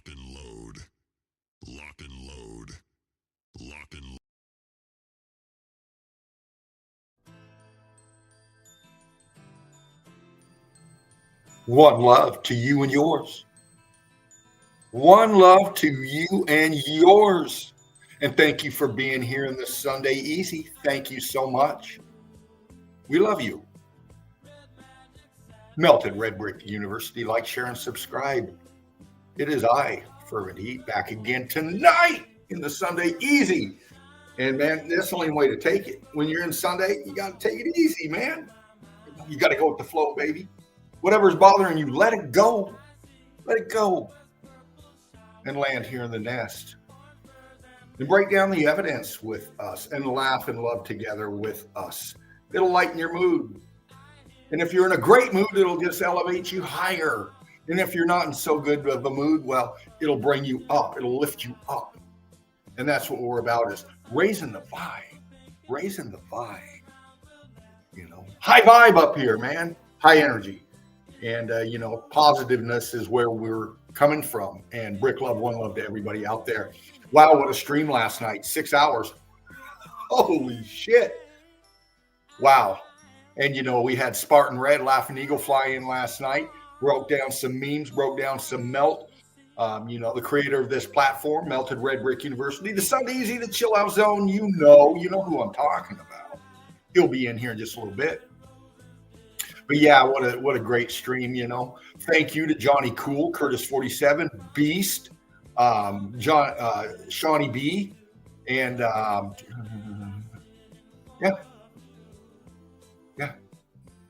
Lock and load. Lock and load. Lock and load. One love to you and yours. One love to you and yours. And thank you for being here in this Sunday Easy. Thank you so much. We love you. Melted Red Brick University. Like, share, and subscribe. It is I, Fervent Heat, back again tonight in the Sunday Easy. And man, that's the only way to take it. When you're in Sunday, you got to take it easy, man. You got to go with the flow, baby. Whatever's bothering you, let it go. Let it go. And land here in the nest. And break down the evidence with us and laugh and love together with us. It'll lighten your mood. And if you're in a great mood, it'll just elevate you higher. And if you're not in so good of a mood, well, it'll bring you up. It'll lift you up. And that's what we're about, is raising the vibe. Raising the vibe. You know, high vibe up here, man. High energy. And, you know, positiveness is where we're coming from. And Brick Love, one love to everybody out there. Wow, what a stream last night. 6 hours. Holy shit. Wow. And, you know, we had Spartan Red, Laughing Eagle fly in last night. Broke down some memes, broke down some melt. You know, the creator of this platform, Melted Red Brick University, the Sunday Easy, the Chill Out Zone. You know who I'm talking about. He'll be in here in just a little bit. But yeah, what a great stream, you know. Thank you to Johnny Cool, Curtis 47, Beast, Shawnee B, and yeah.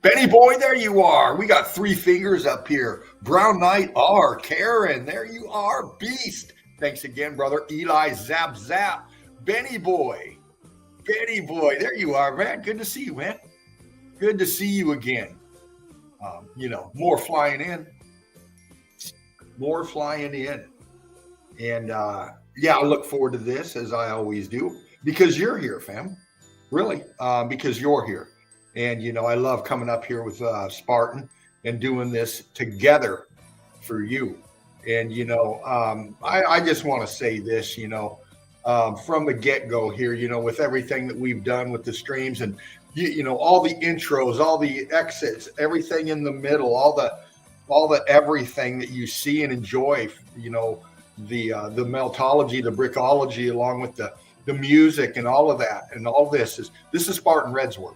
Benny Boy, there you are. We got 3 fingers up here. Brown Knight R, Karen, there you are. Beast. Thanks again, brother. Eli Zap. Benny Boy, there you are, man. Good to see you, man. Good to see you again. You know, more flying in. And yeah, I look forward to this, as I always do, because you're here, fam. Really, because you're here. And, you know, I love coming up here with Spartan and doing this together for you. And, you know, I just want to say this, you know, from the get-go here, you know, with everything that we've done with the streams and, you know, all the intros, all the exits, everything in the middle, all the everything that you see and enjoy, you know, the meltology, the brickology, along with the music and all of that. And all this is Spartan Red's work.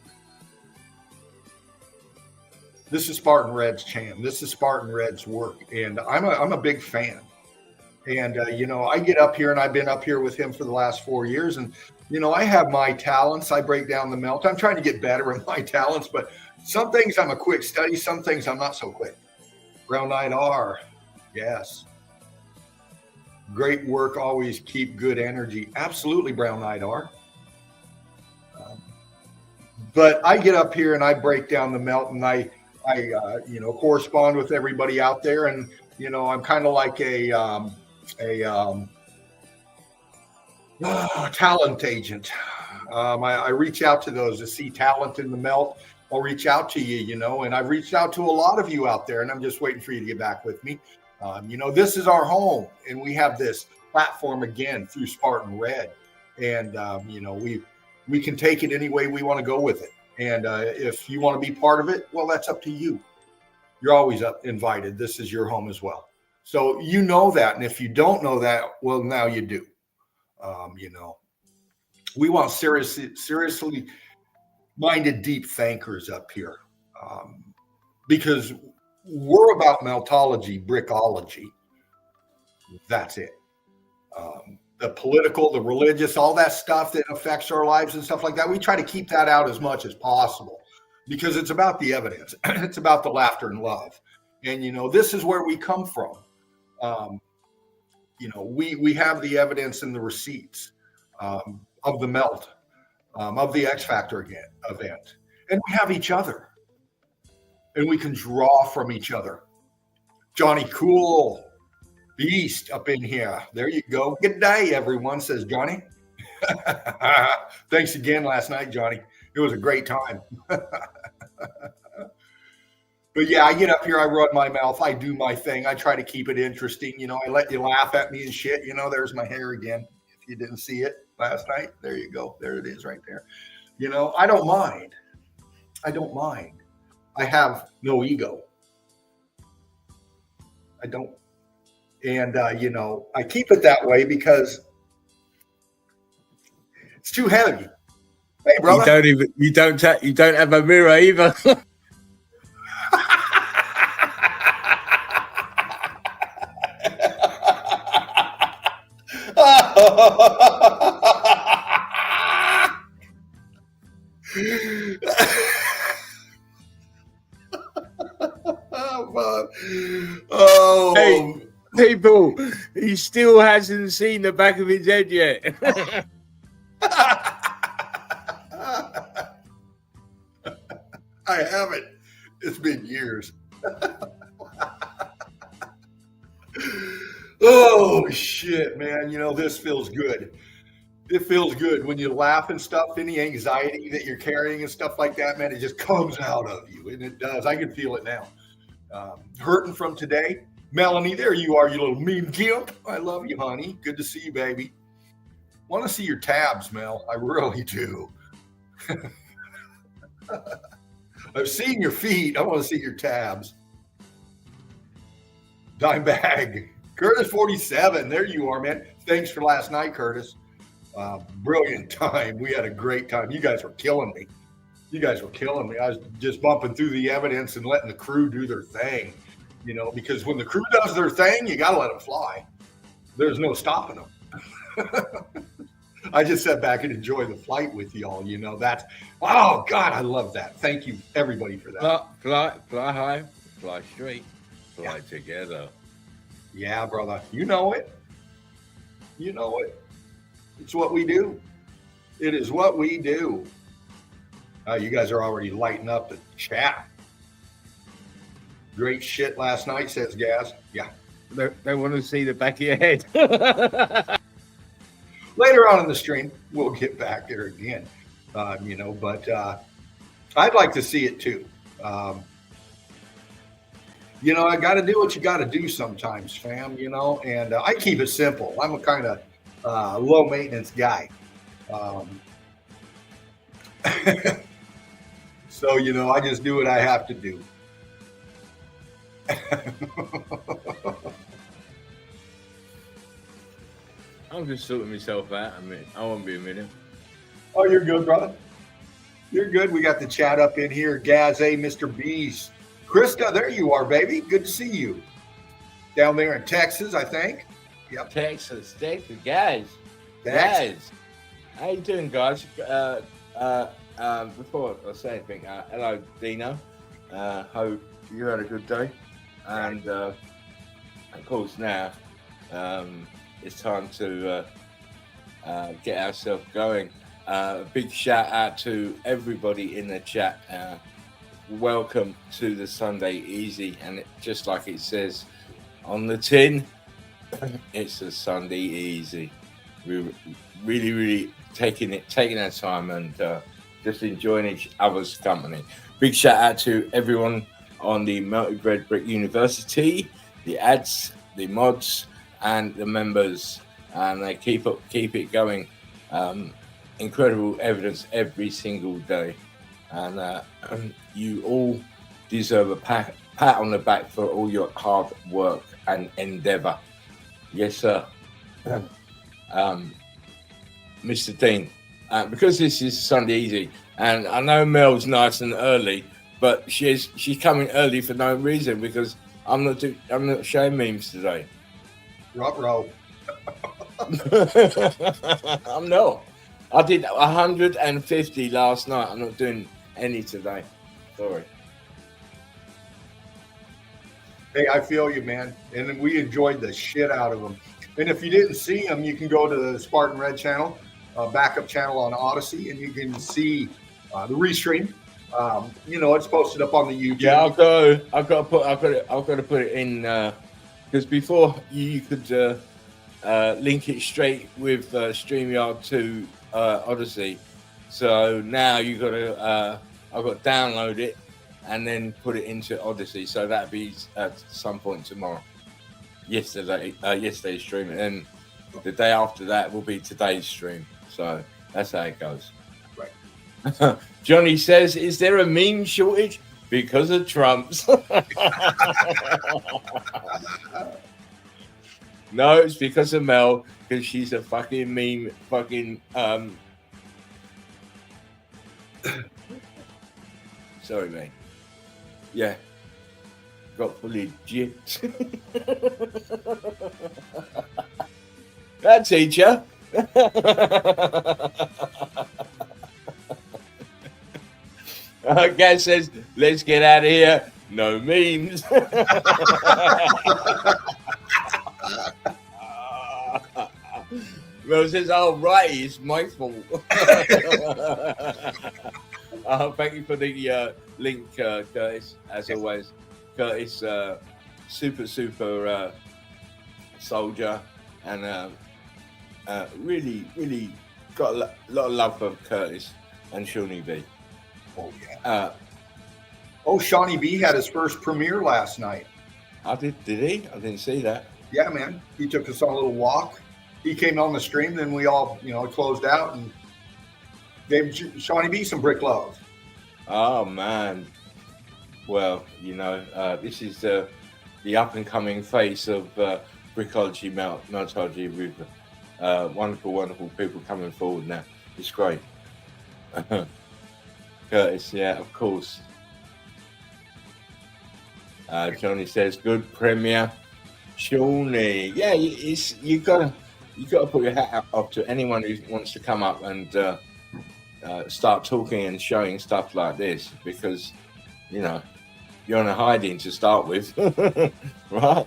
This is Spartan Red's jam. This is Spartan Red's work. And I'm a big fan. And, you know, I get up here, and I've been up here with him for the last 4 years. And, you know, I have my talents. I break down the melt. I'm trying to get better in my talents. But some things I'm a quick study. Some things I'm not so quick. Brown Knight R. Yes. Great work. Always keep good energy. Absolutely, Brown Knight R. But I get up here, and I break down the melt, and I you know, correspond with everybody out there. And, you know, I'm kind of like a talent agent. I reach out to those that see talent in the melt. I'll reach out to you, you know, and I've reached out to a lot of you out there, and I'm just waiting for you to get back with me. You know, this is our home, and we have this platform again through Spartan Red. And, you know, we can take it any way we want to go with it. And if you want to be part of it, well, that's up to you. You're always invited. This is your home as well. So you know that. And if you don't know that, well, now you do. You know, we want seriously minded, deep thinkers up here, because we're about meltology, brickology. That's it. The political, the religious, all that stuff that affects our lives and stuff like that, we try to keep that out as much as possible, because it's about the evidence. It's about the laughter and love. And, you know, this is where we come from. You know, we have the evidence and the receipts of the melt, of the X Factor event. And we have each other. And we can draw from each other. Johnny Cool. Beast up in here. There you go. Good day, everyone, says Johnny. Thanks again last night, Johnny. It was a great time. But yeah, I get up here, I run my mouth, I do my thing. I try to keep it interesting. I let you laugh at me and shit. There's my hair again. If you didn't see it last night, there you go. There it is right there. I don't mind. I don't mind. I have no ego. I don't. And, I keep it that way because it's too heavy. Hey, brother. You don't have a mirror either. Oh, hey, people, he still hasn't seen the back of his head yet. I haven't. It's been years. Oh, shit, man. This feels good. It feels good when you laugh and stuff. Any anxiety that you're carrying and stuff like that, man, it just comes out of you. And it does. I can feel it now. Hurting from today. Melanie, there you are, you little mean gimp. I love you, honey. Good to see you, baby. Want to see your tabs, Mel. I really do. I've seen your feet. I want to see your tabs. Dime bag. Curtis 47. There you are, man. Thanks for last night, Curtis. Brilliant time. We had a great time. You guys were killing me. I was just bumping through the evidence and letting the crew do their thing, because when the crew does their thing, you got to let them fly. There's no stopping them. I just sat back and enjoy the flight with y'all. That's, oh God, I love that. Thank you everybody for that. Fly high, fly straight, fly together. Yeah, brother. You know it. It's what we do. It is what we do. You guys are already lighting up the chat. Great shit last night, says Gaz. Yeah. They want to see the back of your head. Later on in the stream, we'll get back there again. But I'd like to see it too. I got to do what you got to do sometimes, fam, and I keep it simple. I'm a kind of low maintenance guy. So, I just do what I have to do. I'm just sorting myself out. I won't be a minute. Oh, you're good, brother. You're good. We got the chat up in here. Gaz A, Mr. B's. Krista, there you are, baby. Good to see you. Down there in Texas, I think. Yep. Texas, guys. Guys. How you doing, guys? Before I say anything, hello, Dino. Hope you had a good day. And, of course, now it's time to get ourselves going. A big shout out to everybody in the chat. Welcome to the Sunday Easy. And just like it says on the tin, it's a Sunday Easy. We're really taking our time and just enjoying each other's company. Big shout out to everyone on the Melted Bread Brick University, the ads, the mods, and the members, and they keep it going. Incredible evidence every single day, and you all deserve a pat on the back for all your hard work and endeavor. Yes, sir. Mr. Dean, because this is Sunday Easy, and I know Mel's nice and early, but she's coming early for no reason, because I'm not showing memes today. Ruh-roh. I'm not. I did 150 last night. I'm not doing any today. Sorry. Hey, I feel you, man. And we enjoyed the shit out of them. And if you didn't see them, you can go to the Spartan Red channel, backup channel on Odyssey, and you can see the restream. It's posted up on the YouTube. Yeah, I've got to put it in because before you could link it straight with StreamYard to Odyssey. So now I've got to download it and then put it into Odyssey. So that'll be at some point tomorrow. Yesterday's stream, and then the day after that will be today's stream. So that's how it goes. Right. Johnny says, "Is there a meme shortage because of Trump's?" No, it's because of Mel, because she's a fucking meme, Sorry, mate. Yeah. Got fully gypped. That teacher. Gaz says, let's get out of here. No memes. Mel says, oh, right, it's my fault. Thank you for the link, Curtis, as always. Curtis, super soldier, and really got a lot of love for Curtis and Shawnee B. Oh, yeah. Shawnee B had his first premiere last night. Did he? I didn't see that. Yeah, man. He took us on a little walk. He came on the stream, then we all, closed out and gave Shawnee B some brick love. Oh, man. Well, this is the up-and-coming face of Brickology, Meltology, with wonderful people coming forward now. It's great. Curtis, yeah, of course. Johnny says, good premiere. Shawnee, yeah, you gotta put your hat up to anyone who wants to come up and start talking and showing stuff like this, because you're on a hiding to start with, right?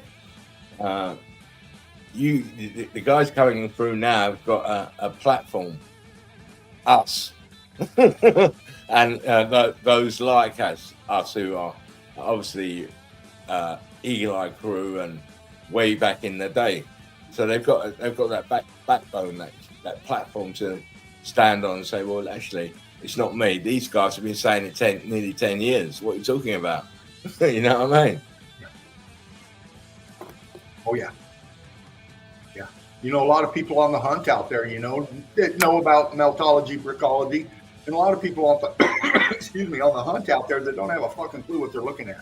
The guys coming through now have got a platform, us, and those like us who are obviously Eagle Eye Crew and way back in the day. So they've got that backbone, that platform to stand on and say, well, actually, it's not me. These guys have been saying it nearly 10 years. What are you talking about? You know what I mean? Oh, yeah. Yeah. A lot of people on the hunt out there, that know about Meltology, Brickology, and a lot of people on the, on the hunt out there that don't have a fucking clue what they're looking at.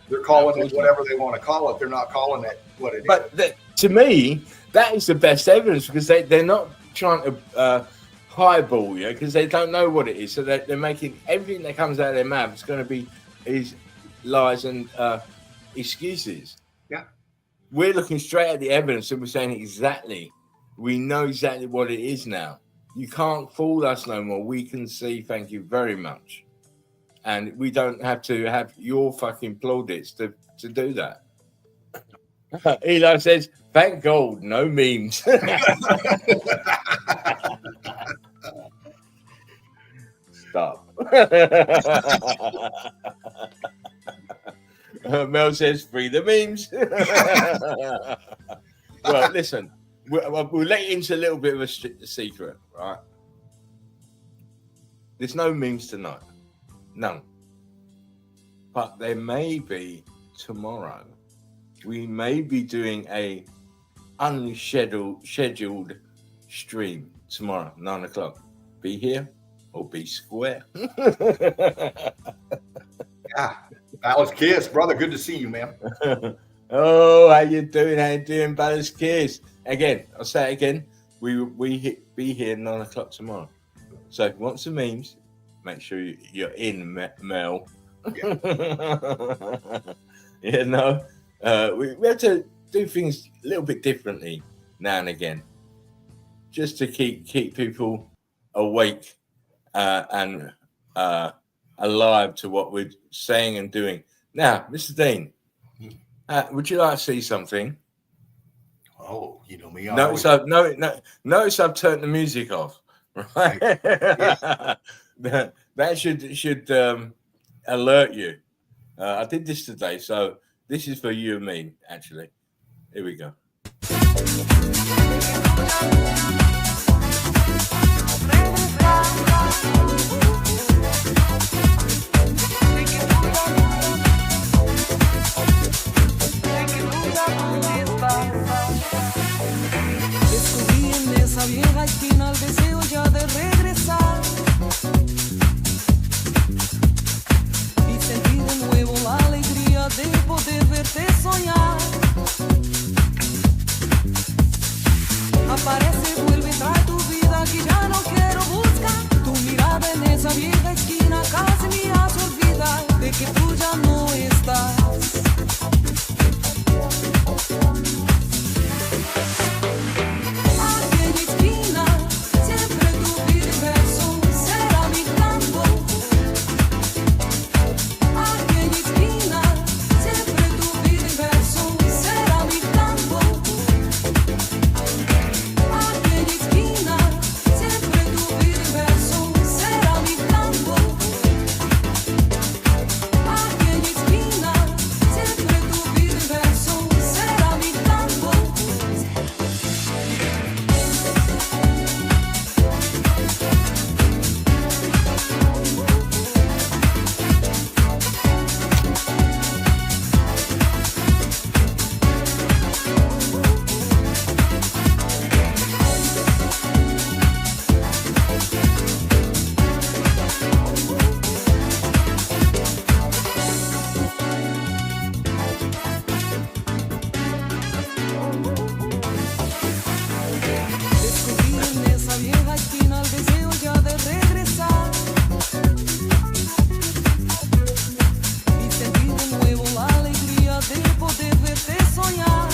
They're calling it whatever they want to call it. They're not calling it what it is. But to me, that is the best evidence, because they're not trying to highball you, because they don't know what it is. So they're making everything that comes out of their mouth is going to be lies and excuses. Yeah. We're looking straight at the evidence and we're saying we know exactly what it is now. You can't fool us no more. We can see, thank you very much. And we don't have to have your fucking plaudits to do that. Eli says, thank God, no memes. Stop. Mel says, free the memes. Well, listen, we'll let you into a little bit of a secret, right? There's no memes tonight. None. But there may be tomorrow. We may be doing a unscheduled stream tomorrow, 9 o'clock. Be here or be square. Yeah. Alice Kiss, brother. Good to see you, man. Oh, how you doing? Alice Kiss? Again, I'll say it again. We be here 9 o'clock tomorrow. So if you want some memes, make sure you're in, Mel. Yeah. We have to do things a little bit differently now and again, just to keep people awake and alive to what we're saying and doing. Now, Mr. Dean, would you like to see something? Oh, you know me. Notice I've turned the music off. Right? Yeah. That should alert you. I did this today, so this is for you and me, actually. Here we go. Descubrí en esa vieja esquina el deseo ya de regresar y sentí de nuevo la alegría de poder verte soñar. Aparece, vuelve, trae tu vida que ya no quiero buscar. Tu mirada en esa vieja esquina casi me hace olvidar de que tú ya no estás. Aquella esquina, siempre tu universo será mi campo. Aquella esquina, siempre tu universo será mi campo. Aquella esquina, siempre tu universo será mi campo. Aquella esquina, siempre tu universo será mi campo. Descubrí en esa vieja esquina el deseo ya de regresar y sentí de nuevo la alegría de poder verte soñar.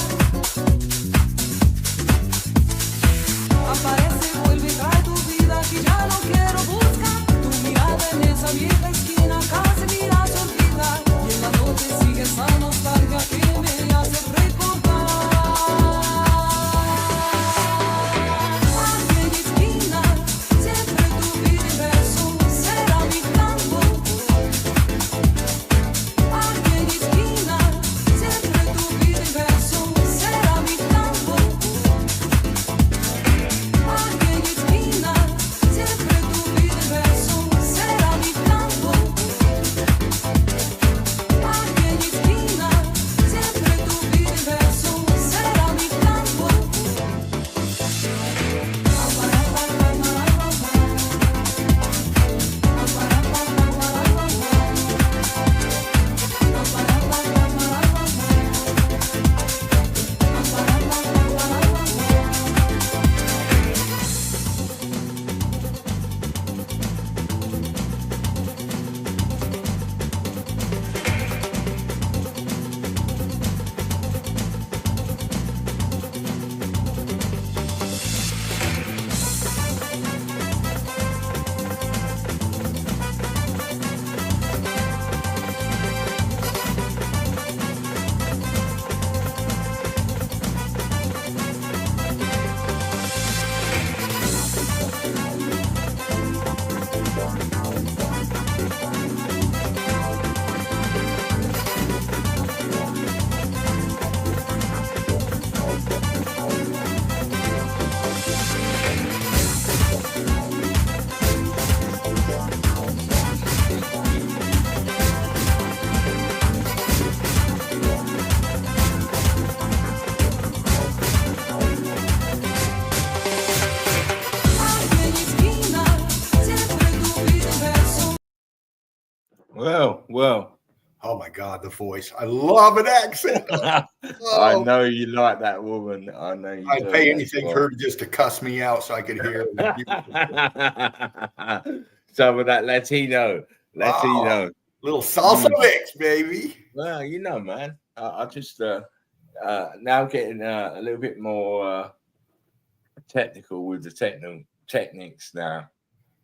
Aparece, vuelve, trae tu vida que ya no quiero buscar. Tu mirada en esa vieja esquina casi me hace olvidar y en la noche sigue esa nostalgia que me hace recordar. Aquella esquina, siempre tu universo será mi campo. Aquella esquina, siempre tu universo será mi campo. Aquella esquina, siempre tu universo será mi campo. Aquella esquina, siempre tu universo será mi campo. Aquella esquina, siempre tu universo. Well. Oh my God, the voice. I love an accent. I Oh, know you like that woman. I know you. I'd do, pay that's anything why. for her just to cuss me out so I could hear it. Some of that Latino. Little salsa mix, baby. Well, you know, man. I just now getting a little bit more technical with the techniques now.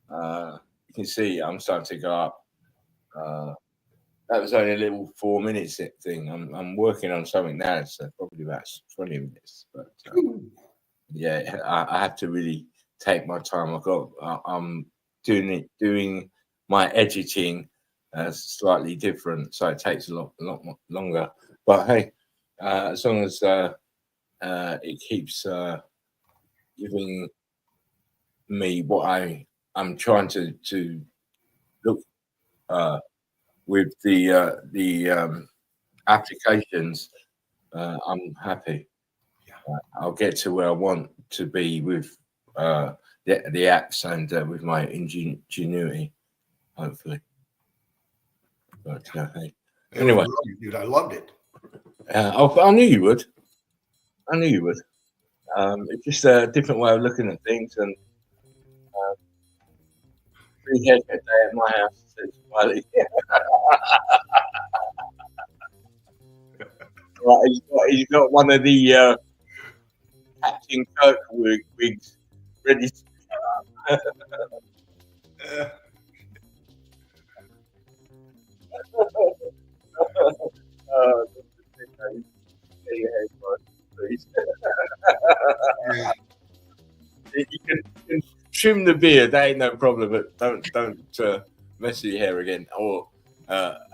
You can see I'm starting to go up. That was only a little 4 minutes thing. I'm working on something now, so probably about 20 minutes. But yeah, I have to really take my time. I'm doing my editing slightly different, so it takes a lot longer. But hey, as long as it keeps giving me what I'm trying to look with the applications, I'm happy. I'll get to where I want to be with the apps and with my ingenuity, hopefully. But hey. Anyway, dude, I loved it. I knew you would. I knew you would. It's just a different way of looking at things, and 3 haircut day at my house. Says Smiley. Right, he's got one of the Captain Kirk wigs ready to you can trim the beard, that ain't no problem, but don't mess with your hair again, or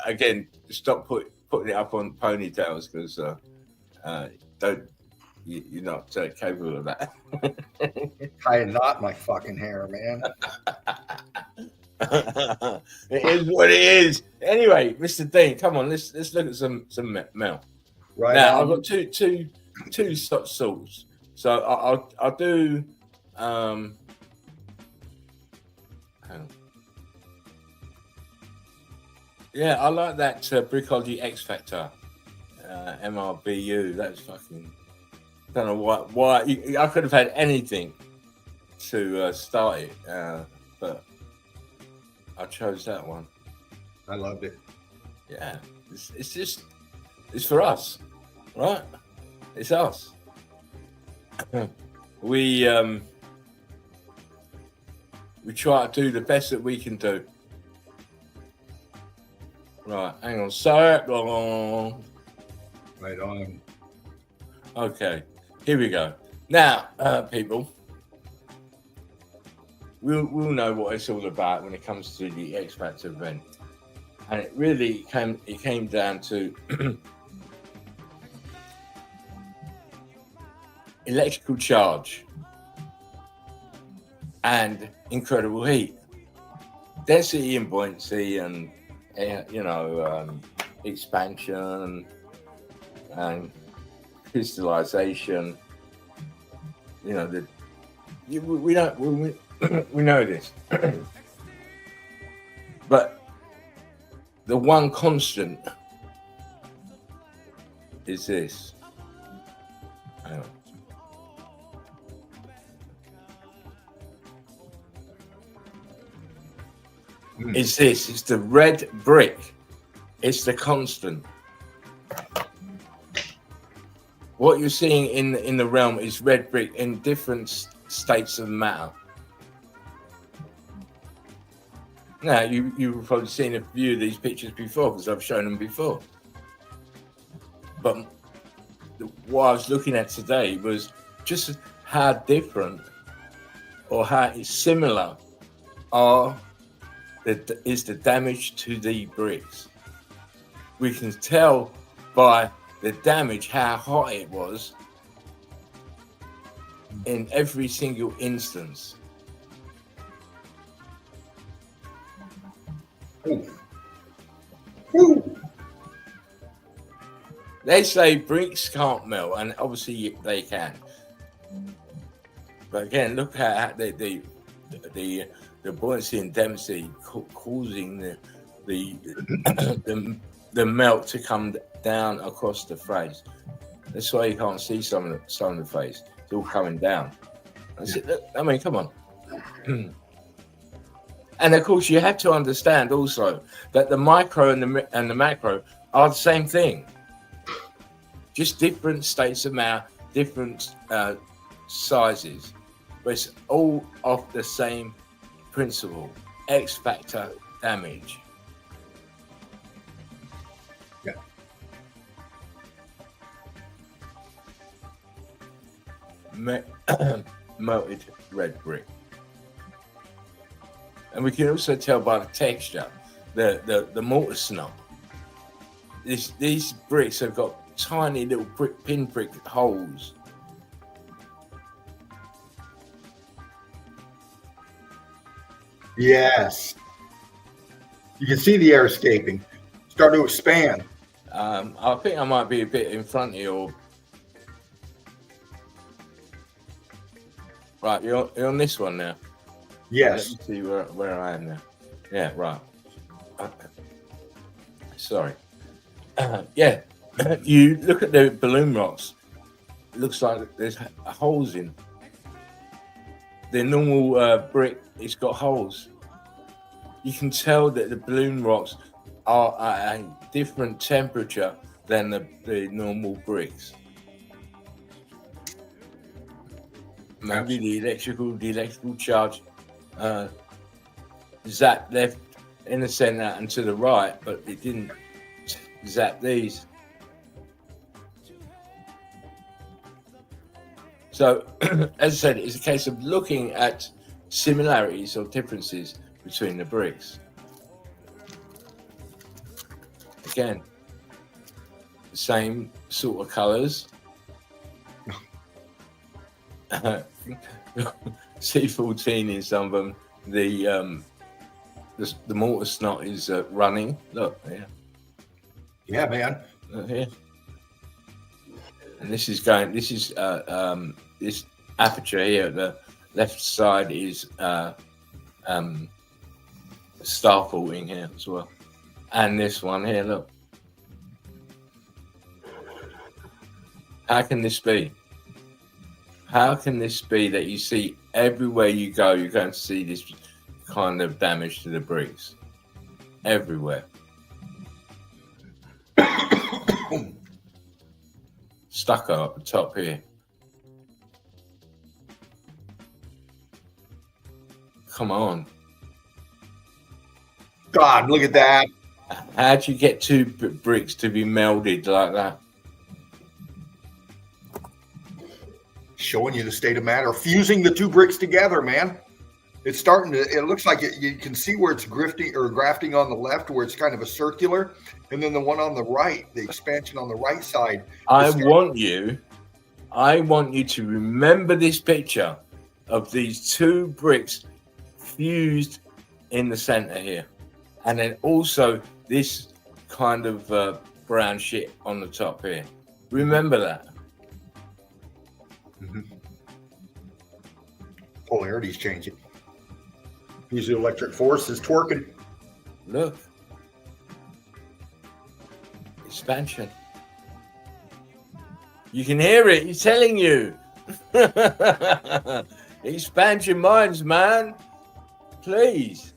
again, stop putting it up on ponytails, because you're not capable of that. Tie a knot in my fucking hair, man. It is what it is. Anyway, Mr. Dean, come on, let's look at some mail. Right now, on. I've got two sorts. So I'll do. Hang on. Yeah, I like that BRICKOLOGY X Factor, MRBU. That's fucking. Don't know why I could have had anything to start it, but I chose that one. I loved it. Yeah, it's for us, right? It's us. We try to do the best that we can do. Right, hang on, sir. Right on. Okay, here we go. Now, people, we'll know what it's all about when it comes to the X Factor event, and it really came down to electrical charge and incredible heat, density and buoyancy, and expansion and crystallization. We know this, but the one constant is this. Hang on. It's this. It's the red brick. It's the constant. What you're seeing in the realm is red brick in different states of matter. Now, you've probably seen a few of these pictures before, because I've shown them before. But what I was looking at today was just how different or how similar is the damage to the bricks. We can tell by the damage how hot it was in every single instance. They say bricks can't melt, and obviously they can. But again, look at the buoyancy and density causing the melt to come down across the face. That's why you can't see some of the face. It's all coming down. That's it. I mean, come on. And of course, you have to understand also that the micro and the macro are the same thing. Just different states of matter, different sizes, but it's all of the same principle. X factor damage. Yeah. Melted red brick. And we can also tell by the texture, the mortar snub. These bricks have got tiny little pinprick holes. Yes. You can see the air escaping. Start to expand. I think I might be a bit in front of you. Right, you're on this one now. Yes. Let me see where I am now. Yeah, right. Okay. Sorry. Yeah, you look at the balloon rocks. It looks like there's holes in. The normal brick, it's got holes. You can tell that the balloon rocks are at a different temperature than the normal bricks. Maybe the electrical charge zapped left in the center and to the right, but it didn't zap these. So, as I said, it's a case of looking at similarities or differences between the bricks. Again, the same sort of colors. C14 in some of them. The mortar snot is running. Look, yeah. Yeah, man. Look here. And this is going. This is this aperture here. The left side is star faulting here as well, and this one here. Look, how can this be? How can this be that you see everywhere you go, you're going to see this kind of damage to the bricks everywhere? Stucco at the top here. Come on. God, look at that. How'd you get two bricks to be melded like that? Showing you the state of matter, fusing the two bricks together, man. It's starting to, it looks like you can see where it's grafting on the left, where it's kind of a circular, and then the one on the right, the expansion on the right side. I want you to remember this picture of these two bricks fused in the center here. And then also this kind of brown shit on the top here. Remember that. Mm-hmm. Polarity's changing. Piezoelectric force is twerking. Look. Expansion. You can hear it. He's telling you. Expand your minds, man. Please.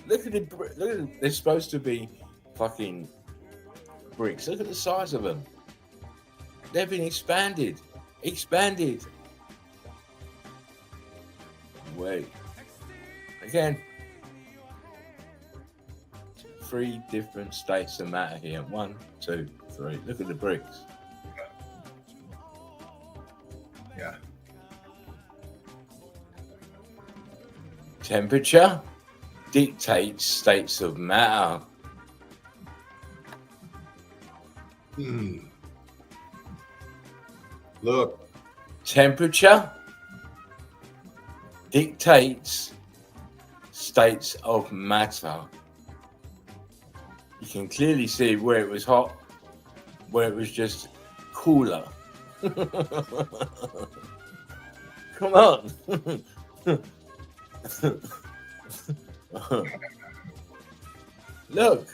Look at it. They're supposed to be fucking bricks. Look at the size of them. They've been expanded. Expanded. Wait. Again. 3 different states of matter here. 1, 2, 3. Look at the bricks. Yeah. Temperature dictates states of matter. Look. Temperature dictates states of matter. You can clearly see where it was hot, where it was just cooler. Come on. Look.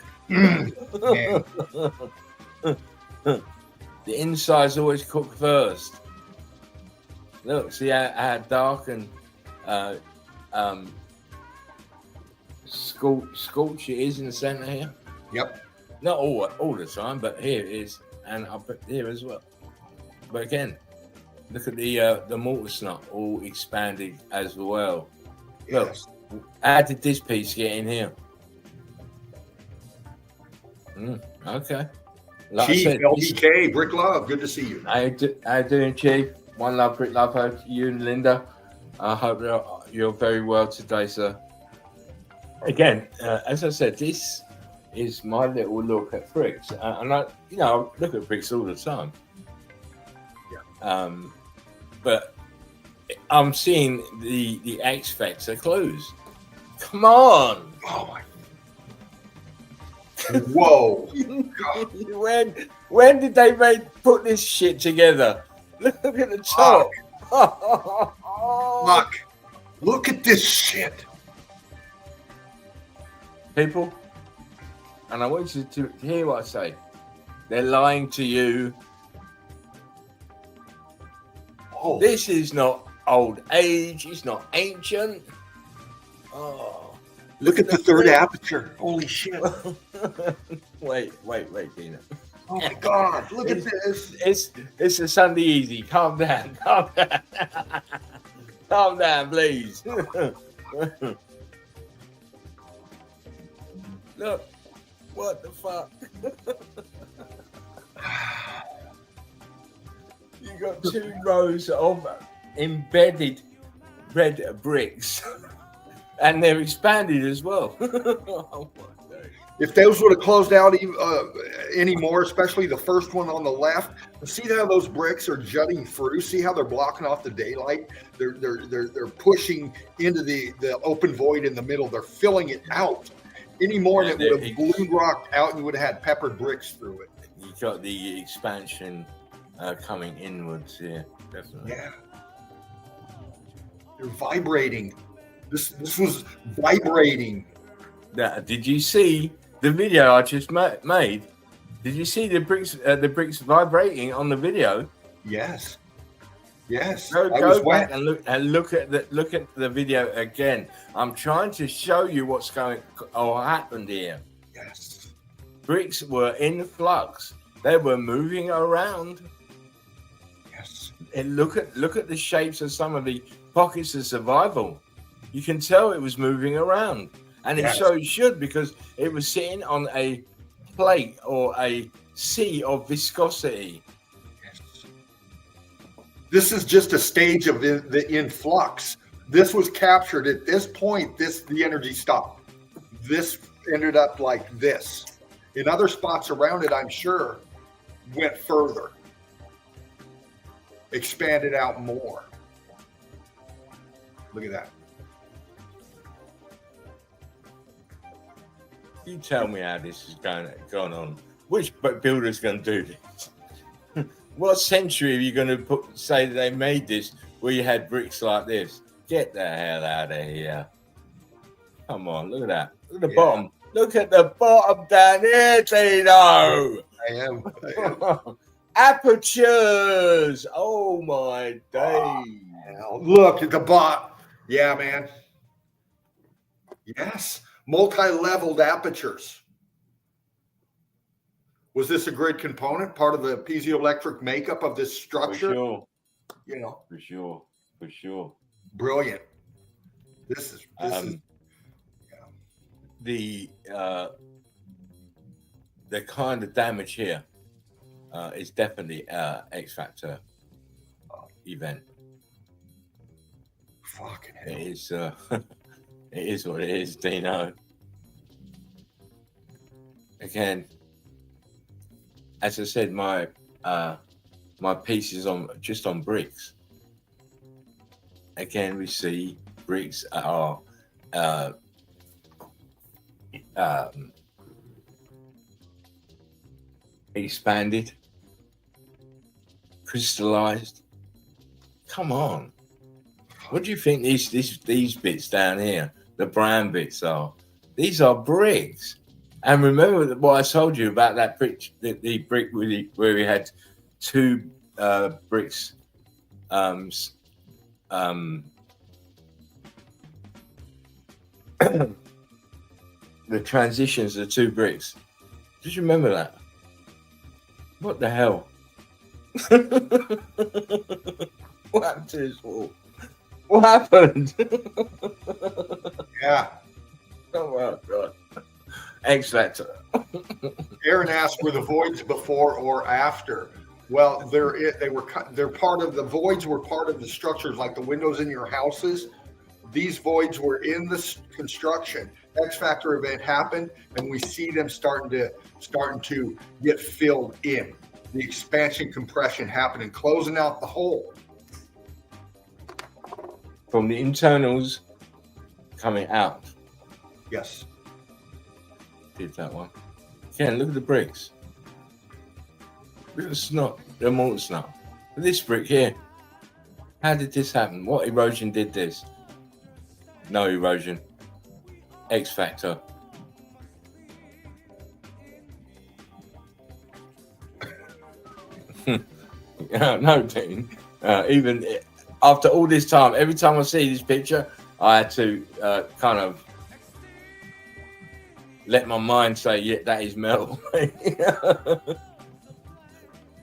The inside's always cooked first. Look, see how dark and scorch it is in the center here? Yep. Not all the time, but here it is, and up here as well. But again, look at the mortar snot all expanded as well. Yes. Look, how did this piece get in here? Okay. Like Chief, I said, LBK, Brick Love, good to see you. How you doing, Chief? One love, Brick Love. Hope you and Linda. I hope you're very well today, sir. Again, as I said, this is my little look at bricks, and I look at bricks all the time. Yeah. But I'm seeing the X Factor clues. Come on! Oh my! Whoa! when did they put this shit together? Look at the top. Look at this shit. People, and I want you to hear what I say. They're lying to you. Oh, This is not old age. It's not ancient. Oh, look at the third aperture. Holy shit. wait, Dina. Oh my God. Look at this. It's a Sunday easy. Calm down. Calm down. Calm down, please. Look, what the fuck? You got 2 rows of embedded red bricks, and they're expanded as well. Oh my God. If those would have closed out anymore, especially the first one on the left, see how those bricks are jutting through? See how they're blocking off the daylight? They're pushing into the open void in the middle. They're filling it out. Any more, and it would have balloon rocked out, and you would have had peppered bricks through it. You got the expansion coming inwards here, definitely. Yeah, they're vibrating. This was vibrating. Did you see the video I just made? Did you see the bricks vibrating on the video? Yes. Yes. Go back and look at the video again. I'm trying to show you what's happened here. Yes. Bricks were in flux. They were moving around. Yes. And look at the shapes of some of the pockets of survival. You can tell it was moving around, and it so should, because it was sitting on a plate or a sea of viscosity. This is just a stage of the influx. This was captured at this point. The energy stopped. This ended up like this. In other spots around it, I'm sure, went further, expanded out more. Look at that. You tell me how this is going on. Which builder's going to do this? What century are you going to say they made this where you had bricks like this? Get the hell out of here. Come on, look at that. Look at the bottom. Look at the bottom down here, Tino. I am. Apertures. Oh, my days. Look at the bottom. Yeah, man. Yes. Multi-leveled apertures. Was this a grid component, part of the piezoelectric makeup of this structure? For sure. You know. For sure. Brilliant. This is the kind of damage here is definitely X Factor event. Fucking hell. It is. It is what it is, Dino. Again, as I said, my piece is just on bricks. Again, we see bricks are expanded, crystallized. Come on, what do you think these bits down here, the brown bits are? These are bricks. And remember what I told you about that brick, the brick where we had 2 bricks, the transitions of 2 bricks. Did you remember that? What the hell? What happened to this wall? What happened? Yeah. Oh my God. X Factor. Aaron asked, were the voids before or after? Well, they're part of the voids were part of the structures, like the windows in your houses. These voids were in the construction. X Factor event happened, and we see them starting to get filled in. The expansion compression happening, closing out the hole. From the internals coming out. Yes. Did that one. Ken, look at the bricks. Look at the snot, the molten snot. This brick here. How did this happen? What erosion did this? No erosion. X factor. No, Dean. Even after all this time, every time I see this picture, I had to kind of let my mind say, yeah, that is metal.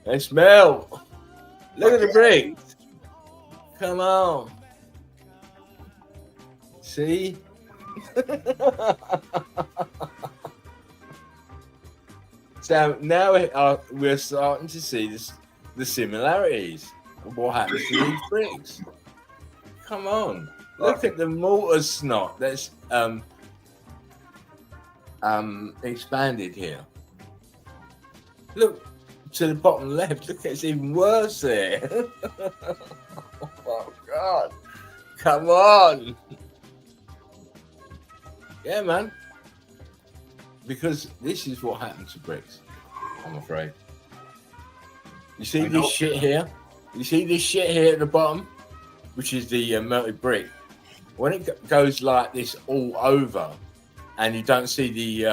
It's metal. Look at the bricks. Come on. See? So now we're starting to see the similarities of what happens to these bricks. Come on. Look at the mortar snot that's expanded here. Look to the bottom left. Look, it's even worse there. Oh God! Come on! Yeah, man. Because this is what happens to bricks. I'm afraid. You see this shit here? You see this shit here at the bottom, which is the melted brick. When it goes like this all over, and you don't see the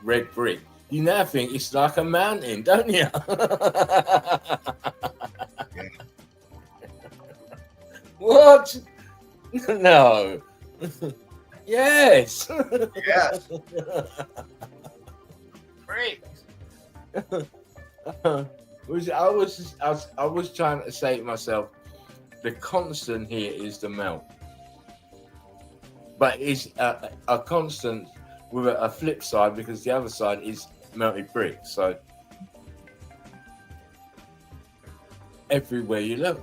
red brick, you now think it's like a mountain, don't you? What? No. Yes. Yes. Bricks. I was trying to say to myself, the constant here is the melt, but it's a constant with a flip side, because the other side is melted brick. So everywhere you look.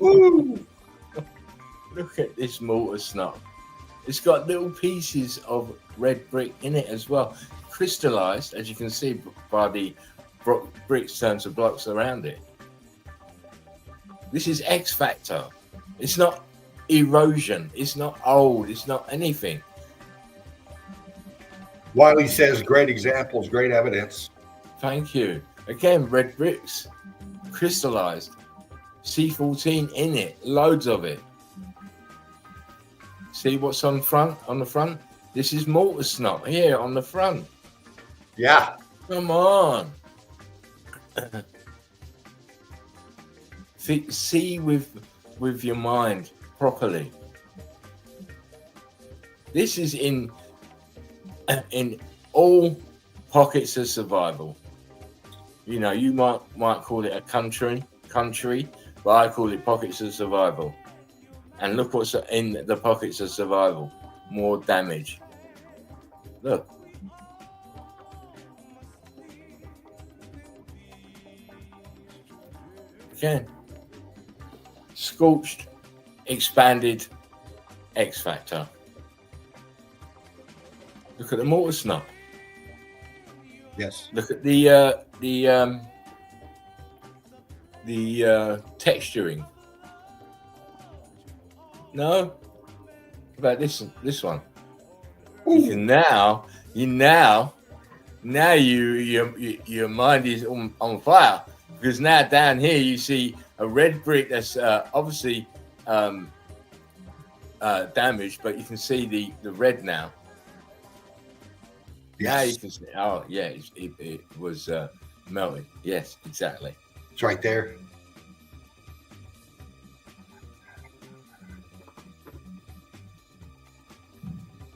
Ooh. Look at this mortar snot. It's got little pieces of red brick in it as well, crystallized, as you can see by the bricks turned to blocks around it. This is X factor. It's not erosion. It's not old. It's not anything. Wiley says, great examples, great evidence. Thank you. Again, red bricks, crystallized, C14 in it, loads of it. See what's on the front? This is mortar snot here on the front. Yeah. Come on. See with your mind properly. This is in all pockets of survival. You know, you might call it a country, but I call it pockets of survival. And look what's in the pockets of survival. More damage. Look. Again. Scorched, expanded, X factor. Look at the mortar snot. Yes. Look at the texturing. No? About this one. Ooh. You can now your mind is on fire, because now down here you see a red brick that's obviously damaged, but you can see the red now. Yes. Now you can see. Oh yeah, it was melted. Yes, exactly. It's right there.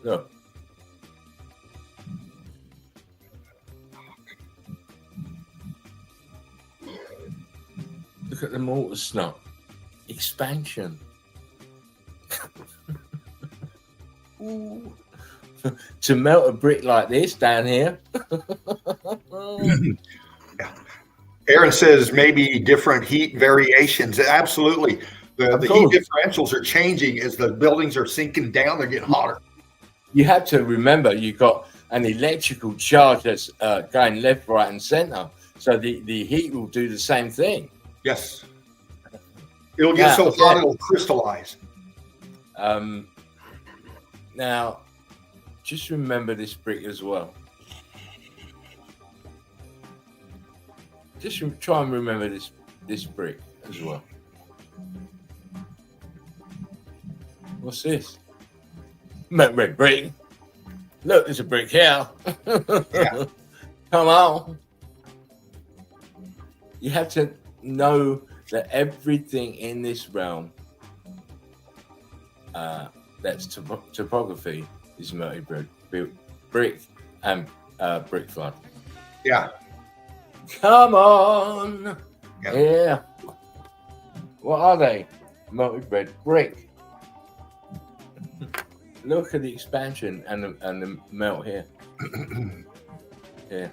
Look. Look at the mortar snot. Expansion. Ooh. To melt a brick like this down here. Yeah. Aaron says maybe different heat variations. Absolutely. The heat differentials are changing as the buildings are sinking down. They're getting hotter. You have to remember you've got an electrical charge that's going left, right, and center. So the heat will do the same thing. Yes. It'll get so hot it'll crystallize. Now, just remember this brick as well. Just try and remember this brick as well. What's this? Red brick. Look, there's a brick here. Yeah. Come on. You have to know that everything in this realm that's topography is multi-brick, brick and brick flood. Yeah. Come on. Yeah. Yeah. What are they? Multi-brick, brick. Look at the expansion and the melt here. Yeah.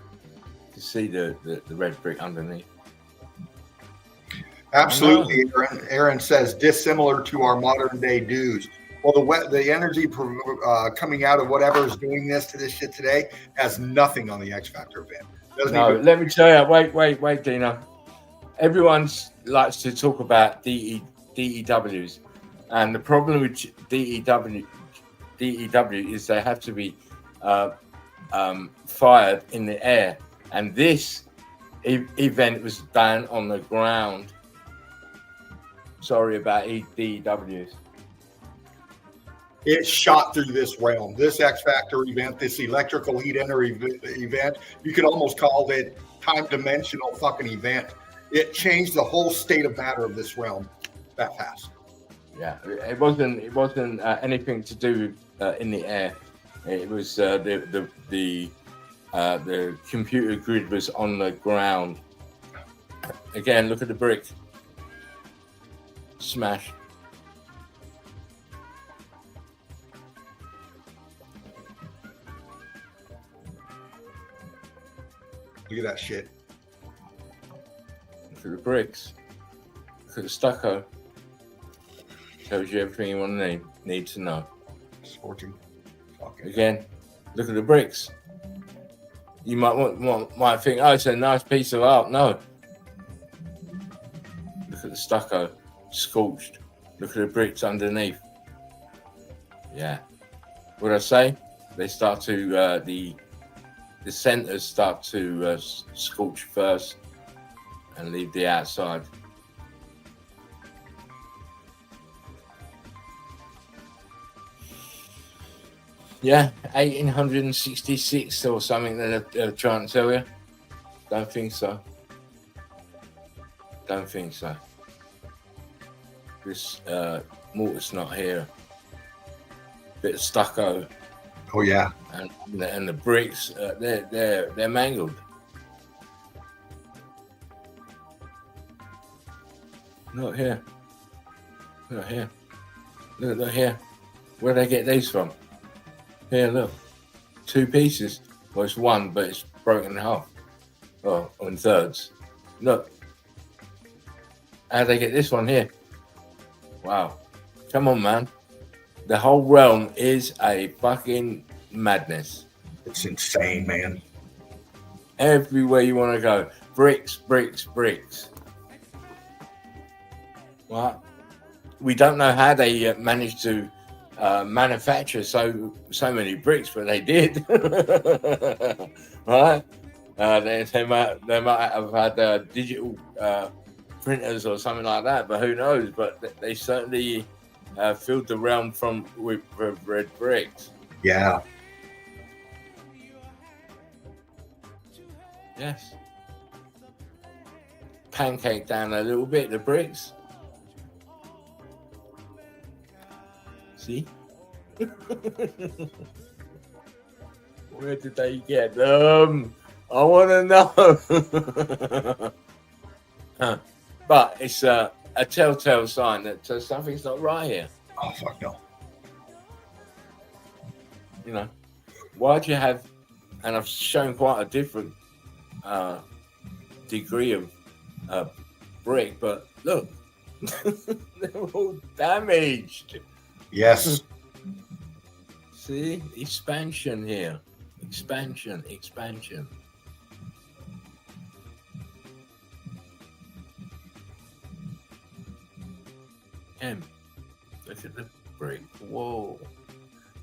To see the red brick underneath. Absolutely, Aaron says dissimilar to our modern day dues. Well, the energy coming out of whatever is doing this to this shit today has nothing on the X Factor event. Let me tell you. Wait, Dina. Everyone likes to talk about DEWs, and the problem with DEW is they have to be fired in the air, and this event was done on the ground. Sorry about DEWs. It shot through this realm. This X Factor event, this electrical heat energy event, you could almost call it time-dimensional fucking event. It changed the whole state of matter of this realm that fast. Yeah, it wasn't anything to do in the air. It was the computer grid was on the ground. Again, look at the brick. Smash. Look at that shit. Look at the bricks. Look at the stucco. Tells you everything you want to need to know. Scorching. Again, look at the bricks. You might think, oh, it's a nice piece of art. No. Look at the stucco. Scorched. Look at the bricks underneath. Yeah. What I say? They start to the centers start to scorch first and leave the outside. Yeah, 1866 or something that they're trying to tell you. Don't think so. Don't think so. This mortar's not here. Bit of stucco. Oh yeah. And the bricks, they're mangled. Not here. Not here. Look here. Where do they get these from? Here, look. 2 pieces. Well, it's one, but it's broken in half. Oh, in thirds. Look. How do they get this one here? Wow. Come on, man. The whole realm is a fucking madness. It's insane, man. Everywhere you want to go. Bricks, bricks, bricks. What? We don't know how they managed to manufacture so many bricks, but they did. Right? They might have had digital printers or something like that, but who knows? But they certainly filled the realm with red bricks. Yeah. Yes. Pancake down a little bit, the bricks. See? Where did they get them? I want to know. But it's a telltale sign that something's not right here. Oh, fuck no. You know, why'd you have, and I've shown quite a different degree of brick, but look, they're all damaged. Yes. See, expansion here. Expansion. Look at the brick. Whoa.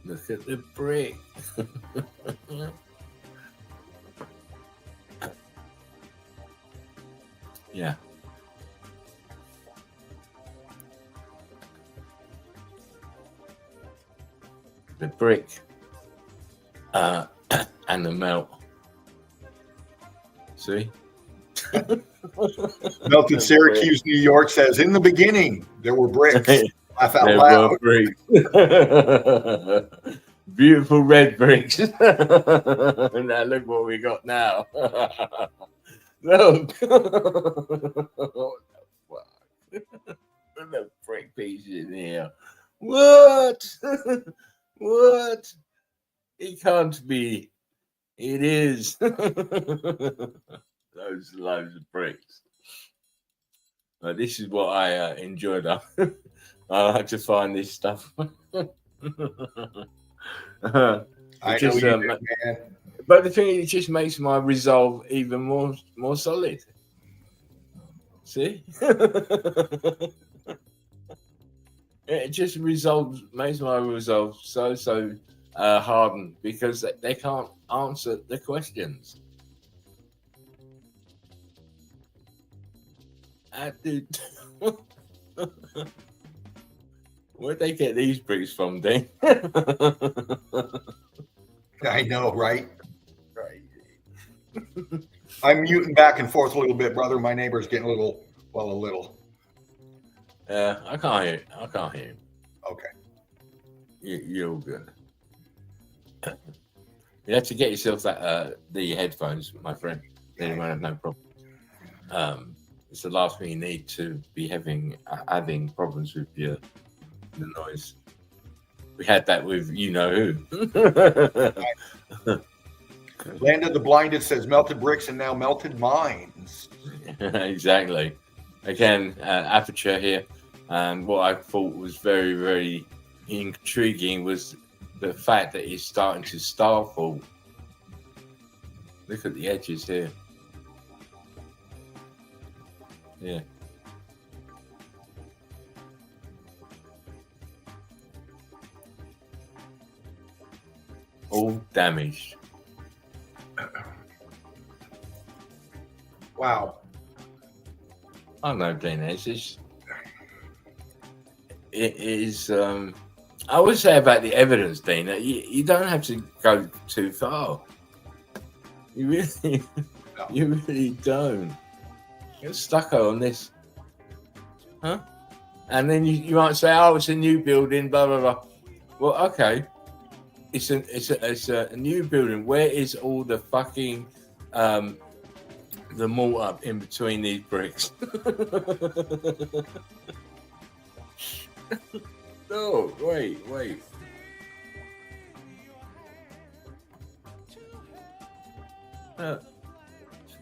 Look at the brick. Yeah. The brick and the melt. See? Melted Syracuse, New York says, in the beginning, there were bricks. Laugh out There loud. were bricks. Beautiful red bricks. Now look what we got now. Look. What the fuck? Look at the brick pieces in here. What? What? It can't be. It is. Loads of bricks. This is what I enjoyed. I like to find this stuff. I know you do, man. But the thing is, it just makes my resolve even more solid. See? It just makes my resolve so hardened because they can't answer the questions. Dude. Where'd they get these bricks from, Dean? I know, right? Crazy. I'm muting back and forth a little bit, brother. My neighbor's getting a little. I can't hear. I can't hear him. Okay. You're all good. You have to get yourself the headphones, my friend. Then you won't have no problem. It's the last thing you need to be having problems with the noise. We had that with you know who. Land of the Blinded says melted bricks and now melted minds. Exactly. Again, aperture here. And what I thought was very, very intriguing was the fact that it's starting to starfall. Look at the edges here. Yeah. All damaged. Wow. I don't know, Dana. It is. I would say about the evidence, Dana. You don't have to go too far. You really don't. Get stucco on this, huh? And then you might say, "Oh, it's a new building." Blah blah blah. Well, okay. It's a new building. Where is all the fucking the mortar in between these bricks? No, wait.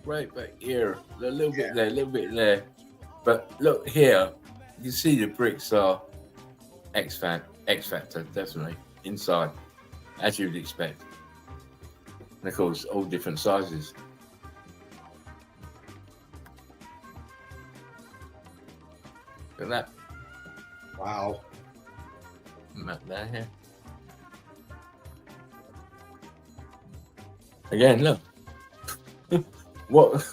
Right back here, a little bit there, a little bit there. But look here, you can see the bricks are X Factor, definitely inside, as you'd expect. And of course, all different sizes. Look at that. Wow. Map down here. Again, look. What?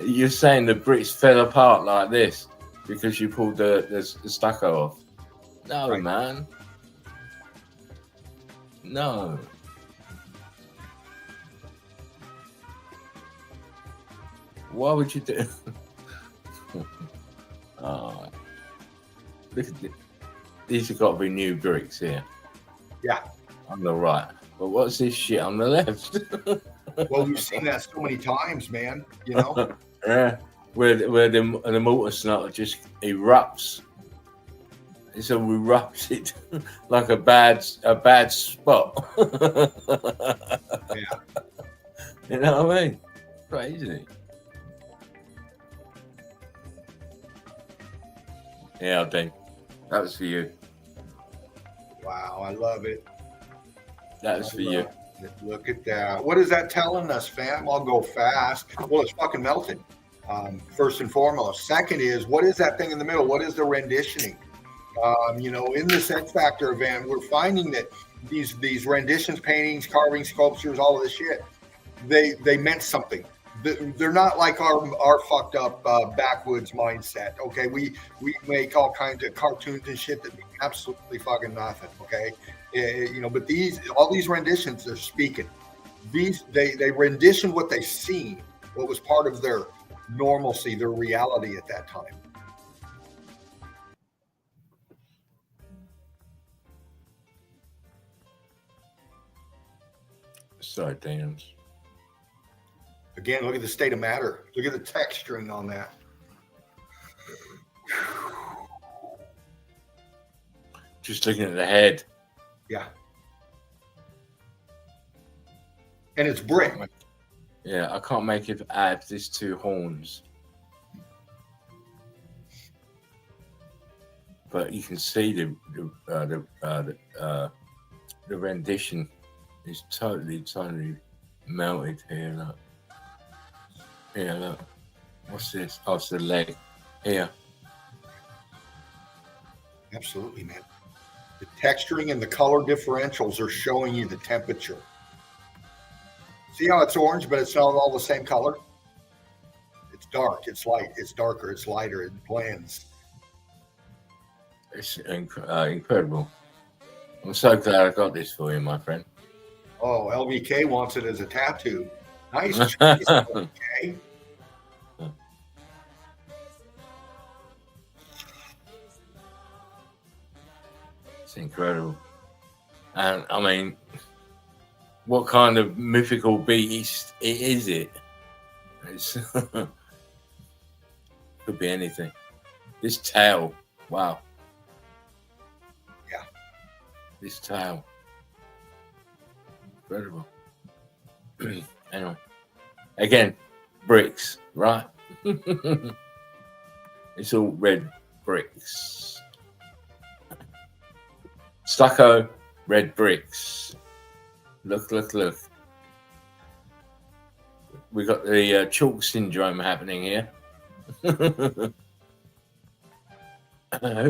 You're saying the bricks fell apart like this because you pulled the stucco off? No, right. Man. No. Why would you do? Oh, look at this. These have got to be new bricks here. Yeah. On the right. But what's this shit on the left? Well, we've seen that so many times, man. You know. Yeah. Where the mortar snot just erupts. It's all erupted like a bad spot. Yeah. You know what I mean? Crazy. Yeah, Dean. That was for you. Wow, I love it. That was for you. Look at that. What is that telling us, fam? I'll go fast. Well, it's fucking melted. First and foremost. Second is, what is that thing in the middle? What is the renditioning? In this X Factor event, we're finding that these renditions, paintings, carvings, sculptures, all of this shit, they meant something. They're not like our fucked up backwoods mindset. Okay, we make all kinds of cartoons and shit that mean absolutely fucking nothing. Okay, but all these renditions, they're speaking. They rendition what they seen, what was part of their normalcy, their reality at that time. Sorry, Dan. Again, look at the state of matter. Look at the texturing on that. Just looking at the head. Yeah. And it's brick. Yeah, I can't make it add these two horns. But you can see the rendition is totally melted here. Look. Here, look. What's this? Oh, it's the leg. Here. Absolutely, man. The texturing and the color differentials are showing you the temperature. See how it's orange, but it's not all the same color? It's dark, it's light, it's darker, it's lighter, it blends. It's incredible. I'm so glad I got this for you, my friend. Oh, LVK wants it as a tattoo. Nice choice, LVK. It's incredible. And I mean, what kind of mythical beast is it? It's could be anything. This tail, wow. Yeah. This tail. Incredible. Anyway. Again, bricks, right? It's all red bricks. Stucco, red bricks. Look. We got the chalk syndrome happening here. Who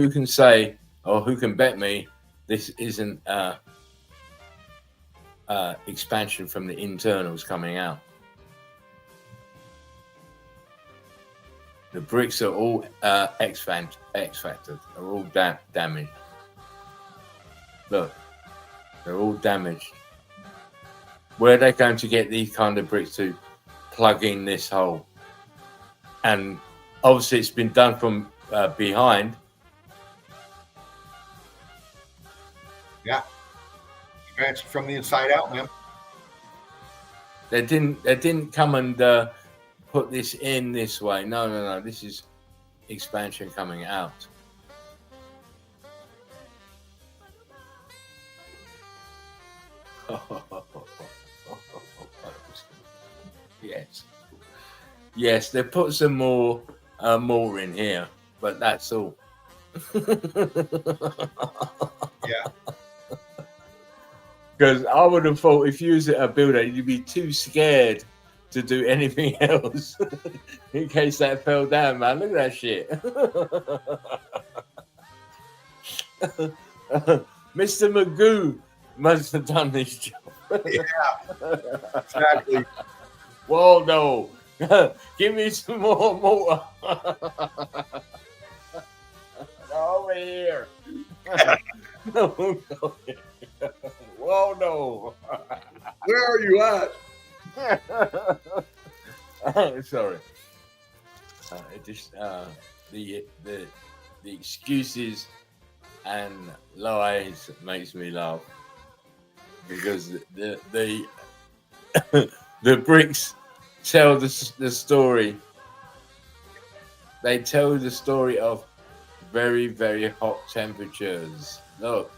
can say, or who can bet me, this isn't expansion from the internals coming out? The bricks are all X factor, are all damaged. Look, they're all damaged. Where are they going to get these kind of bricks to plug in this hole? And obviously it's been done from behind. Yeah. Expansion from the inside out, man. They didn't come and put this in this way. No. This is expansion coming out. Yes, they put some more in here, but that's all. Yeah. Because I would have thought if you was a builder, you'd be too scared to do anything else in case that fell down, man. Look at that shit. Mr. Magoo must have done this job. Yeah, exactly. Waldo, give me some more mortar. Over here. Waldo. Where are you at? Sorry. The excuses and lies makes me laugh because the the bricks tell the story. They tell the story of very, very hot temperatures. Look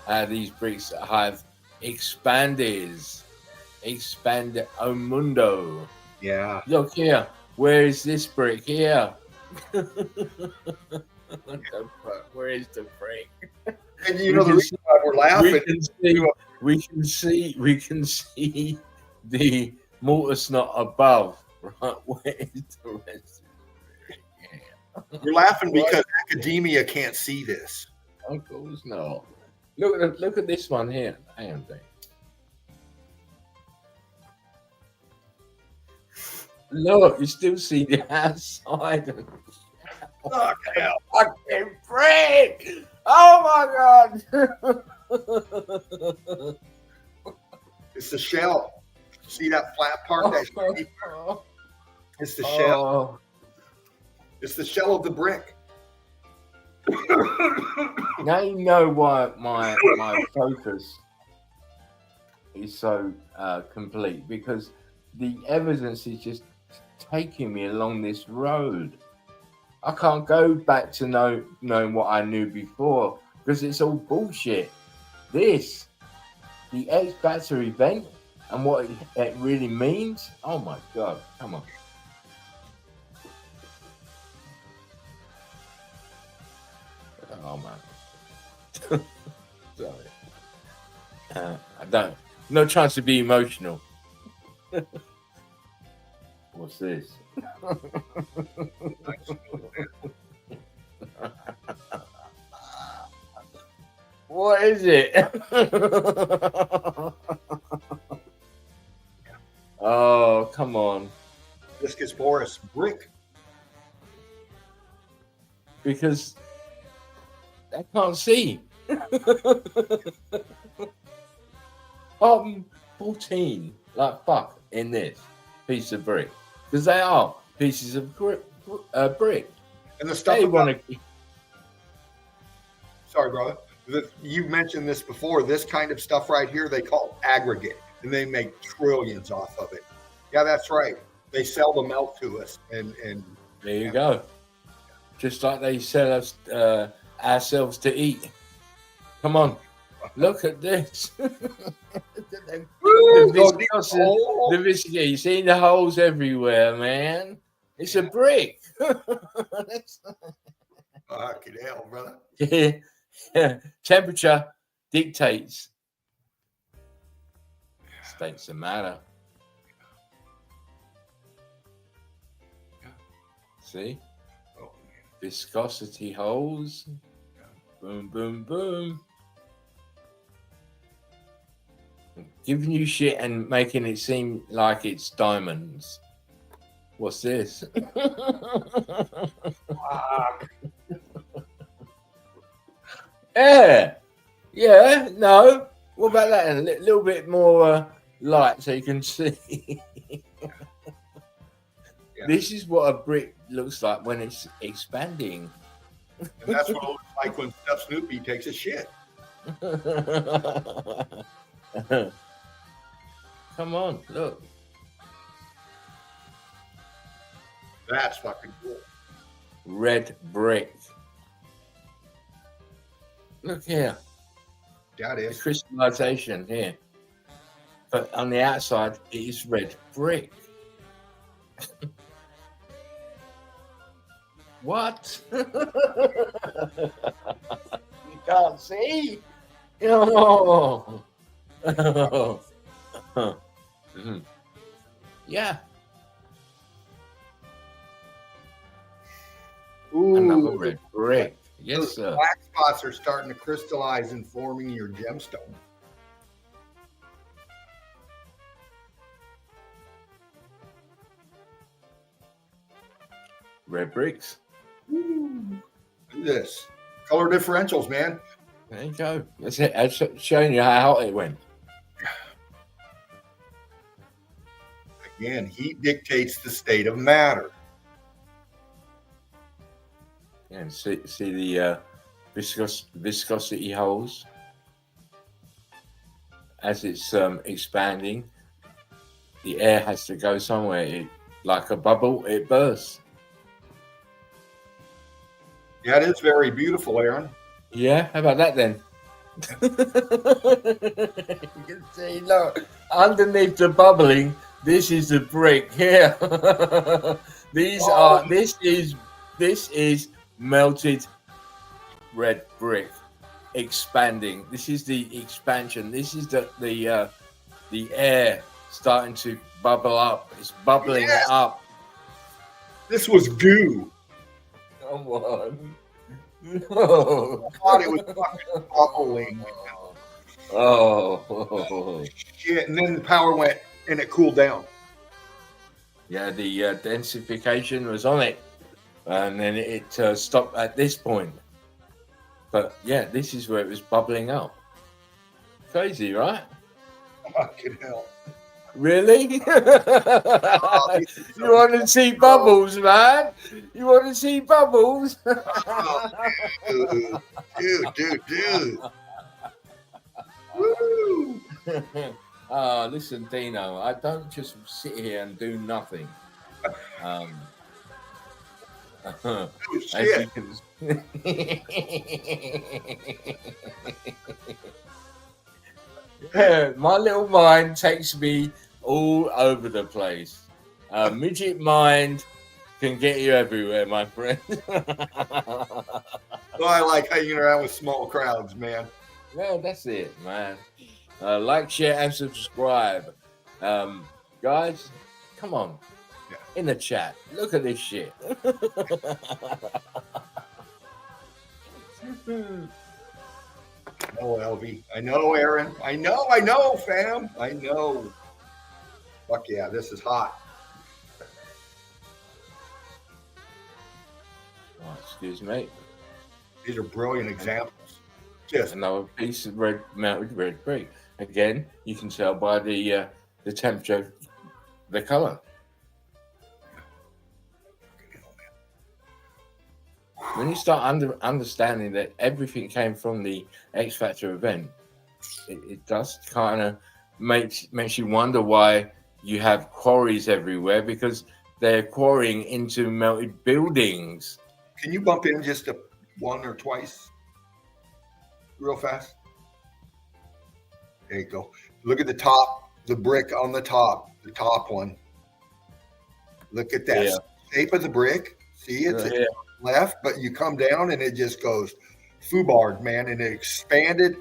how these bricks have expanded o mundo. Yeah. Look here. Where is this brick? Here. Where is the brick? And you know the reason why we're laughing. We can see the mortar snot above. Right? Where is the rest of the brick? Yeah. We're laughing because academia can't see this. Of course not. Look at this one here. Hang on, Dave. Look, you still see the outside. Fuck hell. Fucking prick! Oh my god! It's the shell. See that flat part? That shitty part? It's the shell. Oh. It's the shell of the brick. Now you know why my focus is so complete, because the evidence is just taking me along this road. I can't go back to knowing what I knew before, because it's all bullshit. The X Factor event and what it really means. Oh my god! Come on. Oh man. Sorry. I don't. No chance to be emotional. What's this? What is it? Oh, come on. Viscous porous brick. Because I can't see. Bottom 14, like fuck, in this piece of brick. Because they are pieces of brick. And the stuff They about, want to. sorry, brother. You mentioned this before. This kind of stuff right here, they call aggregate, and they make trillions off of it. Yeah, that's right. They sell the melt to us, and There you go. Just like they sell us ourselves to eat. Come on, look at this. The viscosity, you see the holes everywhere, man. It's a brick. fucking hell, brother. Yeah. Temperature dictates. States the matter. See? Oh, Viscosity holes. Boom, boom, boom. Giving you shit and making it seem like it's diamonds. What's this? fuck. Yeah, no. What about that? A little bit more light so you can see. Yeah. This is what a brick looks like when it's expanding. And that's what it looks like when Steph Snoopy takes a shit. Come on, look. That's fucking cool. Red brick. Look here. That The is. crystallization here. But on the outside, it is red brick. What? You can't see. Oh. Yeah. Another red brick. Yes, Those sir. black spots are starting to crystallize and forming your gemstone. Red bricks. Look at this. Color differentials, man. There you go. That's it. I'm showing you how hot it went. Again, heat dictates the state of matter. And see the viscosity holes as it's expanding. The air has to go somewhere. Like a bubble, it bursts. Yeah, it is very beautiful, Aaron. Yeah, how about that then? You can see, look, underneath the bubbling, this is the brick here. This is melted red brick expanding. This is the expansion. This is the air starting to bubble up. It's bubbling up. This was goo. Come on. Oh. I thought it was fucking bubbling. Oh. Shit. And then the power went and it cooled down. Yeah, the densification was on it, and then it stopped at this point. But yeah, this is where it was bubbling up. Crazy, right? Fucking hell. Really? You want to see bubbles, man? You want to see bubbles? Oh, dude. Woo! Listen, Dino, I don't just sit here and do nothing. Oh, As shit. you can... Yeah, my little mind takes me all over the place. Midget mind can get you everywhere, my friend. Well, I like hanging around with small crowds, man. Yeah, that's it, man. Like, share, and subscribe. Guys, come on. Yeah. In the chat. Look at this shit. I know, LV. I know, Aaron. I know, fam. I know. Fuck yeah, this is hot. Oh, excuse me. These are brilliant examples. Just Another piece of melted red brick. Again, you can tell by the temperature, the color. When you start understanding that everything came from the X Factor event, it does kind of makes you wonder why you have quarries everywhere, because they're quarrying into melted buildings. Can you bump in just one or twice? Real fast. There you go. Look at the top, the brick on the top one. Look at that shape of the brick. See, it's left, but you come down and it just goes foobarred, man, and it expanded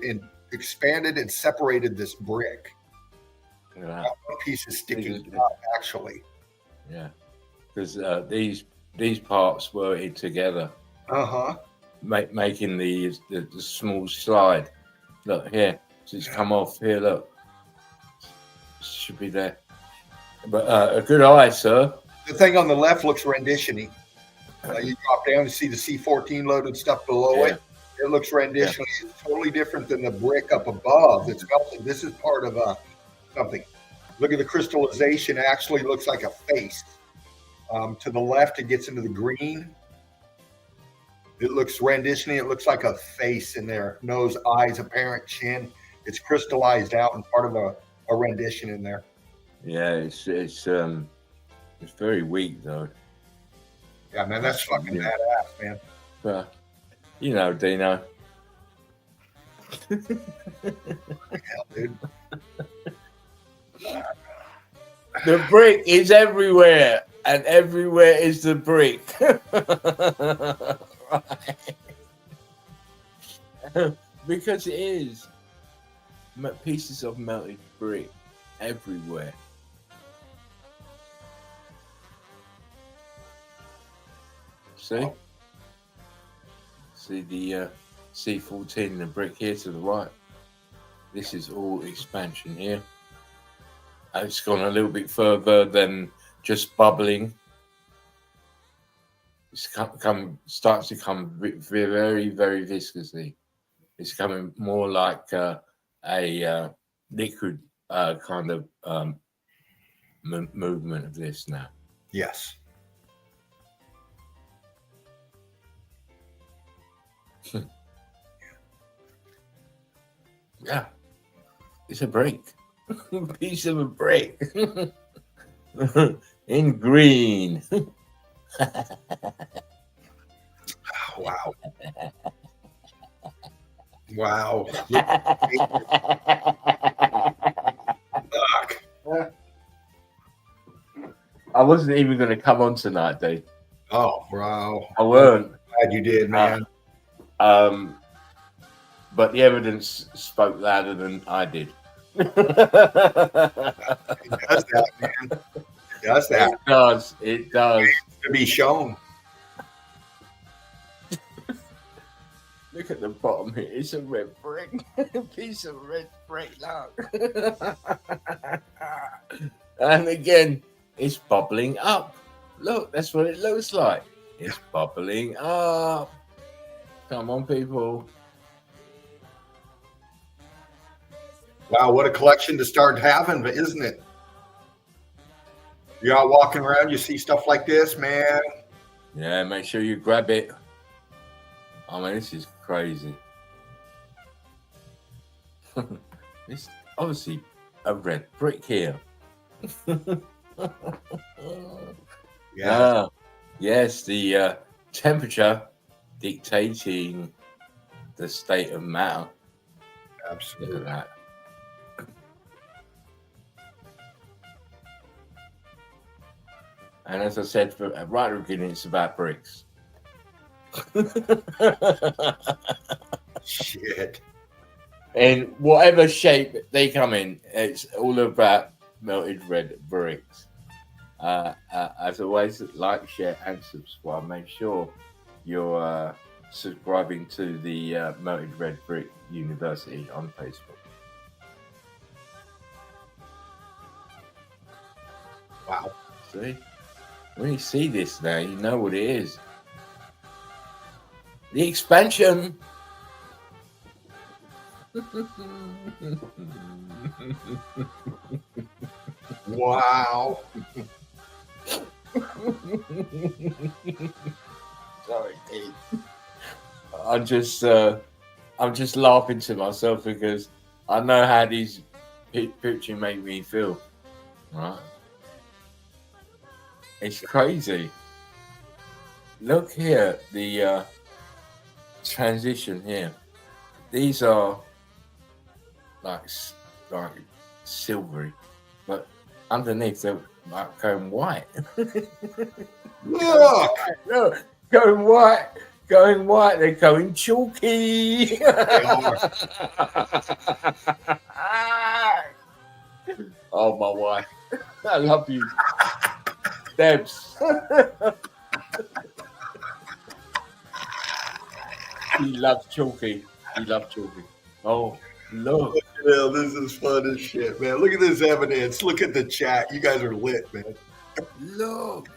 and separated this brick. Yeah. That one piece is sticking up, actually. Yeah, because these parts were together. Making the small slide. Look here, so it's come off here. Look, should be there. But a good eye, sir. The thing on the left looks rendition-y. You drop down and see the C14 loaded stuff below it. It looks rendition. It's totally different than the brick up above. It's melted. This is part of something. Look at the crystallization. It actually looks like a face. To the left, it gets into the green. It looks rendition. It looks like a face in there. Nose, eyes, apparent chin. It's crystallized out and part of a rendition in there. Yeah, it's very weak though. Yeah, man, that's fucking badass, man. But you know, Dino. Hell, dude. The brick is everywhere, and everywhere is the brick. Because it is pieces of melted brick everywhere. See the C14, the brick here to the right. This is all expansion here. It's gone a little bit further than just bubbling. It's starts to come very, very viscously. It's coming more like a liquid kind of movement of this now. Yes. Yeah, it's a brick. Piece of a brick. In green. Wow. Wow. I wasn't even going to come on tonight, Dave. Oh, wow. I weren't. Glad you did, man. But the evidence spoke louder than I did. It does that, man. It does that. It does. It does. To be shown. Look at the bottom here. It's a red brick. A piece of red brick. Look. And again, it's bubbling up. Look, that's what it looks like. It's bubbling up. Come on, people. Wow, what a collection to start having, isn't it? You're out walking around, you see stuff like this, man. Yeah, make sure you grab it. I mean, this is crazy. It's obviously a red brick here. Yeah. Yes, the temperature dictating the state of matter. Absolutely. Look at that. And as I said right at the beginning, it's about bricks. Shit. In whatever shape they come in, it's all about melted red bricks. As always, like, share, and subscribe. Make sure you're subscribing to the Melted Red Brick University on Facebook. Wow. See? When you see this now, you know what it is. The expansion. Wow. Sorry, Pete. I'm just laughing to myself because I know how these pictures make me feel. Right? It's crazy. Look here, the transition here. These are like silvery, but underneath they're like going white. Look. Look, going white. They're going chalky. Oh, my wife. I love you, Debs. He loves chalky. Oh, look. Yeah, this is fun as shit, man. Look at this evidence. Look at the chat. You guys are lit, man. Look.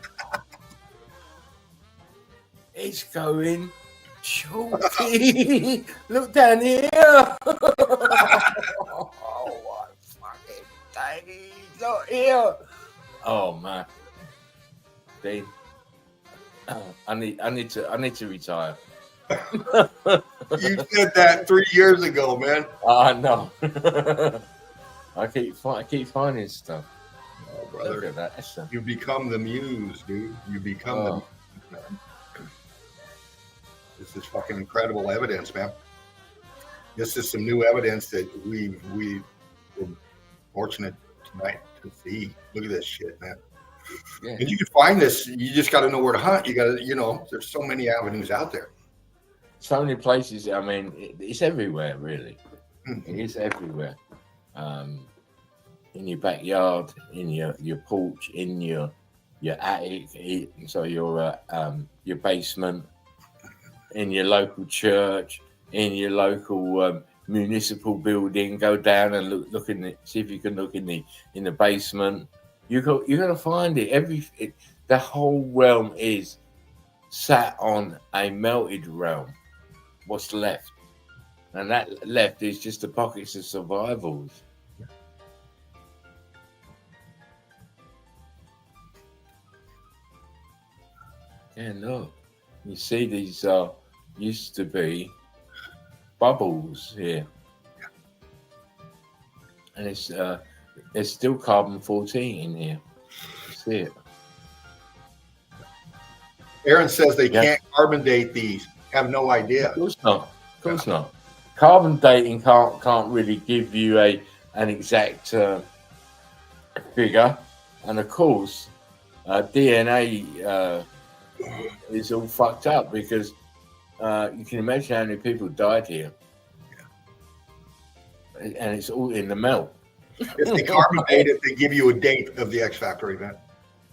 It's going chalky. Look down here. Oh, what fucking day. Look here. Oh, man. Dean. I need to retire. You said that 3 years ago, man. I know. I keep finding stuff. Oh, brother. Look at that. That's You become the muse, dude. You become the muse, man. This is fucking incredible evidence, man. This is some new evidence that we were fortunate tonight to see. Look at this shit, man. Yeah. And you can find this. You just got to know where to hunt. You got to, there's so many avenues out there. So many places. I mean, it's everywhere, really. Mhm. It is everywhere. In your backyard, in your porch, in your attic, so your basement, in your local church, in your local municipal building. Go down and look in it. See if you can look in the basement. You're gonna find it. The whole realm is sat on a melted realm. What's left? And that left is just the pockets of survivals. Yeah, look. You see these used to be bubbles here. And it's there's still carbon-14 in here. You see it. Aaron says they can't carbon date these. Have no idea. Of course not. Of course not. Carbon dating can't really give you an exact figure, and of course, DNA is all fucked up because you can imagine how many people died here, and it's all in the melt. If they carbon date it, they give you a date of the X Factor event.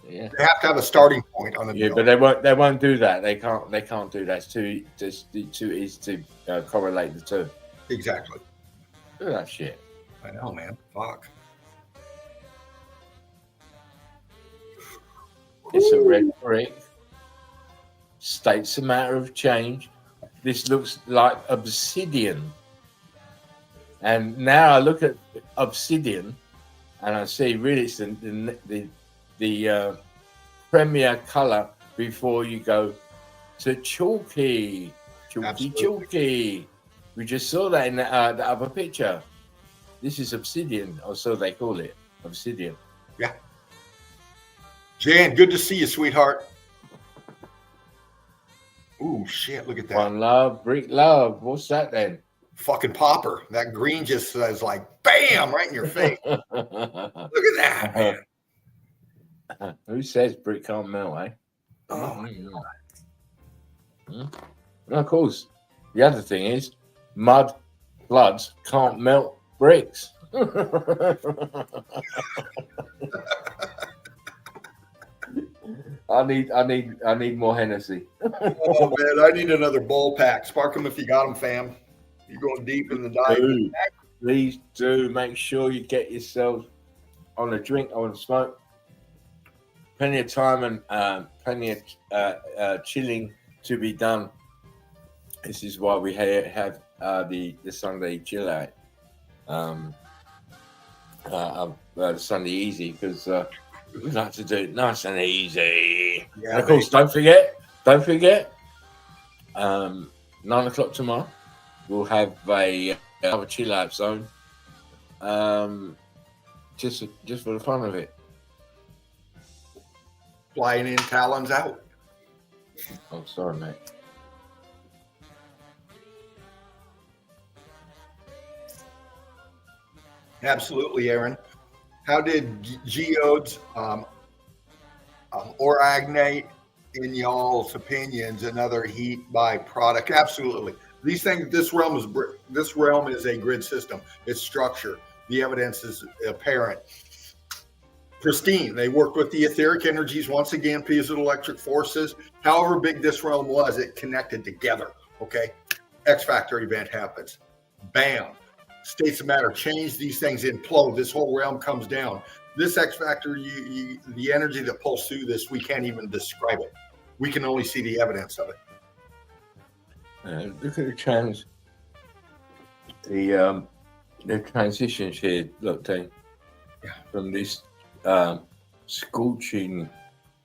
Yeah. They have to have a starting point on the Yeah, deal. but they won't do that. They can't do that. It's too easy to correlate the two. Exactly. Look at that shit. I know, man. Fuck. It's a red brick. States a matter of change. This looks like obsidian. And now I look at obsidian, and I see really it's the premier color before you go to chalky. Chalky. We just saw that in the other picture. This is obsidian, or so they call it, obsidian. Yeah. Jan, good to see you, sweetheart. Ooh, shit, look at that. One love, brick love. What's that then? Fucking popper. That green just says like, bam, right in your face. Look at that, man. Who says brick can't melt, eh? Oh, And of course, the other thing is mud floods can't melt bricks. I need more Hennessy. oh, man, I need another bowl pack. Spark them if you got them, fam. You're going deep in the dive. Please do make sure you get yourself on a drink or a smoke. Plenty of time and plenty of chilling to be done. This is why we have the Sunday chill out, the Sunday easy, because we like to do it nice and easy. Yeah, and of course, don't forget, 9:00 tomorrow, we'll have a chill out zone, just for the fun of it. Flying in, talons out. Oh, sorry, mate. Absolutely, Aaron. How did geodes or agnate, in y'all's opinions, another heat byproduct? Absolutely. These things. This realm is a grid system. It's structure. The evidence is apparent. Pristine. They worked with the etheric energies once again, piezoelectric forces. However big this realm was, it connected together. Okay. X factor event happens. Bam. States of matter change, these things implode, this whole realm comes down. This X factor, the energy that pulls through this, we can't even describe it. We can only see the evidence of it. Look at the transitions here. Look, Dane, from this scorching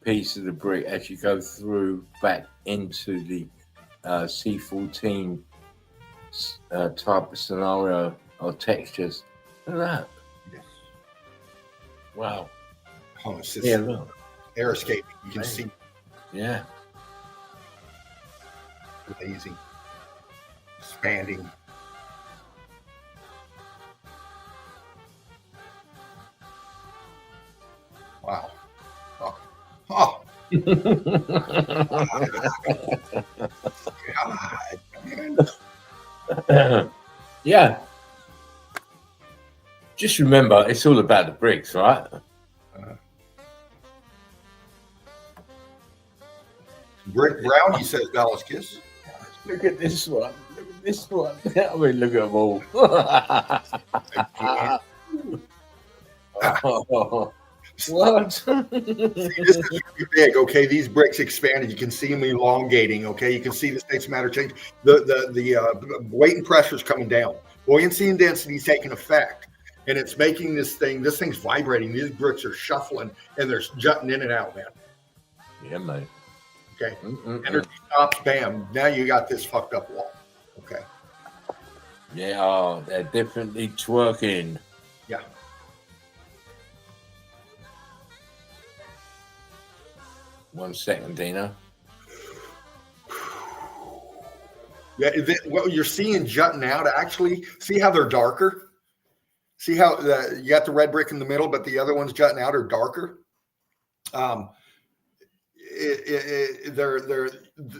piece of the brick as you go through back into the C14 type of scenario or textures. Look at that. Yes. Wow. Oh, it's just Look. air escaping. You can see. Yeah. Amazing. Expanding. Wow. Oh. God, man. Yeah. Just remember, it's all about the bricks, right? Brick Brownie says Dallas Kiss. Look at this one. Look at this one. I mean, look at them all. What? This is really big. Okay, these bricks expanded. You can see them elongating. Okay, you can see the states of matter change. The weight and pressure is coming down. Buoyancy and density is taking effect, and it's making this thing. This thing's vibrating. These bricks are shuffling, and they're jutting in and out, man. Yeah, mate. Okay, energy stops. Bam. Now you got this fucked up wall. Okay. Yeah, they're definitely twerking. Yeah. One second, Dino. Yeah, what you're seeing jutting out, actually, see how they're darker? See how you got the red brick in the middle, but the other ones jutting out are darker?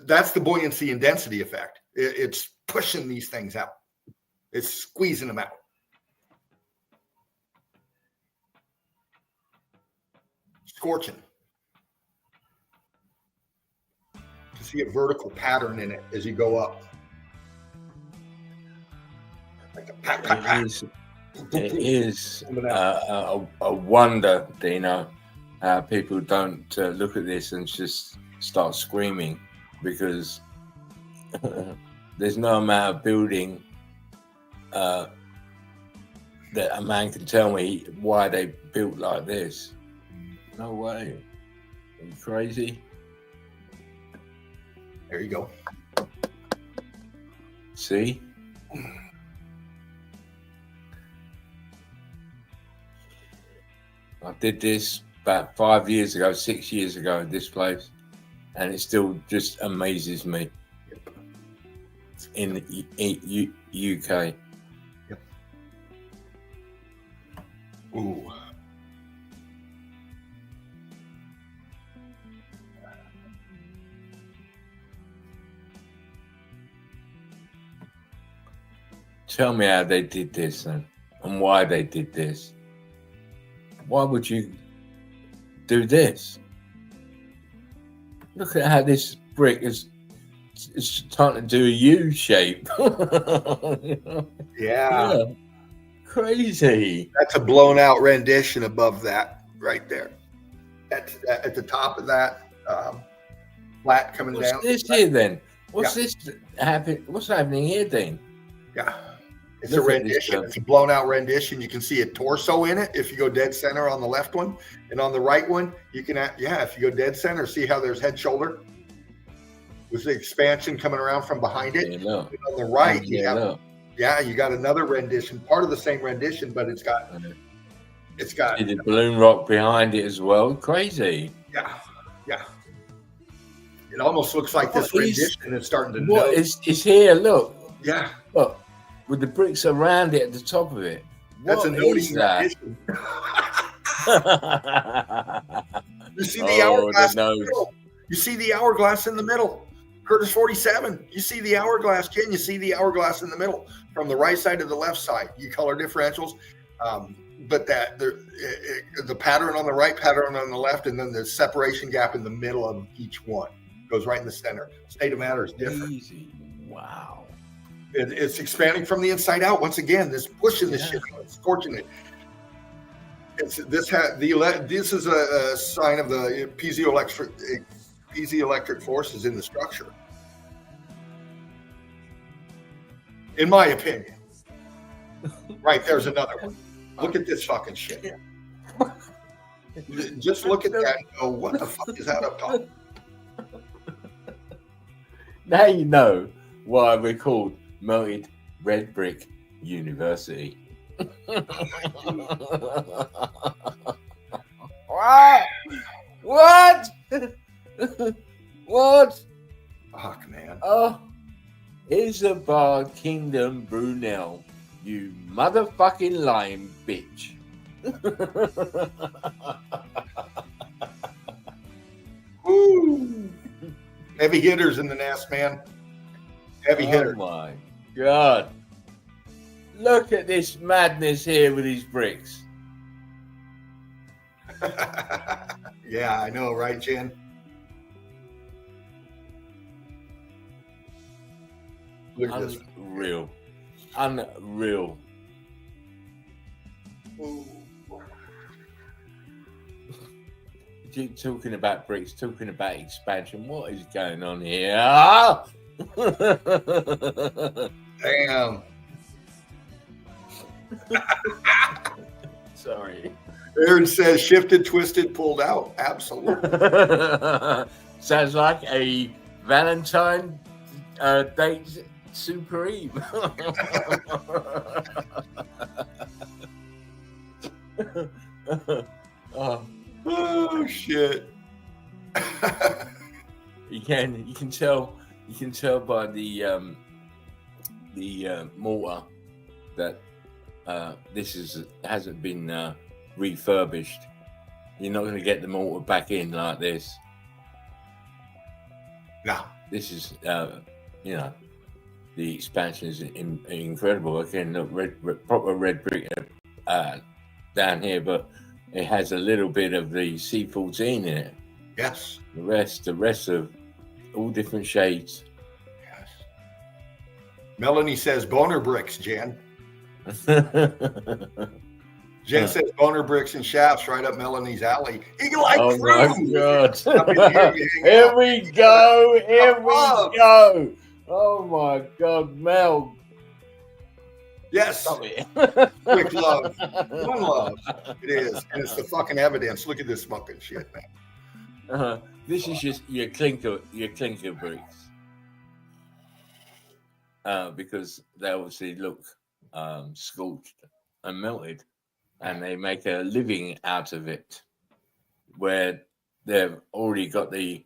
That's the buoyancy and density effect. It's pushing these things out. It's squeezing them out. Scorching. see a vertical pattern in it as you go up. Like a pat, pat, pat. It is a wonder, Dino, how people don't look at this and just start screaming, because there's no amount of building that a man can tell me why they built like this. No way. Are you crazy? There you go. See? I did this about 5 years ago, 6 years ago at this place, and it still just amazes me. In the UK. Yep. Ooh. Tell me how they did this and why they did this. Why would you do this? Look at how this brick is starting to do a U shape. Yeah. Crazy. That's a blown out rendition above that right there. That's at the top of that flat coming What's down. this here then? What's this happen? What's happening here then? Yeah. It's Look a at this rendition. stuff. It's a blown out rendition. You can see a torso in it if you go dead center on the left one. And on the right one, you can, if you go dead center, see how there's head shoulder with the expansion coming around from behind it. Yeah, look. And on the right, you look. got another rendition, part of the same rendition, but it's got See the balloon rock behind it as well. Crazy. Yeah. It almost looks like this What is- rendition is starting to What know. is here? Look. Yeah. Look. With the bricks around it at the top of it. That's What a noting is that? rendition. You see the hourglass in the middle. You see the hourglass in the middle. Curtis 47. You see the hourglass, Jen. You see the hourglass in the middle from the right side to the left side. You color differentials. But the pattern on the right, pattern on the left, and then the separation gap in the middle of each one goes right in the center. State of matter is different. Easy. Wow. It's expanding from the inside out. Once again, this pushing the shit out, it's scorching it. This is a sign of the piezoelectric forces in the structure, in my opinion. Right, there's another one. Look at this fucking shit. Just look at that and go, what the fuck is that up top? Now you know why we're called Melted Red Brick University. What? What? What? Fuck, man. Oh, Isabel Kingdom Brunel, you motherfucking lying bitch. Woo. Heavy hitters in the nest, man. Heavy hitter. Oh my God. Look at this madness here with these bricks. Yeah, I know, right, Jen? Look at this. Unreal. Unreal. Ooh. Keep talking about bricks, talking about expansion. What is going on here? Ah! Damn. Sorry. Aaron says shifted, twisted, pulled out. Absolutely. Sounds like a Valentine date supreme. Oh shit. You can tell by the mortar that this hasn't been refurbished. You're not going to get the mortar back in like this. No. This is the expansion is incredible. Again, look, proper red brick down here, but it has a little bit of the C14 in it. Yes. The rest of all different shades. Yes. Melanie says boner bricks, Jen. Jen says boner bricks and shafts right up Melanie's alley. Eagle Eye Oh Crew! my God. Up in here, we hang Here out. we go. Here we Love. go. Oh my God, Mel. Yes, Stop it. quick love. One love. It is. And it's the fucking evidence. Look at this fucking shit, man. This is just your clinker bricks. Because they obviously look scorched and melted, and they make a living out of it, where they've already got the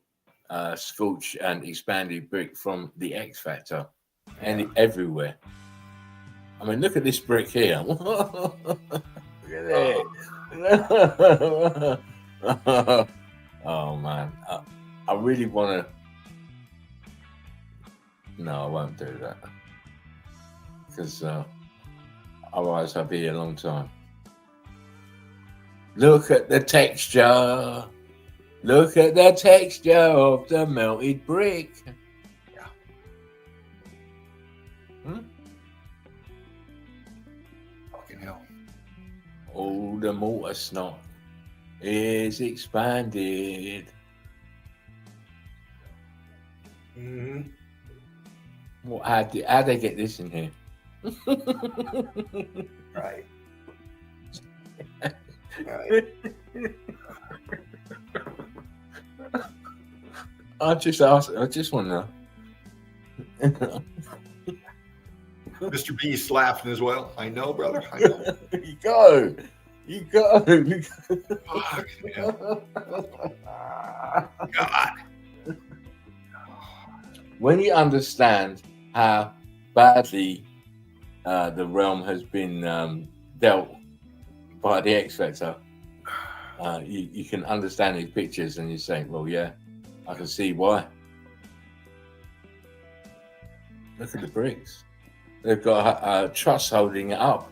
scorched and expanded brick from the X Factor, and everywhere. I mean, look at this brick here. Look at it. Oh man, I really want to. No, I won't do that, because otherwise I'll be here a long time. Look at the texture. Look at the texture of the melted brick. Yeah. Fucking hell. Oh, the mortar snot is expanded. Mm-hmm. Well, how'd they get this in here? Right. Right. I just want to know. Mr. B's laughing as well. I know, brother. I know. You go. Fuck, man. God. When you understand how badly the realm has been dealt by the X Factor, you can understand these pictures, and you say, well, yeah, I can see why. Look at the bricks. They've got a truss holding it up.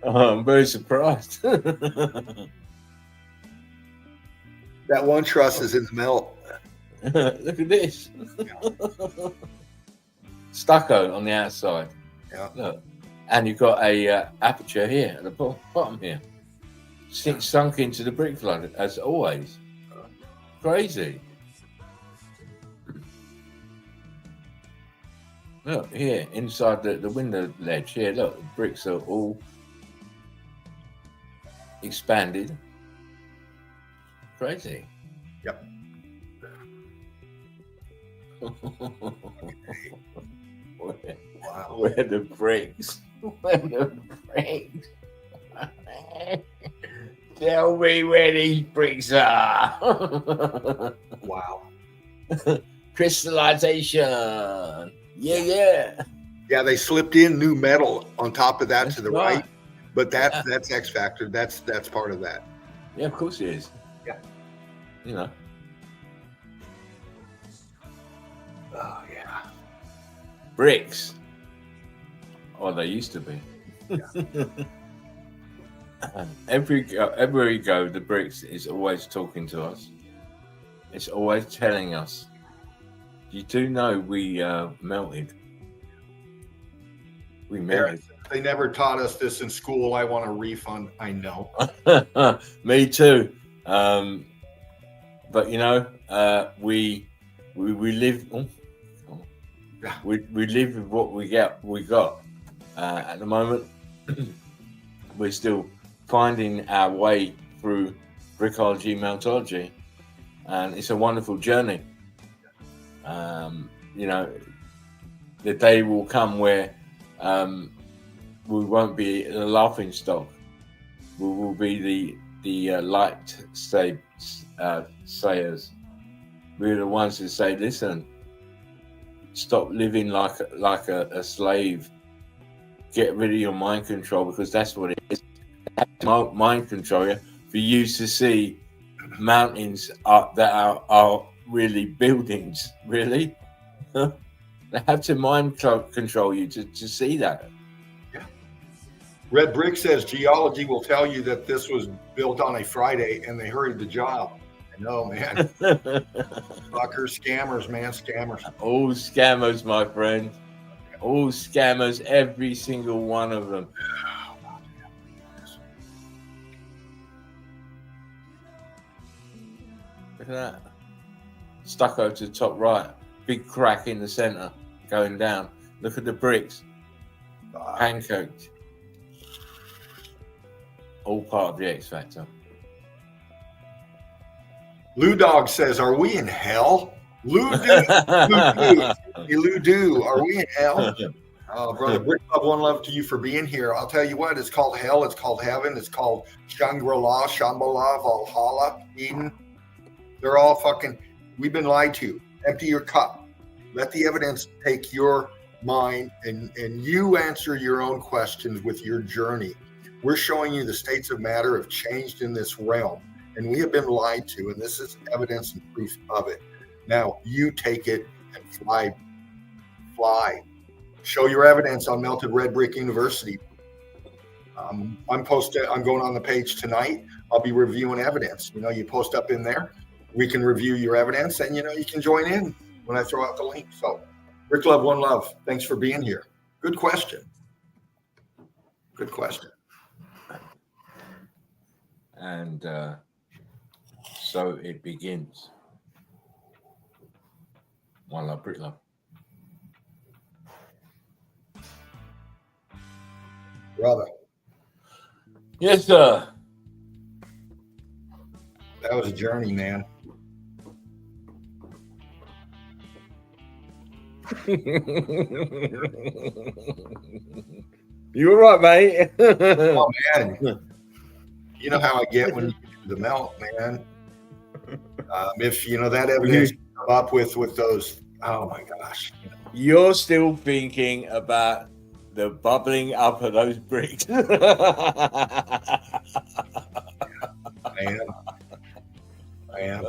I'm very surprised. That one truss is in the melt. Look at this. Stucco on the outside. Yeah. Look. And you've got a aperture here at the bottom here. Sunk into the brick flood, as always. Crazy. Look, here, inside the window ledge here, look, the bricks are all expanded. Crazy. Yep. Wow. Where the bricks? Where the bricks? Tell me where these bricks are. Wow. Crystallization. Yeah. Yeah, they slipped in new metal on top of that That's to the right. right. But that's X Factor. That's part of that. Yeah, of course it is. Yeah. You know. Oh yeah. Bricks. Or they used to be. Yeah. Everywhere we go, the bricks is always talking to us. It's always telling us. You do know we melted. We melted. They never taught us this in school. I want a refund. I know. Me too. But you know, we live. Yeah. We live with what we got. At the moment, we're still finding our way through brickology, meltology, and it's a wonderful journey. You know, the day will come where we won't be a laughing stock. We will be the light sayers. We're the ones who say, listen, stop living like a slave. Get rid of your mind control, because that's what it is. Mind control you for you to see mountains that are really buildings. Really, they have to mind control you to see that. Yeah. Red Brick says geology will tell you that this was built on a Friday and they hurried the job. I know, man. Fuckers, scammers, man, scammers. All scammers, my friend. All scammers, every single one of them. Look at that. Stucco to the top right. Big crack in the center going down. Look at the bricks. Pancaked. All part of the X Factor. Lou Dog says, "Are we in hell?" Lou Do, Lou Do, are we in hell? Oh, brother, Brick Love, one love to you for being here. I'll tell you what, it's called hell, it's called heaven, it's called Shangri-La, Shambhala, Valhalla, Eden. They're all fucking, we've been lied to. Empty your cup. Let the evidence take your mind and you answer your own questions with your journey. We're showing you the states of matter have changed in this realm, and we have been lied to, and this is evidence and proof of it. Now, you take it and fly. Show your evidence on Melted Red Brick University. I'm going on the page tonight. I'll be reviewing evidence. You post up in there. We can review your evidence, and you can join in when I throw out the link. So, Brick Love, one love. Thanks for being here. Good question. Good question. And so it begins. One love, Brick Love. Brother. Yes, sir. That was a journey, man. You were right, mate. Oh, man. You know how I get when you do the melt, man. If that evidence come up with those, oh my gosh. You're still thinking about the bubbling up of those bricks. Man. I am.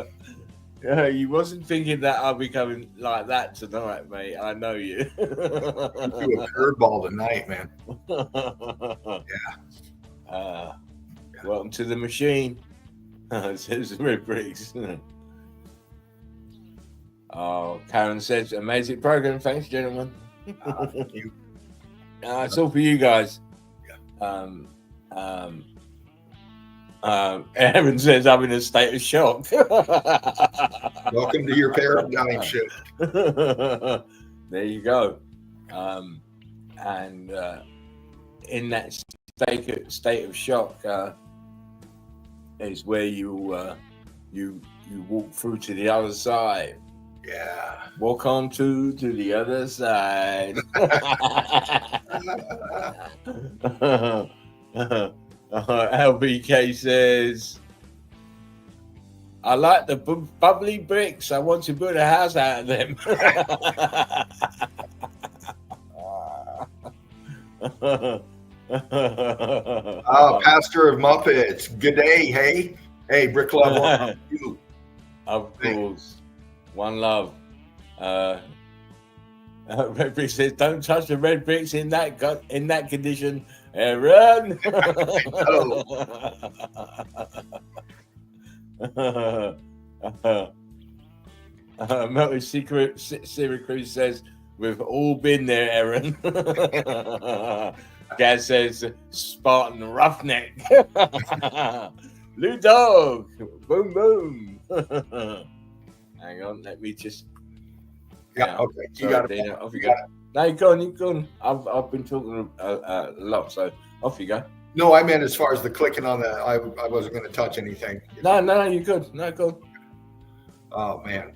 Yeah, you wasn't thinking that I'll be coming like that tonight, mate. I know you. You threw a curveball tonight, man. Yeah. Welcome to the machine. Says the Red Bricks. Oh, Karen says, amazing program. Thanks, gentlemen. Thank you. It's all for you guys. Yeah. Aaron says, I'm in a state of shock. Welcome to your paradigm shift. There you go. And in that state of shock is where you walk through to the other side. Yeah. Walk on to the other side. LBK says, I like the bubbly bricks. I want to build a house out of them. Oh, Pastor of Muppets. Good day, hey. Hey, Brick Love, one love to you. Of course. One love. Red Brick says, don't touch the red bricks in that condition. Aaron. Melted Syracuse says, we've all been there, Aaron. Gaz says, Spartan roughneck. Lou Dog. Boom, boom. Hang on, let me just. Yeah, okay. You got it. Off you go. No, you're gone. I've been talking a lot, so off you go. No, I meant as far as the clicking on that, I wasn't going to touch anything. No, you're good. No, good. Oh, man.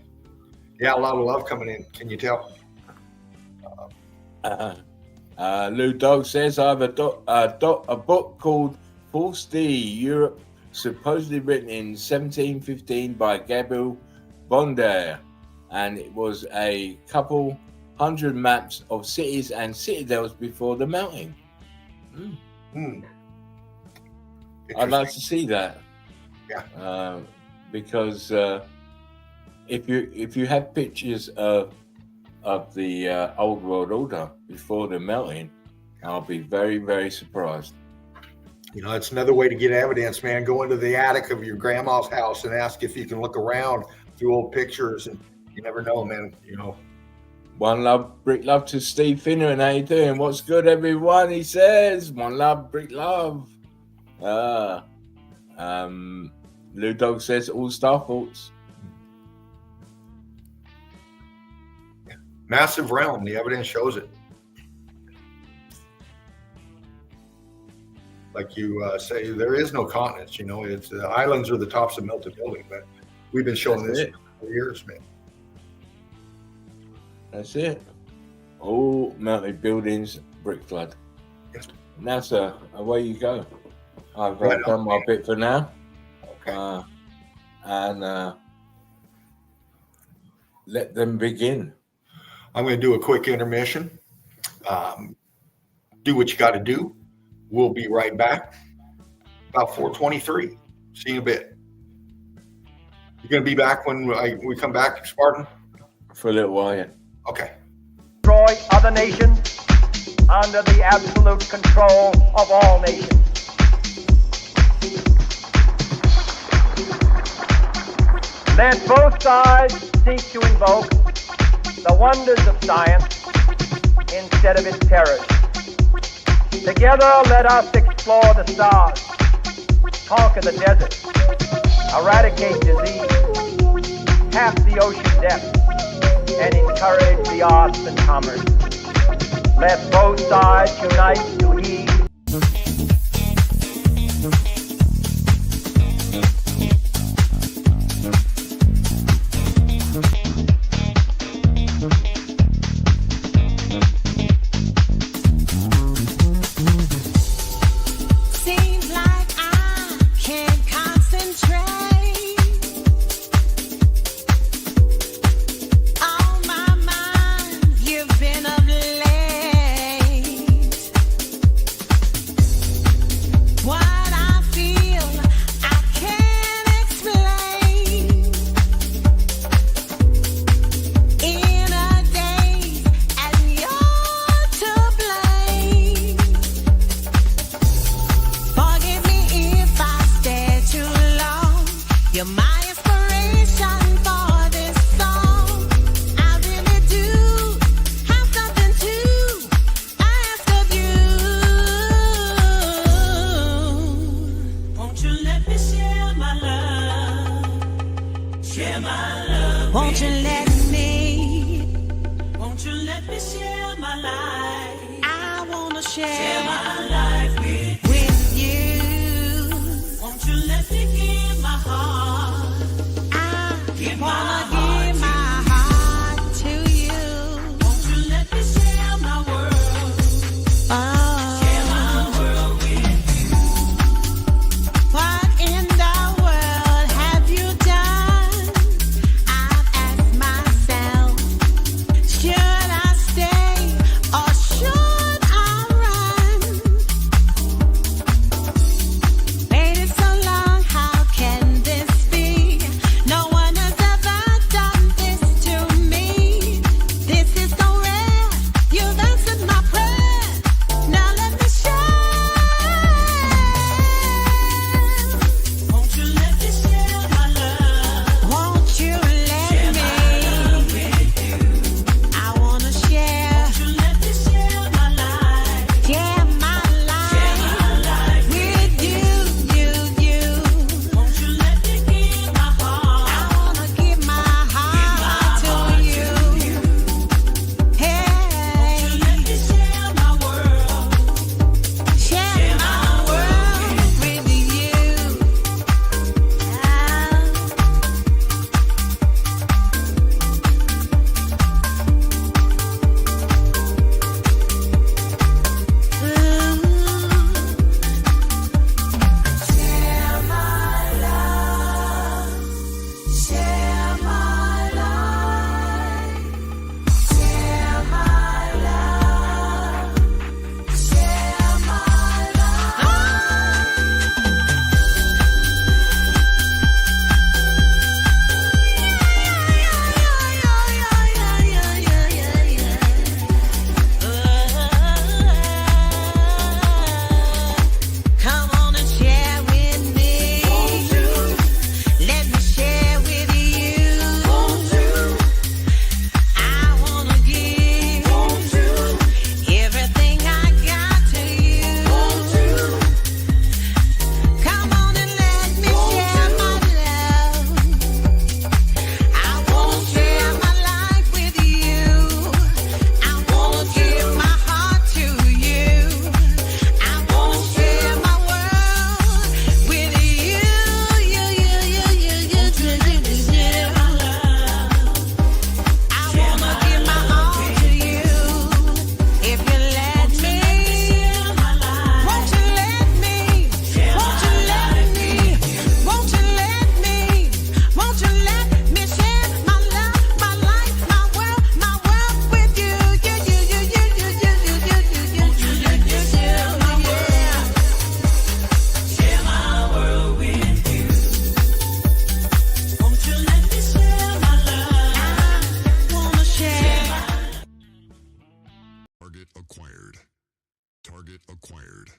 Yeah, a lot of love coming in. Can you tell? Lou Dog says, I have a book called Force D, Europe, supposedly written in 1715 by Gabriel Bondar, and it was a couple hundred maps of cities and citadels before the melting. I'd like to see that. Yeah. Because if you have pictures of the old world order before the melting, I'll be very, very surprised. You know, it's another way to get evidence, man. Go into the attic of your grandma's house and ask if you can look around through old pictures, and you never know, man. You know. One love, brick love to Steve Finner, and how you doing? What's good, everyone? He says, one love, brick love. Lou Dog says, all star thoughts. Massive realm. The evidence shows it. Like you say, there is no continents. You know, it's islands are the tops of melted building, but we've been showing this for years, man. That's it. All melted buildings, brick flood. Yes. Now, sir, away you go. I've Right done on, my man. bit for now. Okay. And let them begin. I'm going to do a quick intermission. Do what you got to do. We'll be right back. About 4:23. See you in a bit. You're going to be back when we come back, Spartan? For a little while, yeah. Okay. Destroy other nations under the absolute control of all nations. Let both sides seek to invoke the wonders of science instead of its terrors. Together, let us explore the stars, conquer the desert, eradicate disease, tap the ocean depths, and encourage the arts and commerce. Let both sides unite to heed. Seems like I can't concentrate. On my mind, you've been of late. What I feel, I can't explain. In a daze, and you're to blame. Forgive me if I stay too long. You're my inspiration for this song. I really do have something to ask of you. Won't you let me share my love? Share my love. Won't you let me? Won't you let me share my life? I wanna share my life with you. Won't you let me give my heart? I wanna give my heart to you. Won't you let me share my world? Share my world with you. What in the world have you done? I've asked myself, should I stay or should I run? Target acquired.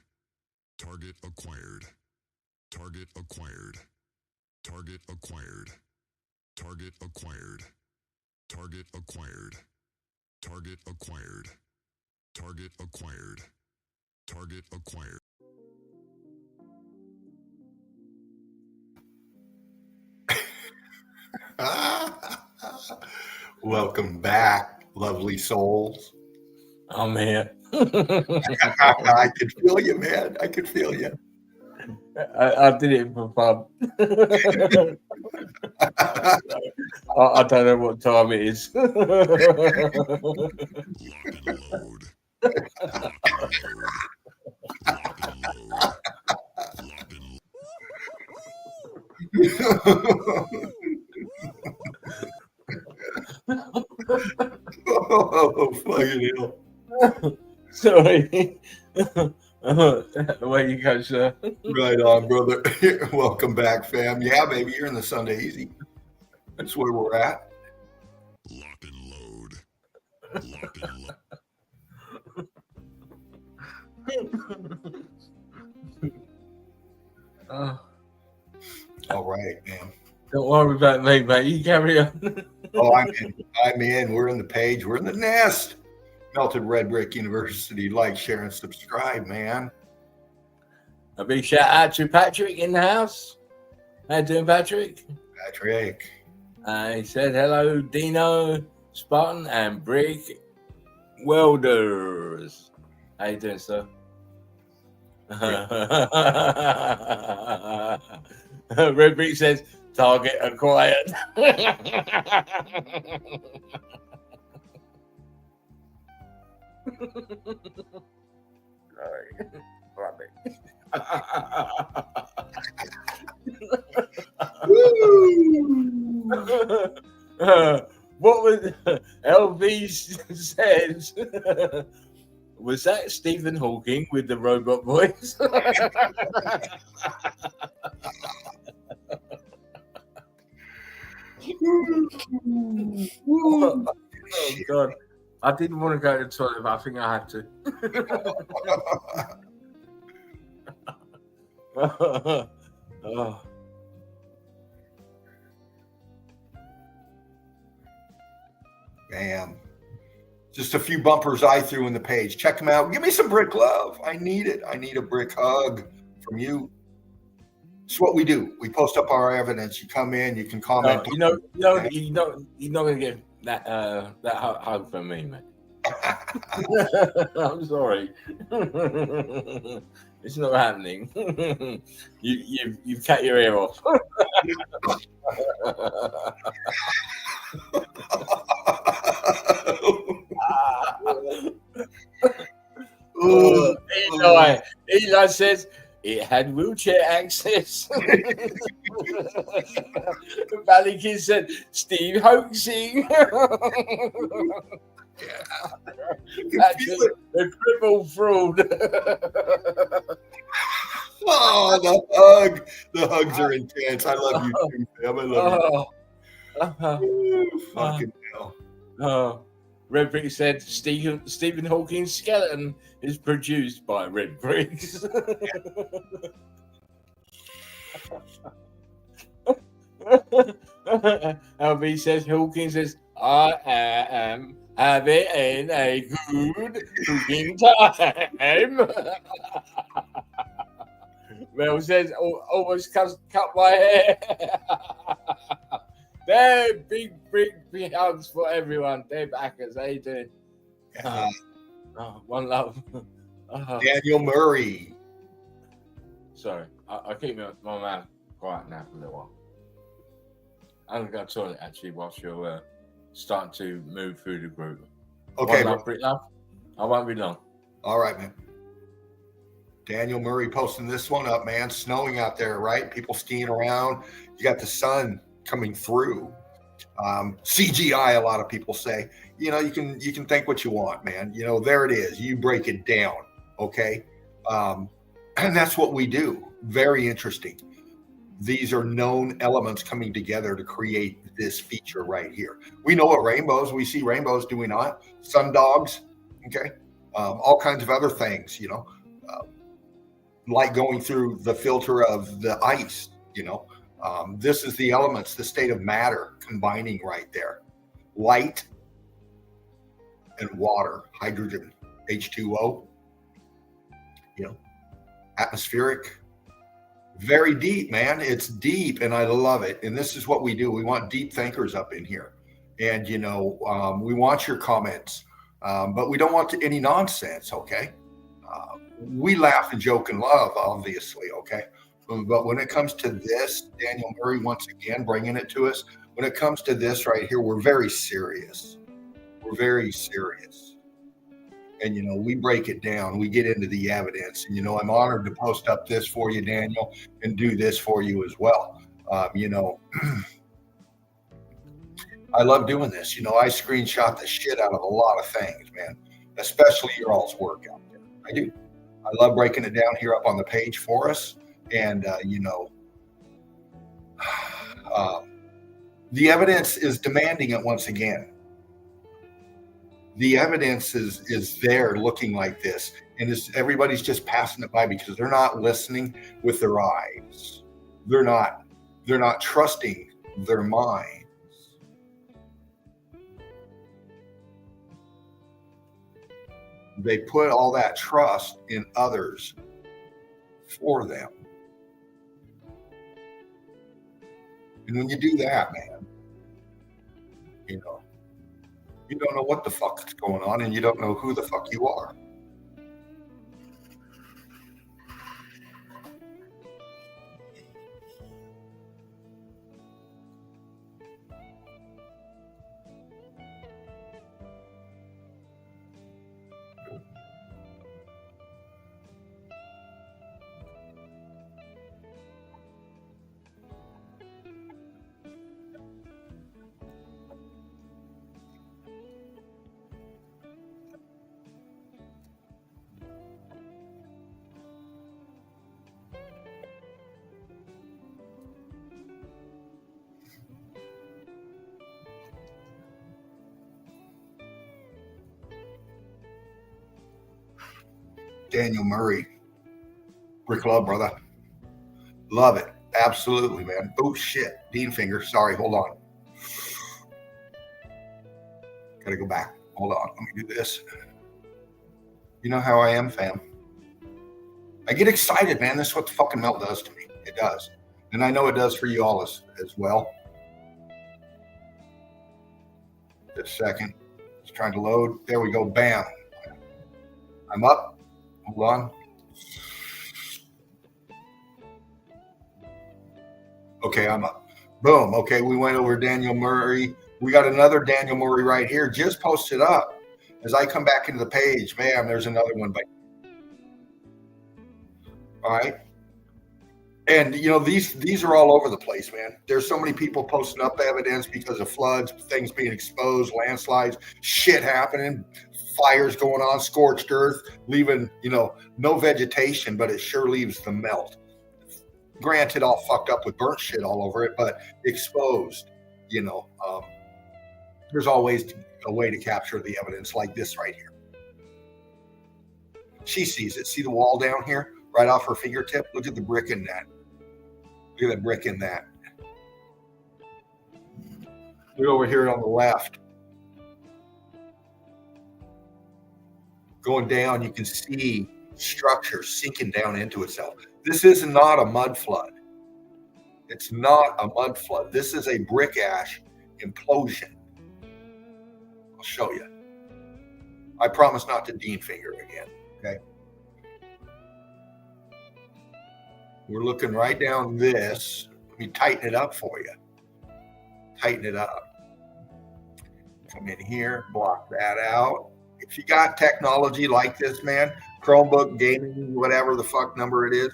Target acquired. Target acquired. Target acquired. Target acquired. Target acquired. Target acquired. Target acquired. Target acquired. Welcome back, lovely souls. I'm here. I could feel you, man. I could feel you. I did it for fun. I don't know what time it is. Lock and load. Lock and load. Lock and load. Oh, fucking hell. Sorry. Away you go, sir. Right on, brother. Welcome back, fam. Yeah, baby, you're in the Sunday Easy. That's where we're at. Lock and load. Lock and load. All right, man. Don't worry about me, mate. You carry on. Oh, I'm in. I'm in. We're in the page. We're in the nest. Melted Red Brick University. Like, share, and subscribe, man. A big shout out to Patrick in the house. How you doing, Patrick? Patrick. He said hello, Dino, Spartan, and Brick Welders. How you doing, sir? Red Brick says, target acquired. What was LV says? Was that Stephen Hawking with the robot voice? Oh God. I didn't want to go to the toilet, but I think I had to. Oh. Bam. Just a few bumpers I threw in the page. Check them out. Give me some brick love. I need it. I need a brick hug from you. It's what we do. We post up our evidence. You come in, you can comment. You're not gonna get that hug from me, man. I'm sorry. It's not happening. You've cut your ear off. Eli says it had wheelchair access. Valley Kid said Steve hoaxing. Actually, the crippled fraud. Oh, the hug. The hugs are intense. I love you too, Sam. I love you. Fucking hell. Red Brick said Stephen Hawking's skeleton is produced by Red Bricks. LB says Hawking says I am having a good cooking time. Mel says almost cut my hair. They're big hugs for everyone. They're backers. How you doing? One love. Daniel Murray. Sorry, I keep my mouth quiet now for a little while. I'm going to go to the toilet actually whilst you're starting to move through the group. Okay. One love. I won't be long. All right, man. Daniel Murray posting this one up, man. Snowing out there, right? People skiing around. You got the sun coming through. CGI, a lot of people say. You know, you can think what you want, man. You know, there it is. You break it down, okay? And that's what we do. Very interesting. These are known elements coming together to create this feature right here. We know what rainbows. We see rainbows, do we not? Sun dogs, okay? all kinds of other things, like going through the filter of the ice, this is the elements, the state of matter combining right there. Light and water, hydrogen, H2O, atmospheric, very deep, man. It's deep, and I love it. And this is what we do. We want deep thinkers up in here. And, we want your comments, but we don't want any nonsense, okay? We laugh and joke and love, obviously, okay? But when it comes to this, Daniel Murray, once again, bringing it to us, when it comes to this right here, we're very serious. We're very serious. And, we break it down. We get into the evidence. And, I'm honored to post up this for you, Daniel, and do this for you as well. I love doing this. I screenshot the shit out of a lot of things, man, especially your all's work out there. I do. I love breaking it down here up on the page for us. And, the evidence is demanding it once again. The evidence is there looking like this. And everybody's just passing it by because they're not listening with their eyes. They're not trusting their minds. They put all that trust in others for them. And when you do that, man, you don't know what the fuck is going on, and you don't know who the fuck you are. Daniel Murray, Brick Love, brother. Love it. Absolutely, man. Oh, shit. Dean finger. Sorry. Hold on. Got to go back. Hold on. Let me do this. You know how I am, fam. I get excited, man. This is what the fucking melt does to me. It does. And I know it does for you all as well. Just a second. It's trying to load. There we go. Bam. I'm up. Hold on. Okay, I'm up. Boom. Okay, we went over Daniel Murray. We got another Daniel Murray right here. Just posted up. As I come back into the page, man, there's another one. All right. And, these are all over the place, man. There's so many people posting up evidence because of floods, things being exposed, landslides, shit happening, fires going on, scorched earth, leaving, no vegetation, but it sure leaves the melt. Granted, all fucked up with burnt shit all over it, but exposed, there's always a way to capture the evidence like this right here. She sees it. See the wall down here, right off her fingertip? Look at the brick in that. Look at that brick in that. Look over here on the left. Going down, you can see structure sinking down into itself. This is not a mud flood. It's not a mud flood. This is a brick ash implosion. I'll show you. I promise not to Dean finger again, okay? We're looking right down this. Let me tighten it up for you. Tighten it up. Come in here, block that out. If you got technology like this, man, Chromebook, gaming, whatever the fuck number it is,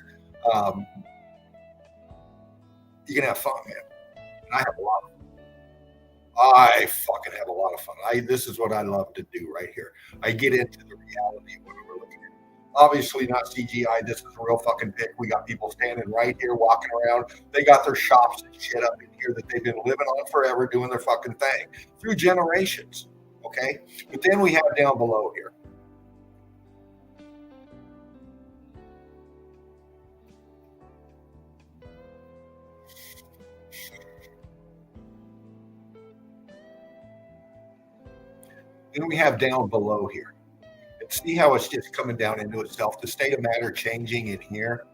you can have fun, man. And I have a lot of fun. I fucking have a lot of fun. This is what I love to do right here. I get into the reality of what we're looking at. Obviously not CGI. This is a real fucking pic. We got people standing right here, walking around. They got their shops and shit up in here that they've been living on forever, doing their fucking thing through generations. Okay. But then we have down below here. Then we have down below here. And see how it's just coming down into itself. The state of matter changing in here.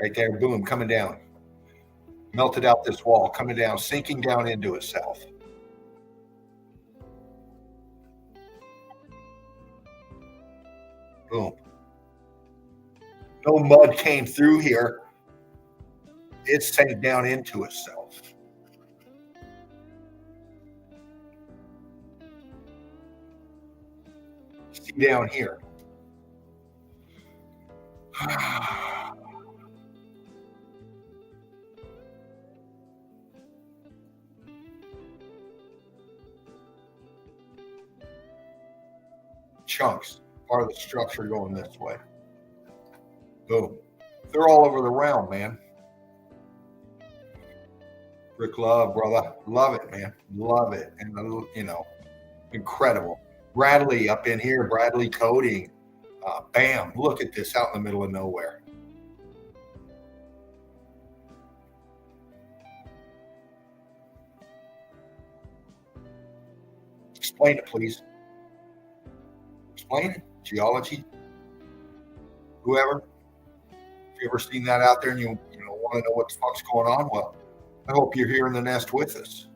Right there, boom, coming down. Melted out this wall, coming down, sinking down into itself. Boom. No mud came through here. It sank down into itself. See down here. Chunks, part of the structure going this way. Boom. They're all over the realm, man. Brick love, brother. Love it, man. Love it. And, you know, incredible. Bradley up in here, Bradley coding. Bam. Look at this out in the middle of nowhere. Explain it, please. Explain it. Geology. Whoever. If you ever seen that out there and you want to know what the fuck's going on, well, I hope you're here in the nest with us.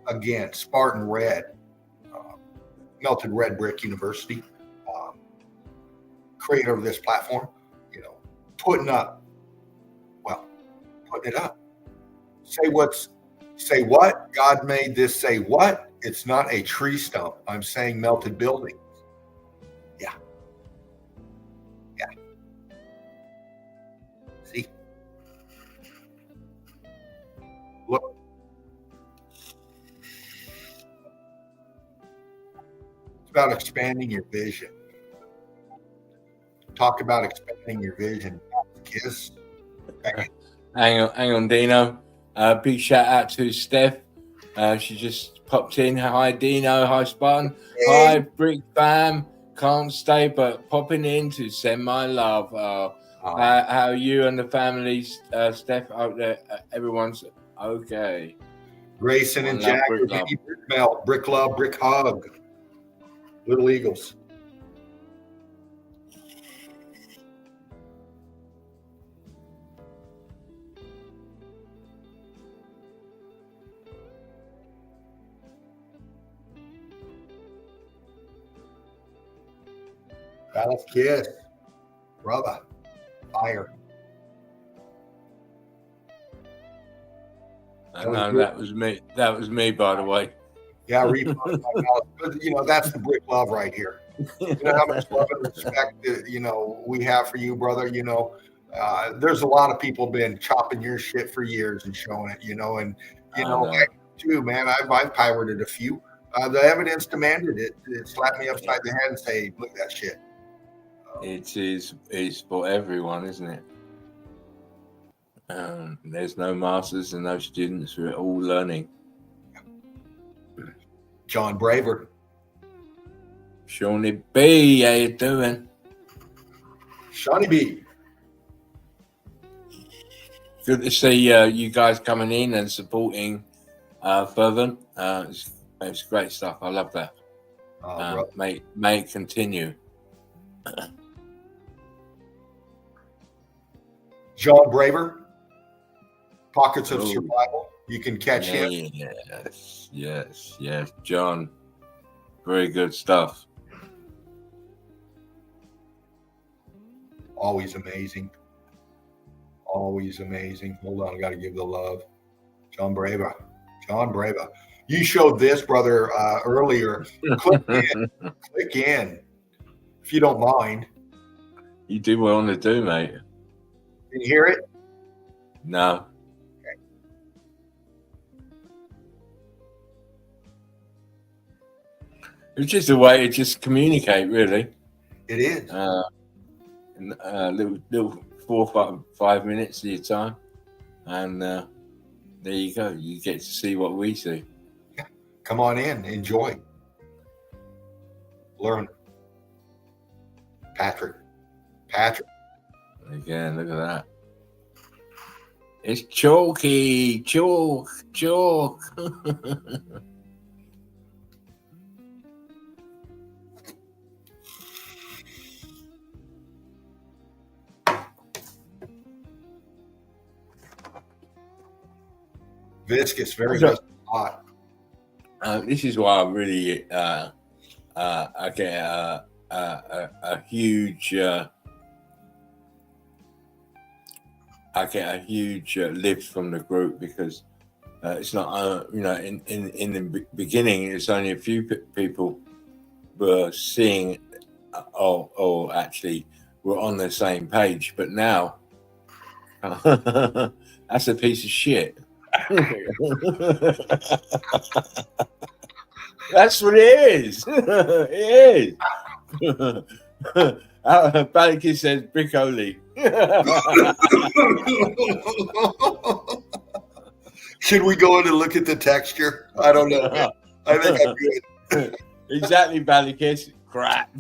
Again, Spartan Red, Melted Red Brick University, creator of this platform, putting it up. Say what? God made this say what? It's not a tree stump. I'm saying melted buildings. Yeah. See? Look. It's about expanding your vision. Talk about expanding your vision. Kiss. Hang on, Dino. Big shout out to Steph. She just popped in. Hi, Dino. Hi, Spartan. Hey. Hi, Brick Fam. Can't stay, but popping in to send my love. How are you and the families, Steph, out there? Everyone's okay. Grayson and Jack, brick melt, brick love, brick hug. Little Eagles. Dallas Kiss, brother, fire. I know that was me. That was me, by the way. Yeah, but, that's the brick love right here. You know how much love and respect that, we have for you, brother. There's a lot of people been chopping your shit for years and showing it, and I too, man. I've pirated a few. The evidence demanded it. It slapped me upside the head and say, "Look at that shit." It's for everyone, isn't it? There's no masters and no students. We're all learning. John Braver. Shawnee B, how you doing? Shawnee B. Good to see you guys coming in and supporting Fervent. It's great stuff. I love that. May it continue. John Braver. Pockets of Survival. You can catch him. Yes. John. Very good stuff. Always amazing. Hold on, I got to give the love. John Braver. You showed this, brother, earlier. Click in, if you don't mind. You do what I want to do, mate. Can you hear it? No. Okay. It's just a way to just communicate, really. It is. Little 4 or 5 minutes of your time, and there you go. You get to see what we see. Yeah. Come on in, enjoy, learn. Patrick. Again, look at that. It's chalky, chalk. Viscous, very hot. This is why I really I get a huge lift from the group, because it's not in the beginning it's only a few people were seeing or actually were on the same page, but now that's a piece of shit. That's what it is. It is. Balikis says Brickology. Should we go in and look at the texture? I don't know. I think I'm good. Exactly, Balikis. Crap.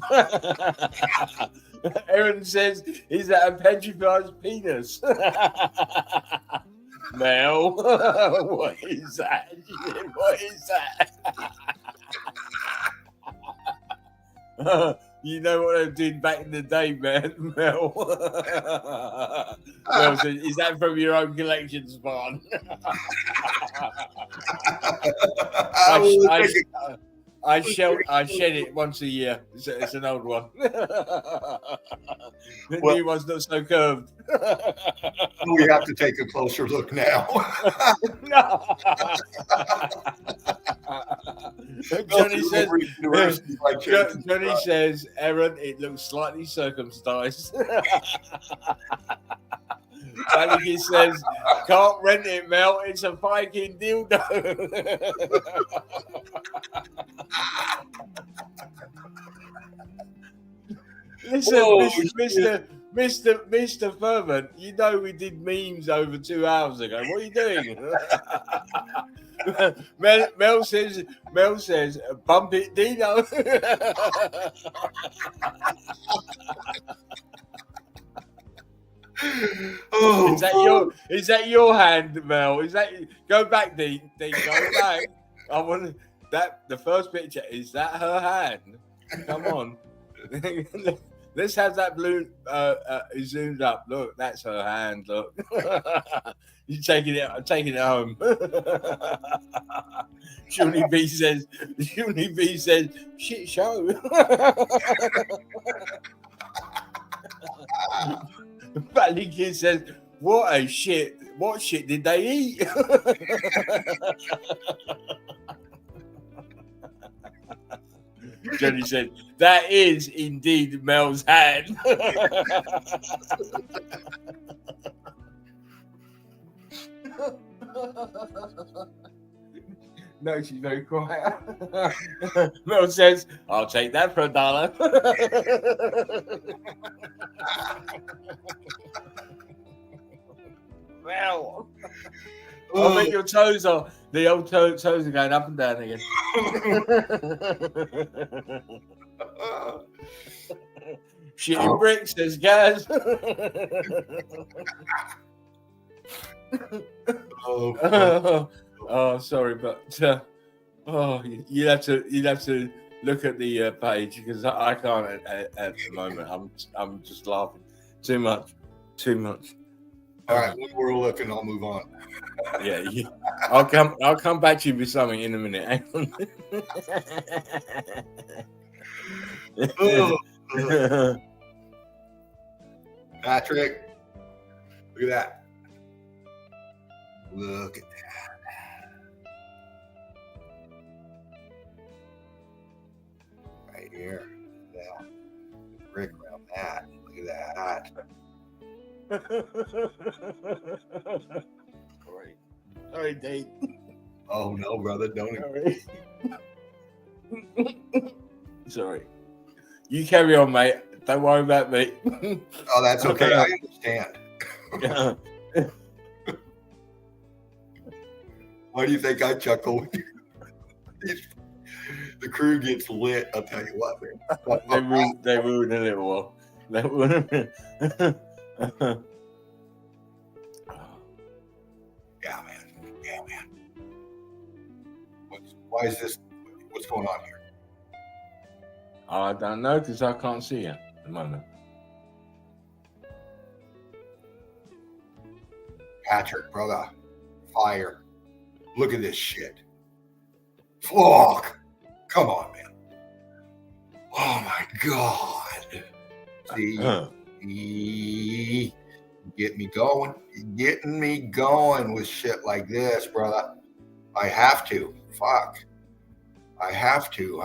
Aaron says, is that a petrified penis? Mel, what is that? What is that? You know what I did back in the day, man, Mel. Mel says, is that from your own collection, Spawn? I shed it once a year. It's an old one. The new one's not so curved. We have to take a closer look now. No. Johnny says, Aaron, it looks slightly circumcised. Balikis says, can't rent it, Mel. It's a Viking dildo. Listen, Mr. Fervent, you know we did memes over 2 hours ago. What are you doing? Mel says, bump it, Dino. Oh, is that your hand, Mel? Go back, Dean, go back. I want that. The first picture, is that her hand? Come on. Let's have that balloon zoomed up. Look, that's her hand. Look, you're taking it home. Shuni B says, shit show. Balikis says, what shit did they eat? Johnny said, that is indeed Mel's hand. No, she's very quiet. Mel says, I'll take that for $1. Mel. I think your toes are, the old toes are going up and down again. Shitting bricks, says Gaz. Oh, sorry, but you'd have to look at the page, because I can't at the moment. I'm just laughing too much. all right, when we're looking, I'll move on. Yeah, I'll come back to you with something in a minute. Hang on. Patrick, look at that. Look at that. Right here. Yeah. Brick around that. Look at that. Sorry, Dave. Oh no, brother, don't. Sorry. You carry on, mate. Don't worry about me. Oh, that's okay. I understand. Why do you think I chuckle? The crew gets lit. I'll tell you what, man. They ruined a little while. That would have been. Yeah, man. Yeah, man. Why is this? What's going on here? I don't know because I can't see you at the moment. Patrick, brother, fire. Look at this shit. Fuck. Come on, man. Oh my God. See, get me going. You're getting me going with shit like this, brother. I have to. Fuck. I have to.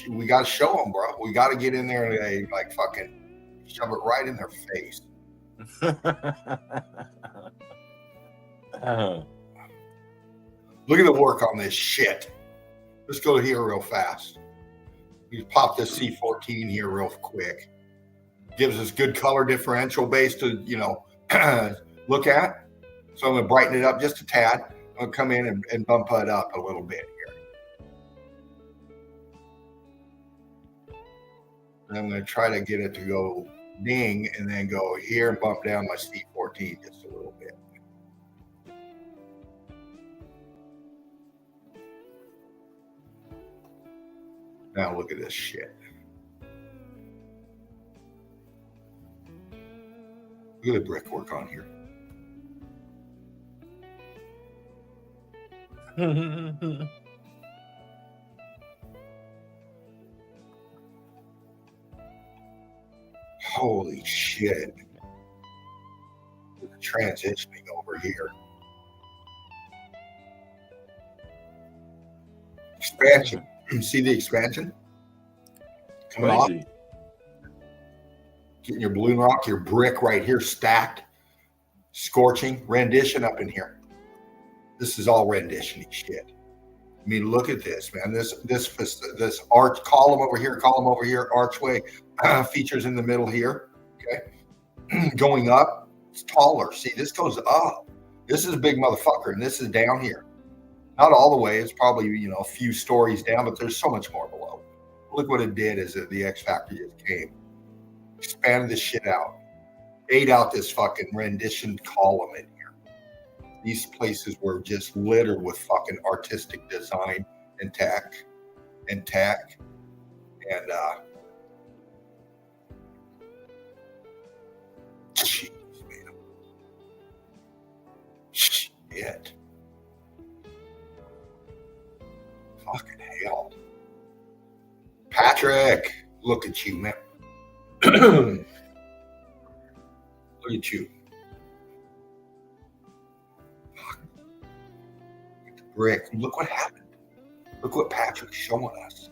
We got to show them, bro. We got to get in there and like fucking shove it right in their face. Look at the work on this shit. Let's go here real fast. You pop this C14 here real quick. Gives us good color differential base to, look at. So I'm going to brighten it up just a tad. I'm going to come in and bump it up a little bit here. And I'm going to try to get it to go ding and then go here and bump down my C14 just a little bit. Now look at this shit. Look at the brickwork on here. Holy shit. The transitioning over here. Expansion. See the expansion? Coming off. Getting your balloon rock, your brick right here stacked. Scorching. Rendition up in here. This is all rendition-y shit. I mean, look at this, man. This arch column over here, archway features in the middle here. Okay. Going up, it's taller. See, this goes up. This is a big motherfucker, and this is down here. Not all the way. It's probably, a few stories down, but there's so much more below. Look what it did as the X Factor just came. Expanded this shit out. Ate out this fucking rendition column in here. These places were just littered with fucking artistic design and tech. And jeez, man. Shit. Fucking hell. Patrick, look at you, man. Look at you. Brick. Look what happened. Look what Patrick's showing us.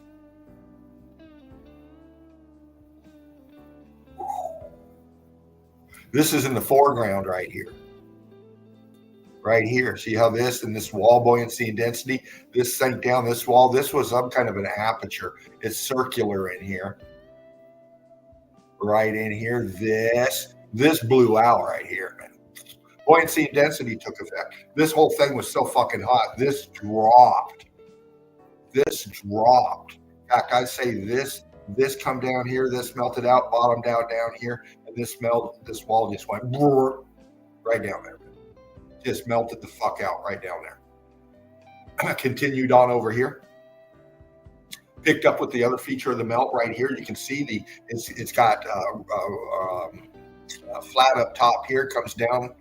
This is in the foreground right here. Right here. See how this and this wall buoyancy and density, this sank down this wall. This was some kind of an aperture. It's circular in here. Right in here. This blew out right here, man. Buoyancy and density took effect. This whole thing was so fucking hot. This dropped. In fact, I'd say this come down here, this melted out, bottomed out down here, and this wall just went right down there. Just melted the fuck out right down there. Continued on over here. Picked up with the other feature of the melt right here. You can see it's got flat up top here, comes down,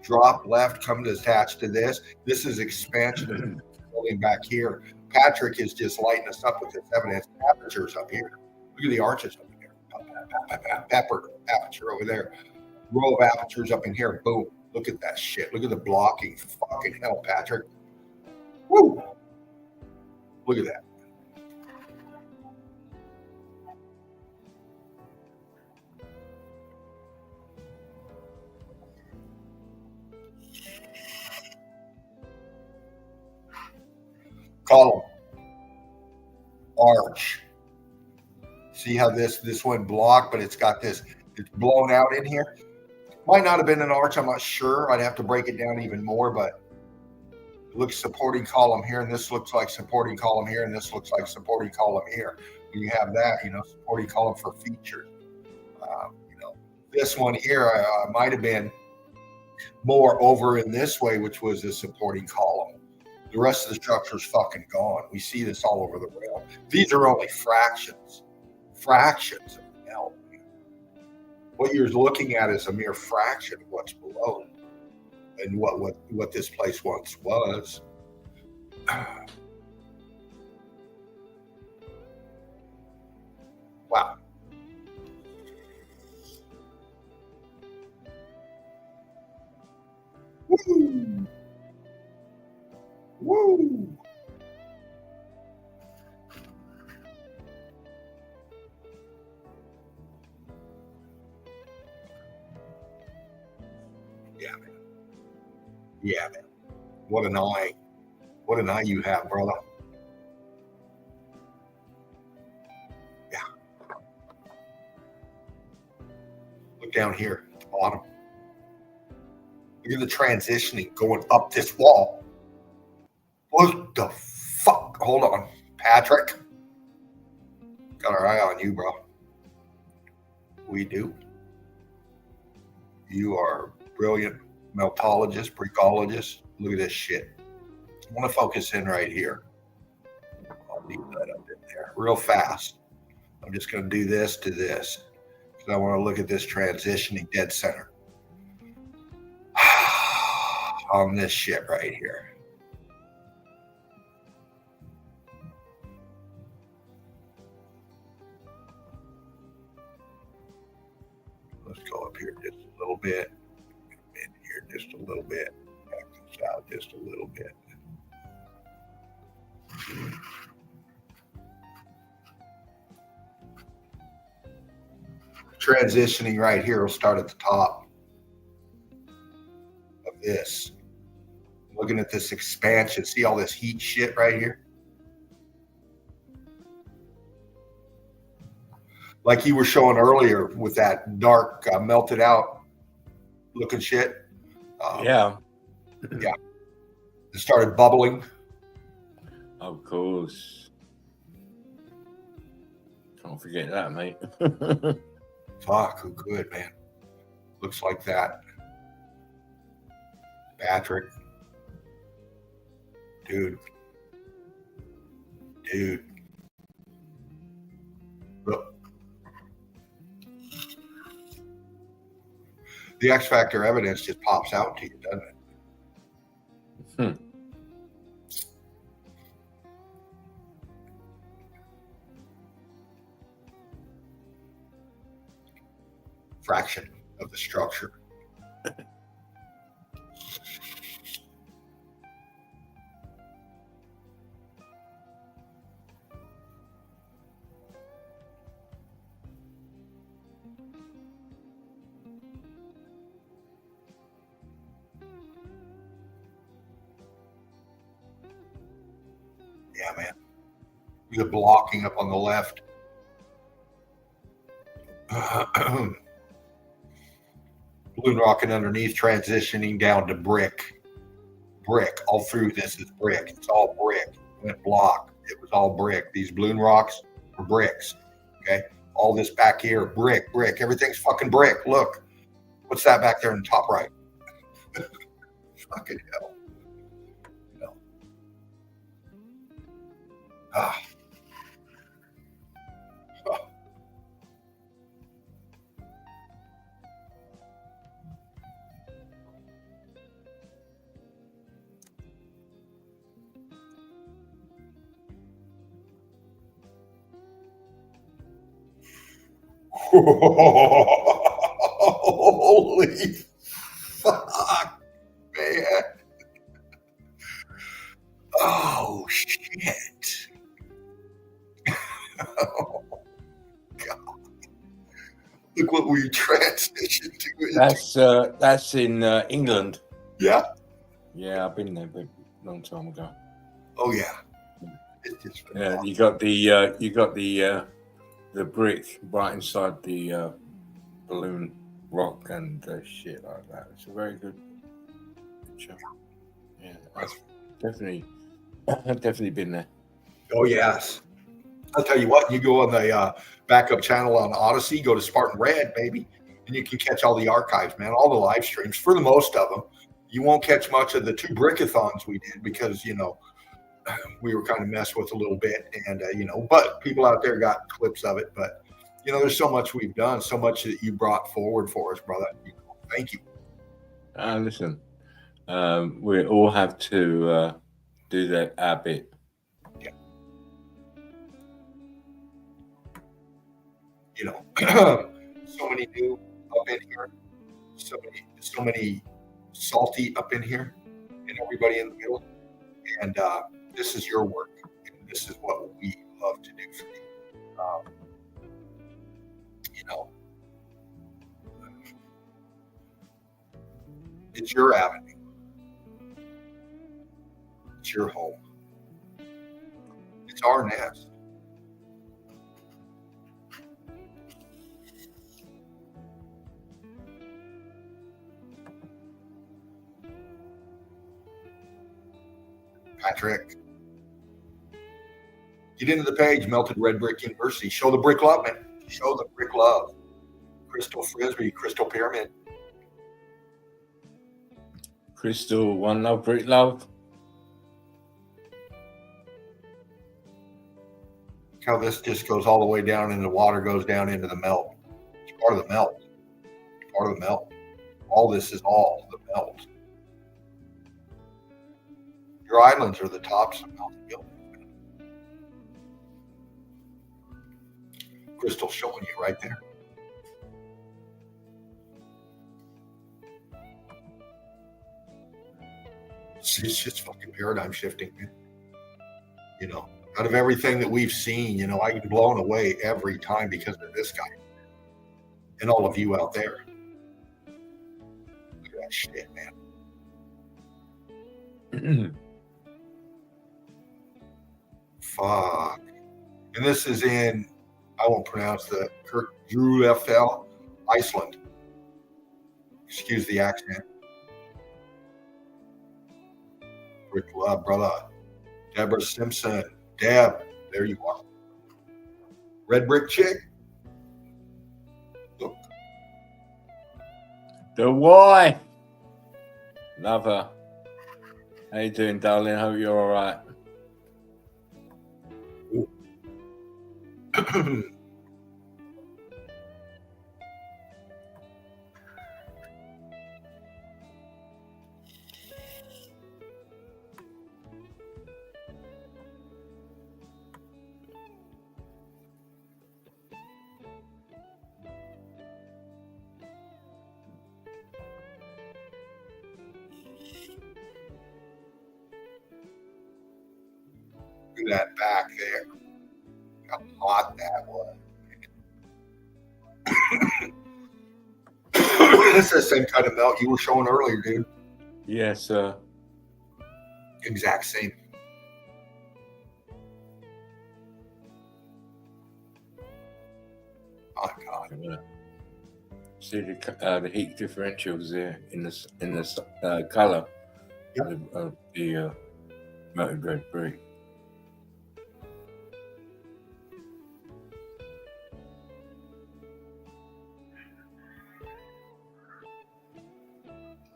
drop left, comes attached to this. This is expansion going back here. Patrick is just lighting us up with this evidence. Apertures up here. Look at the arches up in here. Aperture over there. Row of apertures up in here. Boom. Look at that shit. Look at the blocking. Fucking hell, Patrick. Woo! Look at that. Column. Arch. See how this went blocked, but it's got this, it's blown out in here. Might not have been an arch, I'm not sure. I'd have to break it down even more, but it looks supporting column here, and this looks like supporting column here, and this looks like supporting column here. When you have that, supporting column for features. This one here might have been more over in this way, which was the supporting column. The rest of the structure is fucking gone. We see this all over the rail. These are only fractions of L. What you're looking at is a mere fraction of what's below and what this place once was. Wow. Woo! Woo! Yeah, man. Yeah, man. What an eye. What an eye you have, brother. Yeah. Look down here at the bottom. Look at the transitioning going up this wall. What the fuck? Hold on, Patrick. Got our eye on you, bro. We do. You are brilliant meltologist, brickologist. Look at this shit. I want to focus in right here. I'll leave that up in there real fast. I'm just going to do this to this because I want to look at this transitioning dead center on this shit right here. Let's go up here just a little bit, in here just a little bit, back this out just a little bit. Transitioning right here will start at the top of this. Looking at this expansion, see all this heat shit right here? Like you were showing earlier with that dark melted out looking shit. Yeah. Yeah. It started bubbling. Of course. Can't forget that, mate. Fuck, who could, man? Looks like that. Patrick. Dude. Look. The X Factor evidence just pops out to you, doesn't it? Fraction of the structure. Yeah, man. The blocking up on the left. Balloon rocking underneath, transitioning down to brick. Brick. All through this is brick. It's all brick. It went block. It was all brick. These balloon rocks were bricks. Okay. All this back here, brick. Everything's fucking brick. Look. What's that back there in the top right? Fucking hell. No. Ah. Holy fuck, man. Oh, shit. Oh, God. Look what we transitioned to. That's in England. Yeah? Yeah, I've been there a long time ago. Oh, yeah. It's just Yeah, you got the brick right inside the balloon rock and shit like that. It's a very good picture. Yeah, I've definitely been there. Oh, yes. I'll tell you what, you go on the backup channel on Odyssey, go to Spartan Red, baby, and and you can catch all the archives, man, all the live streams for the most of them. You won't catch much of the 2 brickathons we did because, we were kind of messed with a little bit, and but people out there got clips of it. But there's so much we've done, so much that you brought forward for us, brother. Thank you. Listen, we all have to do that our bit. Yeah. So many new up in here, so many salty up in here, and everybody in the middle, and this is your work, and this is what we love to do for you. It's your avenue. It's your home. It's our nest. Patrick, get into the page, Melted Red Brick University. Show the brick love, man. Show the brick love. Crystal Frisbee, Crystal Pyramid. Crystal, one love, brick love. How this just goes all the way down and the water goes down into the melt. It's part of the melt. Part of the melt. All this is all the melt. Your islands are the tops of melted buildings. Crystal showing you right there. It's just fucking paradigm shifting, man. Out of everything that we've seen, I get blown away every time because of this guy and all of you out there. Look at that shit, man. Fuck. And this is in, I won't pronounce the Kirkjulefell, Iceland. Excuse the accent. Brick love, brother. Deborah Simpson. Deb, there you are. Red brick chick. Look. The wife. Love her. How you doing, darling? Hope you're all right. Look at that back there. How hot that was. This is the same kind of melt you were showing earlier, dude. Yes, sir. Exact same. Oh God. See the heat differentials there in the color of the melted red brick.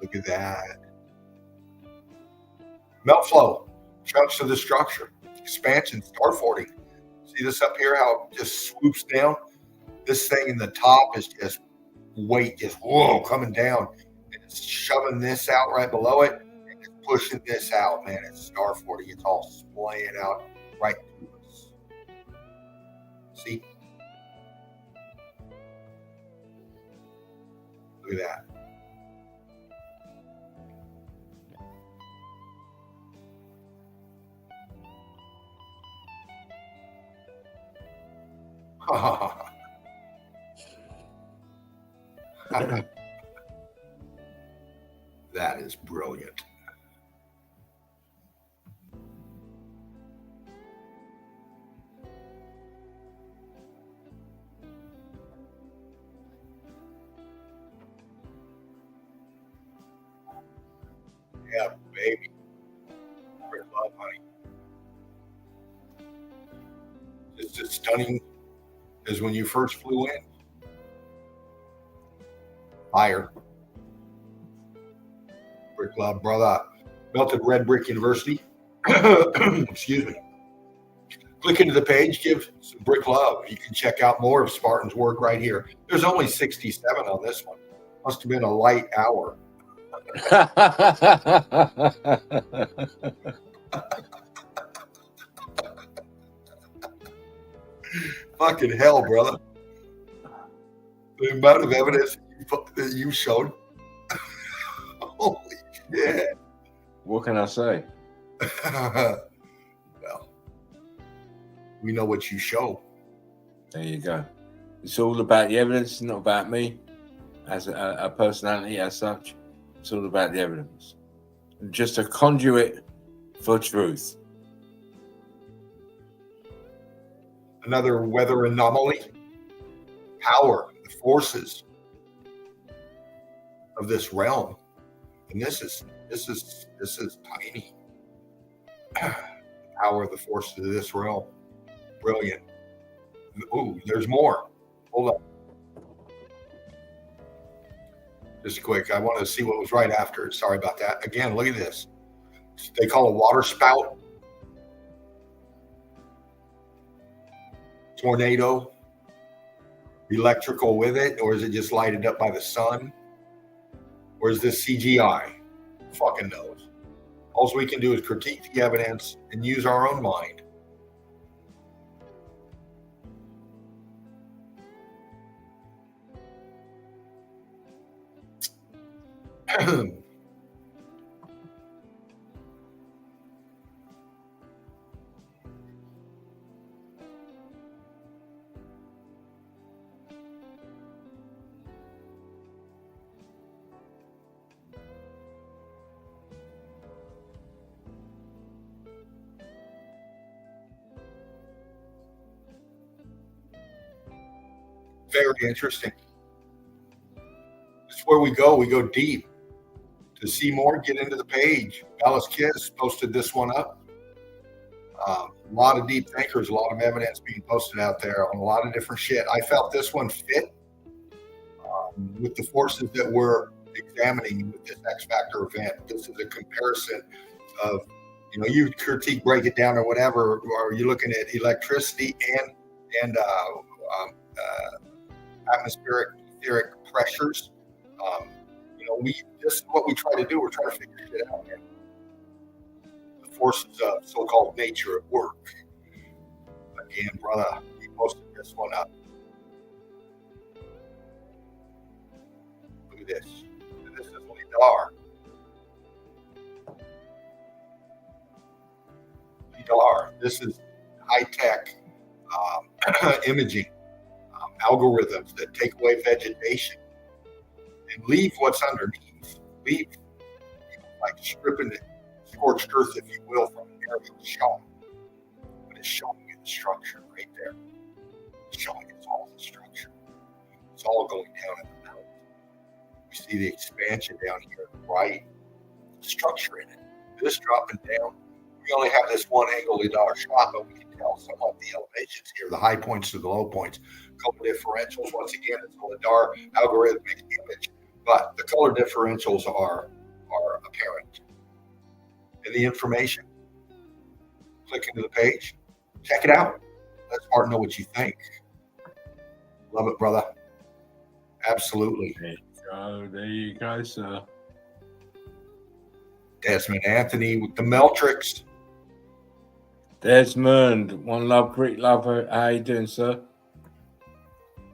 Look at that. Melt flow, chunks of the structure, expansion, star forting. See this up here, how it just swoops down? This thing in the top is just weight, just whoa, coming down. And it's shoving this out right below it, and it's pushing this out, man. It's star forting. It's all splaying out right through us. See? Look at that. That is brilliant. Yeah, baby. Great love, honey. It's just stunning as when you first flew in. Fire. Brick Love, brother. Melted Red Brick University. Excuse me. Click into the page, give some Brick Love. You can check out more of Spartan's work right here. There's only 67 on this one. Must have been a light hour. Fucking hell, brother. The amount of evidence that you showed. Holy shit. What can I say? Well, we know what you show. There you go. It's all about the evidence, not about me as a personality as such. It's all about the evidence. I'm just a conduit for truth. Another weather anomaly. Power, the forces of this realm. And this is tiny. Power of the forces of this realm. Brilliant. Ooh, there's more. Hold on. Just quick, I wanted to see what was right after. Sorry about that. Again, look at this. They call a water spout. Tornado. Electrical with it, or is it just lighted up by the sun? Or is this CGI? Fucking knows. All we can do is critique the evidence and use our own mind. Very interesting. This is where we go. We go deep. To see more, get into the page. Alice Kiss posted this one up. A lot of deep thinkers, a lot of evidence being posted out there on a lot of different shit. I felt this one fit with the forces that we're examining with this X Factor event. This is a comparison of, you critique, break it down or whatever, or you're looking at electricity and atmospheric etheric pressures. This is what we try to do. We're trying to figure shit out here. The forces of so-called nature at work. Again, brother, he posted this one up. Look at this. This is LIDAR. LIDAR. This is high-tech imaging algorithms that take away vegetation and leave what's underneath. Leave, like stripping the scorched earth, if you will, from an area of showing. But it's showing you the structure right there. It's showing it's all the structure. It's all going down in the belt. You see the expansion down here on the right, the structure in it. This dropping down, we only have this one angle LIDAR shot, but we can tell somewhat the elevations here, the high points to the low points. Color differentials, once again, it's a LIDAR algorithmic image, but the color differentials are apparent. And the information, click into the page, check it out. Let Spartan know what you think. Love it, brother. Absolutely. There you go, sir. Desmond Anthony with the Meltrix. Desmond, one love, Brick Love. How you doing, sir?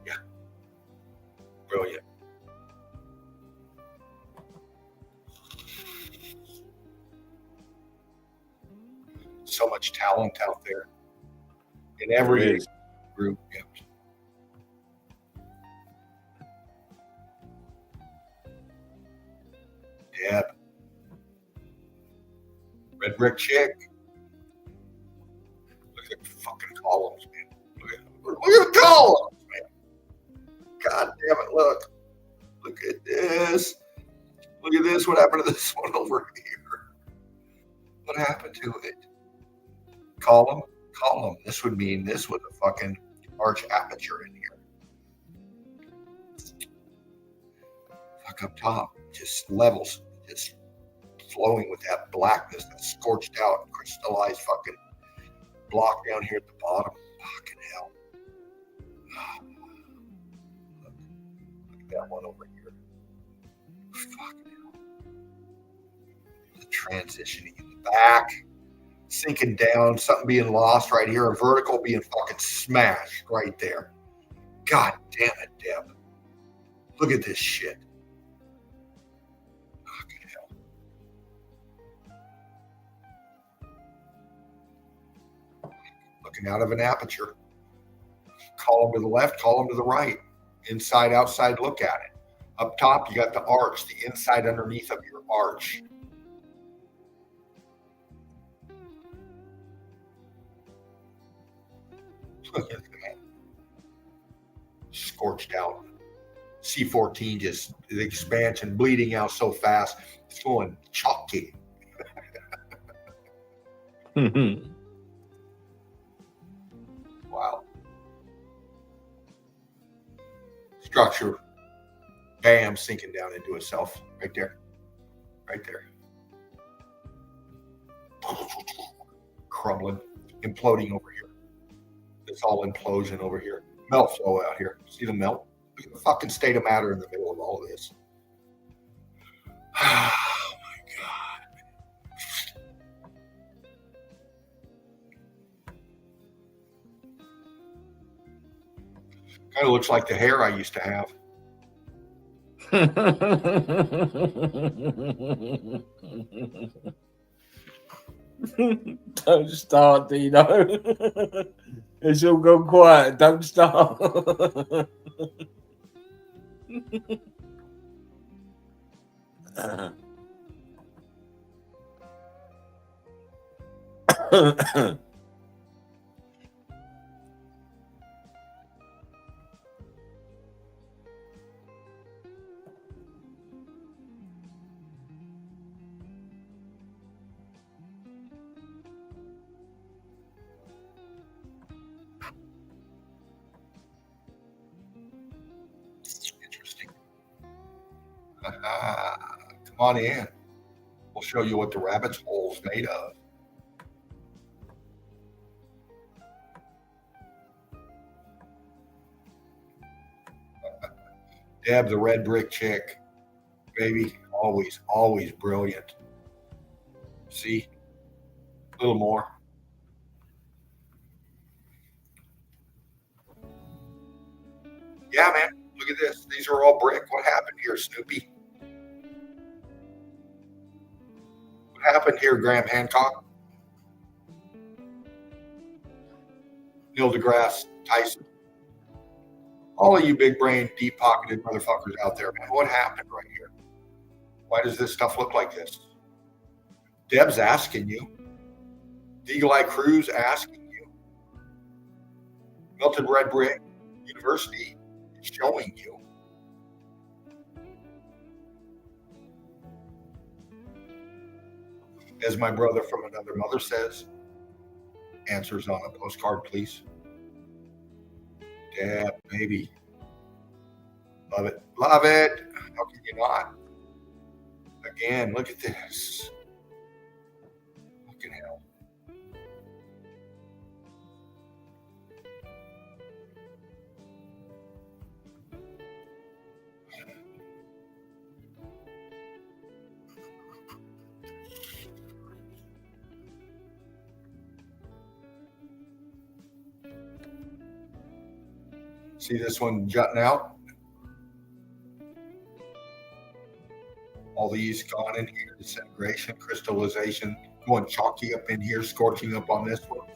Yeah. Brilliant. So much talent out there in every group. Yeah. Deb. Red Brick Chick. Look at the fucking columns, man. Look at the columns, man. God damn it, look. Look at this. Look at this. What happened to this one over here? What happened to it? Column. This would mean this with a fucking arch aperture in here. Look up top, just levels, just flowing with that blackness, that scorched out, crystallized fucking block down here at the bottom. Fucking hell. Look at that one over here. Fucking hell. The transitioning in the back, sinking down, something being lost right here, a vertical being fucking smashed right there. God damn it, Deb. Look at this shit. Fucking hell. Looking out of an aperture. Column to the left, column to the right. Inside, outside, look at it. Up top, you got the arch, the inside underneath of your arch. Look at that. Scorched out. C14 just, the expansion bleeding out so fast. It's going chalky. Wow. Structure, bam, sinking down into itself. Right there. Right there. Crumbling, imploding over here. It's all implosion over here. Melt flow out here. See the melt? Look at the fucking state of matter in the middle of all of this. Oh my God. Kind of looks like the hair I used to have. Don't start, Dino. It's all gone quiet. Don't start. Interesting. Come on in. We'll show you what the rabbit's hole's made of. Deb, the red brick chick. Baby, always, always brilliant. See? A little more. Yeah, man. Look at this. These are all brick. What happened here, Snoopy? What happened here, Graham Hancock? Neil deGrasse Tyson. All of you big brain, deep pocketed motherfuckers out there, man. What happened right here? Why does this stuff look like this? Deb's asking you. Eagle Eye Crew's asking you. Melted Red Brick University is showing you. As my brother from another mother says, answers on a postcard, please. Deb, baby. Love it. Love it. How can you not? Again, look at this. Fucking hell. See this one jutting out? All these gone in here, disintegration, crystallization, going chalky up in here, scorching up on this one.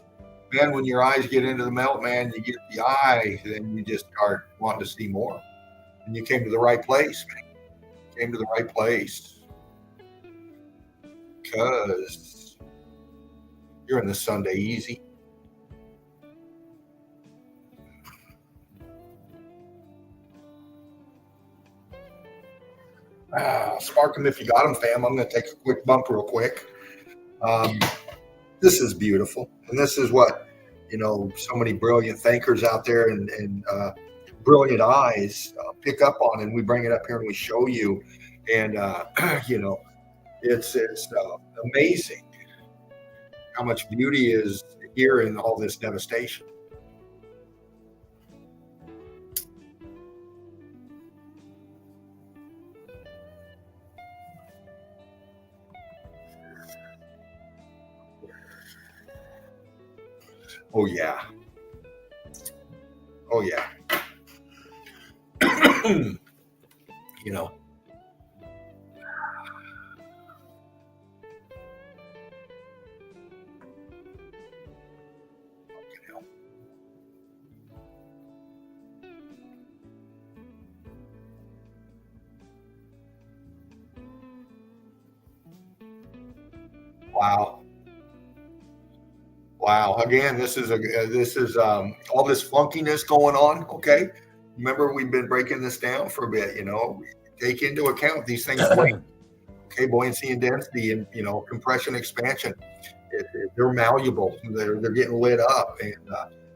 Man, when your eyes get into the melt, man, you get the eye, then you just start wanting to see more. And you came to the right place, man. You came to the right place. Because you're in the Sunday easy. Spark them if you got them, fam. I'm going to take a quick bump real quick. This is beautiful. And this is what, so many brilliant thinkers out there and brilliant eyes pick up on, and we bring it up here and we show you. And you know, it's amazing how much beauty is here in all this devastation. Oh yeah. Oh yeah. You know. Wow. Wow. Again, this is all this funkiness going on. Okay. Remember, we've been breaking this down for a bit. You know, take into account these things. Okay, buoyancy and density, and you know, compression, expansion. They're malleable. They're getting lit up, and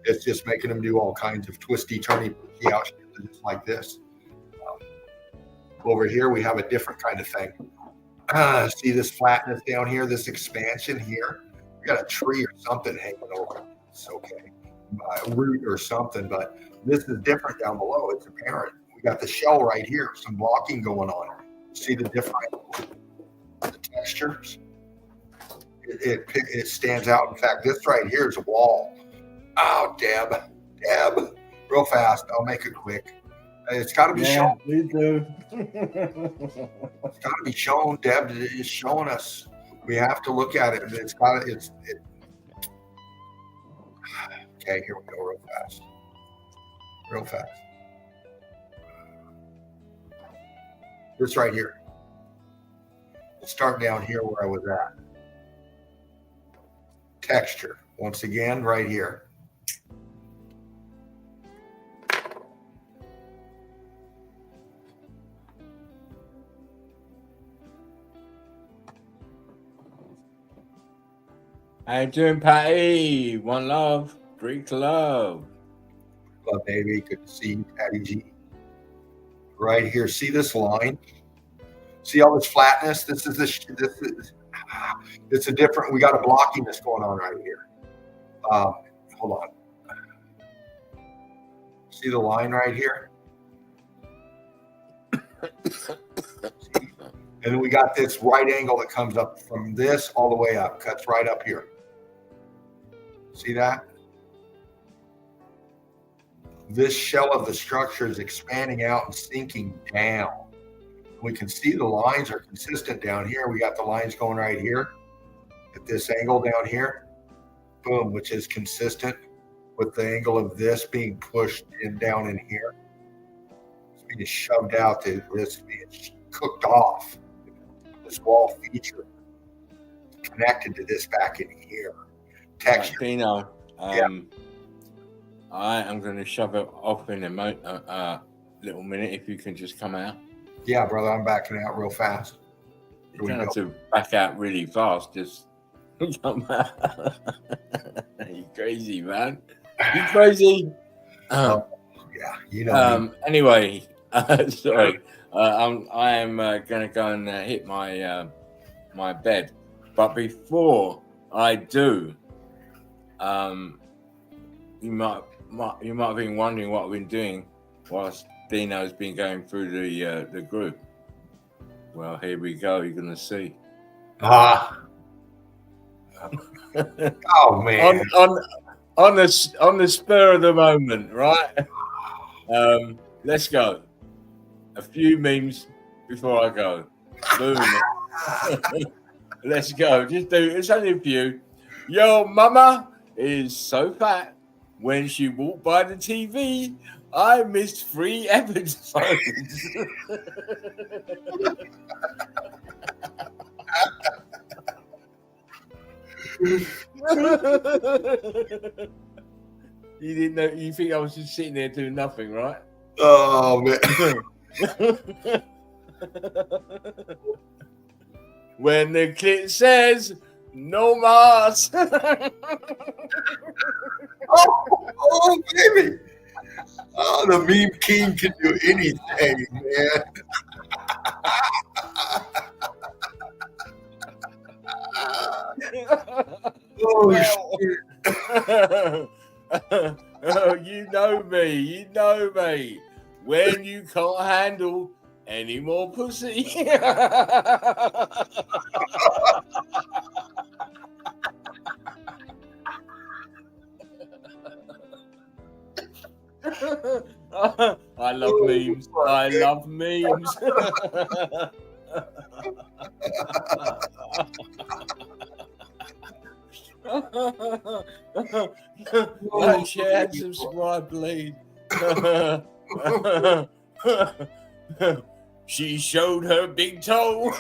it's just making them do all kinds of twisty, turny, out just like this. Over here, we have a different kind of thing. See this flatness down here, this expansion here. We got a tree or something hanging over. It's okay, a root or something, but this is different down below. It's apparent. We got the shell right here, some blocking going on. See the different textures? It stands out. In fact, this right here is a wall. Oh, Deb, real fast. I'll make it quick. It's got to be shown. Me too. It's got to be shown. Deb is showing us. We have to look at it. It's got to. Okay, here we go. Real fast. This right here. Let's start down here where I was at. Texture. Once again, right here. How you doing, Patty? One love. Greek love. Love, baby. Good to see you, Patty G. Right here. See this line? See all this flatness? This is it's a different. We got a blockiness going on right here. Hold on. See the line right here? And then we got this right angle that comes up from this all the way up, cuts right up here. See that? This shell of the structure is expanding out and sinking down. We can see the lines are consistent down here. We got the lines going right here at this angle down here. Boom, which is consistent with the angle of this being pushed in down in here. It's being shoved out, this being cooked off. This wall feature connected to this back in here. Texture. Pino, Yeah. I am going to shove it off in a little minute if you can just come out. Yeah, brother, I'm backing out real fast. You don't have to back out really fast, just come out. You crazy, man. You crazy. Yeah, you know. Anyway, sorry. I am going to go and hit my my bed. But before I do, you might have been wondering what I've been doing whilst Dino's been going through the group. Well, here we go. You're going to see. Oh man! On the spur of the moment, right? Let's go. A few memes before I go. Boom. Let's go. It's only a few. Yo, mama is so fat. When she walked by the TV, I missed 3 episodes. You didn't know? You think I was just sitting there doing nothing, right? Oh man! When the kid says no mas. Oh baby! Oh, the meme king can do anything, man. Oh, Well, shit. you know me. When you can't handle any more pussy. I love memes. I love memes. Like, share, and subscribe, please. She showed her big toe.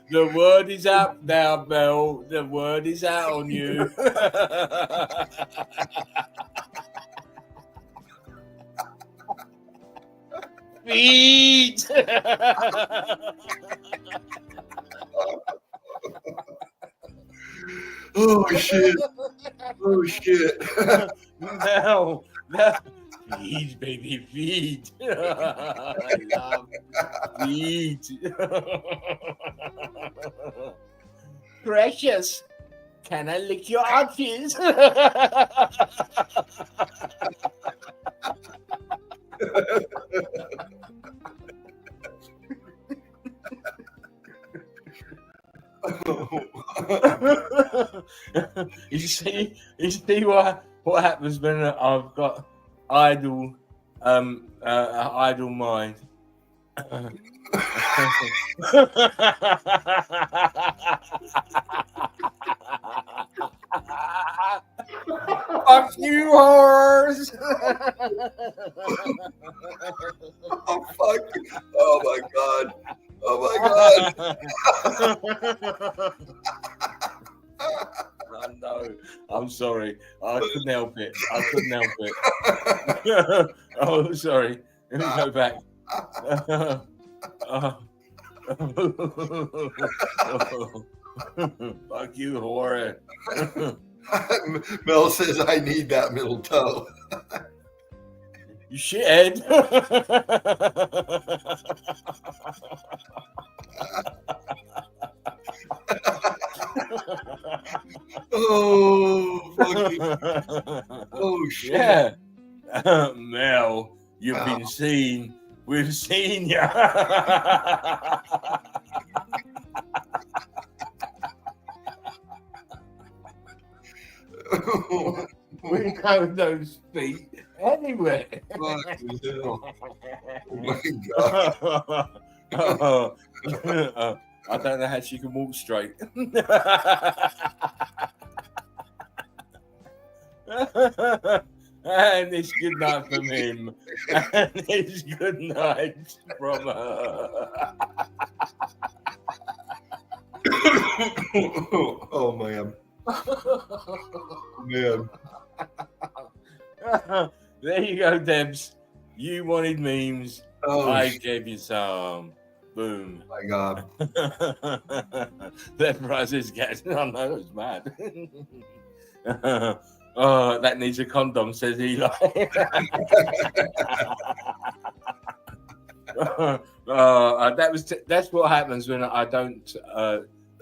The word is out now, Mel. The word is out on you. Feet. Oh, shit. Oh, shit. No. Feed, baby, feed. I love feed. Precious, can I lick your arches? You see what happens when I've got idle mind. Fuck you, whores! Oh, fuck. Oh, my God. Oh, my God. Oh, no, I'm sorry. I couldn't help it. Oh, sorry. Let me go back. Fuck you, whore. Mel says I need that middle toe. You shithead. Oh, fucking. Oh, shit. Yeah. Mel, you've been seen. We've seen you. We know those feet anywhere. Fucking hell. Oh, my God. I don't know how she can walk straight. And it's good night from him. And it's good night from her. Oh, man. Man. There you go, Debs. You wanted memes. Oh, I gave you some. Boom. my God. That price is getting. Oh no, it's mad. Oh, that needs a condom, says Eli. That's what happens when I don't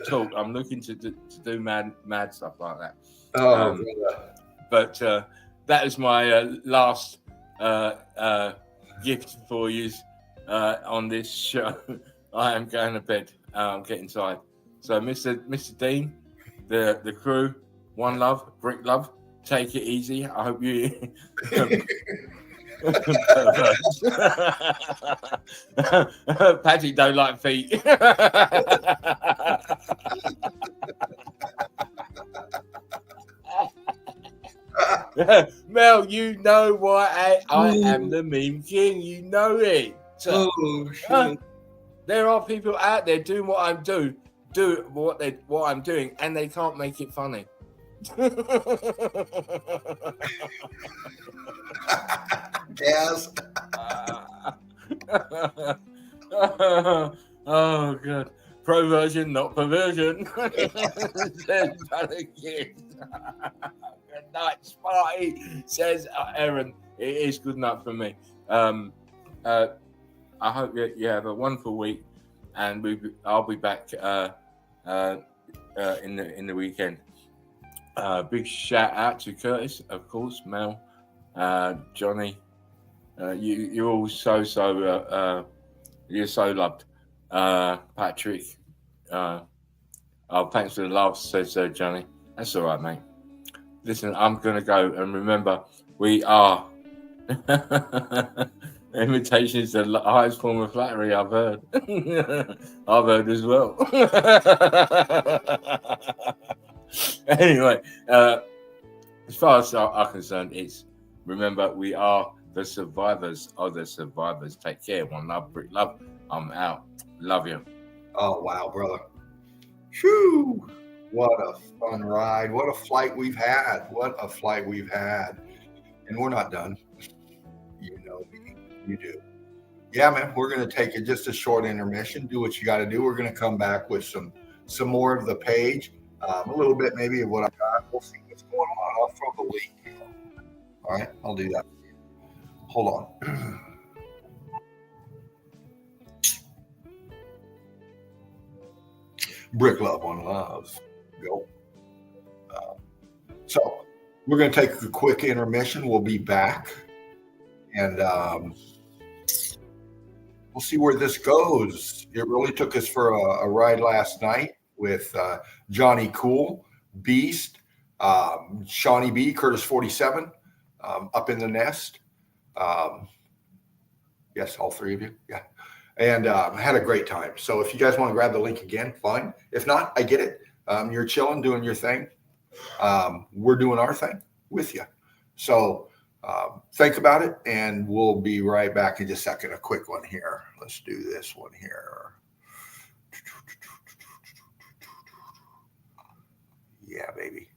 talk. I'm looking to do mad stuff like that. Oh, But that is my last gift for you on this show. I am going to bed. I'm getting tired. So, Mr. Dean, the crew, one love, brick love. Take it easy. I hope you. Patrick don't like feet. Mel, you know why I am the meme king. You know it. Oh, shit. There are people out there doing what I'm doing, what I'm doing, and they can't make it funny. Gas. Oh, God. Proversion, not perversion. Says Valakid. Good night, Sparty. Says Aaron. It is good enough for me. I hope you have a wonderful week, and I'll be back in the weekend. Big shout out to Curtis, of course, Mel, Johnny. You're all so you're so loved. Patrick. Thanks for the laughs, says Johnny. That's all right, mate. Listen, I'm gonna go, and remember, we are. Imitation is the highest form of flattery I've heard. I've heard as well. Anyway, as far as I'm concerned, it's remember we are the survivors of the survivors. Take care. One love, Brick love. I'm out. Love you. Oh, wow, brother. Shoo! What a fun ride. What a flight we've had. What a flight we've had. And we're not done. You know me. You do. Yeah, man, we're going to take just a short intermission. Do what you got to do. We're going to come back with some more of the page. A little bit maybe of what I got. We'll see what's going on. I'll throw the link. All right, I'll do that. Hold on. Brick Love on Love. Go. So we're going to take a quick intermission. We'll be back. And we'll see where this goes. It really took us for a ride last night with Johnny Cool, Beast, Shawnee B, Curtis 47, Up in the Nest. Yes, all three of you. Yeah. And had a great time. So if you guys want to grab the link again, fine. If not, I get it. You're chilling, doing your thing. We're doing our thing with you. So think about it, and we'll be right back in just a second. A quick one here. Let's do this one here. Yeah, baby.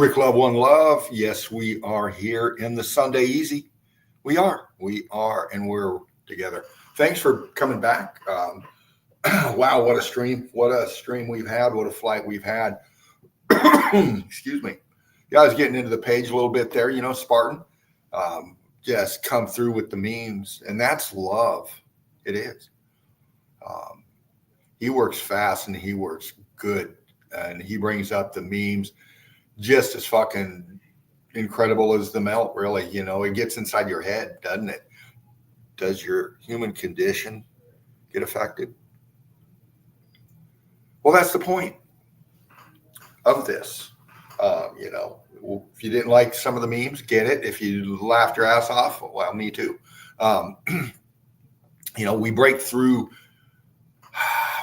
Brick Love, One Love. Yes, we are here in the Sunday Easy. We are, and we're together. Thanks for coming back. Wow, what a stream. What a stream we've had. What a flight we've had. Excuse me. Yeah, I was getting into the page a little bit there. You know, Spartan just come through with the memes, and that's love. It is. He works fast and he works good, and he brings up the memes just as fucking incredible as the melt, really. You know, it gets inside your head, doesn't it? Does your human condition get affected? Well, that's the point of this. You know, if you didn't like some of the memes, get it. If you laughed your ass off, well, me too. You know, we break through.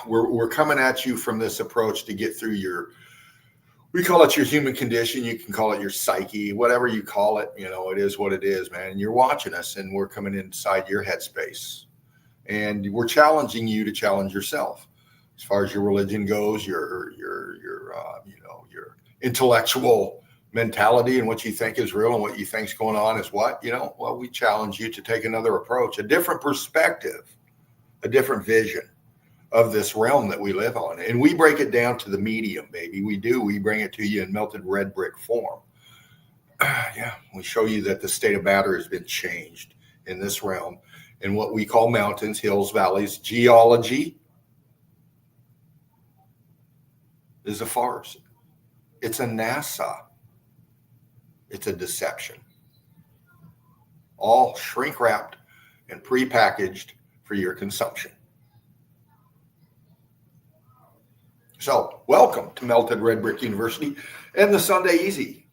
We're coming at you from this approach to get through your, we call it your human condition. You can call it your psyche, whatever you call it. You know, it is what it is, man. And you're watching us, and we're coming inside your headspace, and we're challenging you to challenge yourself as far as your religion goes, your you know, your intellectual mentality and what you think is real and what you think's going on is what, you know. Well, we challenge you to take another approach, a different perspective, a different vision of this realm that we live on. And we break it down to the medium, baby. We do. We bring it to you in melted red brick form. Yeah, we show you that the state of matter has been changed in this realm, in what we call mountains, hills, valleys. Geology is a farce. It's a NASA. It's a deception. All shrink wrapped and pre-packaged for your consumption. So, welcome to Melted Red Brick University and the Sunday Easy.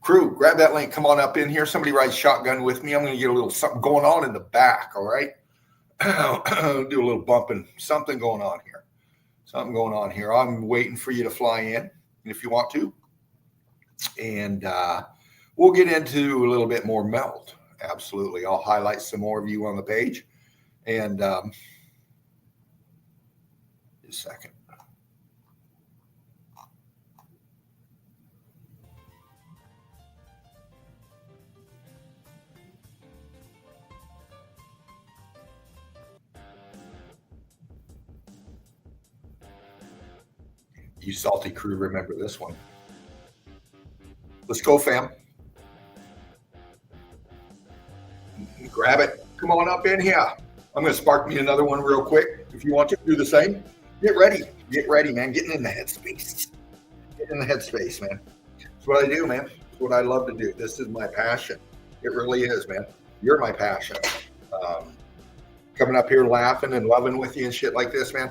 Crew, grab that link. Come on up in here. Somebody rides shotgun with me. I'm going to get a little something going on in the back, all right? Do a little bumping. Something going on here. Something going on here. I'm waiting for you to fly in if you want to. And we'll get into a little bit more melt. Absolutely. I'll highlight some more of you on the page. And just a second. You salty crew, remember this one. Let's go, fam. Grab it. Come on up in here. I'm going to spark me another one real quick. If you want to do the same, get ready. Get ready, man. Getting in the headspace. Get in the headspace, man. That's what I do, man. It's what I love to do. This is my passion. It really is, man. You're my passion. Coming up here laughing and loving with you and shit like this, man.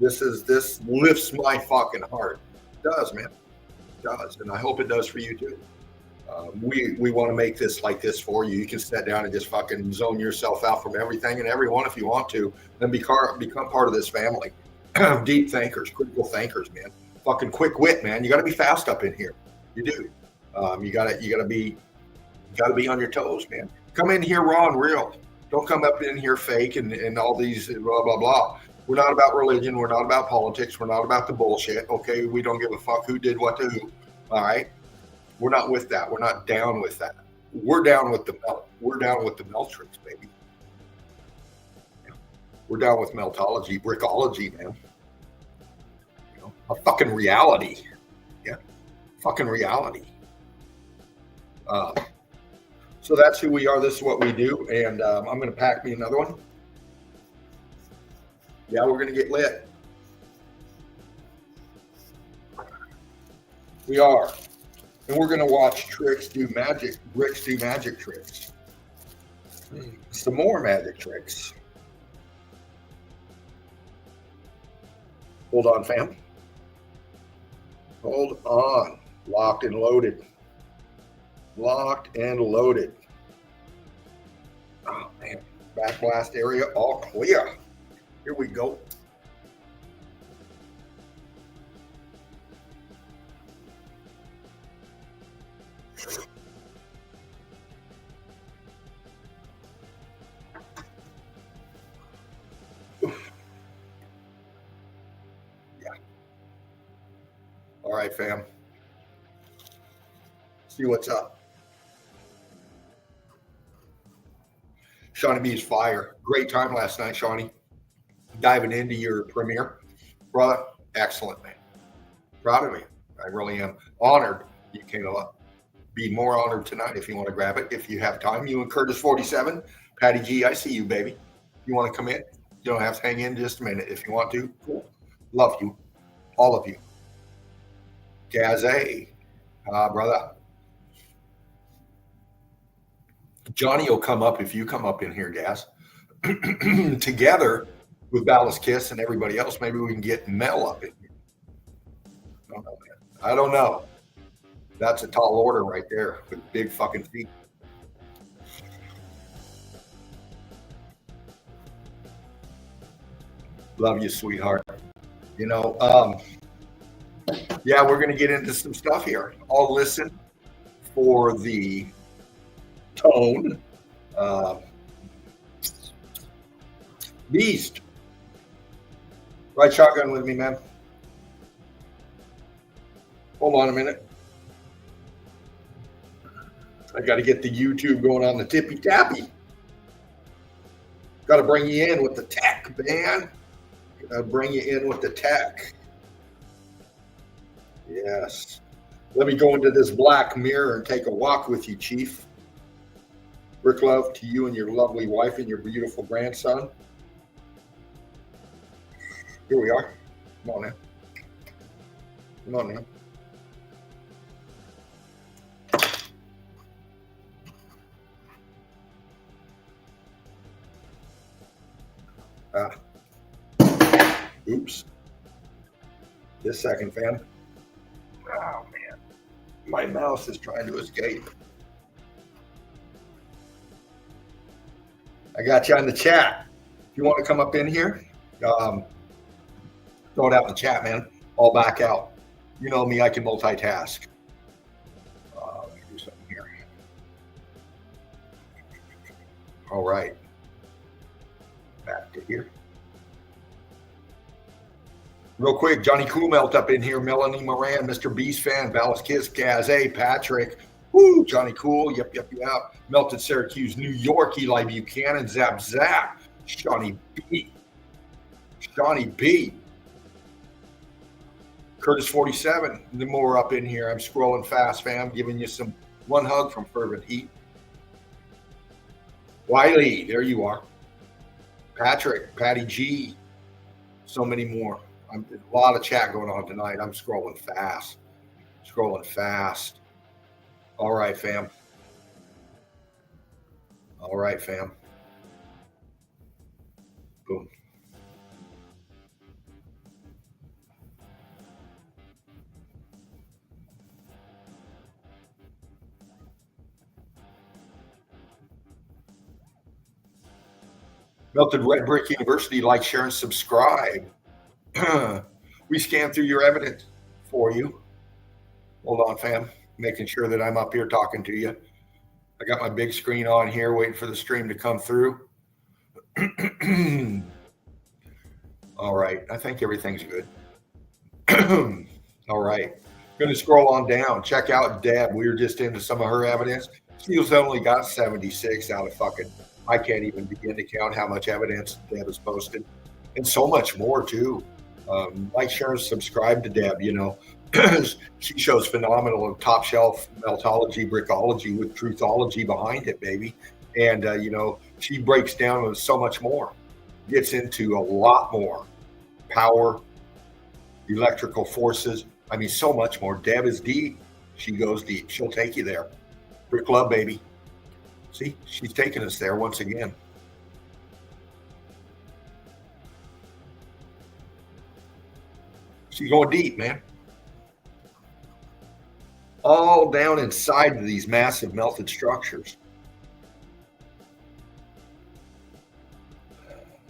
This lifts my fucking heart. It does, man. It does. And I hope it does for you too. We want to make this like this for you. You can sit down and just fucking zone yourself out from everything and everyone if you want to, and become part of this family. Deep thinkers, critical thinkers, man. Fucking quick wit, man. You got to be fast up in here. You do. You gotta be on your toes, man. Come in here raw and real. Don't come up in here fake and all these blah blah blah. We're not about religion. We're not about politics. We're not about the bullshit. Okay, we don't give a fuck who did what to who. All right, we're not with that. We're not down with that. We're down with the melt. We're down with the meltrix, baby. We're down with meltology, brickology, man. You know, a fucking reality. Yeah, fucking reality. So that's who we are. This is what we do, and I'm going to pack me another one. Yeah, we're going to get lit. We are. And we're going to watch bricks do magic tricks. Some more magic tricks. Hold on, fam. Hold on. Locked and loaded. Locked and loaded. Oh, man. Backblast area all clear. Here we go. All right, fam. See what's up. Shawnee B's fire. Great time last night, Shawnee. Diving into your premiere. Brother, excellent, man. Proud of me. I really am. Honored. You can be more honored tonight if you want to grab it. If you have time, you and Curtis 47. Patty G, I see you, baby. You want to come in? You don't have to hang in just a minute. If you want to, cool. Love you. All of you. Gaz A, brother. Johnny will come up if you come up in here, Gaz. Together with Ballast Kiss and everybody else, maybe we can get Mel up in here. I don't know, man. I don't know. That's a tall order right there with big fucking feet. Love you, sweetheart. You know, yeah, we're going to get into some stuff here. I'll listen for the tone. Beast. Ride shotgun with me, man. Hold on a minute. I got to get the YouTube going on the tippy tappy. Got to bring you in with the tech, man. Got to bring you in with the tech. Yes. Let me go into this black mirror and take a walk with you, Chief. Brick love to you and your lovely wife and your beautiful grandson. Here we are. Come on now. Come on now. Oops. Just a second, fam. Oh, man. My mouse is trying to escape. I got you on the chat. If you want to come up in here, throw it out in the chat, man. I'll back out. You know me, I can multitask. Let me do something here. All right. Back to here. Real quick, Johnny Cool Melt up in here, Melanie Moran, Mr. Beast fan, Ballast Kiss, Gaz A, Patrick, woo, Johnny Cool, yep. Melted Syracuse, New York, Eli Buchanan, Zap, Shawnee B, Curtis 47, the more up in here. I'm scrolling fast, fam, giving you some one hug from Fervent Heat. Wiley, there you are. Patrick, Patty G, so many more. A lot of chat going on tonight. I'm scrolling fast. All right, fam. Boom. Melted Red Brick University, like, share, and subscribe. We scan through your evidence for you. Hold on, fam. Making sure that I'm up here talking to you. I got my big screen on here waiting for the stream to come through. All right. I think everything's good. All right. Going to scroll on down. Check out Deb. We were just into some of her evidence. She's only got 76 out of fucking, I can't even begin to count how much evidence Deb has posted. And so much more, too. Like, share, and subscribe to Deb. You know, she shows phenomenal top shelf meltology, brickology with truthology behind it, baby. And, you know, she breaks down with so much more, gets into a lot more power, electrical forces. I mean, so much more. Deb is deep. She goes deep. She'll take you there. Brick Love, baby. See, she's taking us there once again. She's going deep, man. All down inside of these massive melted structures.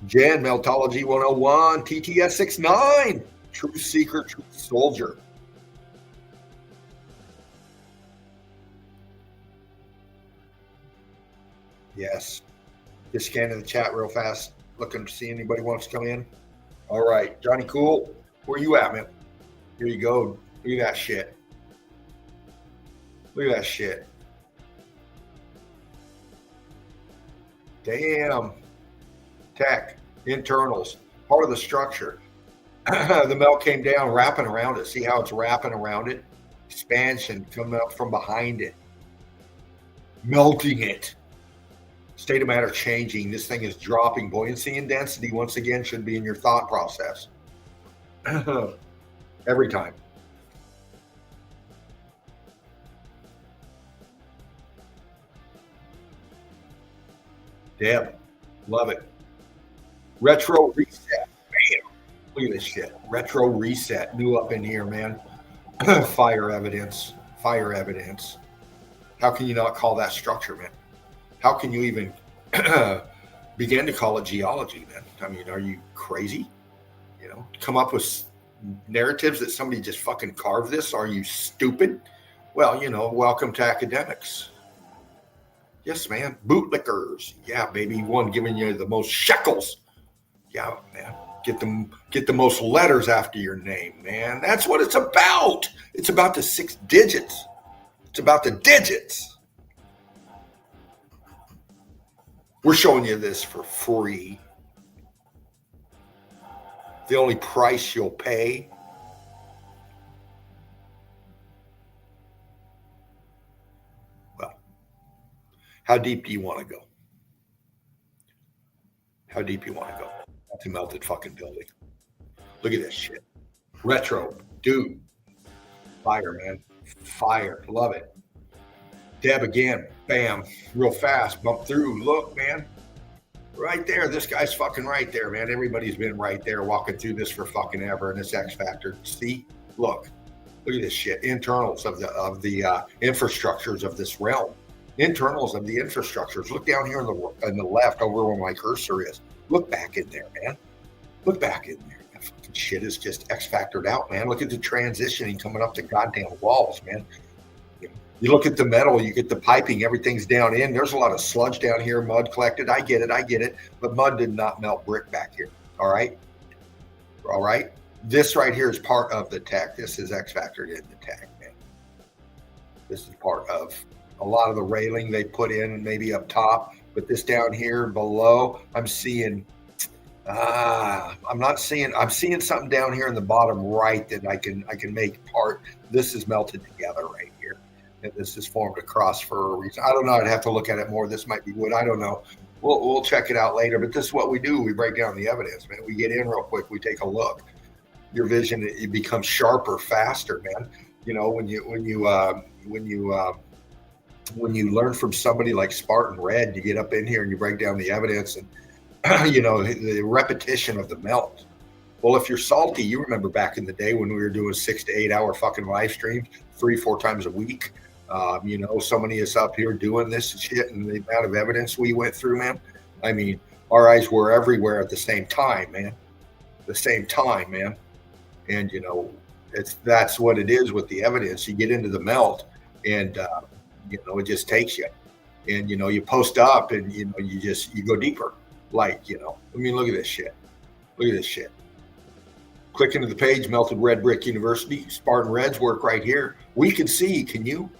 Jen, Meltology 101, TTS 69, Truth Seeker, Truth Soldier. Yes. Just scanning the chat real fast, looking to see anybody wants to come in. All right, Johnny Cool, where you at, man? Here you go. Look at that shit. Look at that shit. Damn. Tech, internals, part of the structure. The melt came down, wrapping around it. See how it's wrapping around it? Expansion coming up from behind it. Melting it. State of matter changing. This thing is dropping. Buoyancy and density, once again, should be in your thought process. Every time. Deb, love it. Retro reset. Bam. Look at this shit. Retro reset. New up in here, man. Fire evidence. Fire evidence. How can you not call that structure, man? How can you even begin to call it geology, man? I mean, are you crazy? You know, come up with narratives that somebody just fucking carved this? Are you stupid? Well, you know, welcome to academics. Yes, man. Bootlickers. Yeah, baby. One giving you the most shekels. Yeah, man. Get the most letters after your name, man. That's what it's about. It's about the 6 digits. It's about the digits. We're showing you this for free. The only price you'll pay. Well, how deep do you want to go? How deep you want to go? That's a melted fucking building. Look at this shit. Retro, dude. Fire, man. Fire. Love it. Deb again. Bam. Real fast. Bump through. Look, man. Right there. This guy's fucking right there, man. Everybody's been right there walking through this for fucking ever in this X Factor. See? Look. Look at this shit. Internals of the infrastructures of this realm. Internals of the infrastructures. Look down here on the left over where my cursor is. Look back in there, man. Look back in there. That fucking shit is just X Factored out, man. Look at the transitioning coming up the goddamn walls, man. You look at the metal, you get the piping, everything's down in. There's a lot of sludge down here, mud collected. I get it. But mud did not melt brick back here. All right. This right here is part of the tech. This is X Factored in the tech, man. This is part of a lot of the railing they put in, maybe up top. But this down here below, I'm seeing. I'm seeing something down here in the bottom right that I can make part. This is melted together right here. And this is formed across for a reason. I don't know. I'd have to look at it more. This might be wood. I don't know. We'll check it out later. But this is what we do. We break down the evidence, man. We get in real quick. We take a look. Your vision, it becomes sharper, faster, man. You know, when you learn from somebody like Spartan Red, you get up in here and you break down the evidence and you know the repetition of the melt. Well, if you're salty, you remember back in the day when we were doing 6 to 8 hour fucking live streams 3-4 times a week. You know, so many of us up here doing this shit and the amount of evidence we went through, man. I mean, our eyes were everywhere at the same time, man. And you know, that's what it is with the evidence. You get into the melt, and you know, it just takes you. And you know, you post up, and you know, you go deeper. Like, you know, I mean, look at this shit. Click into the page, Melted Red Brick University, Spartan Red's work right here. We can see. Can you?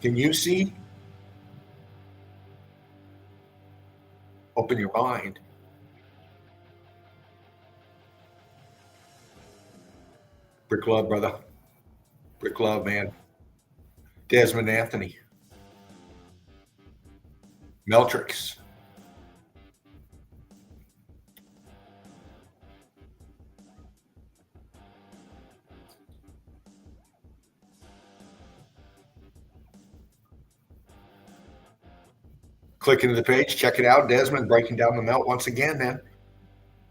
Can you see? Open your mind. Brick love, brother. Brick love, man. Desmond Anthony. Meltrix. Click into the page, check it out. Desmond breaking down the melt once again, man,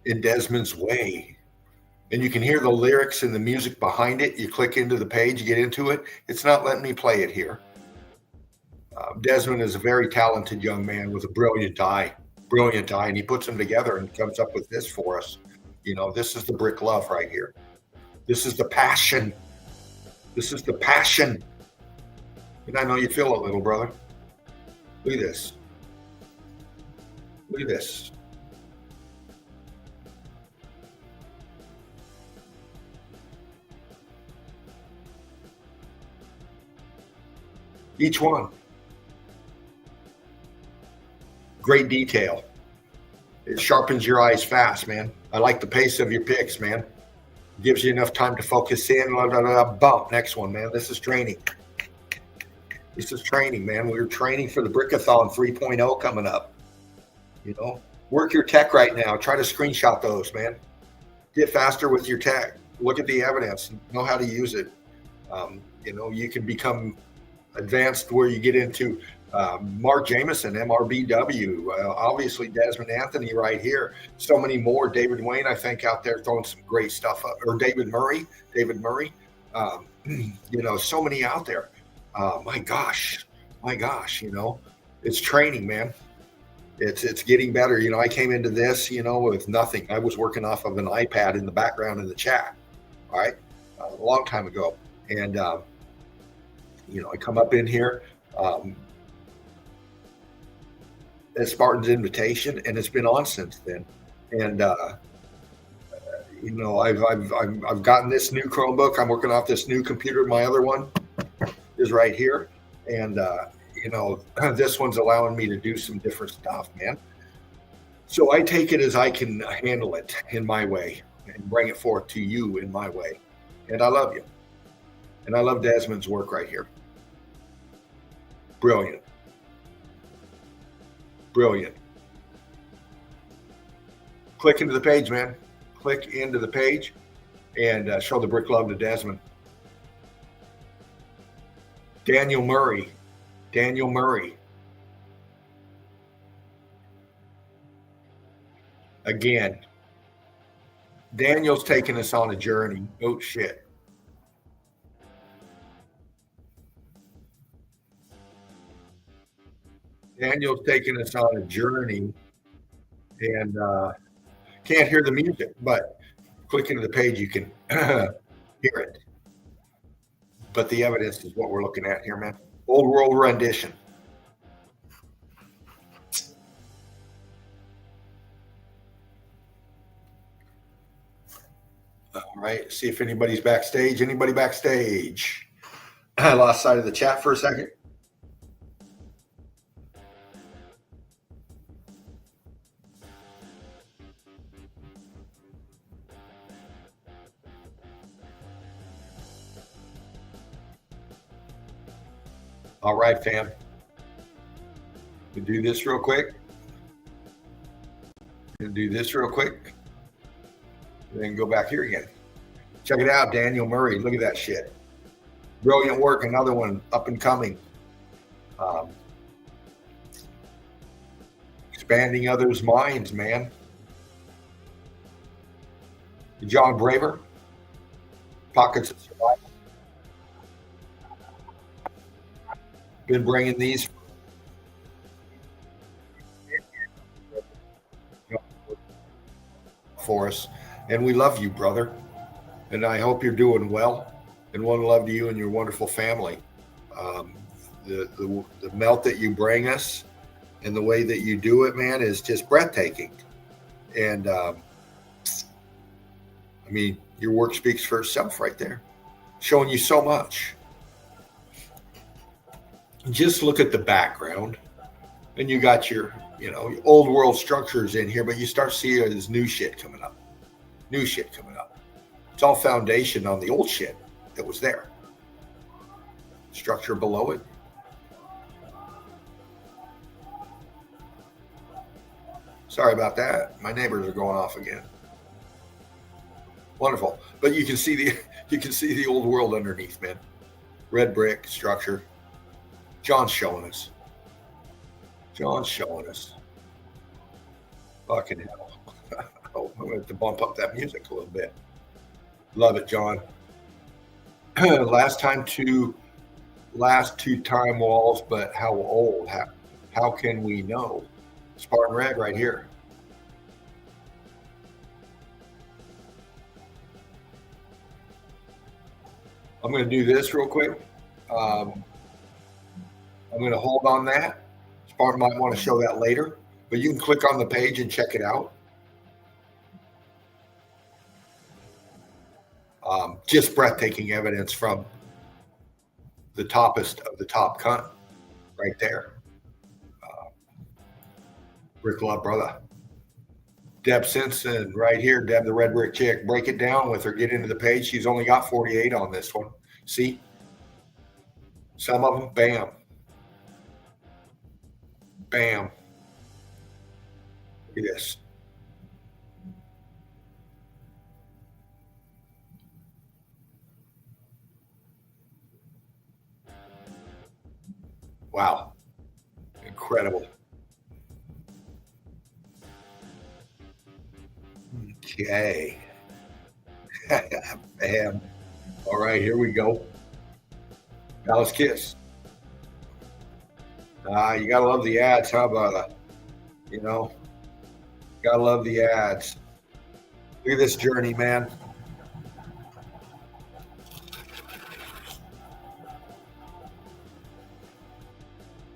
in Desmond's way. And you can hear the lyrics and the music behind it. You click into the page, you get into it. It's not letting me play it here. Desmond is a very talented young man with a brilliant eye, and he puts them together and comes up with this for us. You know, this is the brick love right here. This is the passion. This is the passion. And I know you feel it, little brother. Look at this. Look at this. Each one. Great detail. It sharpens your eyes fast, man. I like the pace of your picks, man. Gives you enough time to focus in. Bump. Next one, man. This is training. This is training, man. We're training for the Brickathon 3.0 coming up. You know, work your tech right now. Try to screenshot those, man. Get faster with your tech. Look at the evidence. Know how to use it. You know, you can become advanced where you get into Mark Jameson, MRBU, obviously Desmond Anthony right here. So many more. David Wayne, I think, out there throwing some great stuff up. Or David Murray. You know, so many out there. My gosh, you know, it's training, man. It's getting better. You know, I came into this, you know, with nothing. I was working off of an iPad in the background in the chat, all right, a long time ago. And, you know, I come up in here at Spartan's invitation, and it's been on since then. And, you know, I've gotten this new Chromebook. I'm working off this new computer. My other one is right here. And, you know, this one's allowing me to do some different stuff, man. So I take it as I can handle it in my way and bring it forth to you in my way. And I love you. And I love Desmond's work right here. Brilliant. Brilliant. Click into the page, man. Click into the page and show the brick love to Desmond. Daniel Murray. Again, Daniel's taking us on a journey. Oh, shit. Daniel's taking us on a journey, and can't hear the music, but click into the page, you can hear it. But the evidence is what we're looking at here, man. Old world rendition. All right, see if anybody's backstage. Anybody backstage? I lost sight of the chat for a second. All right, fam. We'll do this real quick. And then go back here again. Check it out, Daniel Murray. Look at that shit. Brilliant work. Another one up and coming. Expanding others' minds, man. John Braver. Pockets of Survival. Been bringing these for us, and we love you, brother, and I hope you're doing well, and one love to you and your wonderful family. The melt that you bring us and the way that you do it, man, is just breathtaking. And I mean, your work speaks for itself right there, showing you so much. Just look at the background, and you got your, you know, old world structures in here, but you start seeing this new shit coming up. It's all foundation on the old shit that was there. Structure below it. Sorry about that. My neighbors are going off again. Wonderful, but you can see the old world underneath, man. Red brick structure. John's showing us John's showing us. Fucking hell. Oh, I'm going to have to bump up that music a little bit. Love it, John. Last two time walls, but how old? How can we know? Spartan Red right here. I'm going to do this real quick. I'm going to hold on that. Spartan might want to show that later, but you can click on the page and check it out. Just breathtaking evidence from the toppest of the top cunt right there. Brick Love Brother. Deb Simpson right here. Deb, the red brick chick. Break it down with her. Get into the page. She's only got 48 on this one. See? Some of them, bam. Bam. Look at this. Wow. Incredible. Okay. Bam. All right, here we go. Dallas Kiss. You gotta love the ads, huh, brother? You know, gotta love the ads. Look at this journey, man.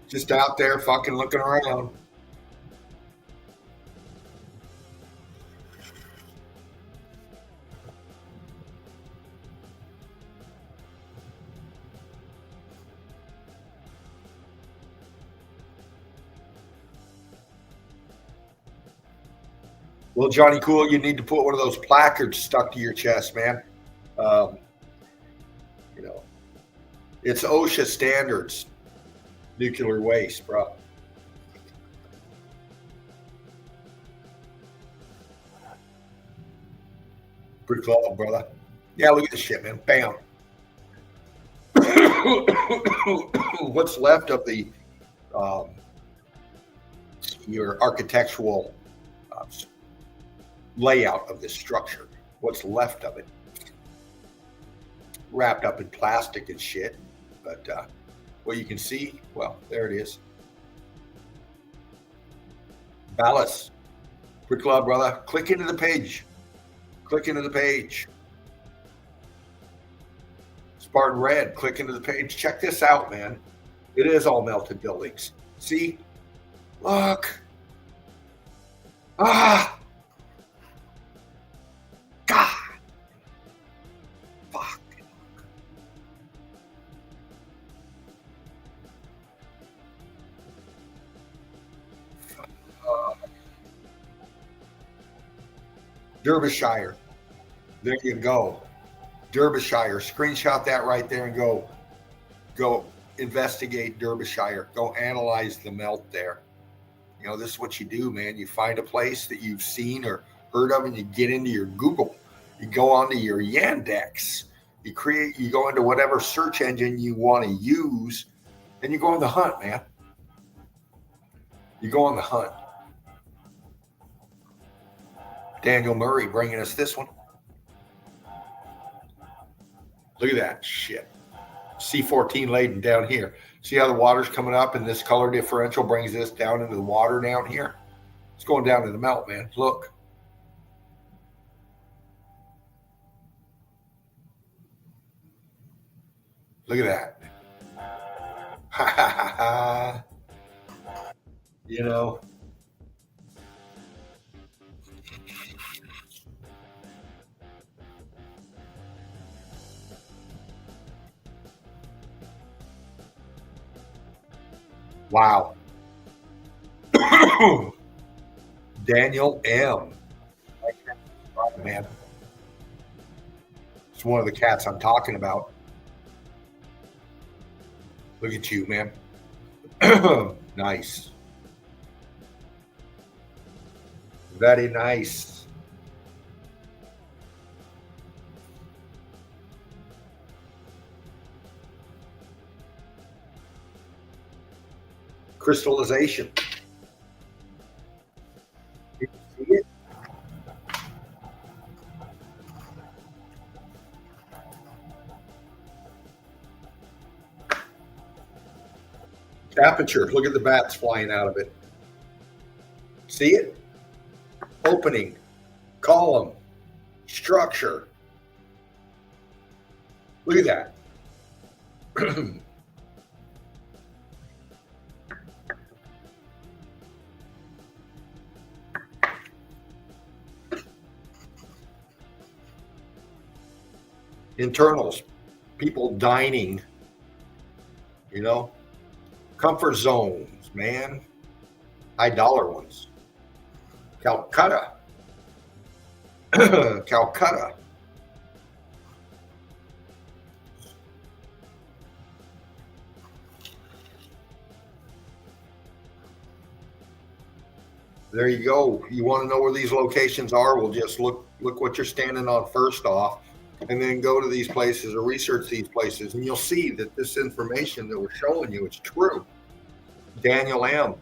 Just out there fucking looking around. Well, Johnny Cool, you need to put one of those placards stuck to your chest, man. You know, it's OSHA standards. Nuclear waste, bro. Pretty cool, brother. Yeah, look at this shit, man. Bam. What's left of the your architectural layout of this structure? What's left of it? Wrapped up in plastic and shit, but what you can see, well, there it is. Ballas, Brick Club, brother. Click into the page. Click into the page. Spartan Red, click into the page. Check this out, man. It is all melted buildings. See? Look. Ah. God. Fuck. Derbyshire. There you go. Derbyshire. Screenshot that right there and go investigate Derbyshire. Go analyze the melt there. You know, this is what you do, man. You find a place that you've seen or heard of and you get into your Google. You go onto your Yandex. You go into whatever search engine you want to use and you go on the hunt, man. You go on the hunt. Daniel Murray bringing us this one. Look at that shit. C14 laden down here. See how the water's coming up and this color differential brings this down into the water down here? It's going down to the melt, man. Look. Look at that. Ha ha ha ha. You know. Wow. Daniel M. Man. It's one of the cats I'm talking about. Look at you, man. Nice. Very nice. Crystallization. You see it? Aperture. Look at the bats flying out of it. See it? Opening, column, structure. Look at that. Internals, people dining, you know, comfort zones, man, high dollar ones. Calcutta, Calcutta. There you go. You want to know where these locations are? We'll just look what you're standing on first off, and then go to these places or research these places, and you'll see that this information that we're showing you is true. Daniel M.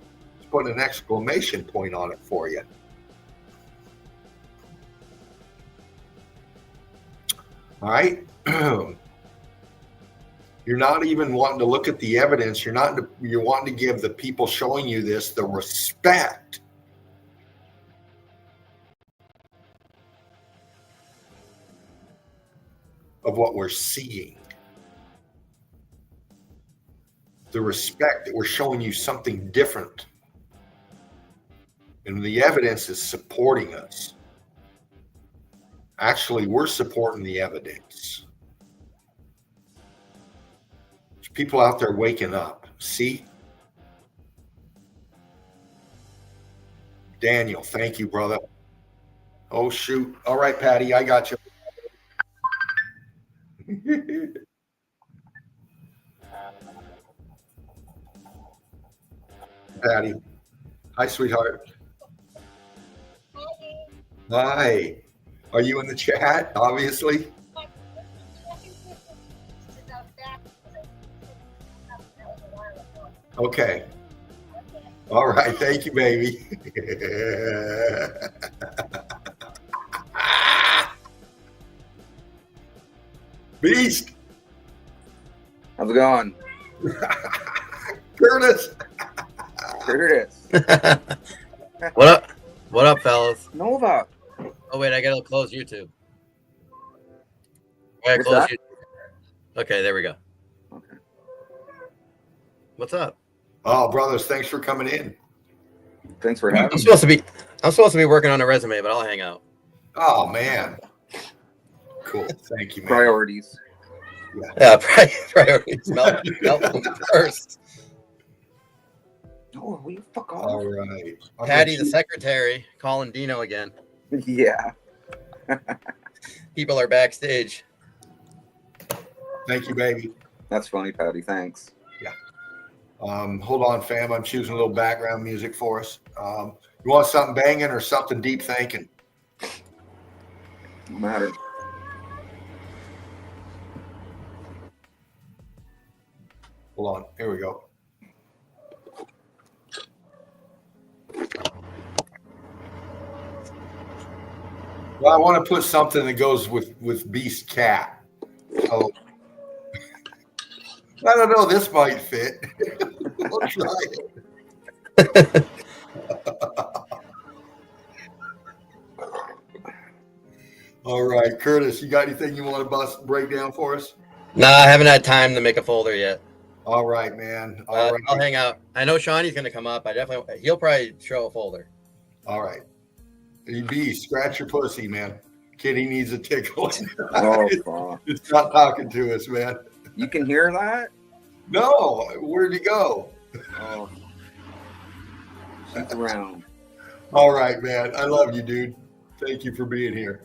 put an exclamation point on it for you. All right. You're not even wanting to look at the evidence. You're wanting to give the people showing you this the respect of what we're seeing. The respect that we're showing you something different. And the evidence is supporting us. Actually, we're supporting the evidence. There's people out there waking up. See? Daniel, thank you, brother. Oh, shoot. All right, Patty, I got you. Patty. Hi, sweetheart. Hi. Are you in the chat? Obviously. Okay. All right. Thank you, baby. Beast. How's it going? Curtis. Curtis. What up? What up, fellas? Nova. Oh wait, I gotta close YouTube. I gotta What's close that? YouTube. Okay, there we go. Okay. What's up? Oh, brothers, thanks for coming in. Thanks for having I'm me. supposed to be working on a resume, but I'll hang out. Oh, man. Cool. Thank you, man. Priorities. Yeah, priorities. Malcolm first. Oh, will you fuck off? All right. Patty, the secretary, calling Dino again. Yeah. People are backstage. Thank you, baby. That's funny, Patty. Thanks. Hold on, fam. I'm choosing a little background music for us. You want something banging or something deep thinking? No matter. Hold on. Here we go. Well, I want to put something that goes with Beast Cat. So I don't know. This might fit. We'll try it. All right, Curtis, you got anything you want to break down for us? Nah, I haven't had time to make a folder yet. All right, man. All right. I'll hang out. I know Shawnee's gonna come up. He'll probably show a folder. All right. Hey, Beast, scratch your pussy, man. Kitty needs a tickle. Oh, fuck. It's not talking to us, man. You can hear that? No, where'd he go? Oh. She's around. All right, man. I love you, dude. Thank you for being here.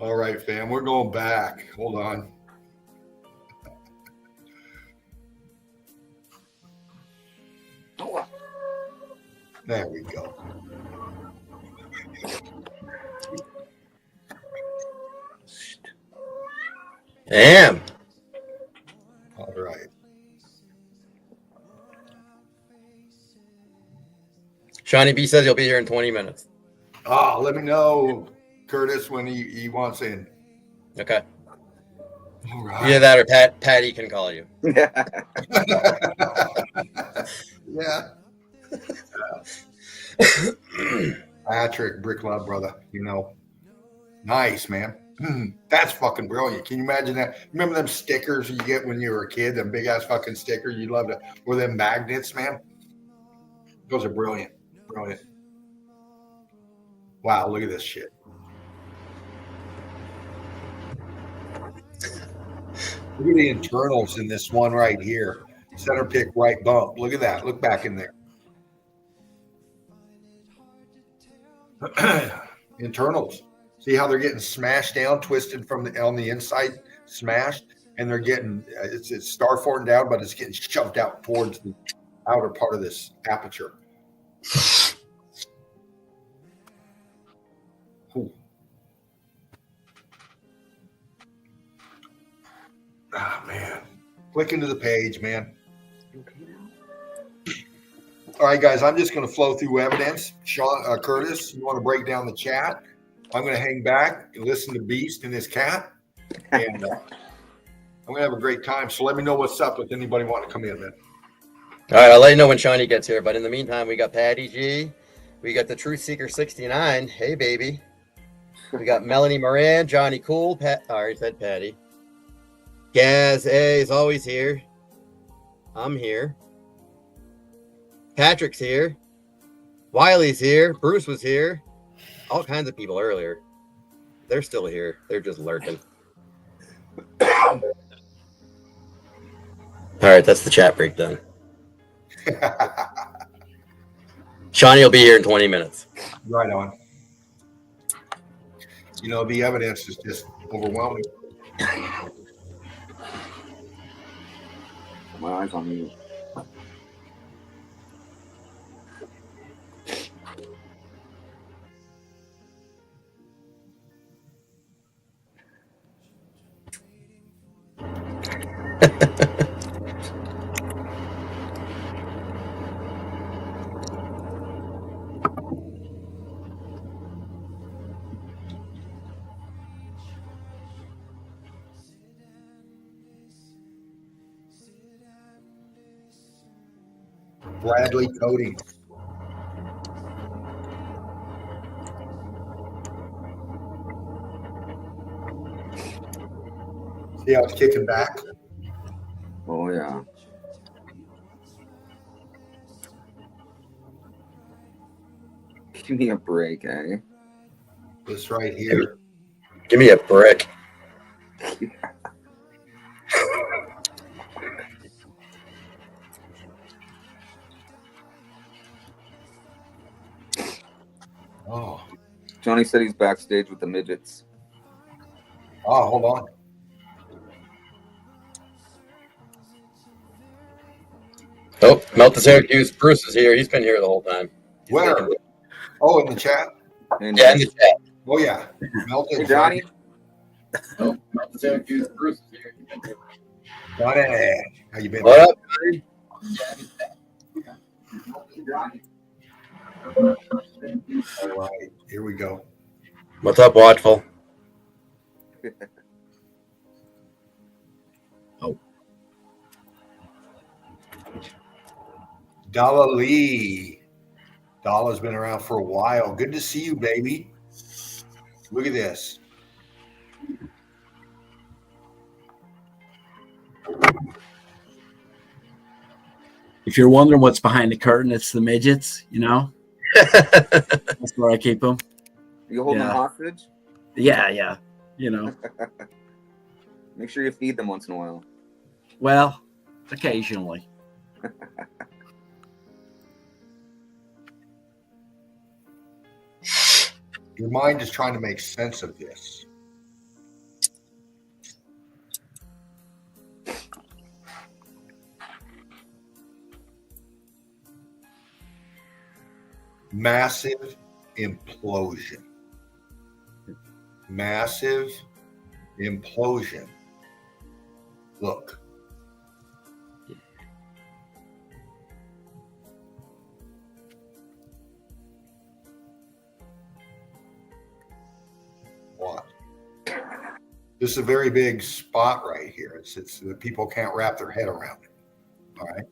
All right, fam. We're going back. Hold on. There we go. Damn. All right. Shawnee B says he'll be here in 20 minutes. Oh, let me know, Curtis, when he wants in. Okay. All Either right. that or Patty can call you. Yeah. Patrick, Brick Love, brother. Nice, man. That's fucking brilliant. Can you imagine that? Remember them stickers you get when you were a kid? Them big ass fucking stickers you'd love to, or them magnets, man. Those are brilliant. Brilliant. Wow, look at this shit. Look at the internals in this one right here. Center pick, right bump. Look at that. Look back in there. Internals. See how they're getting smashed down, twisted from on the inside, smashed, and they're getting it's star formed down, but it's getting shoved out towards the outer part of this aperture. Ooh. Ah, man. Click into the page, man. All right, guys, I'm just going to flow through evidence. Sean, Curtis, you want to break down the chat? I'm going to hang back and listen to Beast and his cat, and I'm going to have a great time. So let me know what's up with anybody wanting to come in, man. All right, I'll let you know when Shawnee gets here. But in the meantime, we got Patty G. We got the Truth Seeker 69. Hey, baby. We got Melanie Moran, Johnny Cool. I already said Patty. Gaz A is always here. I'm here. Patrick's here. Wiley's here. Bruce was here. All kinds of people earlier. They're still here. They're just lurking. All right, that's the chat breakdown. Shawnee will be here in 20 minutes. Right on. The evidence is just overwhelming. My eyes on you. Bradley Cody. See how it's kicking back? Oh, yeah. Give me a break, eh? This right here. Give me a brick. Oh. Johnny said he's backstage with the midgets. Oh, hold on. Oh, Melt the Syracuse. Bruce is here. He's been here the whole time. Where? Oh, in the chat? And Yeah, in the chat. Oh, yeah. Melted. Hey, Johnny. Oh, Melt the Syracuse. Bruce is here. Johnny. How you been? What up, Johnny? All right. Here we go. What's up, Watchful? Oh. Dalla Lee. Dalla's been around for a while. Good to see you, baby. Look at this. If you're wondering what's behind the curtain, it's the midgets, That's where I keep them. You holding them Yeah. hostage? Yeah. Make sure you feed them once in a while. Well, occasionally. Your mind is trying to make sense of this. Massive implosion. Massive implosion. Look. This is a very big spot right here. It's the people can't wrap their head around it. All right.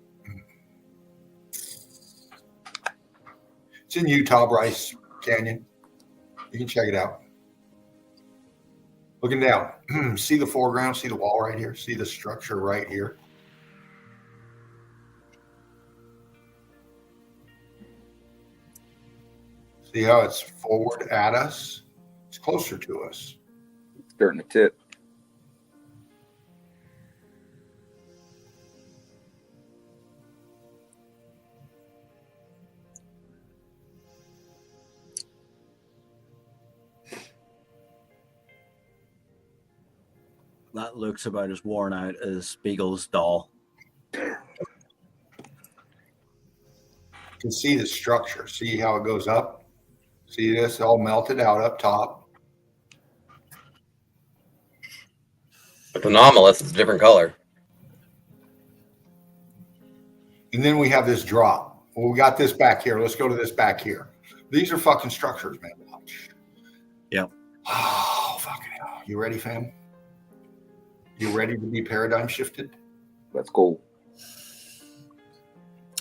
It's in Utah, Bryce Canyon. You can check it out. Looking down, see the foreground, see the wall right here, see the structure right here. See how it's forward at us? It's closer to us. It's starting to tip. That looks about as worn out as Spiegel's doll. You can see the structure. See how it goes up? See this all melted out up top. It's anomalous. It's a different color. And then we have this drop. Well, we got this back here. Let's go to this back here. These are fucking structures, man. Watch. Yep. Oh, fucking hell. You ready, fam? You ready to be paradigm shifted? Let's go.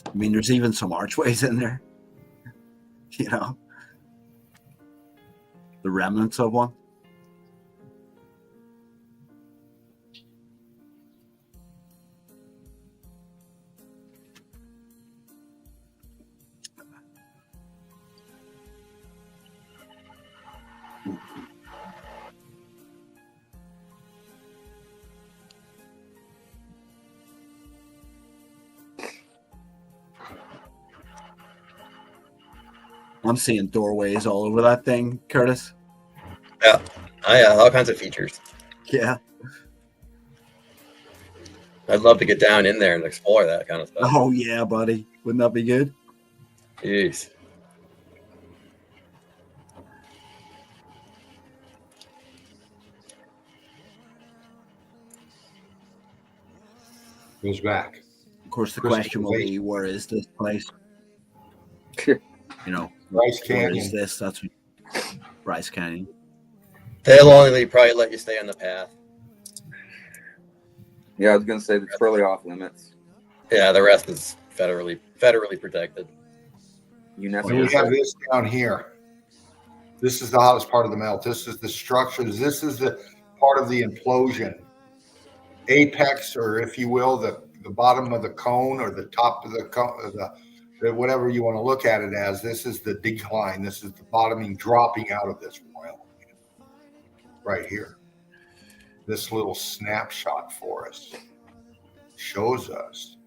I mean, there's even some archways in there. You know, the remnants of one. I'm seeing doorways all over that thing, Curtis. Yeah. Oh, yeah. All kinds of features. Yeah. I'd love to get down in there and explore that kind of stuff. Oh, yeah, buddy. Wouldn't that be good? Jeez. Goes back. Of course, the question will be, where is this place? You know, Bryce where Canyon. is this? That's what, Bryce Canyon. They'll only probably let you stay on the path. Yeah, I was gonna say it's fairly off limits. Yeah, the rest is federally protected. And we have this down here. This is the hottest part of the melt. This is the structures. This is the part of the implosion. Apex, or if you will, the bottom of the cone or the top of the cone, whatever you want to look at it as. This is the decline. This is the bottoming, dropping out of this oil right here. This little snapshot for us shows us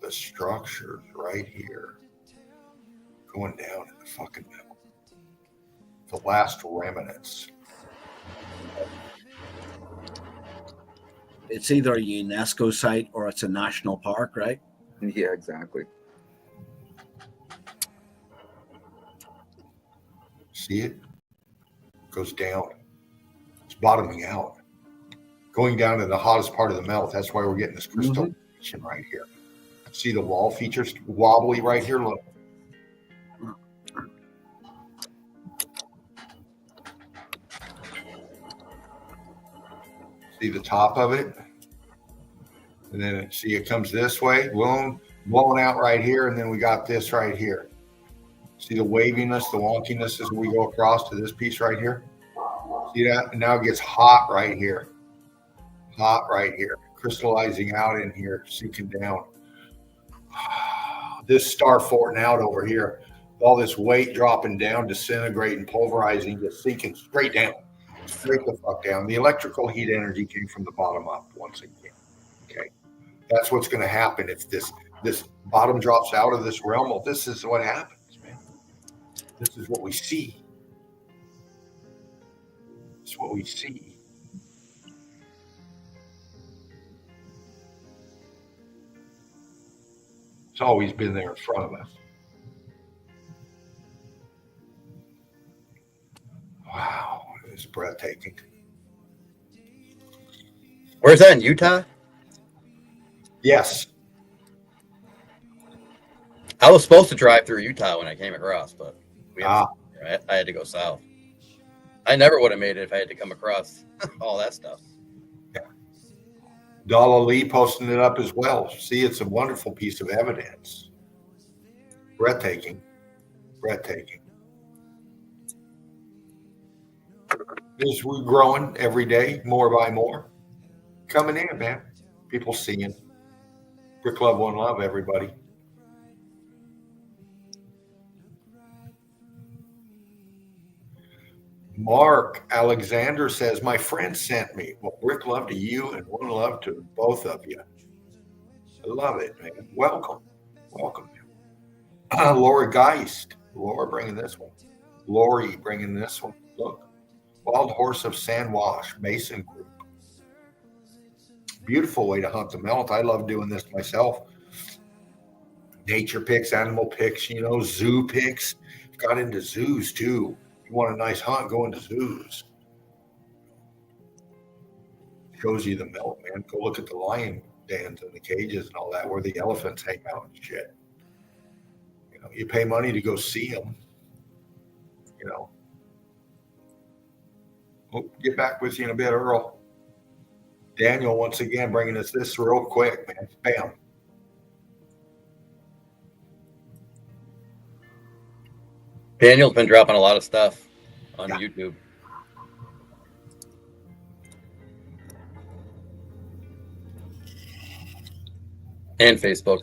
the structures right here going down in the fucking middle. The last remnants. It's either a UNESCO site or it's a national park, right? Yeah, exactly. See it? Goes down. It's bottoming out. Going down to the hottest part of the melt. That's why we're getting this crystallization right here. See the wall features wobbly right here? Look. See the top of it? And then see it comes this way, boom, blowing out right here, and then we got this right here. See the waviness, the wonkiness as we go across to this piece right here? See that? And now it gets hot right here. Hot right here. Crystallizing out in here, sinking down. This star forting out over here. All this weight dropping down, disintegrating, pulverizing, just sinking straight down. Straight the fuck down. The electrical heat energy came from the bottom up once again. Okay. That's what's going to happen if this bottom drops out of this realm. Well, this is what happens, man. This is what we see. It's what we see. It's always been there in front of us. Wow, it's breathtaking. Where's that, in Utah? Yes. I was supposed to drive through Utah when I came across, but I had to go south. I never would have made it if I had to come across all that stuff. Dalla Lee posting it up as well. See, it's a wonderful piece of evidence. Breathtaking. Breathtaking. As we're growing every day, more by more. Coming in, man. People seeing. Brick Love, One Love, everybody. Mark Alexander says, my friend sent me. Well, Brick Love to you and One Love to both of you. I love it, man. Welcome. Welcome. Laura Geist. Laura bringing this one. Lori bringing this one. Look. Wild Horse of Sandwash, Mason Group. Beautiful way to hunt the melt. I love doing this myself. Nature picks, animal picks, you know, zoo picks. Got into zoos too. You want a nice hunt, go into zoos. Shows you the melt, man. Go look at the lion dens and the cages and all that, where the elephants hang out and shit. You know, you pay money to go see them. You know. We'll get back with you in a bit, Earl. Daniel, once again, bringing us this real quick, man. Bam. Daniel's been dropping a lot of stuff on YouTube. And Facebook.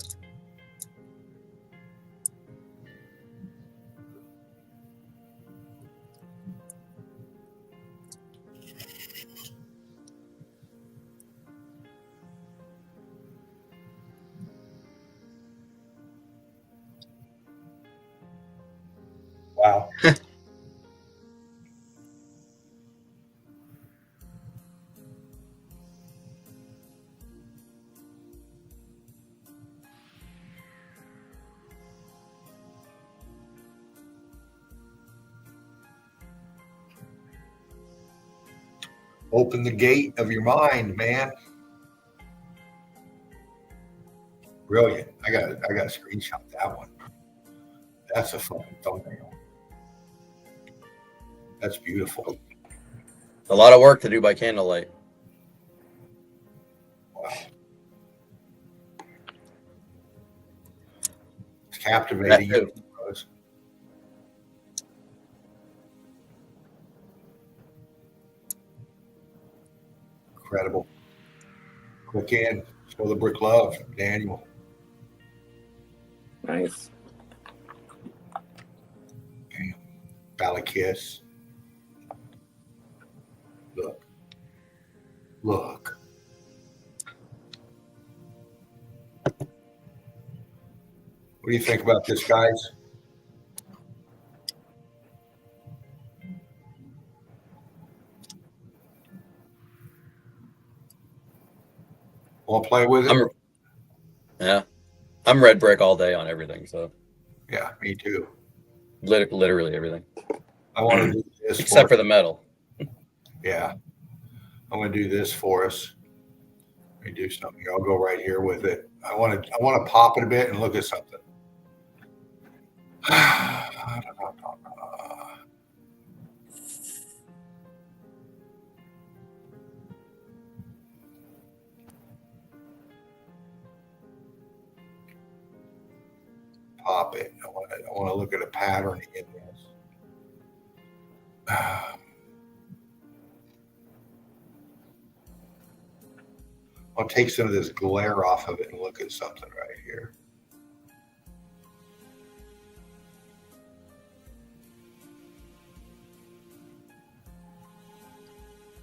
Wow. Open the gate of your mind, man. Brilliant. I got to screenshot that one. That's a fucking thumbnail. That's beautiful. A lot of work to do by candlelight. Wow. It's captivating. Incredible. Click in. Show the Brick Love, Daniel. Nice. Bam. Valley Kiss. Look. Look. What do you think about this, guys? Want to play with it? I'm red brick all day on everything. So yeah, me too. Literally everything. I want to do this except for the metal. Yeah, I'm going to do this for us. Let me do something. I'll go right here with it. I want to pop it a bit and look at something. Pop it. I want to look at a pattern in this. I'll take some of this glare off of it and look at something right here.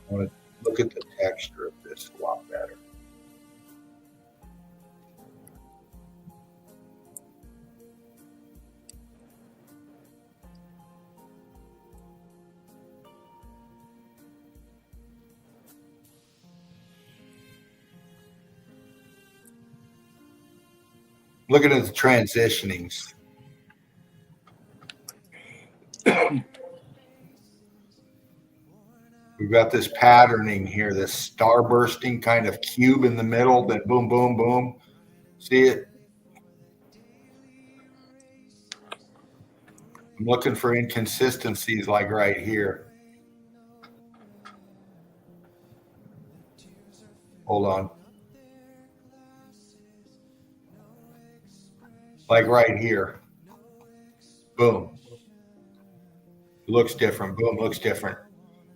I want to look at the texture of this a lot better. Looking at the transitionings. We've got this patterning here, this starbursting kind of cube in the middle, then boom, boom, boom. See it? I'm looking for inconsistencies like right here. Hold on. like right here. Boom. Looks different. Boom, looks different.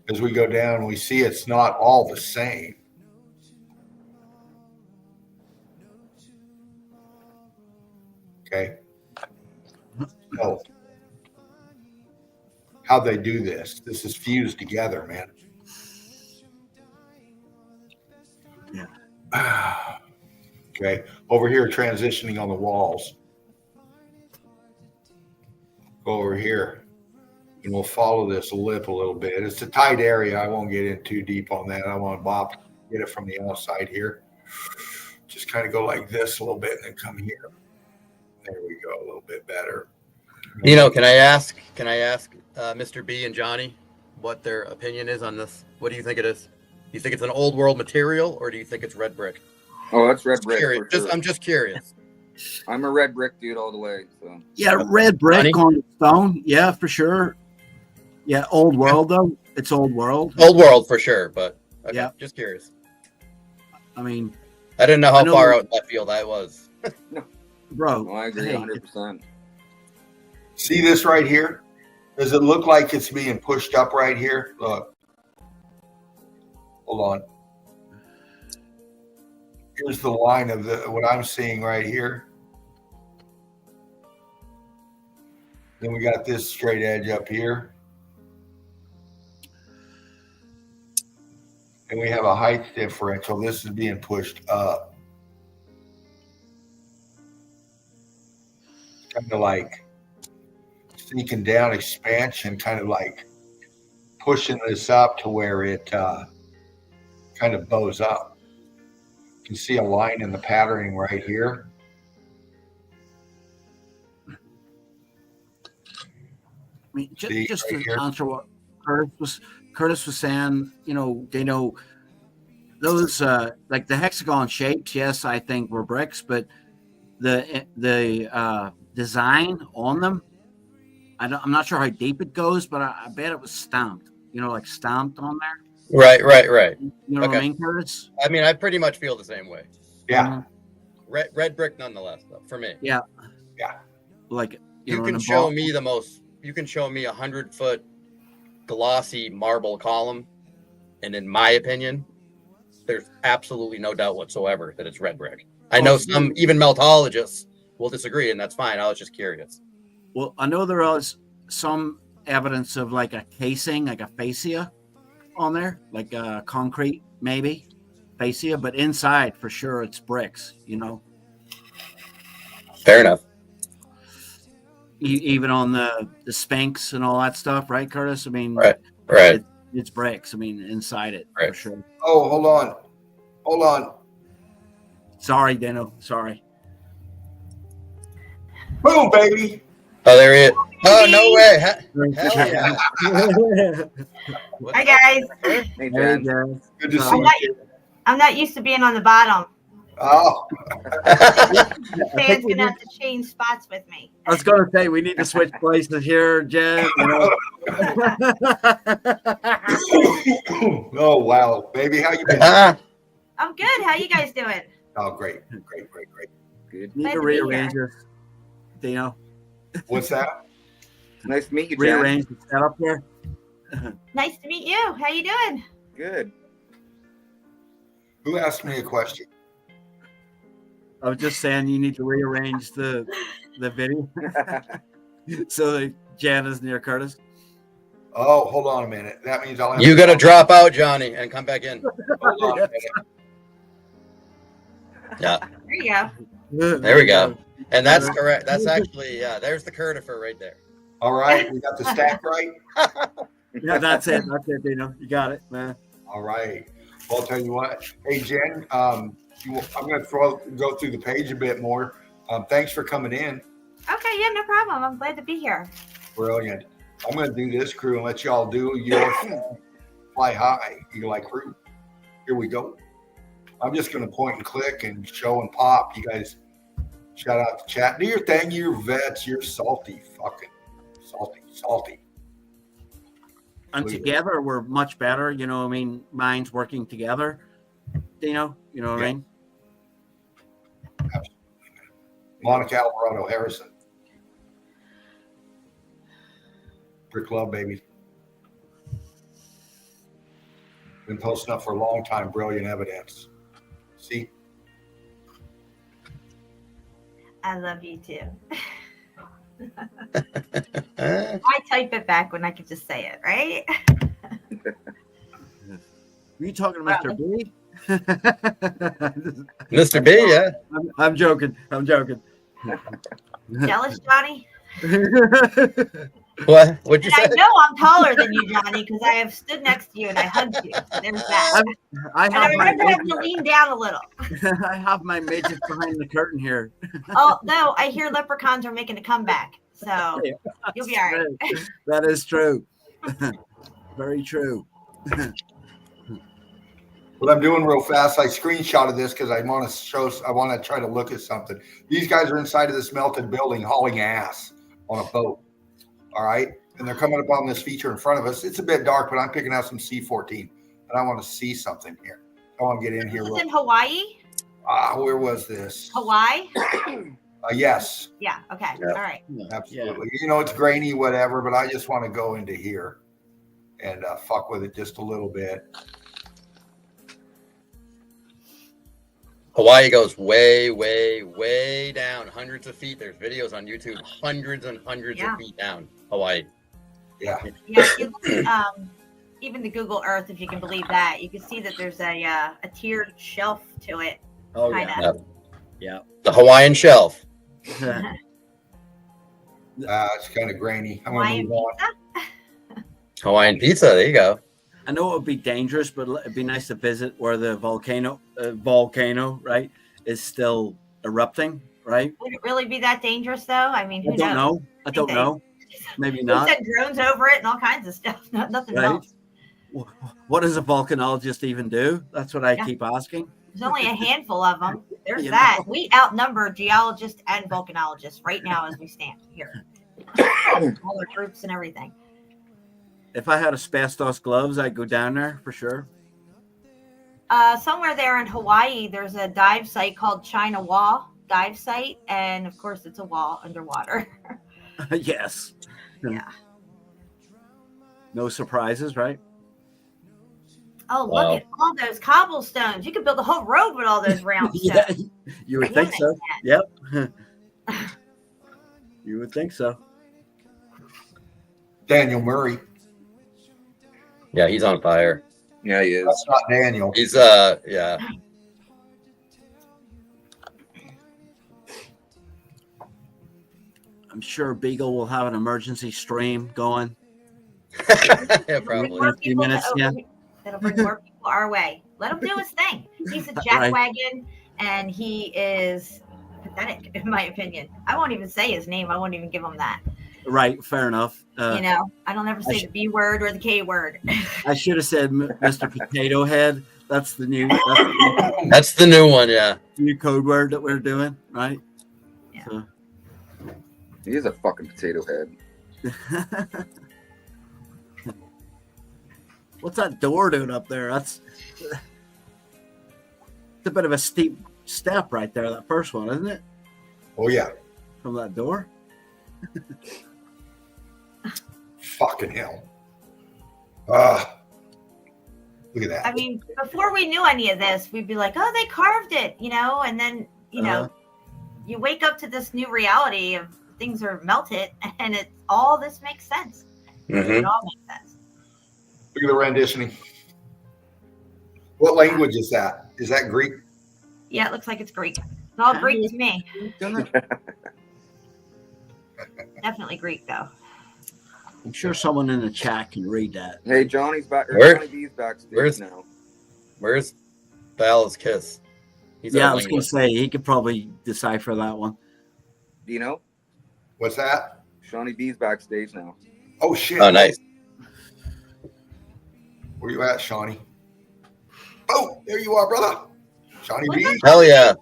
As we go down, we see it's not all the same. Okay. So, how they do this? This is fused together, man. Yeah. Okay. Over here, transitioning on the walls. Go over here. And we'll follow this lip a little bit. It's a tight area. I won't get in too deep on that. I want to get it from the outside here. Just kind of go like this a little bit and then come here. There we go. A little bit better. You know, can I ask Mr. B and Johnny what their opinion is on this? What do you think it is? Do you think it's an old world material, or do you think it's red brick? Oh, that's red brick. For sure. I'm just curious. I'm a red brick dude all the way. So Yeah, red brick Johnny? on the stone. Yeah, for sure. Yeah, old world though. It's old world. Old world for sure, but okay, Yeah. just curious. I mean, I didn't know I how know far that- out left field I was. bro. no, I agree hey, 100%. See this right here? Does it look like it's being pushed up right here? Look. Hold on. Here's the line of what I'm seeing right here. Then we got this straight edge up here. And we have a height differential. This is being pushed up. Kind of like sneaking down expansion, kind of like pushing this up to where it kind of bows up. You can see a line in the patterning right here. I mean, See, just right to here? answer what Curtis was saying, you know, they know those like the hexagon shapes. Yes, I think were bricks, but the design on them, I'm not sure how deep it goes, but I bet it was stamped. You know, like stamped on there. Right. You know what I Okay. mean, Curtis? I mean, I pretty much feel the same way. Yeah. Red brick, nonetheless, though, for me. Yeah. Yeah. Like You know, can in a show ball- me you can show me 100-foot glossy marble column, and in my opinion, there's absolutely no doubt whatsoever that it's red brick. I know some even meltologists will disagree, and that's fine. I was just curious. Well, I know there is some evidence of like a casing, like a fascia on there, like a concrete, maybe fascia, but inside for sure it's bricks, you know. Fair enough. Even on the Spanx and all that stuff, right, Curtis? I mean, Right. it's bricks. I mean, inside it for Right. sure. Oh, hold on. Sorry, Dano. Sorry. Boom, baby. Oh, there he is. Oh, no way. Hell yeah. Hi guys. Hey, Hey, Jen. guys. Good to Uh, see you. I'm not used to being on the bottom. Oh, Dan's gonna have to change spots with me. I was going to say we need to switch places here, Jen. You know? oh wow, baby, how you been? I'm good. How you guys doing? Oh, great. Good. Need Glad to to be rearrange this, Dino. What's that? Nice to meet you, Jen. Rearrange the setup here. Nice to meet you. How you doing? Good. Who asked me a question? I was just saying you need to rearrange the video so that Jan is near Curtis. Oh, hold on a minute. That means I'll have You got to drop out, Johnny, and come back in. Hold on a minute. Yeah, There you go. there we go. And that's correct. That's actually, there's the Curtifer right there. All right, we got the stack right. Yeah, that's it. That's it, Dino. You got it, man. All right. Well, I'll tell you what. Hey, Jen, I'm going to go through the page a bit more. Thanks for coming in. Okay, yeah, no problem. I'm glad to be here. Brilliant. I'm going to do this crew and let y'all do your fly high, Eagle Eye crew. Here we go. I'm just going to point and click and show and pop. You guys shout out the chat. Do your thing. You're vets. You're salty. Fucking salty. And together we're much better. You know what I mean? Minds working together. Dino, you know what I mean? Monica Alvarado Harrison. Brick Love, baby. Been posting up for a long time. Brilliant evidence. See? I love you too. I type it back when I could just say it, right? Were you talking to Mr. B? Mr. B, yeah. I'm joking. Jealous, Johnny? What? What'd you And I say? know I'm taller than you, Johnny, because I have stood next to you and I hugged you. So there's that. I And I have remember my having to lean down a little. I have my midget behind the curtain here. Oh no, I hear leprechauns are making a comeback. So you'll be all right. That is true. Very true. What I'm doing real fast, I screenshotted this because I want to try to look at something. These guys are inside of this melted building hauling ass on a boat. All right. And they're coming up on this feature in front of us. It's a bit dark, but I'm picking out some C14 and I want to see something here. I want to get in here. This is in Hawaii? Where was this? Hawaii? Yes. Yeah. Okay. Yeah. All right. Absolutely. You know, it's grainy, whatever, but I just want to go into here and fuck with it just a little bit. Hawaii goes way, way, way down, hundreds of feet. There's videos on YouTube, hundreds and hundreds of feet down. Hawaii. Yeah. Yeah. If you look at, even the Google Earth, if you can believe that, you can see that there's a tiered shelf to it. Oh kinda. yeah. The Hawaiian Shelf. It's kind of grainy. I'm going to Hawaiian move on. pizza? Hawaiian pizza. There you go. I know it would be dangerous, but it'd be nice to visit where the volcano, right, is still erupting, right? Would it really be that dangerous, though? I mean, who I don't knows? know. I don't know. Maybe We not. sent drones over it and all kinds of stuff. Nothing Right. else. What does a volcanologist even do? That's what I keep asking. There's only a handful of them. There's You that. know. We outnumber geologists and volcanologists right now as we stand here. All our troops and everything. If I had asbestos gloves, I'd go down there for sure. Somewhere there in Hawaii, there's a dive site called China Wall dive site, and of course, it's a wall underwater. Yes. Yeah. No surprises, right? Oh, Wow. look at all those cobblestones! You could build a whole road with all those round Yeah, stones. you would think so. Damn Yep. You would think so. Daniel Murray. Yeah, he's on fire. Yeah, he is. That's not Daniel. He's yeah. I'm sure Beagle will have an emergency stream going. Yeah, probably. More people minutes, that'll bring more people our way. Let him do his thing. He's a Right. jackwagon, and he is pathetic, in my opinion. I won't even say his name. I won't even give him that. Right, fair enough. You know, I don't ever say the B word or the K word. I should have said Mr. Potato Head. That's the new That's the new one, yeah. new code word that we're doing, right? Yeah. So. He is a fucking potato head. What's that door doing up there? That's it's a bit of a steep step right there, that first one, isn't it? Oh, yeah. From that door. Fucking hell. Look at that. I mean, before we knew any of this, we'd be like, oh, they carved it, you know, and then, you know, you wake up to this new reality of things are melted and it all this makes sense. It all makes sense. Look at the renditioning. What language is that? Is that Greek? Yeah, it looks like it's Greek. It's all Greek to me. Definitely Greek, though. I'm sure someone in the chat can read that. Hey, Johnny's back. Where- Johnny B's backstage where's- now. Where's Val's kiss? He's Yeah, a I was going to linguist. say he could probably decipher that one. Do you know? What's that? Shawnee B's backstage now. Oh, shit. Oh, nice. Where you at, Shawnee? Oh, there you are, brother. Shawnee B. Hell yeah.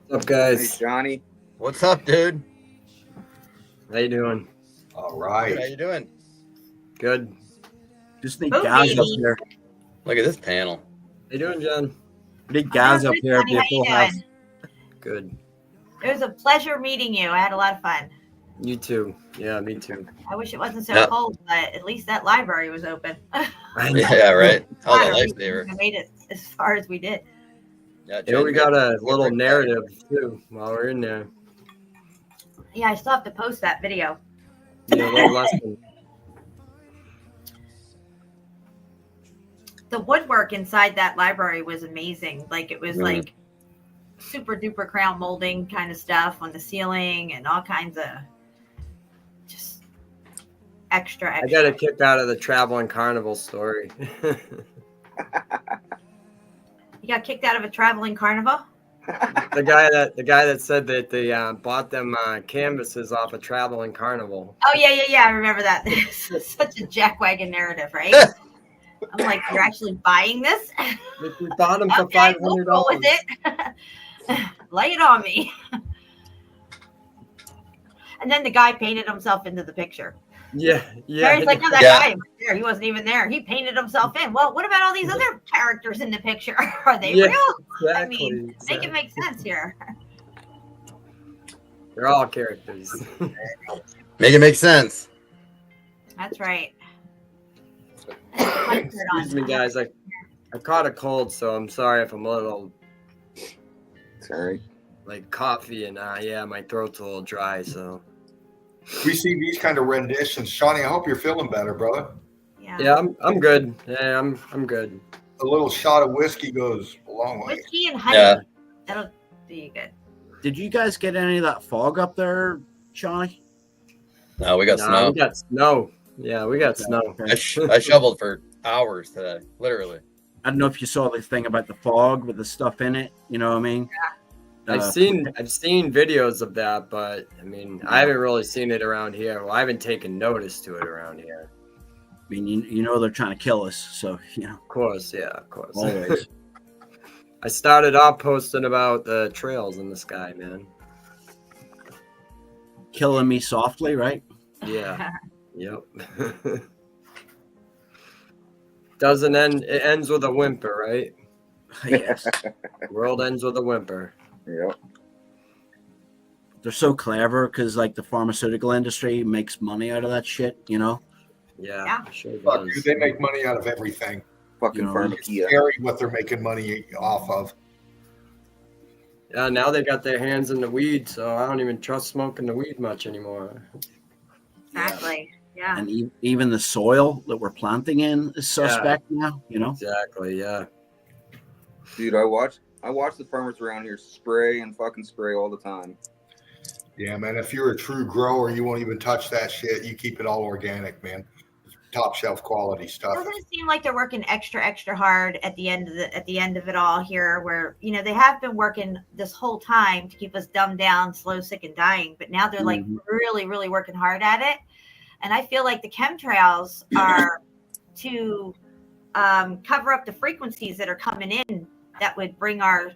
What's up, Hey, guys? Johnny. What's up, dude? How you doing? All How right. you doing? Good. Just need Oh, guys up baby. here. Look at this panel. How you doing, John? We need guys up Good, here. honey. Be a How you full house. doing? Good. It was a pleasure meeting you. I had a lot of fun. You too. Yeah, me too. I wish it wasn't so cold, but at least that library was open. Yeah, right. All the lifesaver. We made it as far as we did. Yeah, we got a little narrative too while we're in there. Yeah, I still have to post that video. Yeah, a little lesson. The woodwork inside that library was amazing. Like it was like super duper crown molding kind of stuff on the ceiling and all kinds of just extra. I got a kick out of the traveling carnival story. You got kicked out of a traveling carnival? The guy that said that they bought them canvases off a traveling carnival. Oh yeah. I remember that. Such a jackwagon narrative, right? I'm like, you're actually buying this? We bought them for $500. We'll go with it. Lay it on me. And then the guy painted himself into the picture. Yeah. He's like, no, that guy was there. He wasn't even there. He painted himself in. Well, what about all these other characters in the picture? Are they real? Exactly, I mean, make it make sense here. They're all characters. Make it make sense. That's right. Excuse me, guys. I caught a cold, so I'm sorry if I'm a little. Sorry. Like coffee and my throat's a little dry, so. We see these kind of renditions. Shawnee, I hope you're feeling better, brother. Yeah, I'm good. Yeah, I'm good. A little shot of whiskey goes a long way. Whiskey and honey. Yeah. That'll do you good. Did you guys get any of that fog up there, Shawnee? No, we got snow. We got snow. Yeah, we got snow. I shoveled for hours today, literally. I don't know if you saw the thing about the fog with the stuff in it. You know what I mean? Yeah. I've seen videos of that, but I mean, I haven't really seen it around here. Well, I haven't taken notice to it around here. I mean, you know they're trying to kill us, so you know. Of course. Always. I started off posting about the trails in the sky, man. Killing me softly, right? Yeah. Yep. Doesn't end. It ends with a whimper, right? Yes. World ends with a whimper. Yep. They're so clever because, like, the pharmaceutical industry makes money out of that shit, you know? Yeah. Sure Fuck, does. dude, they make money out of everything. Fucking You know, It's pharmacia. scary what they're making money off of. Yeah, now they got their hands in the weed, so I don't even trust smoking the weed much anymore. Exactly. Yeah. And even the soil that we're planting in is suspect now, you know? Exactly, yeah. Dude, I watch the farmers around here spray and fucking spray all the time. Yeah, man. If you're a true grower, you won't even touch that shit. You keep it all organic, man. Top shelf quality stuff. Doesn't it seem like they're working extra hard at the end of it all here, where they have been working this whole time to keep us dumbed down, slow, sick, and dying, but now they're like really working hard at it. And I feel like the chemtrails are to cover up the frequencies that are coming in that would bring our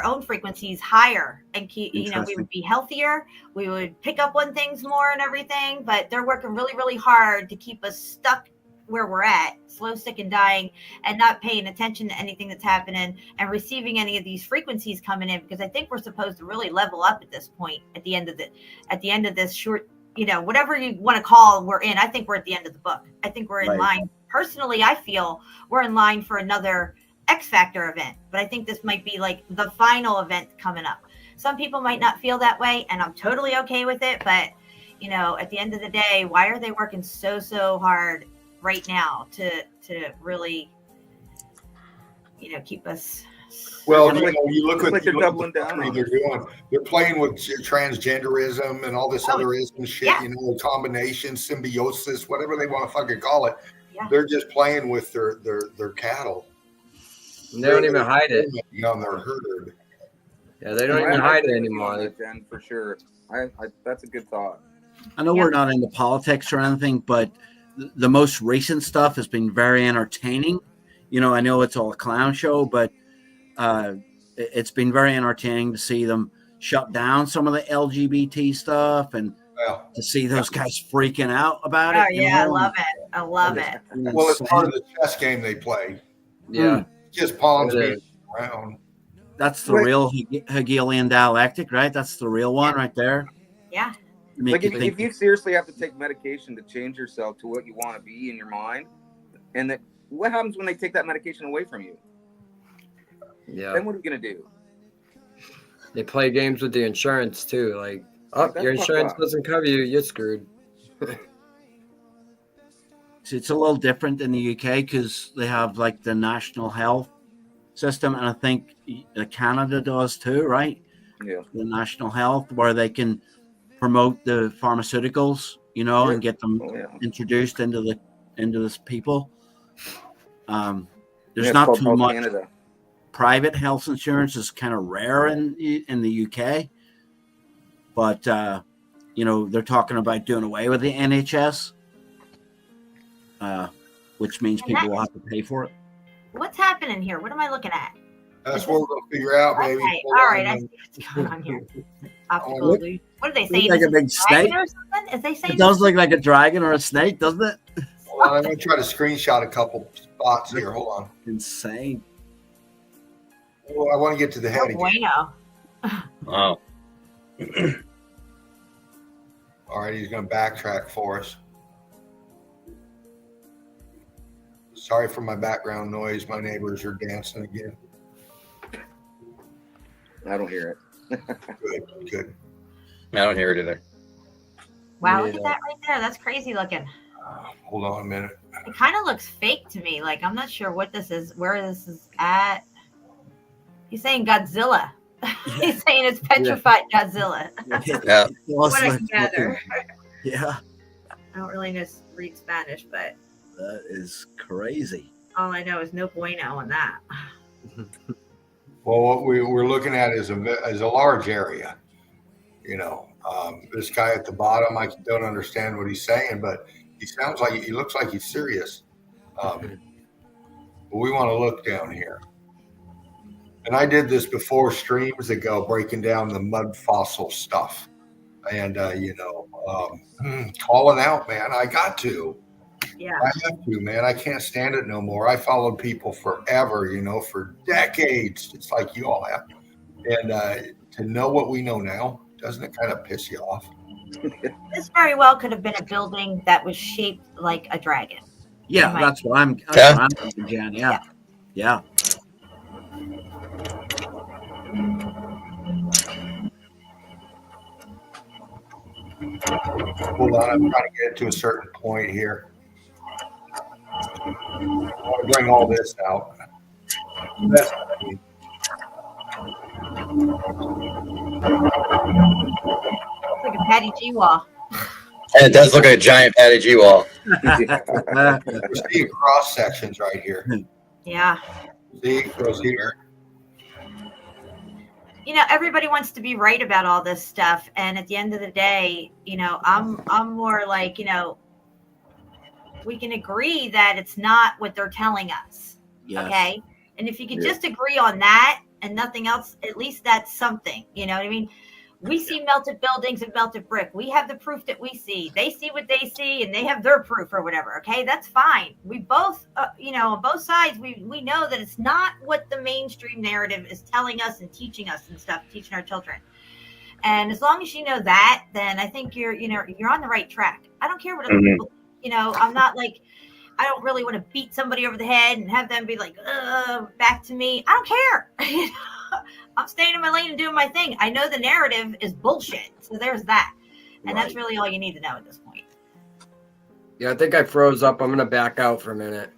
own frequencies higher and keep, we would be healthier. We would pick up on things more and everything, but they're working really hard to keep us stuck where we're at, slow, sick, and dying, and not paying attention to anything that's happening and receiving any of these frequencies coming in, because I think we're supposed to really level up at this point at the end of this short, whatever you want to call we're in. I think we're at the end of the book. I think we're in line. Personally, I feel we're in line for another X Factor event, but I think this might be like the final event coming up. Some people might not feel that way, and I'm totally okay with it. But at the end of the day, why are they working so hard right now to really, keep us? Well, you look at they're doubling down. They're doing. They're playing with transgenderism and all this other ism shit. Yeah. Combination, symbiosis, whatever they want to fucking call it. Yeah. They're just playing with their cattle. And they don't even hide it. On their herd. Yeah, they don't even hide it anymore. Jen, for sure. I that's a good thought. I know we're not into politics or anything, but the most recent stuff has been very entertaining. I know it's all a clown show, but it's been very entertaining to see them shut down some of the LGBT stuff and to see those guys freaking out about it. Oh yeah, I love it. I love it. Well, it's part of the chess game they play. Yeah. Just pawns being around. That's the Right. real Hegelian dialectic, right? That's the real one right there. Yeah. Make Like you if think. you seriously have to take medication to change yourself to what you want to be in your mind, and that what happens when they take that medication away from you? Yeah. Then what are you gonna do? They play games with the insurance too. Like, oh, That's your fucked insurance up. doesn't cover you. You're screwed. So it's a little different in the UK because they have like the national health system, and I think Canada does too, right? Yeah. The national health, where they can promote the pharmaceuticals, you know, Yeah. and get them Oh yeah. introduced into this people. There's Yeah, it's not called too Health much. Canada. Private health insurance is kind of rare in the UK, but you know, they're talking about doing away with the NHS, which means people will have to pay for it. What's happening here? What am I looking at? That's what we're gonna figure out, baby. Okay, Hold all on right. a I minute. see what's going on here. Optical look- illusion. What are they looks saying? like Is a it big snake. dragon or something? Is they saying It does look like a dragon or a snake, doesn't it? Hold on, I'm gonna try to screenshot a couple spots here. Hold on. Insane. Well, I want to get to the head no again. bueno? Wow. All right, he's gonna backtrack for us. Sorry for my background noise. My neighbors are dancing again. I don't hear it. Good. I don't hear it either. Wow, look at that right there. That's crazy looking. Hold on a minute. It kind of looks fake to me. Like, I'm not sure what this is, where this is at. He's saying Godzilla. He's saying it's petrified Godzilla. Yeah. What I can gather. Yeah, I don't really know read Spanish, but that is crazy. all I know is no bueno on that. Well, what we're looking at is a large area. You know, this guy at the bottom, I don't understand what he's saying, but he looks like he's serious. But we want to look down here. And I did this before streams ago, breaking down the mud fossil stuff. And, calling out, man, I got to. Yeah. I have to, man. I can't stand it no more. I followed people forever, for decades, just like you all have. And to know what we know now, doesn't it kind of piss you off? This very well could have been a building that was shaped like a dragon. Yeah, Right. that's what I'm thinking, Jan. Yeah. Yeah. Hold on, I'm trying to get it to a certain point here. I want to bring all this out. That's what I mean. It's like a Patty G wall. And it does look like a giant Patty G wall. We're seeing cross sections right here. Yeah. See, it goes here. Everybody wants to be right about all this stuff, and at the end of the day, I'm more like, we can agree that it's not what they're telling us. Yes. Okay. And if you could just agree on that and nothing else, at least that's something. You know what I mean? We see melted buildings and melted brick. We have the proof that we see. They see what they see, and they have their proof or whatever. Okay, that's fine. We both, on both sides, we know that it's not what the mainstream narrative is telling us and teaching us and stuff, teaching our children. And as long as you know that, then I think you're on the right track. I don't care what other people. I'm not like, I don't really want to beat somebody over the head and have them be like, back to me. I don't care. I'm staying in my lane and doing my thing. I know the narrative is bullshit. So there's that. And that's really all you need to know at this point. Yeah, I think I froze up. I'm going to back out for a minute.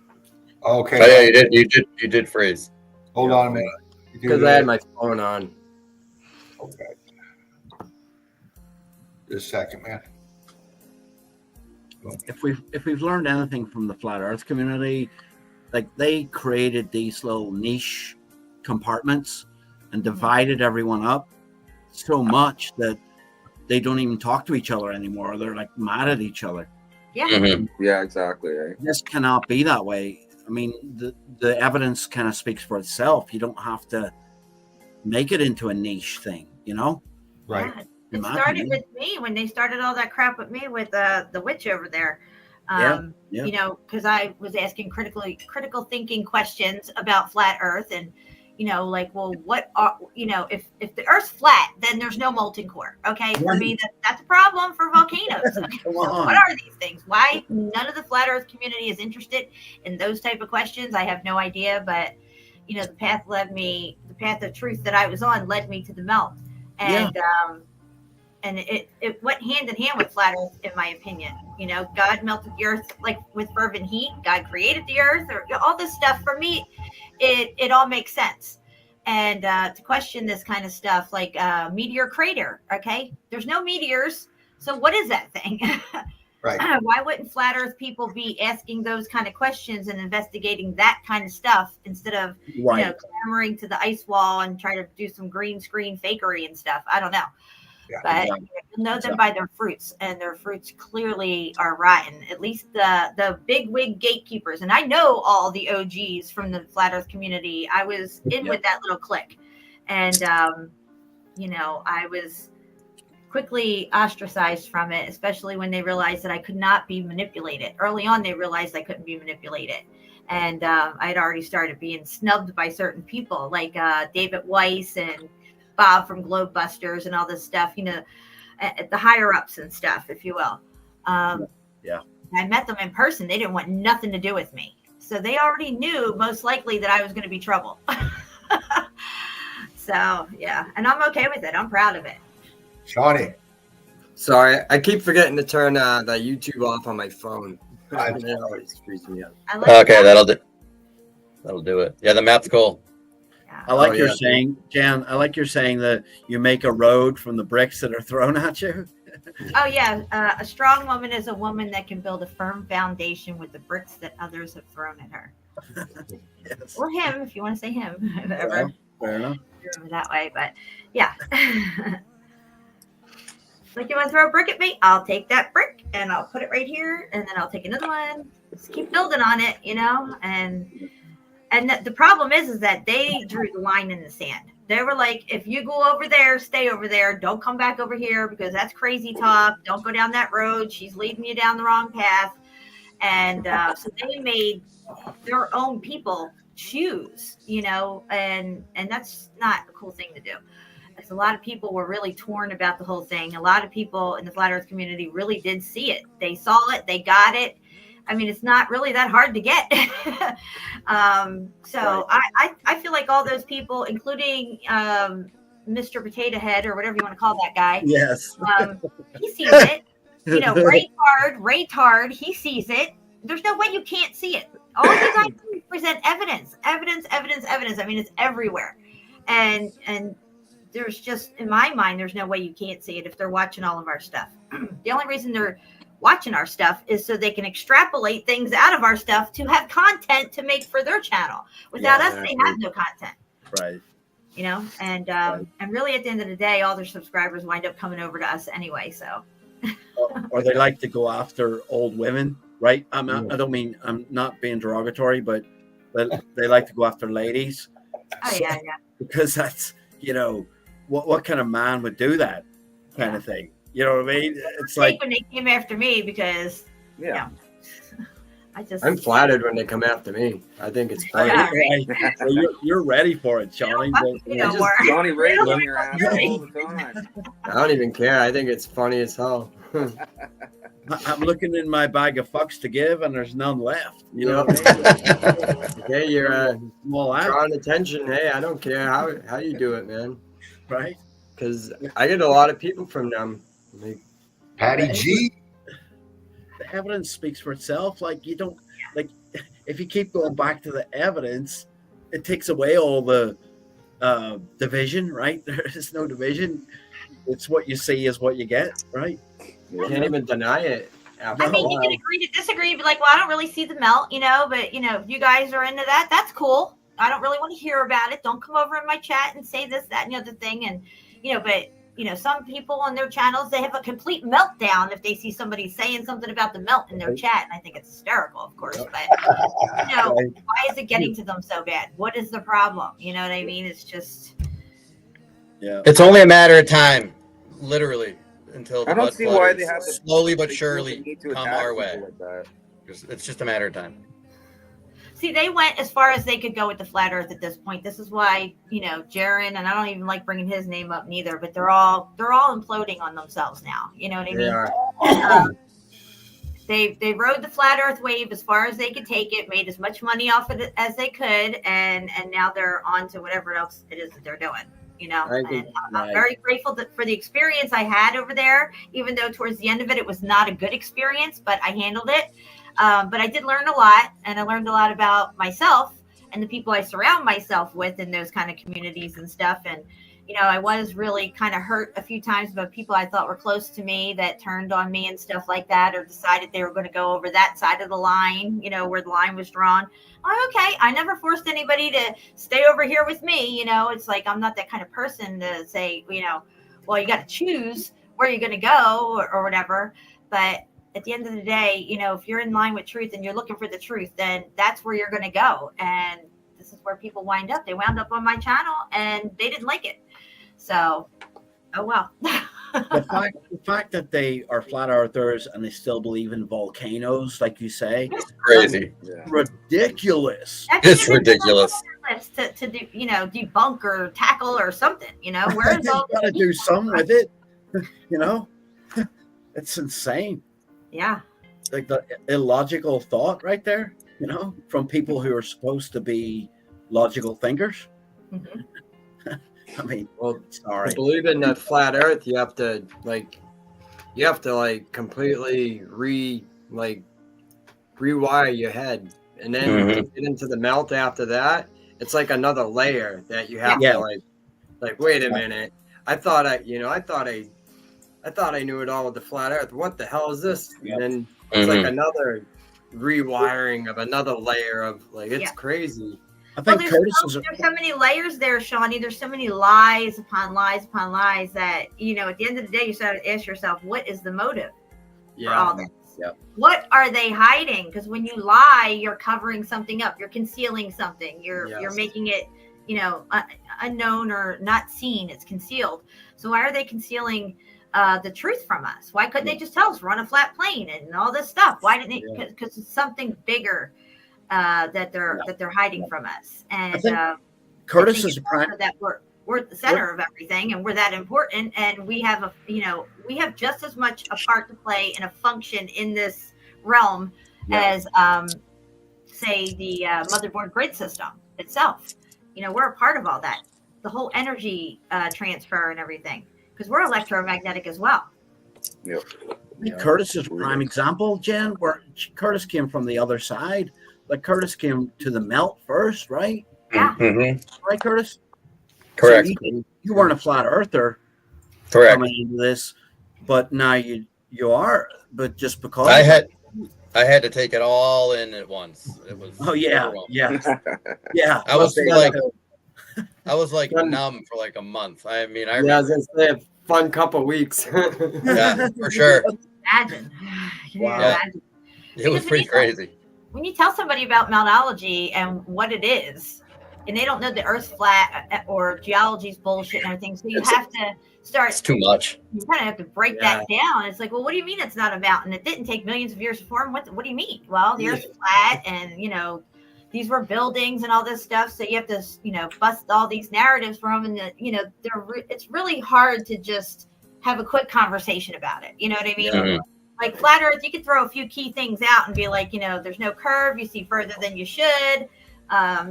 Okay. Oh, yeah, you did freeze. Hold on a minute. Because I had my phone on. Okay. Just a second, man. If we've learned anything from the flat Earth community, like they created these little niche compartments and divided everyone up so much that they don't even talk to each other anymore. They're like mad at each other. Yeah. Mhm. Yeah, exactly. Right. This cannot be that way. I mean, the evidence kind of speaks for itself. You don't have to make it into a niche thing, Right. Yeah. It started with me when they started all that crap with me with the witch over there. Because I was asking critical thinking questions about flat Earth, and you know, like, well, what are, you know, if the Earth's flat, then there's no molten core. Okay, for me, that's a problem for volcanoes. Okay, so what are these things? Why none of the flat Earth community is interested in those type of questions, I have no idea. But you know, the path of truth that I was on led me to the melt, and and it went hand in hand with flat Earth, in my opinion. You know, God melted the Earth like with fervent heat. God created the Earth, or all this stuff. For me, it all makes sense. And to question this kind of stuff, like meteor crater, okay? There's no meteors, so what is that thing? Right. Why wouldn't flat Earth people be asking those kind of questions and investigating that kind of stuff instead of you know, clamoring to the ice wall and try to do some green screen fakery and stuff? I don't know. But you know them by their fruits, and their fruits clearly are rotten. At least the big wig gatekeepers, and I know all the OGs from the flat Earth community. I was in with that little clique, and you know, I was quickly ostracized from it, especially when they realized that I could not be manipulated. Early on, they realized I couldn't be manipulated, and I'd already started being snubbed by certain people, like David Weiss and Bob from Globebusters and all this stuff, you know, the higher ups and stuff, if you will. I met them in person. They didn't want nothing to do with me. So they already knew most likely that I was going to be trouble. So, yeah. And I'm okay with it. I'm proud of it. Shawnee. Sorry, I keep forgetting to turn the YouTube off on my phone. It always screws me up. Okay, that'll do it. Yeah, the map's cool. I like you're saying, Jan, I like you're saying that you make a road from the bricks that are thrown at you. Oh, yeah. A strong woman is a woman that can build a firm foundation with the bricks that others have thrown at her. Yes. Or him, if you want to say him. Well, fair enough. That way, but yeah. Like, you want to throw a brick at me? I'll take that brick and I'll put it right here, and then I'll take another one. Just keep building on it, you know? And the problem is that they drew the line in the sand. They were like, if you go over there, stay over there. Don't come back over here because that's crazy talk. Don't go down that road. She's leading you down the wrong path. And so they made their own people choose, you know, and that's not a cool thing to do. As a lot of people were really torn about the whole thing. A lot of people in the flat Earth community really did see it. They saw it. They got it. I mean, it's not really that hard to get. So I feel like all those people, including Mr. Potato Head or whatever you want to call that guy. Yes. He sees it. You know, Raytard, he sees it. There's no way you can't see it. All you guys do is present evidence. I mean, it's everywhere. And there's just, in my mind, there's no way you can't see it if they're watching all of our stuff. The only reason they're watching our stuff is so they can extrapolate things out of our stuff to have content to make for their channel. Without us, they have no content. Right. You know, and really at the end of the day, all their subscribers wind up coming over to us anyway. So. Or they like to go after old women, right? I don't mean, I'm not being derogatory, but they like to go after ladies. Oh, yeah. Because that's, you know, what kind of man would do that kind of thing? You know what I mean? It's like when they came after me because I'm flattered when they come after me. I think it's funny. Right. So you're ready for it, Johnny. Johnny Ray's on your ass all the time. I don't even care. I think it's funny as hell. I'm looking in my bag of fucks to give, and there's none left. You know what I mean? Okay, you're drawing attention. Hey, I don't care how you do it, man. Right? Because I get a lot of people from them. Patty G. The evidence speaks for itself. Like, you don't, like, if you keep going back to the evidence, it takes away all the division, right? There is no division. It's what you see is what you get, right? You can't even deny it. I mean, you can agree to disagree, be like, well, I don't really see the melt, you know, but, you know, if you guys are into that, that's cool. I don't really want to hear about it. Don't come over in my chat and say this, that, and the other thing. And, you know, but, you know, some people on their channels, they have a complete meltdown if they see somebody saying something about the melt in their chat. And I think it's hysterical, of course. But, you know, why is it getting to them so bad? What is the problem? You know what I mean? It's just. Yeah. It's only a matter of time, literally, until I don't see why they have to slowly but surely come our way. It's just a matter of time. See, they went as far as they could go with the flat Earth at this point. This is why, Jaron, and I don't even like bringing his name up neither, but they're all imploding on themselves now. You know what I mean? They rode the flat Earth wave as far as they could take it, made as much money off of it as they could, and now they're on to whatever else it is that they're doing. I'm very grateful for the experience I had over there, even though towards the end of it, it was not a good experience, but I handled it. But I did learn a lot, and I learned a lot about myself and the people I surround myself with in those kind of communities and stuff. And, I was really kind of hurt a few times about people I thought were close to me that turned on me and stuff like that, or decided they were going to go over that side of the line, where the line was drawn. Oh, okay. I never forced anybody to stay over here with me. It's like, I'm not that kind of person to say, well, you got to choose where you're going to go or whatever. But at the end of the day, if you're in line with truth and you're looking for the truth, then that's where you're going to go. And this is where people wind up. They wound up on my channel and they didn't like it. So, oh well. the fact that they are flat earthers and they still believe in volcanoes, like you say, it's crazy, ridiculous. It's ridiculous. To do, debunk or tackle or something. Where's all got to do something with it. It's insane. Yeah. Like the illogical thought right there. From people who are supposed to be logical thinkers. Mm-hmm. I mean, sorry. To believe in that flat Earth, you have to completely rewire your head, and then get into the melt after that. It's like another layer that you have to like. Wait a minute. I thought I knew it all with the flat Earth. What the hell is this? And then it's like another rewiring of another layer of it's crazy. I think there's so many layers there, Shawnee. There's so many lies upon lies upon lies that, at the end of the day, you start to ask yourself, what is the motive for all this? Yeah. What are they hiding? Because when you lie, you're covering something up. You're concealing something. You're making it, unknown or not seen. It's concealed. So why are they concealing the truth from us? Why couldn't they just tell us run a flat plane and all this stuff? Why didn't they? Because it's something bigger. That they're hiding from us, and Curtis is that we're at the center of everything, and we're that important, and we have we have just as much a part to play and a function in this realm as say the motherboard grid system itself. We're a part of all that, the whole energy transfer and everything, because we're electromagnetic as well. Yep. Curtis is a prime example, Jen, where Curtis came from the other side. Like Curtis came to the melt first, right? Yeah. Right, Curtis? Correct. So you weren't a flat earther. Correct. Coming into this, but now you are. But just because I had to take it all in at once. It was yeah. I was like numb for like a month. I mean, I was gonna say a fun couple of weeks. Yeah, for sure. Imagine. Wow. It was pretty crazy. When you tell somebody about meltology and what it is, and they don't know the Earth's flat or geology's bullshit and everything, so you have to start. It's too much. You kind of have to break that down. It's like, well, what do you mean it's not a mountain? It didn't take millions of years to form. What do you mean? Well, the Earth's flat, and these were buildings and all this stuff. So you have to, bust all these narratives from them, and it's really hard to just have a quick conversation about it. You know what I mean? Mm-hmm. Like flat Earth, you could throw a few key things out and be like, there's no curve. You see further than you should. All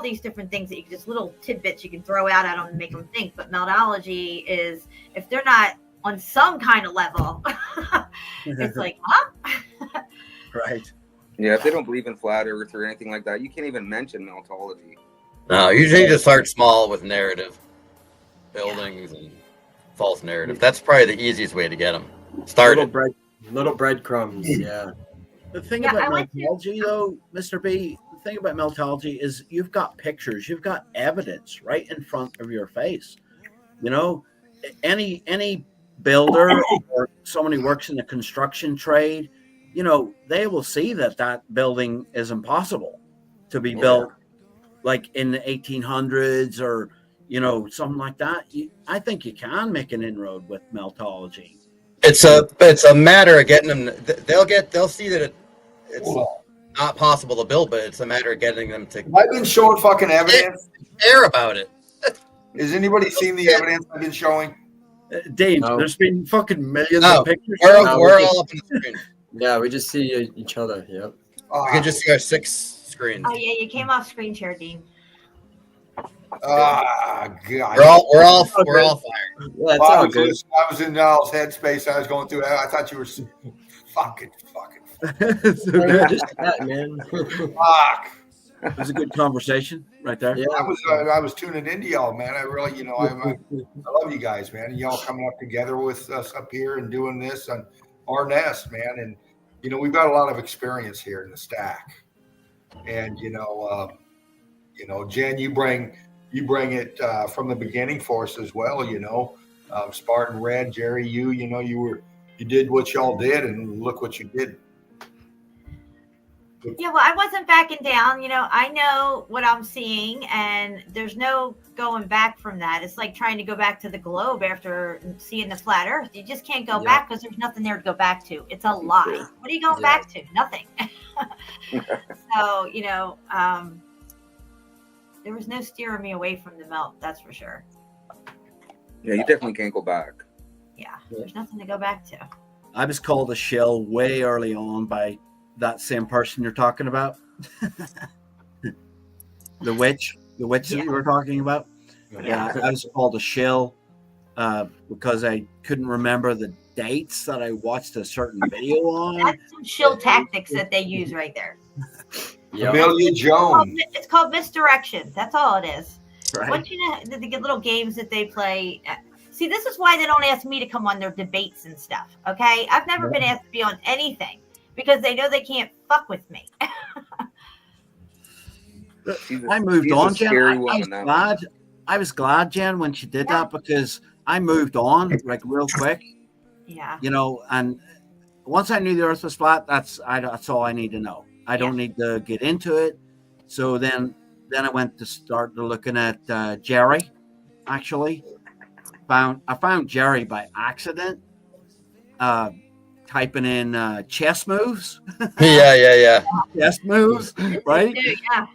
these different things that you can just little tidbits you can throw out at them and make them think. But meltology is, if they're not on some kind of level, it's like, huh? Right. Yeah, if they don't believe in flat Earth or anything like that, you can't even mention meltology. No, usually just start small with narrative buildings and false narrative. That's probably the easiest way to get them started. Little breadcrumbs. Yeah. The thing about meltology, though, Mr. B, the thing about meltology is you've got pictures, you've got evidence right in front of your face. Any builder or someone who works in the construction trade, they will see that building is impossible to be built like in the 1800s or something like that. I think you can make an inroad with meltology. It's a matter of getting them. They'll see that it's not possible to build, but it's a matter of getting them to I've been showing fucking evidence. care about it. Has anybody seen the evidence I've been showing? Dave, No. there's been fucking millions No, of pictures. we're No, we're we all up in the screen. Yeah, we just see each other. Yep. We can just see our 6 screens. Oh yeah, you came off screen share, Dean. God. We're all fired. Yeah, it's Well, all good. I was in Niall's headspace. I was going through that. I thought you were fucking. It's okay. Just that, man. Fuck. It was a good conversation right there. Yeah. I was tuning into y'all, man. I really, I love you guys, man. And y'all coming up together with us up here and doing this on our nest, man. And we've got a lot of experience here in the stack. And Jen, you bring it from the beginning for us as well. Spartan Red, Jerry, you did what y'all did, and look what you did. Yeah, well, I wasn't backing down. I know what I'm seeing, and there's no going back from that. It's like trying to go back to the globe after seeing the flat Earth. You just can't go back because there's nothing there to go back to. It's a lie. What are you going back to? Nothing. So, there was no steering me away from the melt. That's for sure. Yeah, you definitely can't go back. Yeah, there's nothing to go back to. I was called a shill way early on by that same person you're talking about. the witch that you were talking about. Yeah, I was called a shill because I couldn't remember the dates that I watched a certain video on. That's some shill tactics that they use right there. Amelia Jones. It's called misdirection. That's all it is. Right. Once the little games that they play. See, this is why they don't ask me to come on their debates and stuff. Okay, I've never been asked to be on anything because they know they can't fuck with me. I moved on, Jen. I I was glad, Jen, when she did that because I moved on like real quick. Yeah. And once I knew the Earth was flat, that's all I need to know. I don't need to get into it. So then I went to start looking at Jerry. Actually, I found Jerry by accident. Typing in chess moves. Yeah. Chess moves, right? Yeah.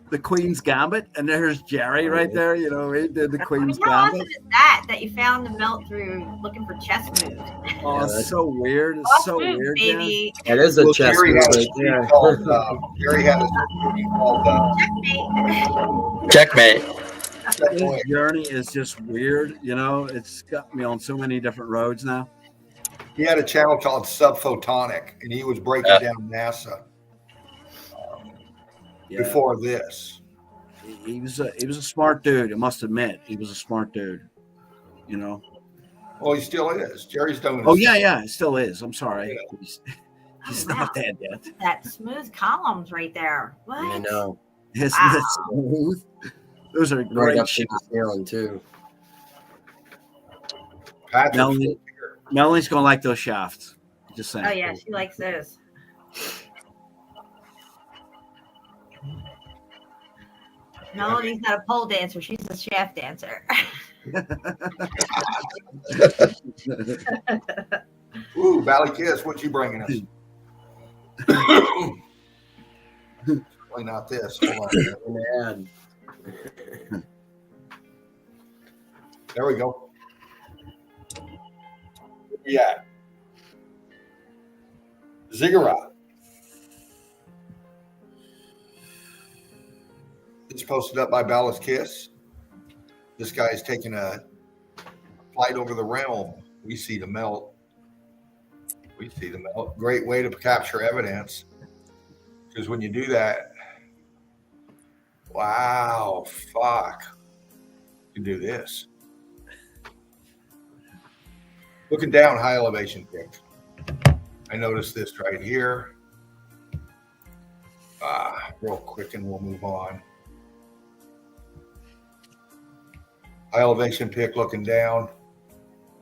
The Queen's Gambit, and there's Jerry right there. He did the Queen's How Gambit. awesome is that you found the melt through looking for chess moves? Oh, it's so weird. It's Boss so move, weird, baby. It is a chess Jerry move had right there. Jerry had a movie called Checkmate. Checkmate. This journey is just weird. It's got me on so many different roads now. he had a channel called Subphotonic, and he was breaking down NASA before this. He was a smart dude. I must admit, he was a smart dude. Well, he still is. Jerry's doing. Oh yeah, it still is. I'm sorry. He's not dead yet. That smooth columns right there. What? I know. Isn't Wow. it smooth? Those are Right great up to shit. the ceiling too. Patrick. Melanie's gonna like those shafts. Just saying. Oh yeah, she likes those. Melody's not a pole dancer; she's a shaft dancer. Ooh, Valley Kiss, what you bringing us? Certainly not this. Hold on. Man. There we go. Yeah. Ziggurat. It's posted up by Ballast Kiss. This guy is taking a flight over the realm. We see the melt. Great way to capture evidence. Because when you do that, wow, fuck. You can do this. Looking down, high elevation pick. I noticed this right here. Real quick and we'll move on. High elevation pick looking down.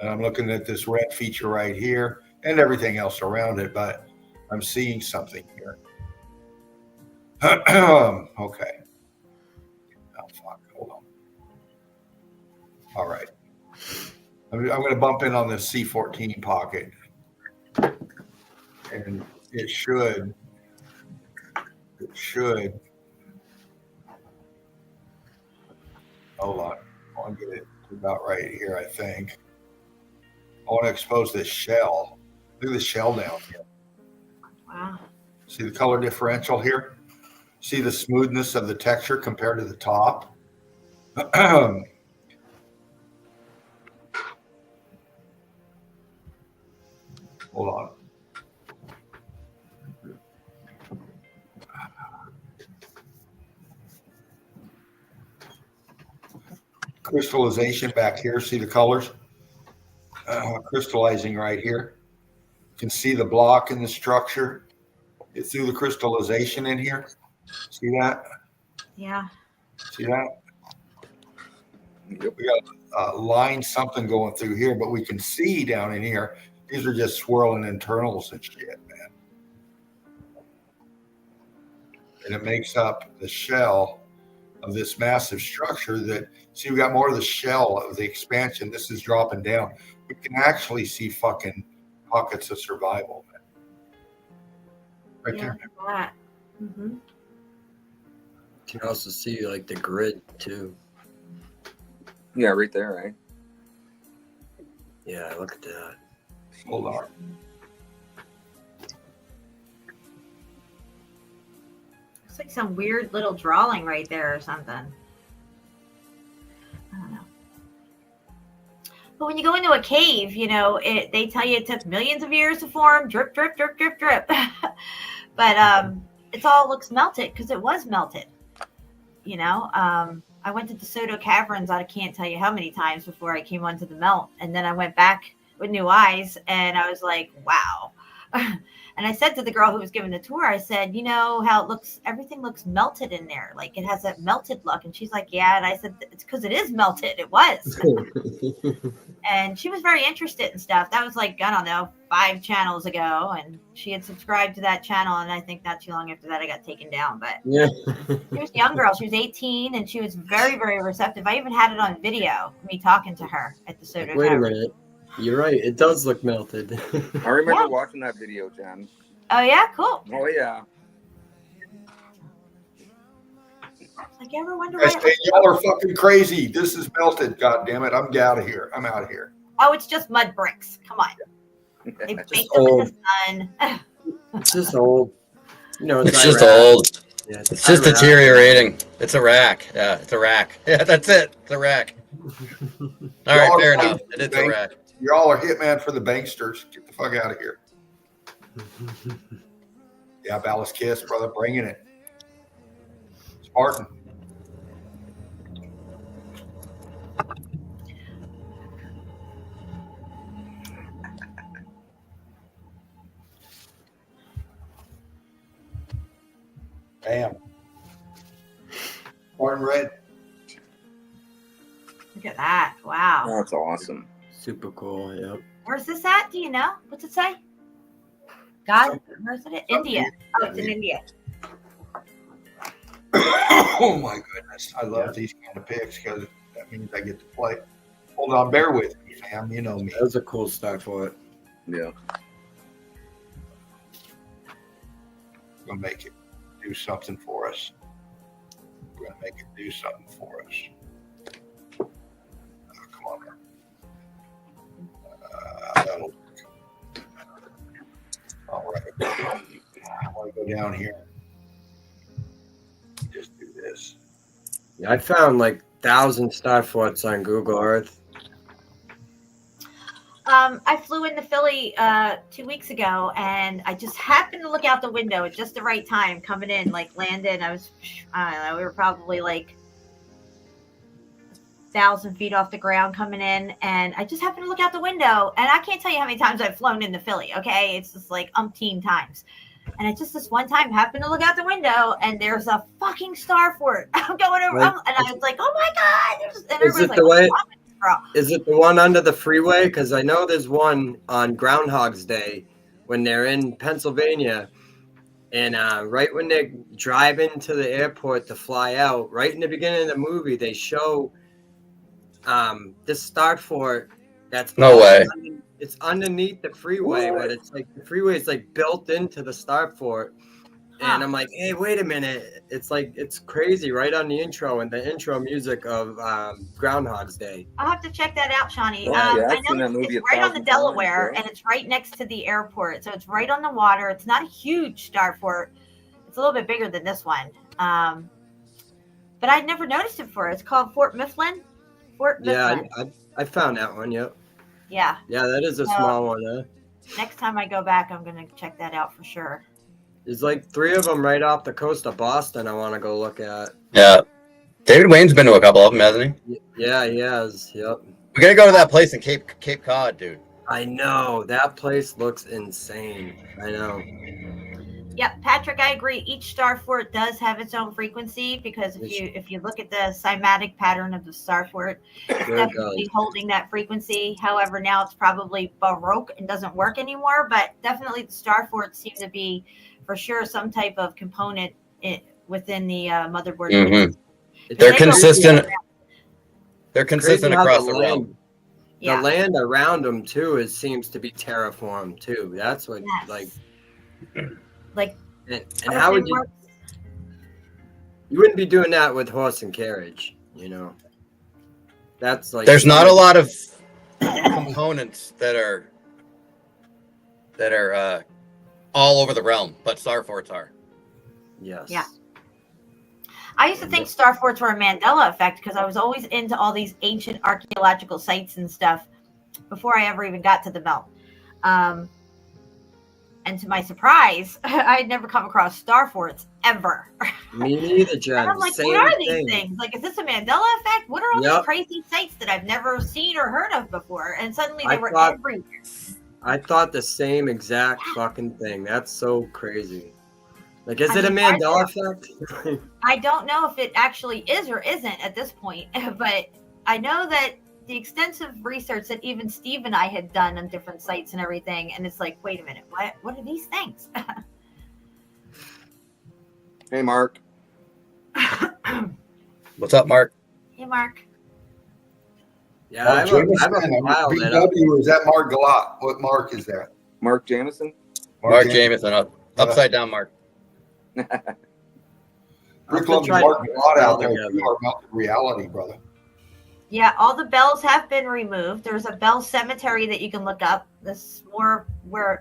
And I'm looking at this red feature right here and everything else around it, but I'm seeing something here. Okay. Oh, fuck. Hold on. All right. I'm going to bump in on this C14 pocket. And it should It should. Hold on. I want to get it about right here, I think. I want to expose this shell. Look at the shell down here. Wow. See the color differential here? See the smoothness of the texture compared to the top? Hold on. Crystallization back here. See the colors? Crystallizing right here. You can see the block in the structure. It's through the crystallization in here. See that? Yeah. See that? Yep. We got a line something going through here, but we can see down in here. These are just swirling internals and shit, man. And it makes up the shell of this massive structure that, see, we got more of the shell of the expansion. This is dropping down. We can actually see fucking pockets of survival, man. Right there. That. Mm-hmm. You can also see like the grid too. Yeah, right there, right? Yeah, look at that. Hold on. It's like some weird little drawing right there or something. I don't know. But when you go into a cave, you know, they tell you it took millions of years to form, drip, drip, drip, drip, drip. But it all looks melted because it was melted. You know, I went to DeSoto Caverns, I can't tell you how many times before I came onto the melt. And then I went back with new eyes and I was like, wow. And I said to the girl who was giving the tour, I said, you know how it looks, everything looks melted in there. Like it has that melted look. And she's like, yeah. And I said, it's because it is melted. It was. And she was very interested in stuff. That was like, I don't know, 5 channels ago. And she had subscribed to that channel. And I think not too long after that, I got taken down. But Yeah. she was a young girl. She was 18 and she was very, very receptive. I even had it on video, me talking to her at the Soda Wait a Tavern. minute. You're right. It does look melted. I remember Yeah. watching that video, Jen. Oh, yeah? Cool. Oh, yeah. Like, you ever wonder I why? say, y'all are fucking crazy. This is melted. God damn it. I'm out of here. I'm out of here. Oh, it's just mud bricks. Come on. They baked them in old. the sun. It's just old. You know, It's just Iraq. old. Yeah, It's just Iraq. deteriorating. It's a rack. Yeah, it's a rack. Yeah, that's it. It's a rack. All right, Y'all fair are enough. It's a rack. Y'all are hitman for the banksters. Get the fuck out of here. Yeah, Ballast Kiss, brother, bringing it. Spartan. Bam. Spartan red. Look at that. Wow. That's awesome. Super cool. Yep. Where's this at? Do you know? What's it say? God, where's it? India. Oh, it's in India. Oh my goodness. I love these kind of picks because that means I get to play. Hold on, bear with me, fam. You know me. That was a cool start for it. Yeah. We're gonna make it do something for us. We're gonna make it do something for us. Oh, come on. That'll work. All right. I want to go down here. Just do this. Yeah, I found like 1,000 star forts on Google Earth. I flew into Philly 2 weeks ago, and I just happened to look out the window at just the right time coming in, like landing. I don't know, we were probably like 1,000 feet off the ground coming in, and I just happened to look out the window, and I can't tell you how many times I've flown into Philly. Okay, it's just like umpteen times. And I just this one time happened to look out the window, and there's a fucking star fort. I'm going over, Right. and I was like, "Oh my god!" And Is everybody's it like, the way? "What's wrong, girl?" Is it the one under the freeway? Because I know there's one on Groundhog's Day when they're in Pennsylvania, and right when they're driving to the airport to fly out, right in the beginning of the movie, they show this star fort that's No way. It's underneath the freeway, but it's like the freeway is like built into the star fort, And I'm like, hey, wait a minute. It's like, it's crazy right on the intro and the intro music of Groundhog's Day. I'll have to check that out, Shawnee. Yeah, I I've seen know that movie it's a right on the thousand times, Delaware, bro. and it's right next to the airport. So it's right on the water. It's not a huge star fort. It's a little bit bigger than this one. But I'd never noticed it before. It's called Fort Mifflin. Fort Mifflin. Yeah, I found that one. Yep. Yeah. Yeah, that is a So, small one. Huh? Next time I go back, I'm going to check that out for sure. There's like 3 of them right off the coast of Boston I want to go look at. Yeah. David Wayne's been to a couple of them, hasn't he? Yeah, he has. Yep. We gotta go to that place in Cape Cod, dude. I know. That place looks insane. I know. Yep, Patrick, I agree. Each star fort does have its own frequency because if you look at the cymatic pattern of the star fort, it's definitely holding that frequency. However, now it's probably baroque and doesn't work anymore. But definitely, the star forts seem to be, for sure, some type of component within the motherboard. Mm-hmm. They're consistent. They're consistent across the realm. The land around them too seems to be terraformed too. That's what and how would you wouldn't be doing that with horse and carriage, you know? That's like there's not a lot of components that are all over the realm, but star forts are. Yes. Yeah. I used to think star forts were a Mandela effect because I was always into all these ancient archaeological sites and stuff before I ever even got to the melt. And to my surprise, I had never come across star forts ever. Me neither, Jen. And I'm like, what are these things? Like, is this a Mandela effect? What are all these crazy sites that I've never seen or heard of before? And suddenly they were everywhere. I thought the same exact fucking thing. That's so crazy. Like, is it a Mandela effect? I don't know if it actually is or isn't at this point, but I know that the extensive research that even Steve and I had done on different sites and everything, and it's like, wait a minute, what are these things? Hey, Mark. What's up, Mark? Hey, Mark. Yeah, I have a file BW, is that Mark Galat? What Mark is that? Mark Jamison? Mark Jamison, upside down Mark. BRICKOLOGY Mark Galat out there. You are melted reality, brother. Yeah, all the bells have been removed. There's a bell cemetery that you can look up. This is more where,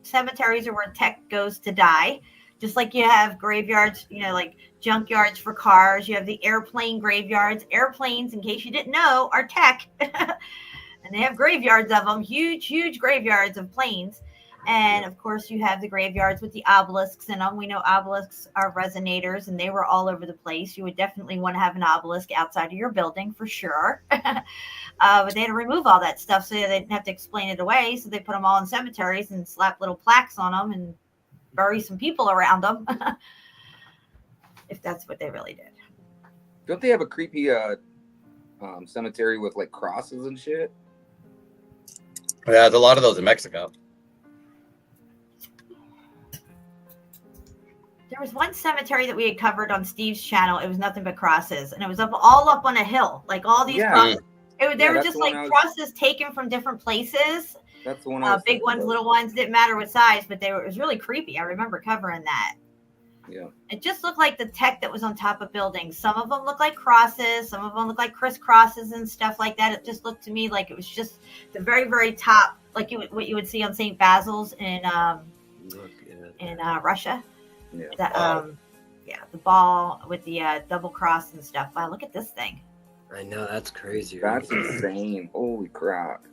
cemeteries are where tech goes to die. Just like you have graveyards, like junkyards for cars. You have the airplane graveyards. Airplanes, in case you didn't know, are tech. And they have graveyards of them, huge, huge graveyards of planes. And of course, you have the graveyards with the obelisks in them. We know obelisks are resonators, and they were all over the place. You would definitely want to have an obelisk outside of your building for sure. But they had to remove all that stuff so they didn't have to explain it away. So they put them all in cemeteries and slap little plaques on them and bury some people around them, if that's what they really did. Don't they have a creepy cemetery with like crosses and shit? Yeah, there's a lot of those in Mexico. There was one cemetery that we had covered on Steve's channel. It was nothing but crosses, and it was all up on a hill, like all these crosses. They were just like crosses taken from different places. That's the one. Big ones, little ones, didn't matter what size, but it was really creepy. I remember covering that. Yeah. It just looked like the tech that was on top of buildings. Some of them look like crosses. Some of them look like crisscrosses and stuff like that. It just looked to me like it was just the very, very top, like what you would see on St. Basil's in Russia. Yeah. The ball with the double cross and stuff. Wow, look at this thing. I know, that's crazy. That's insane. Holy crap.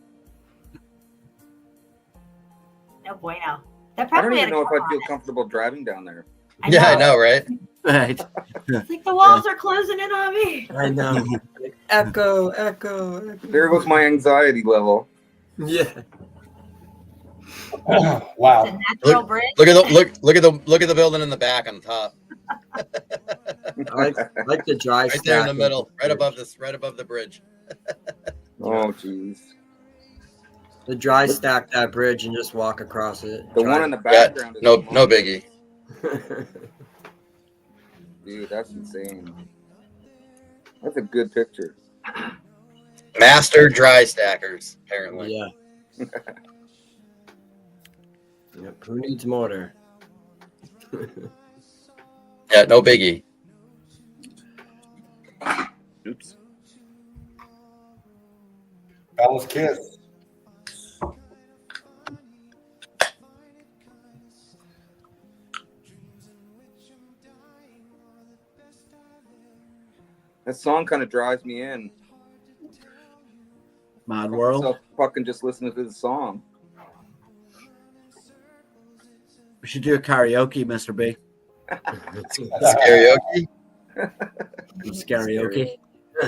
No bueno. That I don't probably even know if I'd feel comfortable driving down there. I know, right? Right. It's like the walls are closing in on me. I know. Echo. There goes my anxiety level. Yeah. Wow. It's a natural bridge. Look at the building in the back on the top. I like the dry right there in the middle, right above the bridge. Oh jeez. The dry stack that bridge and just walk across it. The one in the background. No biggie. Dude, that's insane. That's a good picture. Master dry stackers, apparently. Yeah. Yep. Who needs mortar? Yeah, no biggie. Oops. Bella's Kiss. That song kind of drives me in. Mod So World. fucking just listening to the song. We should do a karaoke, Mr. B. Karaoke. It's karaoke.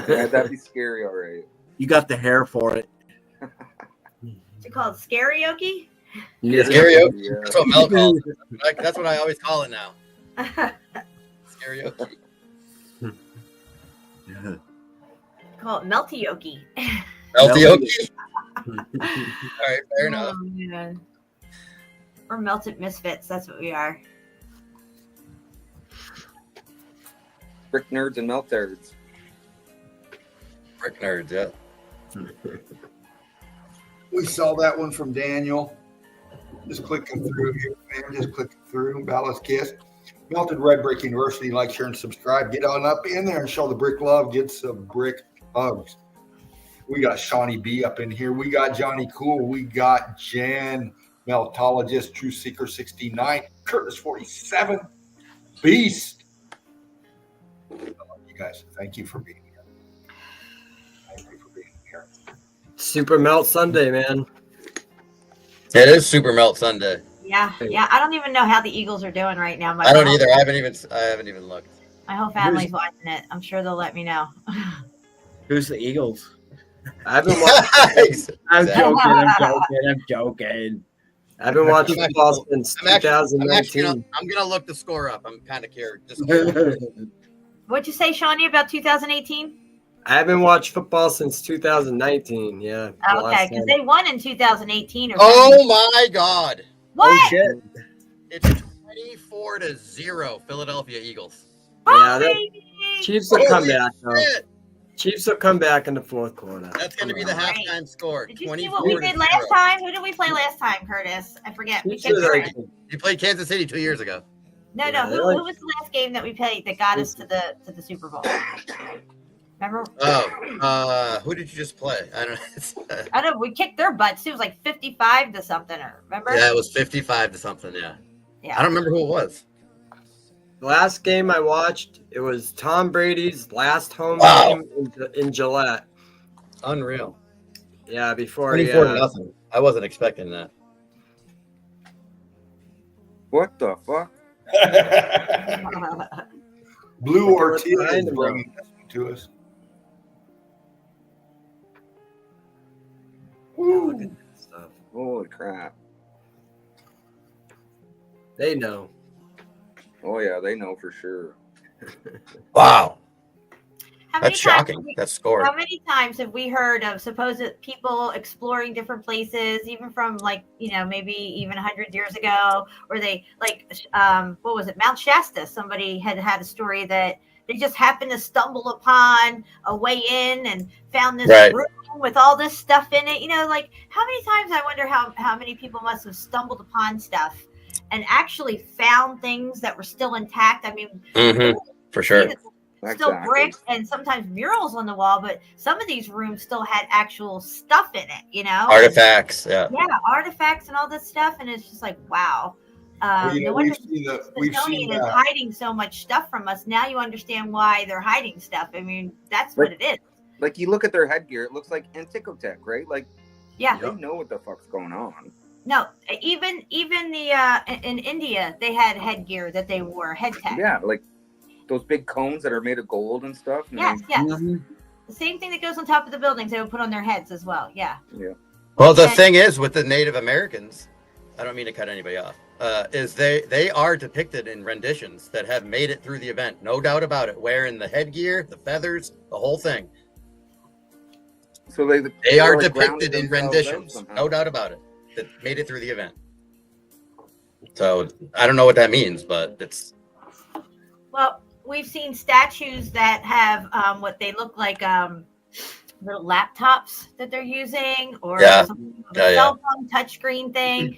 Yeah, that'd be scary, all right. You got the hair for it. It's called Scarioke. Karaoke. Yeah. That's what Mel calls it. Like, that's what I always call it now. Karaoke. Call it Meltyoke. Meltyoke. All right, fair enough. Oh, man. We're melted misfits. That's what we are. Brick nerds and melt nerds. Brick nerds, yeah. We saw that one from Daniel. Just clicking through here, man. Just clicking through. Bella's Kiss. Melted Red Brick University. Like, share, and subscribe. Get on up in there and show the brick love. Get some brick hugs. We got Shawnee B up in here. We got Johnny Cool. We got Jan Meltologist, True Seeker 69, Curtis 47, Beast. I love you guys. Thank you for being here. Thank you for being here. Super Melt Sunday, man. It is Super Melt Sunday. Yeah, yeah. I don't even know how the Eagles are doing right now. I don't either. I haven't even looked. My whole family's watching it. I'm sure they'll let me know. Who's the Eagles? I haven't watched. I'm joking. I've been watching football since 2019. I'm gonna look the score up. I'm kind of curious. What'd you say, Shawnee, about 2018? I haven't watched football since 2019. Yeah. Oh, okay, because they won in 2018. Or Oh my God! What? Oh shit! It's 24-0 Philadelphia Eagles. Yeah, baby. Chiefs will come back though. Shit. Chiefs will come back in the fourth quarter. That's going to be the halftime score. Did you see what we did last time? Who did we play last time, Curtis? I forget. We kept You played Kansas City 2 years ago. No. Who was the last game that we played that got us to the Super Bowl? Remember? Oh, who did you just play? I don't know. I don't know. We kicked their butts too. It was like 55 to something. Or remember? Yeah, it was 55 to something. Yeah. I don't remember who it was. The last game I watched, it was Tom Brady's last home game in Gillette. Unreal. Yeah, before 24-0. I wasn't expecting that. What the fuck? Blue Ortiz is bringing this one to us. Woo. Holy crap. They know. Oh, yeah, they know for sure. Wow. How That's shocking. That score. How many times have we heard of supposed people exploring different places, even from maybe even 100 years ago, or they what was it, Mount Shasta? Somebody had a story that they just happened to stumble upon a way in and found this room with all this stuff in it. How many times I wonder how many people must have stumbled upon stuff and actually found things that were still intact. I mean, for sure. Still bricks and sometimes murals on the wall, but some of these rooms still had actual stuff in it, Artifacts, yeah. Yeah, artifacts and all this stuff. And it's just like, wow. No wonder Smithsonian is hiding so much stuff from us. Now you understand why they're hiding stuff. I mean, that's what it is. Like, you look at their headgear, it looks like Antiquotech, right? Like, yeah, they know what the fuck's going on. No, even the in India, they had headgear that they wore, head tech. Yeah, like those big cones that are made of gold and stuff. Yes. The same thing that goes on top of the buildings, they would put on their heads as well. Yeah. Well, the thing is with the Native Americans, I don't mean to cut anybody off, is they are depicted in renditions that have made it through the event. No doubt about it. Wearing the headgear, the feathers, the whole thing. So they are depicted in renditions. No doubt about it. That made it through the event. So I don't know what that means, but it's. Well, we've seen statues that have what they look like little laptops that they're using, or some cell phone touchscreen thing.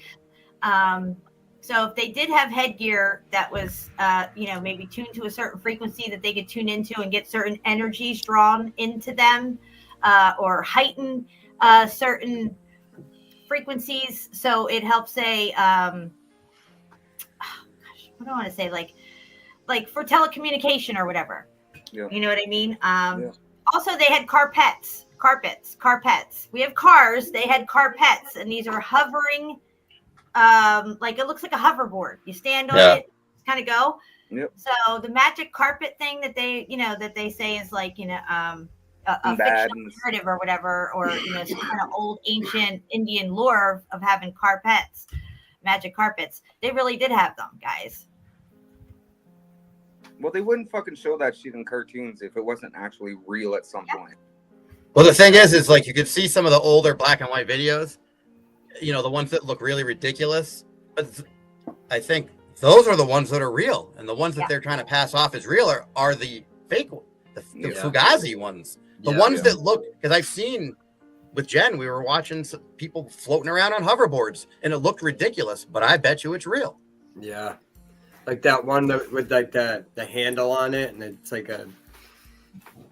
So if they did have headgear that was, maybe tuned to a certain frequency that they could tune into and get certain energies drawn into them, or heighten certain frequencies, so it helps say, what do I want to say, like for telecommunication or whatever. Yeah. You know what I mean? Yeah. Also, they had carpets. We have cars. They had carpets, and these are hovering. Like it looks like a hoverboard. You stand on it, kind of go. Yep. So the magic carpet thing that they say is like a fictional narrative or whatever, or some kind of old ancient Indian lore of having carpets, magic carpets. They really did have them, guys. Well, they wouldn't fucking show that shit in cartoons if it wasn't actually real at some point. Well, the thing is like you could see some of the older black and white videos, the ones that look really ridiculous. But I think those are the ones that are real, and the ones that they're trying to pass off as real are the fake, the Fugazi ones. The ones that look, because I've seen with Jen, we were watching some people floating around on hoverboards, and it looked ridiculous, but I bet you it's real. Yeah. Like that one with like the handle on it, and it's like a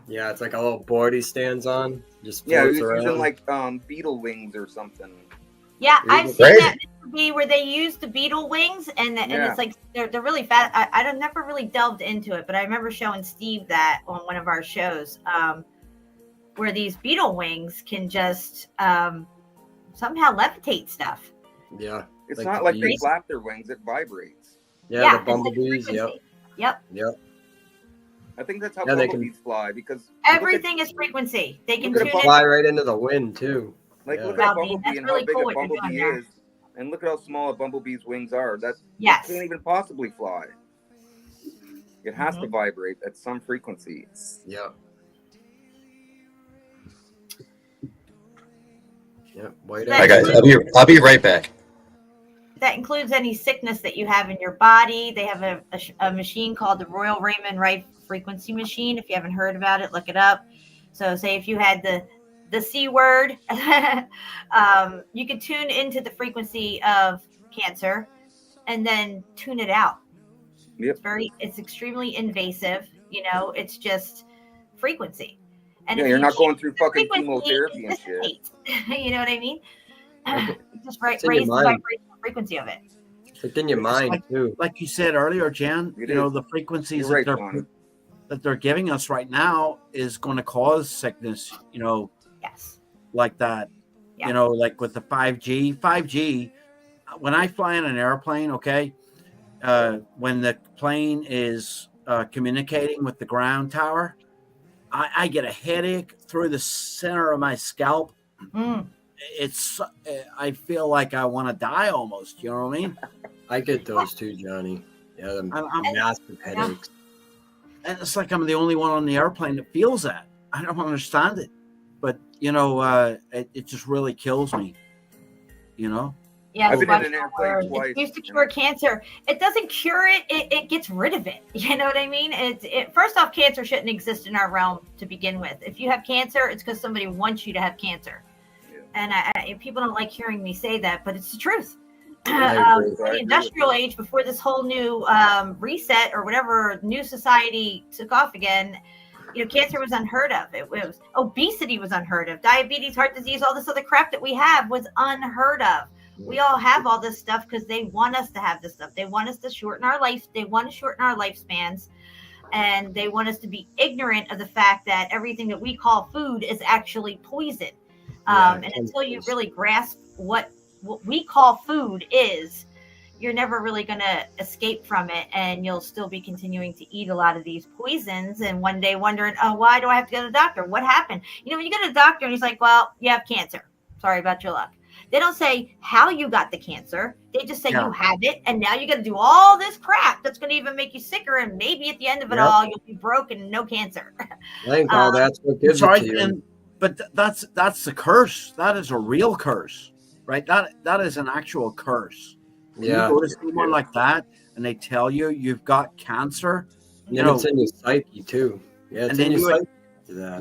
little board he stands on. Just floats around. Using like beetle wings or something. Yeah, I've seen that movie where they use the beetle wings, and it's like they're really fat. I've never really delved into it, but I remember showing Steve that on one of our shows, where these beetle wings can just somehow levitate stuff. Yeah, it's not like they flap their wings; it vibrates. Yeah, the bumblebees. Yep. I think that's how bumblebees fly, because everything is frequency. They can fly right into the wind too. Like look at a bumblebee and how big a bumblebee is, and look at how small a bumblebee's wings are. It can't even possibly fly. It has to vibrate at some frequency. Yeah. Hi guys, I'll be right back. That includes any sickness that you have in your body. They have a machine called the Royal Raymond Wright Frequency Machine. If you haven't heard about it, look it up. So say if you had the C word, you could tune into the frequency of cancer and then tune it out. Yep. It's extremely invasive. It's just frequency. And you're not going through fucking chemotherapy and shit. You know what I mean? Just raise the vibration frequency of it. It's in your mind too. Like you said earlier, Jan, the frequencies that they're giving us right now is going to cause sickness, Yes. Like that, like with the 5G. 5G, when I fly in an airplane, when the plane is communicating with the ground tower, I get a headache through the center of my scalp. I feel like I want to die almost. You know what I mean? I get those too, Johnny. Yeah, I'm massive headaches. And it's like I'm the only one on the airplane that feels that. I don't understand it, but it just really kills me. Yeah, I've been in an airplane twice. It used to cure cancer. It doesn't cure it. It gets rid of it. You know what I mean? First off, cancer shouldn't exist in our realm to begin with. If you have cancer, it's because somebody wants you to have cancer. And people don't like hearing me say that, but it's the truth. The industrial age, before this whole new reset or whatever new society took off again, cancer was unheard of. It was obesity was unheard of. Diabetes, heart disease, all this other crap that we have was unheard of. We all have all this stuff because they want us to have this stuff. They want us to shorten our life. They want to shorten our lifespans. And they want us to be ignorant of the fact that everything that we call food is actually poison. And until you really grasp what we call food is, you're never really going to escape from it. And you'll still be continuing to eat a lot of these poisons. And one day wondering, why do I have to go to the doctor? What happened? When you go to the doctor and he's like, well, you have cancer. Sorry about your luck. They don't say how you got the cancer. They just say you have it. And now you got to do all this crap that's going to even make you sicker. And maybe at the end of it all, you'll be broke and no cancer. I think that's what gives it to you. But that's the curse. That is a real curse, right? That is an actual curse. Yeah. You go to someone like that and they tell you you've got cancer. It's in your psyche too. Yeah, it's in your psyche.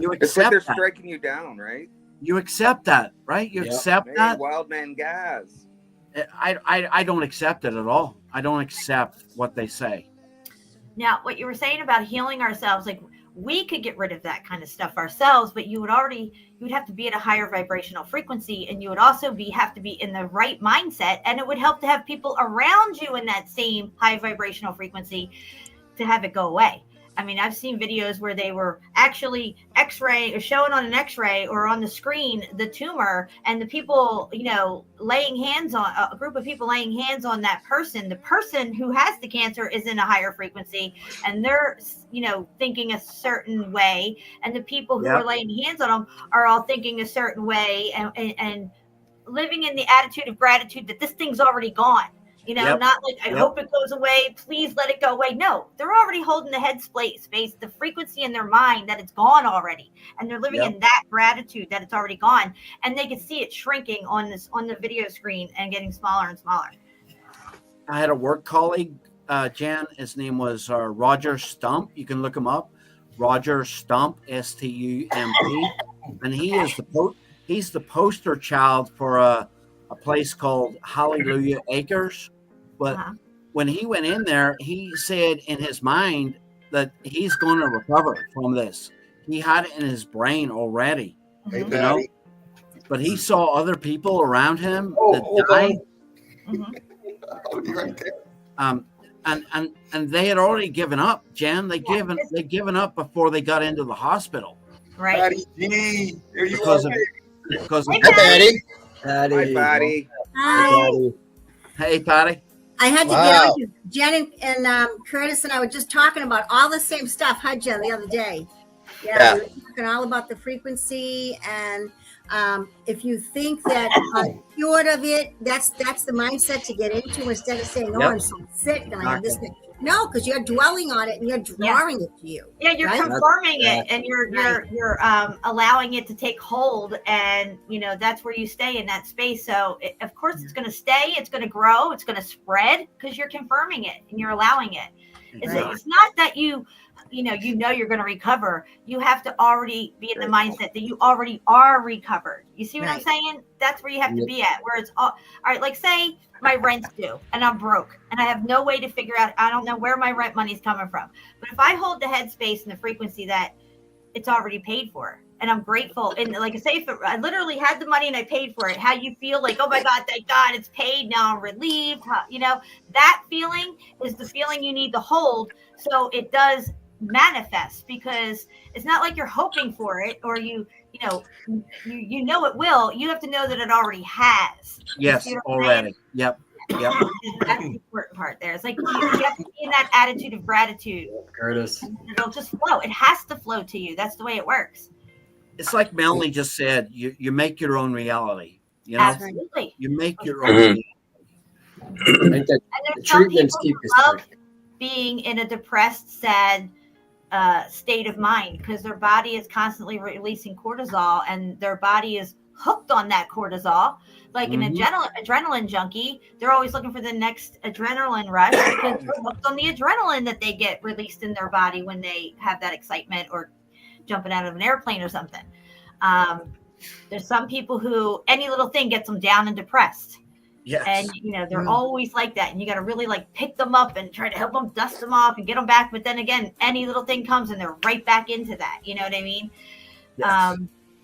You accept it's like they're striking you down, right? You accept that, right? You accept that. Wild man gas. I don't accept it at all. don't accept what they say. Now, what you were saying about healing ourselves, like we could get rid of that kind of stuff ourselves, but you would have to be at a higher vibrational frequency, and you would also have to be in the right mindset, and it would help to have people around you in that same high vibrational frequency to have it go away. I mean, I've seen videos where they were actually X-ray or showing on an X-ray or on the screen the tumor, and the people, laying hands on a group of people laying hands on that person. The person who has the cancer is in a higher frequency, and they're, thinking a certain way, and the people who are laying hands on them are all thinking a certain way, and living in the attitude of gratitude that this thing's already gone. Not like, I hope it goes away. Please let it go away. No, they're already holding the head space, the frequency in their mind that it's gone already. And they're living in that gratitude that it's already gone. And they can see it shrinking on the video screen and getting smaller and smaller. I had a work colleague, Jan. His name was Roger Stump. You can look him up. Roger Stump, S-T-U-M-P. And he's the poster child for a place called Hallelujah Acres. But when he went in there, he said in his mind that he's going to recover from this. He had it in his brain already, but he saw other people around him that died. Right there. And they had already given up, Jan. They'd given up before they got into the hospital. Right. Patty G, there you Because are. Hi, Patty. Hi, Patty. Hi. Hey, Patty. I had to get on you. Jen and Curtis and I were just talking about all the same stuff, huh, Jen, the other day. Yeah. We were talking all about the frequency, and if you think that cured of it, that's the mindset to get into, instead of saying, I'm so sick and I have this thing. No, because you're dwelling on it and you're drawing it to you. Yeah, you're confirming it, and you're allowing it to take hold, and that's where you stay in that space. So of course it's going to stay, it's going to grow, it's going to spread, because you're confirming it and you're allowing it. It's not that you're going to recover. You have to already be in the mindset that you already are recovered. You see what I'm saying? That's where you have to be at, where it's all right. Like, say my rent's due and I'm broke and I have no way to figure out, I don't know where my rent money's coming from. But if I hold the headspace and the frequency that it's already paid for, and I'm grateful, and like I say, if I literally had the money and I paid for it, how you feel like, oh my God, thank God it's paid, now I'm relieved. That feeling is the feeling you need to hold, so it does manifest, because it's not like you're hoping for it, or you know it will. You have to know that it already has. Yes, already. Yep. That's the important part there. It's like you have to be in that attitude of gratitude, Curtis. It'll just flow. It has to flow to you. That's the way it works. It's like Melanie just said, you make your own reality. Absolutely. You make your own reality. I think that the treatments keep us love being in a depressed, sad state of mind, because their body is constantly releasing cortisol, and their body is hooked on that cortisol. Like an adrenaline junkie, they're always looking for the next adrenaline rush, because they're hooked on the adrenaline that they get released in their body when they have that excitement or jumping out of an airplane or something. There's some people who any little thing gets them down and depressed. Yes. And they're always like that, and you got to really like pick them up and try to help them dust them off and get them back. But then again, any little thing comes and they're right back into that. You know what I mean? Yes.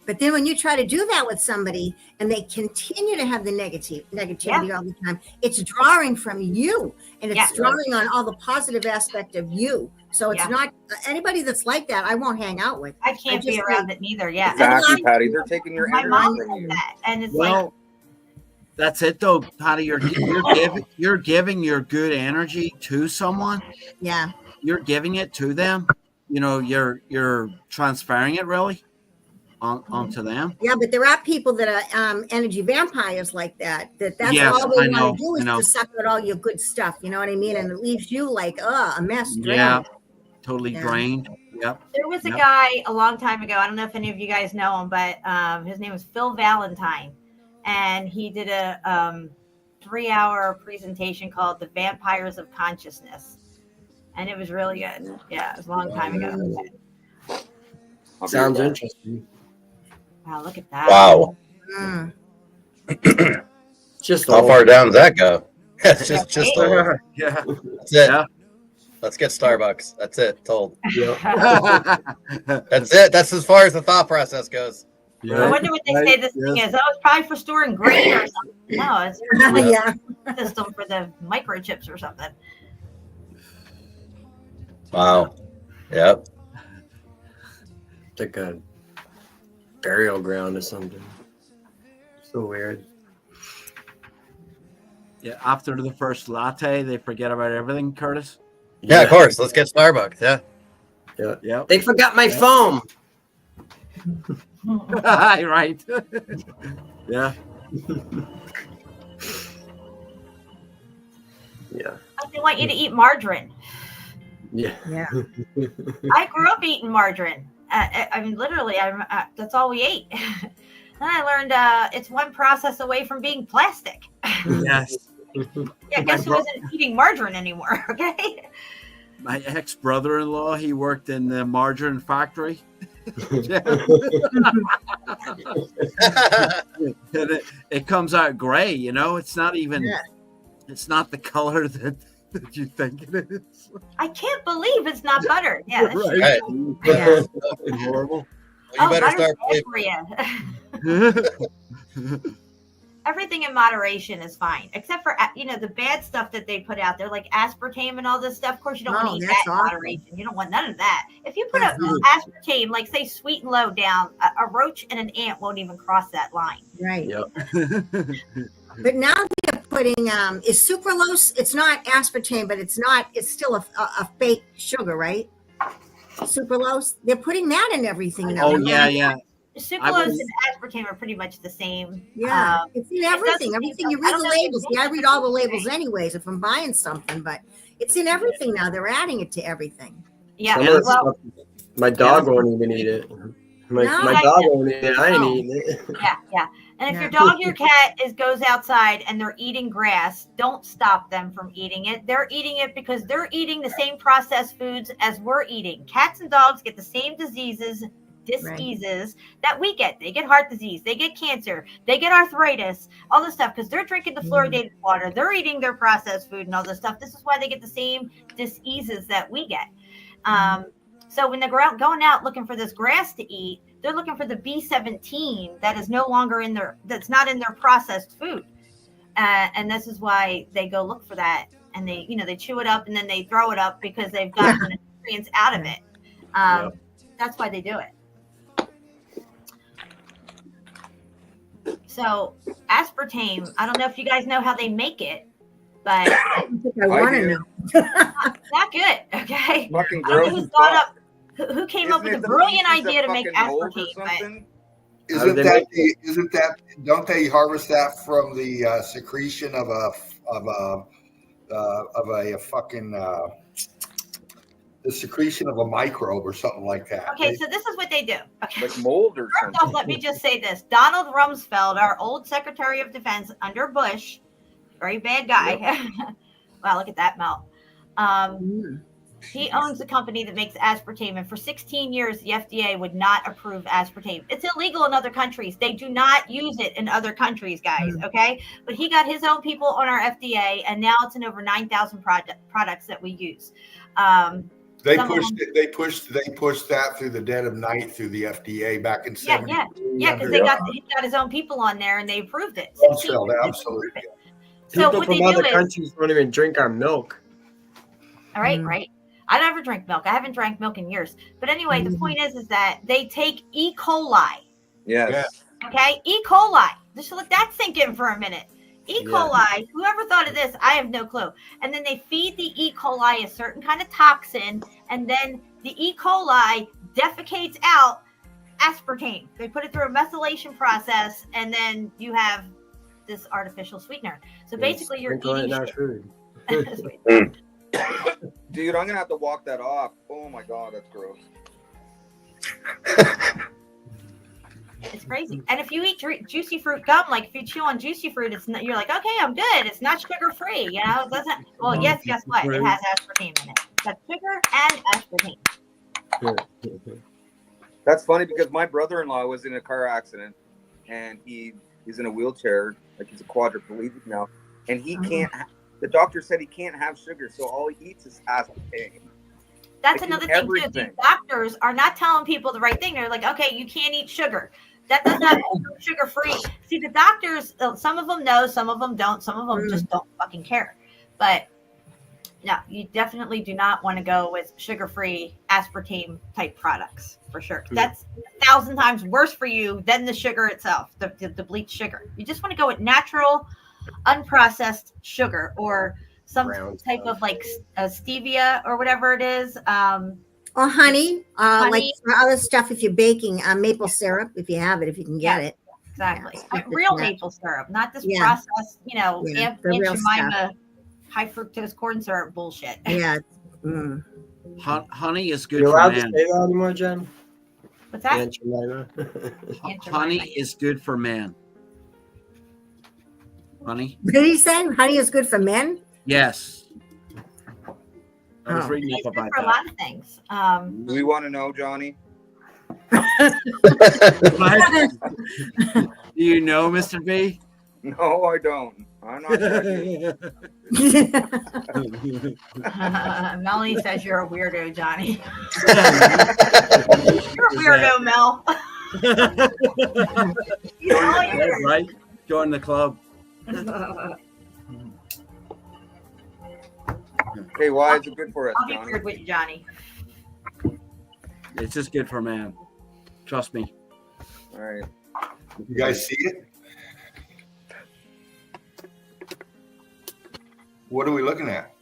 But then when you try to do that with somebody and they continue to have the negativity all the time, it's drawing from you, and it's drawing on all the positive aspect of you. So it's not anybody that's like that, I won't hang out with. I can't be around it neither. Yeah. Exactly, Patty. They're taking your My energy mom from said you. that, and it's That's it though, Patty. You're giving your good energy to someone. Yeah. You're giving it to them. You're transferring it really onto them. Yeah, but there are people that are energy vampires like that. That's all they want to do is to suck out all your good stuff. You know what I mean? And it leaves you like, a mess. Yeah, totally drained. Yep. There was a guy a long time ago. I don't know if any of you guys know him, but his name was Phil Valentine, and he did a 3-hour presentation called "The Vampires of Consciousness," and it was really good. Yeah, it was a long time ago. Sounds interesting. Wow, look at that. Wow. Mm. Just how far down does that go? That's just yeah. That's it. Yeah. Let's get Starbucks. That's it. Told. Yeah. That's it. That's as far as the thought process goes. Yeah. I wonder what they say this thing is. Oh, it's probably for storing grain or something. No, it's for system for the microchips or something. Wow. Yep. Like a burial ground or something. So weird. Yeah. After the first latte, they forget about everything, Curtis. Yeah, of course. Let's get Starbucks. Yeah. Yeah. Yeah. They forgot my foam. Right. Yeah. Yeah. They want you to eat margarine. Yeah. Yeah. I grew up eating margarine. I mean, literally, that's all we ate. Then I learned it's one process away from being plastic. Yes. Yeah, guess who isn't eating margarine anymore? Okay. My ex-brother-in-law, he worked in the margarine factory. It comes out gray, you know. It's not even. Yeah. It's not the color that you think it is. I can't believe it's not butter. Yeah. That's Right. Yeah. Horrible. Well, you better start. for you. Everything in moderation is fine, except for the bad stuff that they put out there, like aspartame and all this stuff. Of course, you don't want to eat that in moderation. You don't want none of that. If you put aspartame, like say sweet and low down, a roach and an ant won't even cross that line. Right. Yep. But now they're putting is sucralose. It's not aspartame, but it's still a fake sugar, right? Sucralose. They're putting that in everything now. Oh yeah. Sucralose and aspartame are pretty much the same. Yeah, it's in everything. Everything you read the labels. Yeah, I read all the labels anyways if I'm buying something, but it's in everything now. They're adding it to everything. Yeah. Well, my dog won't even eat it. My dog won't eat it. I ain't eating it. Yeah. And if your dog or your cat goes outside and they're eating grass, don't stop them from eating it. They're eating it because they're eating the same processed foods as we're eating. Cats and dogs get the same diseases that we get. They get heart disease, they get cancer, they get arthritis, all this stuff because they're drinking the fluoridated water, they're eating their processed food and all this stuff. This is why they get the same diseases that we get. So when they're going out looking for this grass to eat, they're looking for the B17 that is no longer that's not in their processed food. And this is why they go look for that, and they chew it up and then they throw it up because they've gotten the nutrients out of it. That's why they do it. So aspartame, I don't know if you guys know how they make it, but I want to know. Not good. Okay. Fucking I don't know gross. who thought up. Who came up with a brilliant idea to make aspartame? Isn't that? Don't they harvest that from the secretion of the secretion of a microbe or something like that? Okay, so this is what they do. Okay. Like mold or something. First off, let me just say this. Donald Rumsfeld, our old Secretary of Defense under Bush, very bad guy. Yep. Wow, look at that mouth. He owns a company that makes aspartame, and for 16 years, the FDA would not approve aspartame. It's illegal in other countries. They do not use it in other countries, guys, okay? But he got his own people on our FDA, and now it's in over 9,000 products that we use. They pushed that through the dead of night through the FDA back in 70. Yeah, because he got his own people on there, and they approved it. Absolutely. So people from other countries don't even drink our milk. All right, right. I never drink milk. I haven't drank milk in years. But anyway, the point is that they take E. coli. Yes. Okay, E. coli. Just let that sink in for a minute. E. coli. Whoever thought of this? I have no clue. And then they feed the E. coli a certain kind of toxin, and then the E. coli defecates out aspartame. They put it through a methylation process, and then you have this artificial sweetener. So basically, you're eating food. Dude, I'm gonna have to walk that off. Oh my god, that's gross. It's crazy. And if you eat juicy fruit gum, like if you chew on juicy fruit, you're like, okay, I'm good. It's not sugar free, you know. It doesn't. Well, yes, guess what? It has aspartame in it. It's got sugar and aspartame. That's funny because my brother-in-law was in a car accident, and he's in a wheelchair, like he's a quadriplegic now, and he can't The doctor said he can't have sugar, so all he eats is aspartame. That's another thing too. The doctors are not telling people the right thing. They're like, okay, you can't eat sugar. That does not mean sugar free. See, the doctors, some of them know, some of them don't, some of them just don't fucking care. But no, you definitely do not want to go with sugar free aspartame type products for sure. That's 1,000 times worse for you than the sugar itself, the bleached sugar. You just want to go with natural, unprocessed sugar or some type of like stevia or whatever it is. Or honey, like other stuff if you're baking, maple syrup, if you have it, if you can get it. Exactly. Real maple syrup, not this processed, Aunt Jemima high fructose corn syrup bullshit. Yeah. Honey is good You're for allowed man. to say that anymore, Jen? What's that? Aunt Jemima. Honey is good for man. Honey? What did he say? Honey is good for men? Yes. I was reading up about for a lot of things. Do we want to know, Johnny? Do you know, Mr. B? No, I don't. I'm not checking. Melanie says you're a weirdo, Johnny. You're a weirdo, Mel. Right? Join the club. Hey, why is it good for us, I'll be Johnny? weird with you, Johnny. It's just good for man. Trust me. All right. You guys see it? What are we looking at?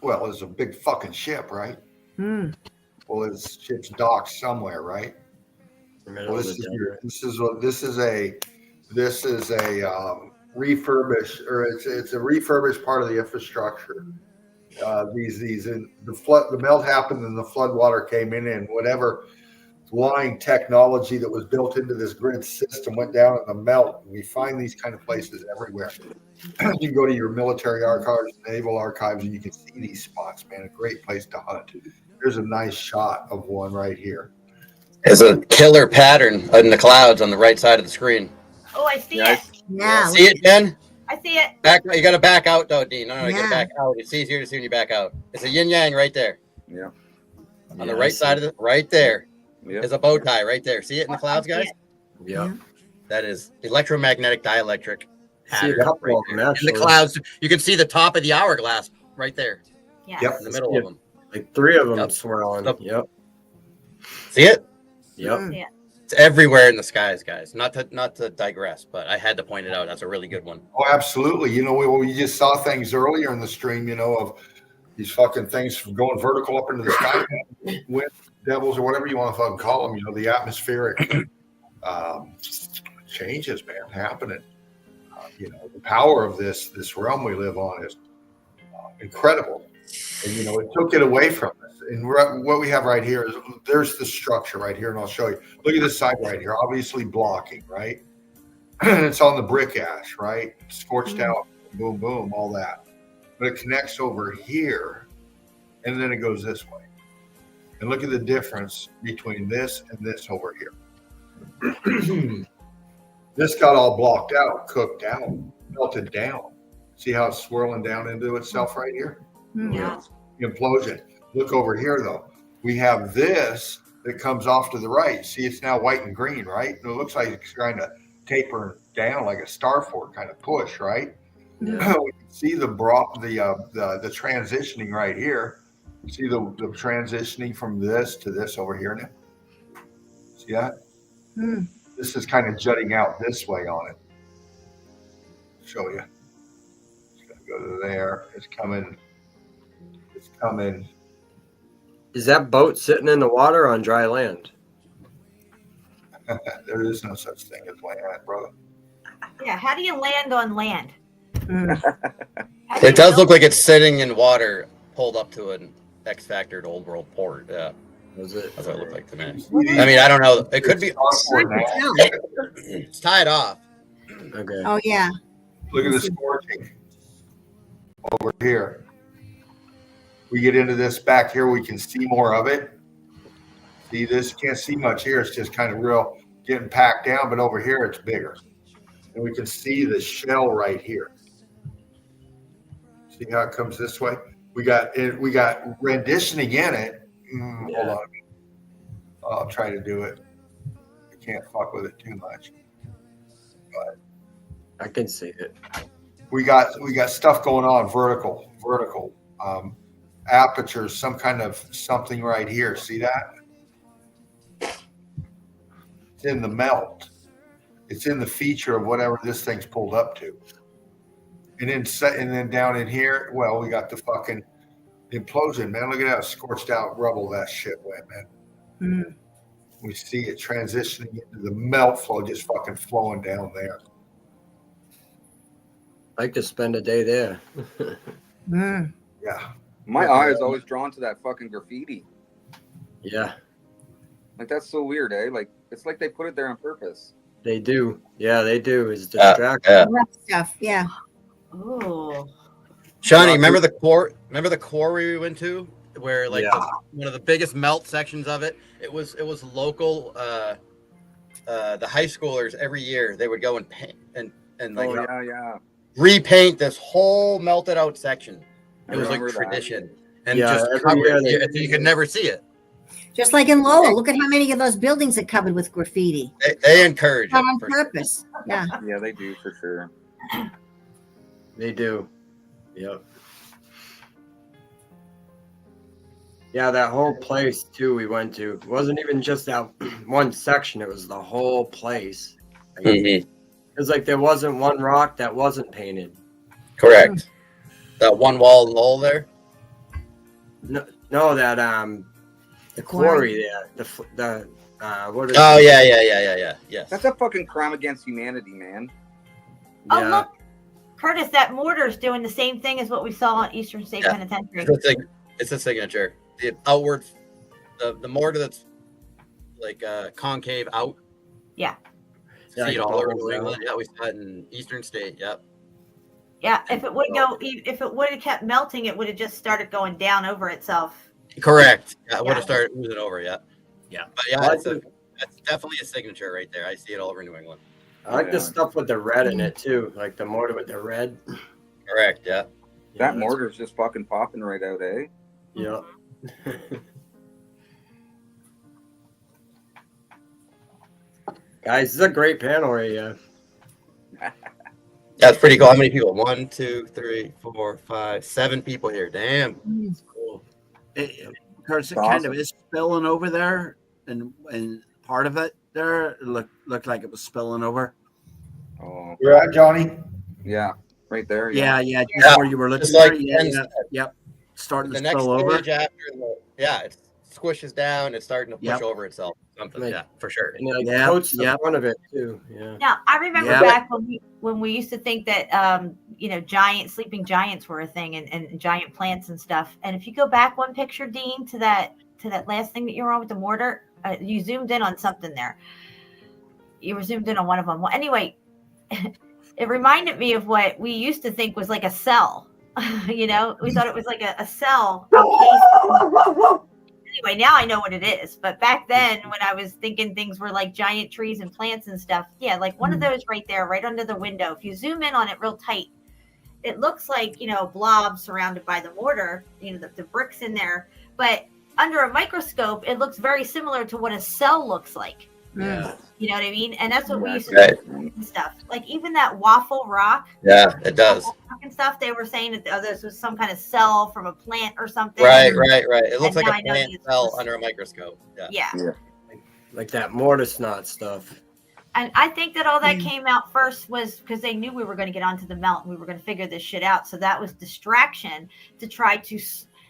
Well, it's a big fucking ship, right? Well, this ship's docked somewhere, right? Well, this is a refurbished, or it's a refurbished part of the infrastructure. The melt happened and the flood water came in, and whatever line technology that was built into this grid system went down in the melt. We find these kind of places everywhere. You go to your military archives, naval archives, and you can see these spots, man. A great place to hunt. There's a nice shot of one right here. There's a killer pattern in the clouds on the right side of the screen. Oh, I see it. Yeah. See it, Jen? I see it. Back. You got to back out, though, Dean. No, you got to back out. It's easier to see when you back out. It's a yin yang right there. Yeah. On the right side of it, right there. There's a bow tie right there. See it in the clouds, guys? Yeah. That is electromagnetic dielectric See a couple right of them, there. In actually. the clouds, you can see the top of the hourglass right there. Yeah. Yep. In the middle of them. Like 3 of them swirling. Yep. See it? Yep. Yeah. It's everywhere in the skies, guys. Not to digress, but I had to point it out. That's a really good one. Oh, absolutely. We just saw things earlier in the stream, of these fucking things going vertical up into the sky, wind devils or whatever you want to fucking call them. The atmospheric changes, man, happening. The power of this realm we live on is incredible. And, it took it away from us. And what we have right here is there's the structure right here, and I'll show you. Look at this side right here, obviously blocking, right? And it's on the brick ash, right? Scorched out, boom, boom, all that. But it connects over here, and then it goes this way. And look at the difference between this and this over here. This got all blocked out, cooked out, melted down. See how it's swirling down into itself right here? Yeah. Implosion. Look over here, though. We have this that comes off to the right. See, it's now white and green, right? And it looks like it's trying to taper down like a star fork kind of push, right? Yeah. We can see the transitioning right here. See the transitioning from this to this over here now? See that? This is kind of jutting out this way on it. Show you. It's going to go to there. It's coming. It's coming. Is that boat sitting in the water on dry land? There is no such thing as land, brother. Yeah. How do you land on land? It does look like it's sitting in water, pulled up to an X-Factored old world port. Yeah. Was it? That's what it looked like to me. I mean, I don't know. It could be. It's tied off. Okay. Oh, yeah. Look at the scorching over here. We get into this back here, we can see more of it. See this? Can't see much here. It's just kind of real getting packed down, but over here it's bigger. And we can see the shell right here. See how it comes this way? We got renditioning in it. Hold on. I'll try to do it. I can't fuck with it too much. But I can see it. We got stuff going on vertical, apertures, some kind of something right here. See that? It's in the melt. It's in the feature of whatever this thing's pulled up to. And then down in here, well, we got the fucking implosion, man. Look at how scorched out rubble that shit went, man. We see it transitioning into the melt flow, just fucking flowing down there. I like to spend a day there. Yeah. My eye is always drawn to that fucking graffiti. Yeah. Like, that's so weird, eh? Like, it's like they put it there on purpose. They do. Yeah, they do. It's distracting. Rough stuff. Yeah. Ooh. Shawnee, remember the quarry we went to, where like one of the biggest melt sections of it? It was local. The high schoolers every year they would go and paint and like repaint this whole melted out section. It was like tradition, and just covered, you could never see it. Just like in Lowell, look at how many of those buildings are covered with graffiti. They encourage it on purpose. Sure. Yeah. Yeah, they do for sure. They do. Yep. Yeah, that whole place too we went to, it wasn't even just that one section, it was the whole place. It was like there wasn't one rock that wasn't painted. Correct. That one wall in Lowell there? No, that the quarry there. What is yeah. That's a fucking crime against humanity, man. Oh, look, Curtis, that mortar's doing the same thing as what we saw on Eastern State Penitentiary. It's a signature. The outward, the mortar that's like concave out. Yeah. See it all over New England. Yeah, we saw it in Eastern State. Yep. Yeah, if it would have kept melting, it would have just started going down over itself. Correct. Yeah, it would have started moving over. Yeah. Yeah. But yeah, that's definitely a signature right there. I see it all over New England. I like the stuff with the red in it too, like the mortar with the red. Correct. Yeah. That mortar's just fucking popping right out, eh? Yeah. Guys, this is a great panel right here. That's pretty cool. How many people? 1, 2, 3, 4, 5, 7 people here. Damn. It's cool. Curtis, it kind of is spilling over there, and part of it there looked like it was spilling over. Oh, you're at Johnny. Yeah, right there. Yeah, just where you were looking. Like yep. Starting to the next spill over. After it squishes down. It's starting to push over itself. Something, like, yeah, for sure. And it coats the front of it too. Yeah. Now I remember back when we used to think that sleeping giants were a thing and giant plants and stuff. And if you go back one picture, Dean, to that last thing that you were on with the mortar, you zoomed in on something there. You were zoomed in on one of them. Well, anyway, it reminded me of what we used to think was like a cell. We thought it was like a cell. Anyway, now I know what it is. But back then, when I was thinking things were like giant trees and plants and stuff, like one of those right there, right under the window. If you zoom in on it real tight, it looks like, a blob surrounded by the mortar, the bricks in there. But under a microscope, it looks very similar to what a cell looks like. Yeah. You know what I mean? And that's what we used to do and stuff. Like even that waffle rock. Yeah, it does. And stuff, they were saying that this was some kind of cell from a plant or something. Right. It looks like a plant cell under a microscope. Yeah. Like that mortar snot stuff. And I think that all that came out first was because they knew we were going to get onto the melt and we were going to figure this shit out. So that was distraction to try to.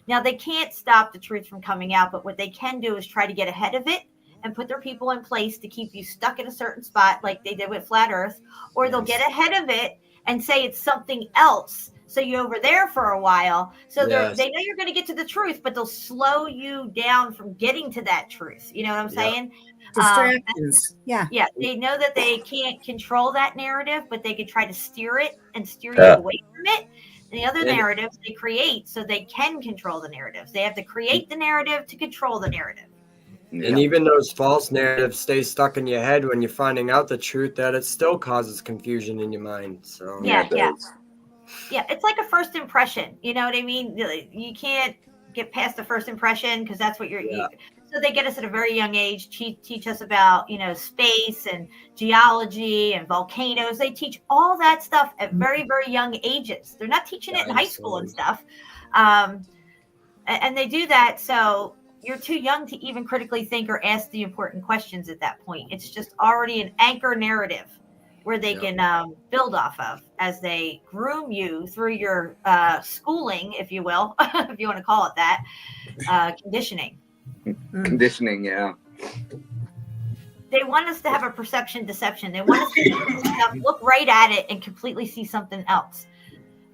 Now they can't stop the truth from coming out, but what they can do is try to get ahead of it and put their people in place to keep you stuck in a certain spot like they did with Flat Earth, or they'll get ahead of it and say it's something else. So you're over there for a while. So they know you're going to get to the truth, but they'll slow you down from getting to that truth. You know what I'm saying? Distractions. Yeah. They know that they can't control that narrative, but they can try to steer it and steer you away from it. And the other narratives they create so they can control the narratives. They have to create the narrative to control the narrative. And even those false narratives stay stuck in your head when you're finding out the truth, that it still causes confusion in your mind. So Yeah, it's like a first impression. You know what I mean? You can't get past the first impression because that's what so they get us at a very young age, teach us about, space and geology and volcanoes. They teach all that stuff at very, very young ages. They're not teaching it in high school and stuff. And they do that so you're too young to even critically think or ask the important questions at that point. It's just already an anchor narrative where they can build off of as they groom you through your schooling, if you will, if you want to call it that, conditioning. Conditioning, yeah. They want us to have a perception deception. They want us to look right at it and completely see something else.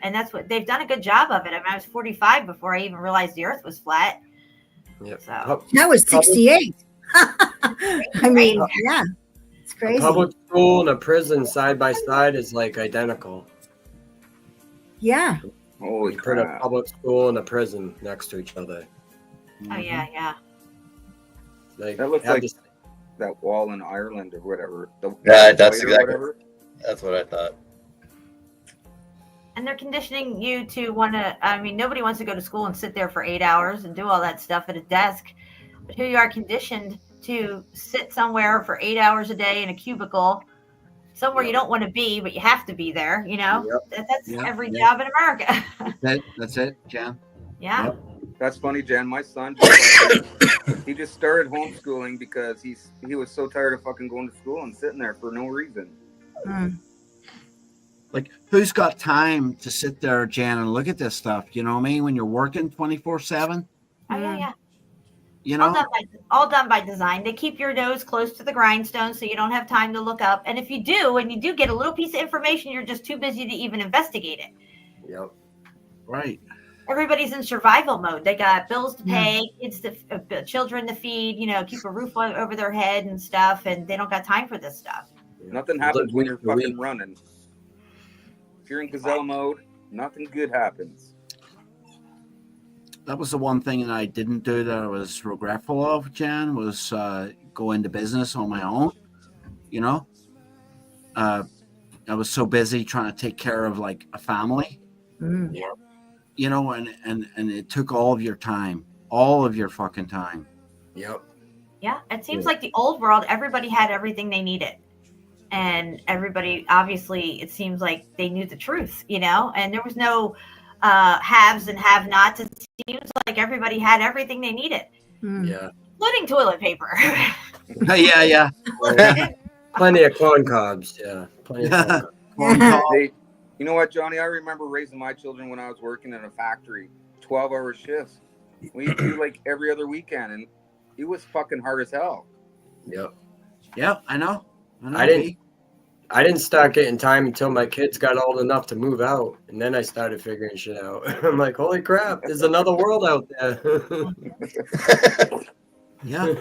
And that's what they've done a good job of it. I mean, I was 45 before I even realized the earth was flat. Yep. So. That was 68. I mean, yeah. It's crazy. A public school and a prison side by side is like identical. Yeah. Holy crap. Put a public school and a prison next to each other. Oh, yeah. Like, that looks like that wall in Ireland or whatever. That's exactly. That's what I thought. And they're conditioning you to want to. I mean, nobody wants to go to school and sit there for 8 hours and do all that stuff at a desk. But here you are conditioned to sit somewhere for 8 hours a day in a cubicle, somewhere you don't want to be, but you have to be there. That's every job in America. That's it, Jan. Yeah. Yep. That's funny, Jan. My son, he just started homeschooling because he was so tired of fucking going to school and sitting there for no reason. Like, who's got time to sit there, Jan, and look at this stuff? You know what I mean? When you're working 24/7. Oh yeah. All done by design. They keep your nose close to the grindstone so you don't have time to look up. And if you do, and you do get a little piece of information, you're just too busy to even investigate it. Yep. Right. Everybody's in survival mode. They got bills to pay, kids to, children to feed, keep a roof over their head and stuff, and they don't got time for this stuff. Nothing happens when you're fucking running. If you're in gazelle mode, nothing good happens. That was the one thing that I didn't do that I was regretful of, Jan, was go into business on my own. I was so busy trying to take care of like a family. Yeah. And it took all of your time, all of your fucking time. Yep. Yeah. It seems like the old world, everybody had everything they needed. And everybody, obviously, it seems like they knew the truth, and there was no haves and have-nots. It seems like everybody had everything they needed. Yeah. Including toilet paper. Yeah. Plenty of corn cobs. Yeah. Plenty of corn cobs. Hey, you know what, Johnny? I remember raising my children when I was working in a factory, 12-hour shifts. We used to do like every other weekend, and it was fucking hard as hell. Yep. Yeah, I know. I didn't start getting time until my kids got old enough to move out, and then I started figuring shit out. I'm like, holy crap, there's another world out there. Yeah.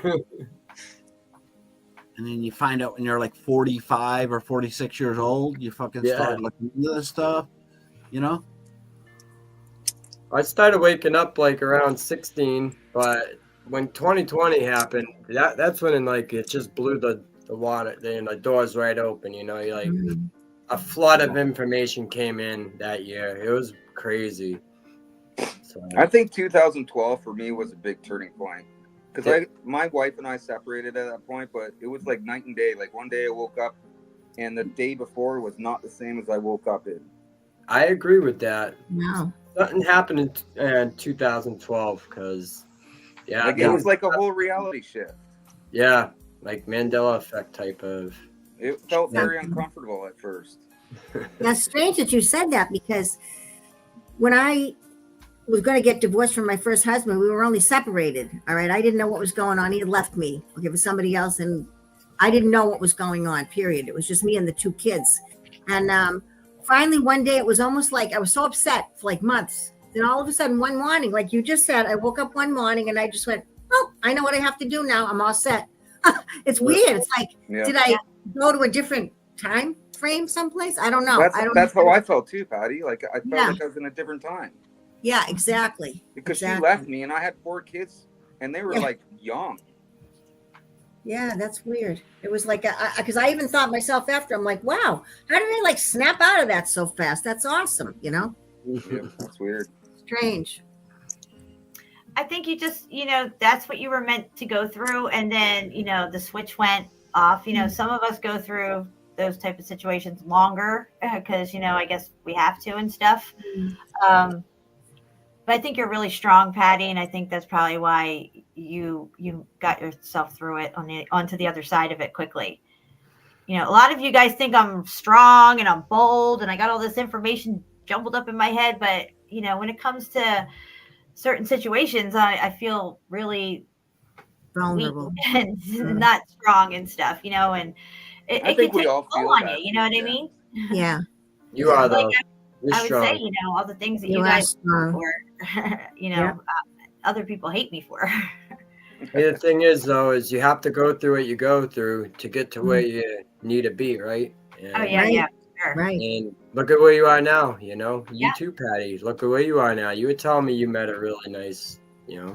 And then you find out when you're like 45 or 46 years old, you fucking start looking into this stuff, I started waking up like around 16, but when 2020 happened, that's when it just blew the water, the doors right open, you're like a flood of information came in that year. It was crazy. So, I think 2012 for me was a big turning point because my wife and I separated at that point, but it was like night and day. Like one day I woke up and the day before was not the same as I woke up in. I agree with that. No. Something happened in 2012 because it was like a whole reality shift. Yeah. Like Mandela effect type of. It felt very uncomfortable at first. That's strange that you said that because when I was going to get divorced from my first husband, we were only separated. All right. I didn't know what was going on. He had left me. Okay, with somebody else. And I didn't know what was going on, period. It was just me and the two kids. And finally, one day, it was almost like I was so upset for like months. Then all of a sudden, one morning, like you just said, I woke up one morning and I just went, oh, I know what I have to do now. I'm all set. It's weird. It's like, did I go to a different time frame someplace? I don't know. That's how I felt too, Patty. Like I felt like I was in a different time. Yeah, exactly. Because she left me and I had 4 kids and they were like young. Yeah, that's weird. It was like, because I even thought myself after, I'm like, wow, how did I like snap out of that so fast? That's awesome, you know? Yeah, that's weird. Strange. I think you just, that's what you were meant to go through. And then, the switch went off. Some of us go through those type of situations longer because, I guess we have to and stuff. But I think you're really strong, Patty. And I think that's probably why you got yourself through it onto the other side of it quickly. A lot of you guys think I'm strong and I'm bold and I got all this information jumbled up in my head. But, when it comes to certain situations, I feel really vulnerable weak and not strong and stuff, and it can take a toll on you. You know what I mean? Yeah. You are though. I would say, all the things that you guys do for, other people hate me for. Hey, the thing is, though, is you have to go through what you go through to get to where you need to be, right? And, oh yeah, yeah, sure. Right. And look at where you are now. You too, Patty. Look at where you are now. You were telling me you met a really nice,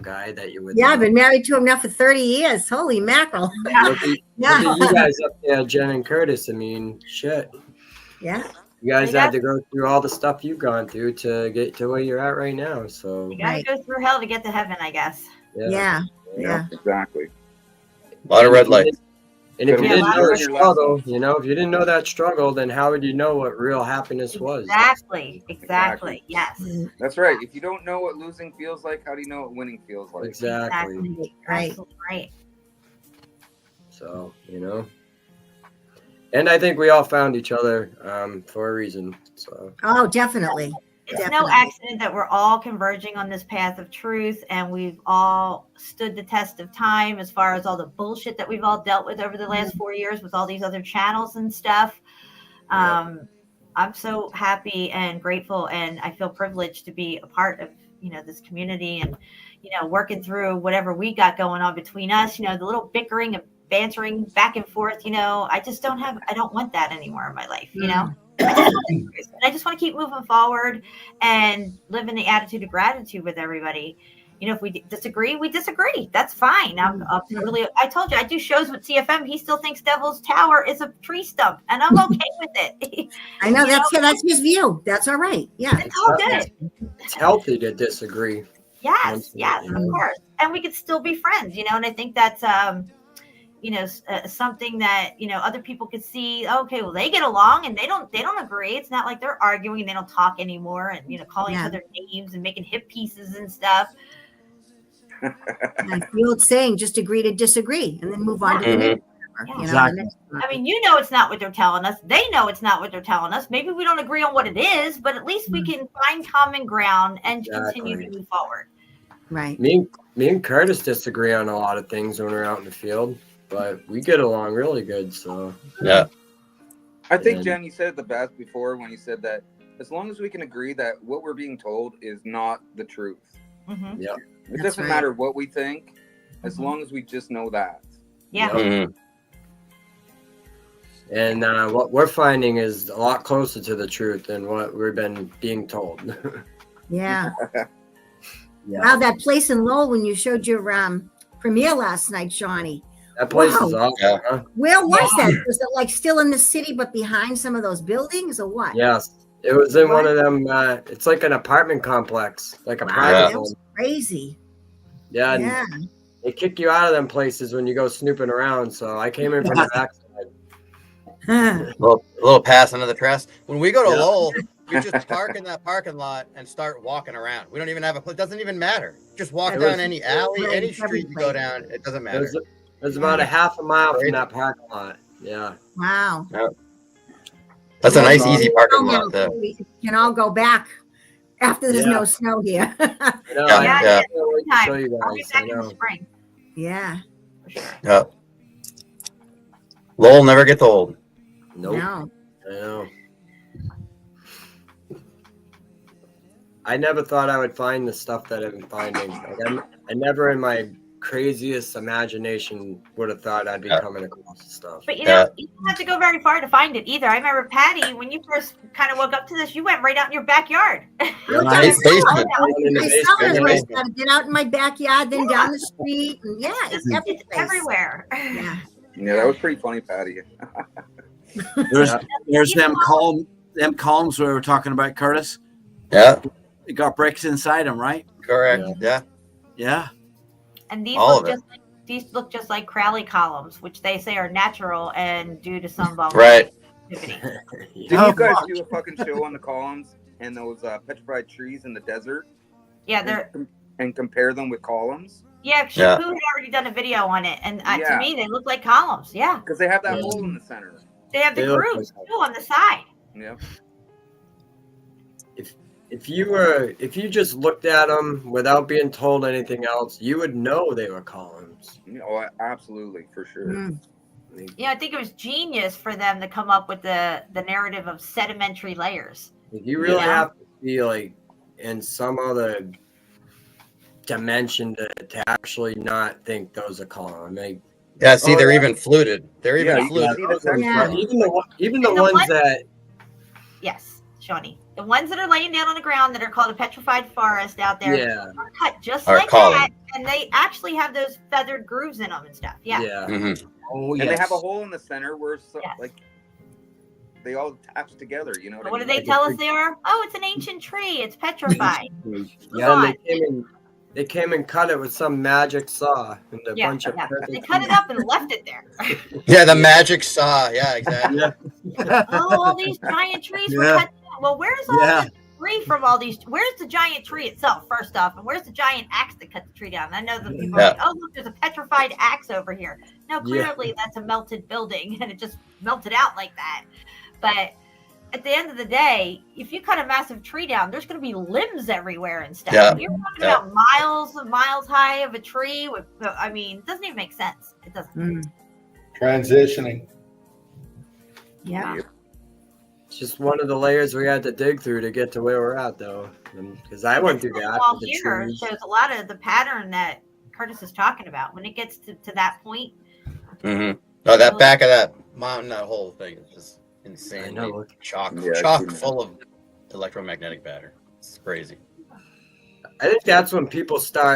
guy that you would. Yeah, I've been married to him now for 30 years. Holy mackerel! Look at you guys up there, Jen and Curtis. I mean, shit. Yeah. You guys had to go through all the stuff you've gone through to get to where you're at right now. So you gotta go through hell to get to heaven, I guess. Yeah. Exactly. A lot of red lights. And if you didn't know the struggle, if you didn't know that struggle, then how would you know what real happiness was? Exactly. Yes. That's right. If you don't know what losing feels like, how do you know what winning feels like? Exactly. Right. Right. So, and I think we all found each other for a reason. So. Oh, definitely. It's no accident that we're all converging on this path of truth, and we've all stood the test of time as far as all the bullshit that we've all dealt with over the last 4 years with all these other channels and stuff. I'm so happy and grateful, and I feel privileged to be a part of, this community and, working through whatever we got going on between us, the little bickering and bantering back and forth, I don't want that anymore in my life, I just want to keep moving forward and live in the attitude of gratitude with everybody. If we disagree, we disagree. That's fine. I told you I do shows with CFM. He still thinks Devil's Tower is a tree stump, and I'm okay with it. I know that's his view. That's all right. Yeah, it's all good. It's healthy to disagree. Yes, of course, and we could still be friends. And I think that's something that other people could see. Okay, well, they get along and they don't agree. It's not like they're arguing and they don't talk anymore and calling each other names and making hip pieces and stuff. Like the old saying, just agree to disagree and then move on to the next. Exactly. I mean, it's not what they're telling us. They know it's not what they're telling us. Maybe we don't agree on what it is, but at least we can find common ground and continue to move forward. Right. Me and Curtis disagree on a lot of things when we're out in the field, but we get along really good. So yeah. I think, Jen, you said it the best before when you said that as long as we can agree that what we're being told is not the truth. Mm-hmm. Yeah. It doesn't matter what we think, as long as we just know that. Yeah. Mm-hmm. And what we're finding is a lot closer to the truth than what we've been being told. Yeah. Wow, that place in Lowell when you showed your premiere last night, Shawnee. That place is awesome. Yeah. Huh? Where was that? Was it like still in the city but behind some of those buildings or what? Yes. It was in one of them. It's like an apartment complex, like a private That was crazy. Yeah. And they kick you out of them places when you go snooping around. So I came in from the backside. A little pass under the press. When we go to Lowell, we just park in that parking lot and start walking around. We don't even have a place. It doesn't even matter. Just walk down any alley, any street you go down. It doesn't matter. There's about a half a mile from that parking lot. Yeah. Wow. Yep. That's a nice, easy parking lot. We can all go back after there's no snow here. I'll show you I'll be guys. back in the spring. Yeah. For sure. Yep. Lowell never gets old. Nope. No. I know. I never thought I would find the stuff that I've been finding. Like I never in my craziest imagination would have thought I'd be coming across this stuff. But you know, you don't have to go very far to find it either. I remember Patty, when you first kind of woke up to this, you went right out in your backyard. I saw it. I started get out in my backyard, then down the street, and yeah, it's everywhere. Yeah. Yeah, that was pretty funny, Patty. There's them columns we were talking about, Curtis. Yeah. It got bricks inside them, right? Correct. Yeah. Yeah. And these All look just like Crowley columns, which they say are natural and due to some right. Did you guys do a fucking show on the columns and those petrified trees in the desert? Yeah, they're and compare them with columns. Yeah, Shabu had already done a video on it, and to me, they look like columns. Yeah, because they have that hole in the center. They have the grooves too on the side. Yeah. If you just looked at them without being told anything else, you would know they were columns. Oh, absolutely, for sure. Yeah, I think it was genius for them to come up with the narrative of sedimentary layers. You really have to be like in some other dimension to actually not think those are columns. Like, yeah, see, they're even fluted. They're even fluted. Even the ones that. Yes, Shawnee. The ones that are laying down on the ground that are called a petrified forest out there are cut just like that, and they actually have those feathered grooves in them and stuff. Yeah. Mm-hmm. Oh, and they have a hole in the center where like they all attach together. You know what do they tell us they are? Oh, it's an ancient tree. It's petrified. Yeah, and they came and cut it with some magic saw and a bunch of. They cut it up and left it there. Yeah, the magic saw. Yeah, exactly. Oh, all these giant trees were cut down. Well, where's all the tree from all these? Where's the giant tree itself, first off? And where's the giant axe that cut the tree down? I know that people are like, oh, look, there's a petrified axe over here. No, clearly that's a melted building, and it just melted out like that. But at the end of the day, if you cut a massive tree down, there's going to be limbs everywhere and stuff. Yeah. You're talking about miles and miles high of a tree. I mean, it doesn't even make sense. It doesn't. Transitioning. Yeah. It's just one of the layers we had to dig through to get to where we're at, though. Because I went through that. Wall here shows a lot of the pattern that Curtis is talking about. When it gets to that point. Mm-hmm. Oh, that back of that mountain, that whole thing is just insane. Chock full of electromagnetic pattern. It's crazy. I think that's when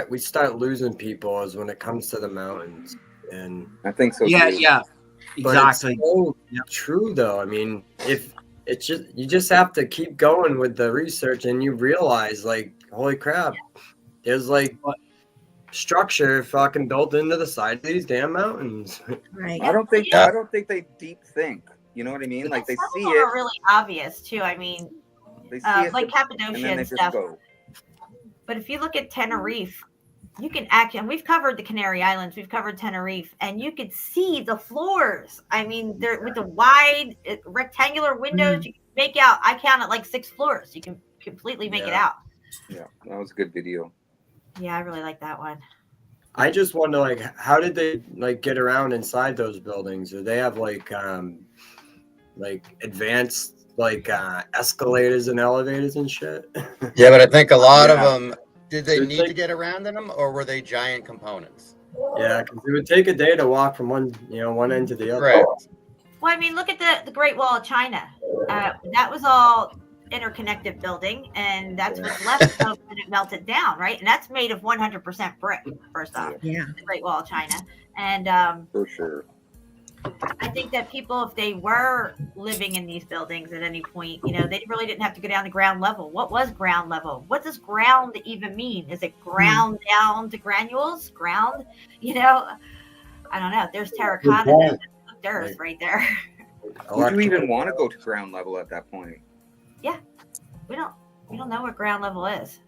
we start losing people, is when it comes to the mountains. And I think so. Yeah, too. yeah. Exactly. So true, though. I mean, you just have to keep going with the research, and you realize, like, holy crap, there's like structure fucking built into the side of these damn mountains. Right. I don't think they deep think. You know what I mean? Like they see it. Are really obvious too. I mean, they see it, like Cappadocia and stuff. But if you look at Tenerife, you can and we've covered the Canary Islands, we've covered Tenerife, and you could see the floors. I mean, they're with the wide rectangular windows. You can make out. I counted like 6 floors. You can completely make it out. Yeah, that was a good video. Yeah, I really like that one. I just wonder, like, how did they like get around inside those buildings? Do they have like advanced escalators and elevators and shit? Yeah, but I think a lot of them. Did they need to get around in them, or were they giant components? Yeah, because it would take a day to walk from one end to the other. Right. Well, I mean, look at the Great Wall of China. That was all interconnected building, and that's what's left of when it melted down, right? And that's made of 100% brick, first off. Yeah. The Great Wall of China. And for sure. I think that people, if they were living in these buildings at any point, they really didn't have to go down to ground level. What was ground level? What does ground even mean? Is it ground down to granules? Ground? I don't know. There's terracotta. There's right there. Would you even want to go to ground level at that point? Yeah. We don't know what ground level is.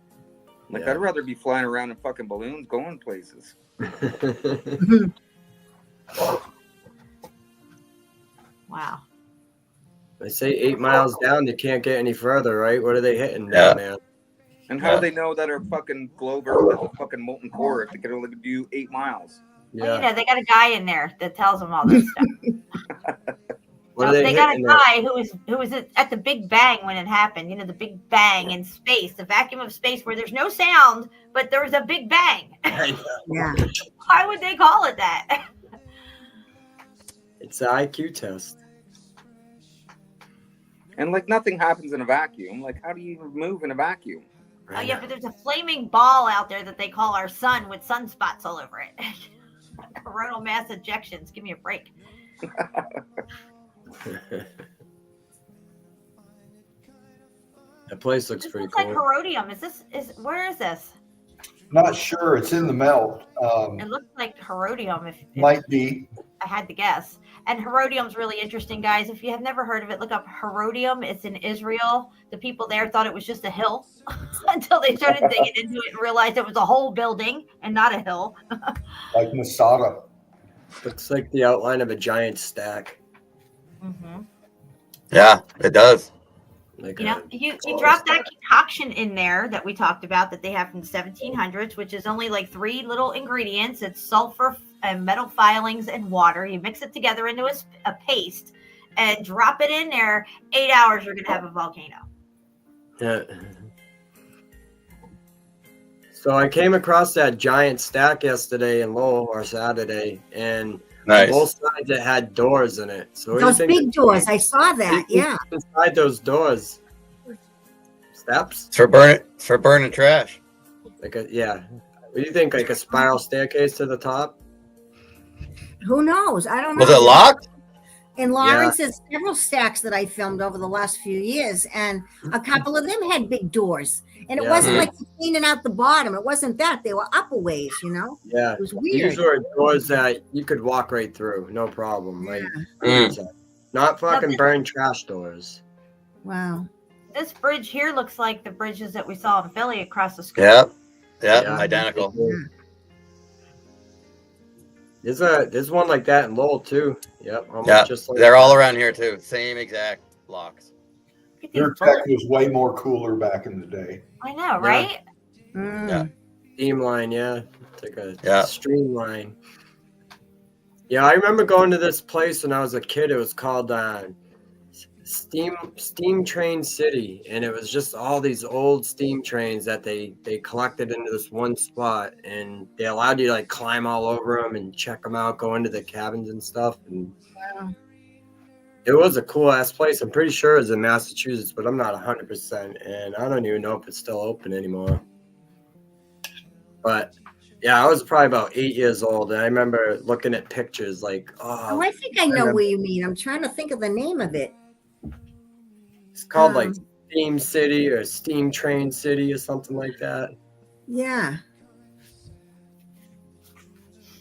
Like, I'd rather be flying around in fucking balloons going places. Wow. They say 8 miles down, they can't get any further, right? What are they hitting down there? And how do they know that our fucking globe Earth is a fucking molten core if they can only do 8 miles? Yeah. Well, they got a guy in there that tells them all this stuff. What are they They got a hitting at? guy who was at the Big Bang when it happened. You know, the Big Bang in space, the vacuum of space where there's no sound, but there was a Big Bang. Yeah. Why would they call it that? It's an IQ test. And like nothing happens in a vacuum. Like how do you move in a vacuum? Oh yeah, but there's a flaming ball out there that they call our sun with sunspots all over it. Coronal mass ejections. Give me a break. That place looks This pretty looks cool. like herodium. Where is this? Not sure. It's in the melt. It looks like herodium. If Might be. I had to guess. And herodium's really interesting, guys. If you have never heard of it, look up herodium. It's in Israel. The people there thought it was just a hill until they started digging into it and realized it was a whole building and not a hill. Like Masada. Looks like the outline of a giant stack. Mm-hmm. Yeah, it does. Like You know, you drop that concoction in there that we talked about that they have from the 1700s, which is only like 3 little ingredients. It's sulfur and metal filings and water. You mix it together into a paste and drop it in there. 8 hours, you're going to have a volcano. Yeah. So I came across that giant stack yesterday in Lowell, or Saturday, and Nice. both sides it had doors in it. So what do you Those think big doors. I saw that. Yeah. inside those doors? Steps? It's for burning trash. Like yeah. What do you think? Like a spiral staircase to the top? Who knows? I don't know. Was it locked? In Lawrence, there's several stacks that I filmed over the last few years, and a couple of them had big doors. And it Yeah. wasn't like cleaning out the bottom. It wasn't that. They were upper ways, you know? Yeah. It was weird. These were doors that you could walk right through, no problem. Like Mm. not fucking burn trash doors. Wow. This bridge here looks like the bridges that we saw in Philly across the school. Yep. Yep. Yeah. Identical. There's one like that in Lowell too. Yep. Almost Yeah. just like They're all around here too. Same exact blocks. Their tech was way more cooler back in the day. I know, right? Mm. Yeah. Streamline, yeah. It's like a Yeah. streamline. Yeah, I remember going to this place when I was a kid. It was called Steam Train City, and it was just all these old steam trains that they collected into this one spot, and they allowed you to like climb all over them and check them out, go into the cabins and stuff. And Wow. it was a cool ass place. I'm pretty sure it's in Massachusetts, but I'm not 100%, and I don't even know if it's still open anymore. But yeah, I was probably about 8 years old, and I remember looking at pictures like, Oh, I think I know where you mean. I'm trying to think of the name of it. it's called like Steam City or Steam Train City or something like that. Yeah.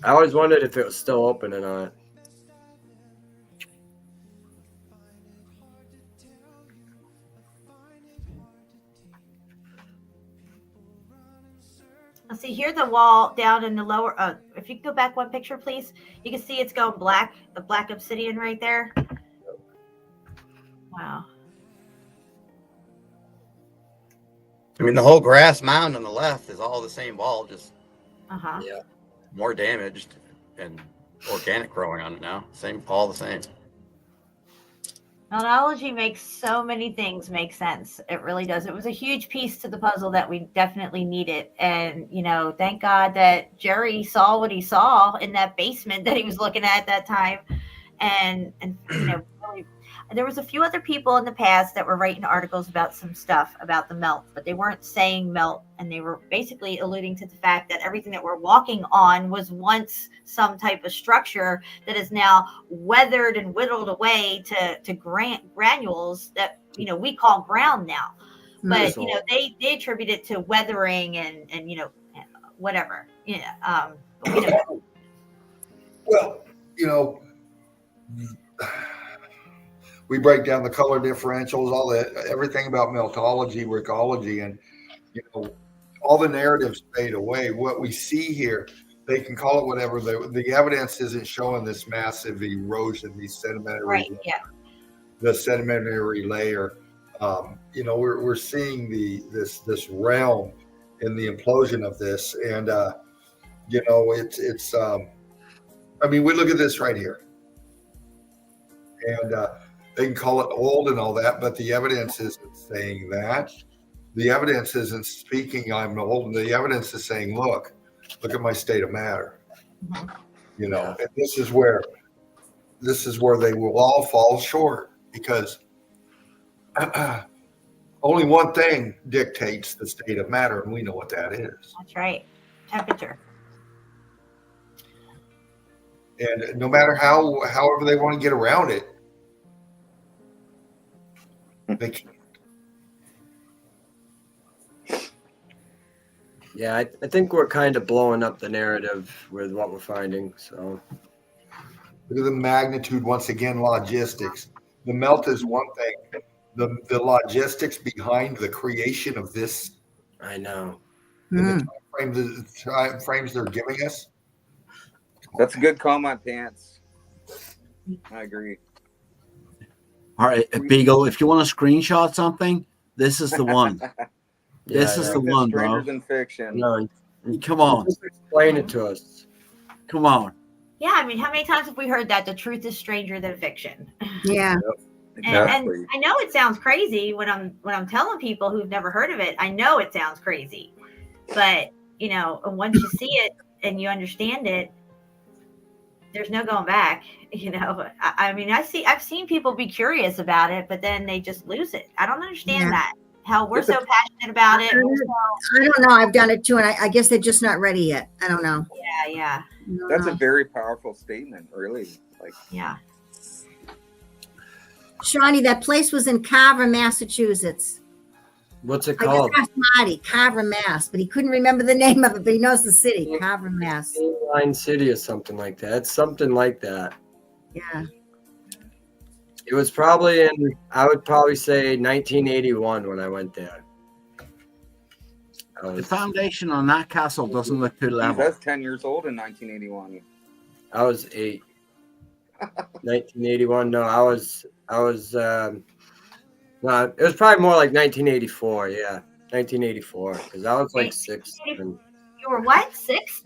I always wondered if it was still open or not. Let's see, here's the wall down in the lower. If you can go back one picture, please. You can see it's going black, the black obsidian right there. Wow. I mean, the whole grass mound on the left is all the same wall, just Uh-huh. Yeah. more damaged and organic growing on it now. Same, all the same. Methodology makes so many things make sense. It really does. It was a huge piece to the puzzle that we definitely needed. And, you know, thank God that Jerry saw what he saw in that basement that he was looking at that time. And you know, really, there was a few other people in the past that were writing articles about some stuff about the melt, but they weren't saying melt. And they were basically alluding to the fact that everything that we're walking on was once some type of structure that is now weathered and whittled away to granules that, you know, we call ground now. But, you know, they attribute it to weathering and you know, whatever. Yeah. But we don't. Well, you know, we break down the color differentials, all that, everything about meltology, brickology, and, you know, all the narratives fade away. What we see here, they can call it whatever. The evidence isn't showing this massive erosion, these sedimentary, Right. Yeah. the sedimentary layer. You know, we're seeing this realm in the implosion of this, and you know, it's. I mean, we look at this right here, And they can call it old and all that, but the evidence isn't saying that. The evidence isn't speaking I'm old. The evidence is saying, look at my state of matter. You know, and this is where they will all fall short, because only one thing dictates the state of matter, and we know what that is. That's right. Temperature. And no matter however they want to get around it, they can't. Yeah, I think we're kind of blowing up the narrative with what we're finding. So look at the magnitude once again. Logistics. The melt is one thing. The logistics behind the creation of this. I know. The time frames they're giving us. That's a good comment, Pants. I agree. All right, Beagle, if you want to screenshot something, this is the one. This is the one, bro. Stranger than fiction. No, come on. Just explain it to us. Come on. Yeah, I mean, how many times have we heard that the truth is stranger than fiction? Yeah. And I know it sounds crazy when I'm telling people who've never heard of it. I know it sounds crazy, but you know, once you see it and you understand it, there's no going back. You know, I mean, I've seen people be curious about it, but then they just lose it. I don't understand that. How we're so passionate about it. I don't know. I've done it too, and I guess they're just not ready yet. I don't know. Yeah. That's a very powerful statement, really. Like, yeah. Shawnee, that place was in Carver, Massachusetts. What's it I called? just asked Marty, Carver, Mass, but he couldn't remember the name of it, but he knows the city, Carver, Mass. Line City or something like that. It's something like that. Yeah. It was probably I would probably say 1981 when I went there. The foundation on that castle doesn't look too level. That's 10 years old in 1981. I was 8. 1981. No, I was. No, it was probably more like 1984. Yeah, 1984, because I was like 6. You were what? 6?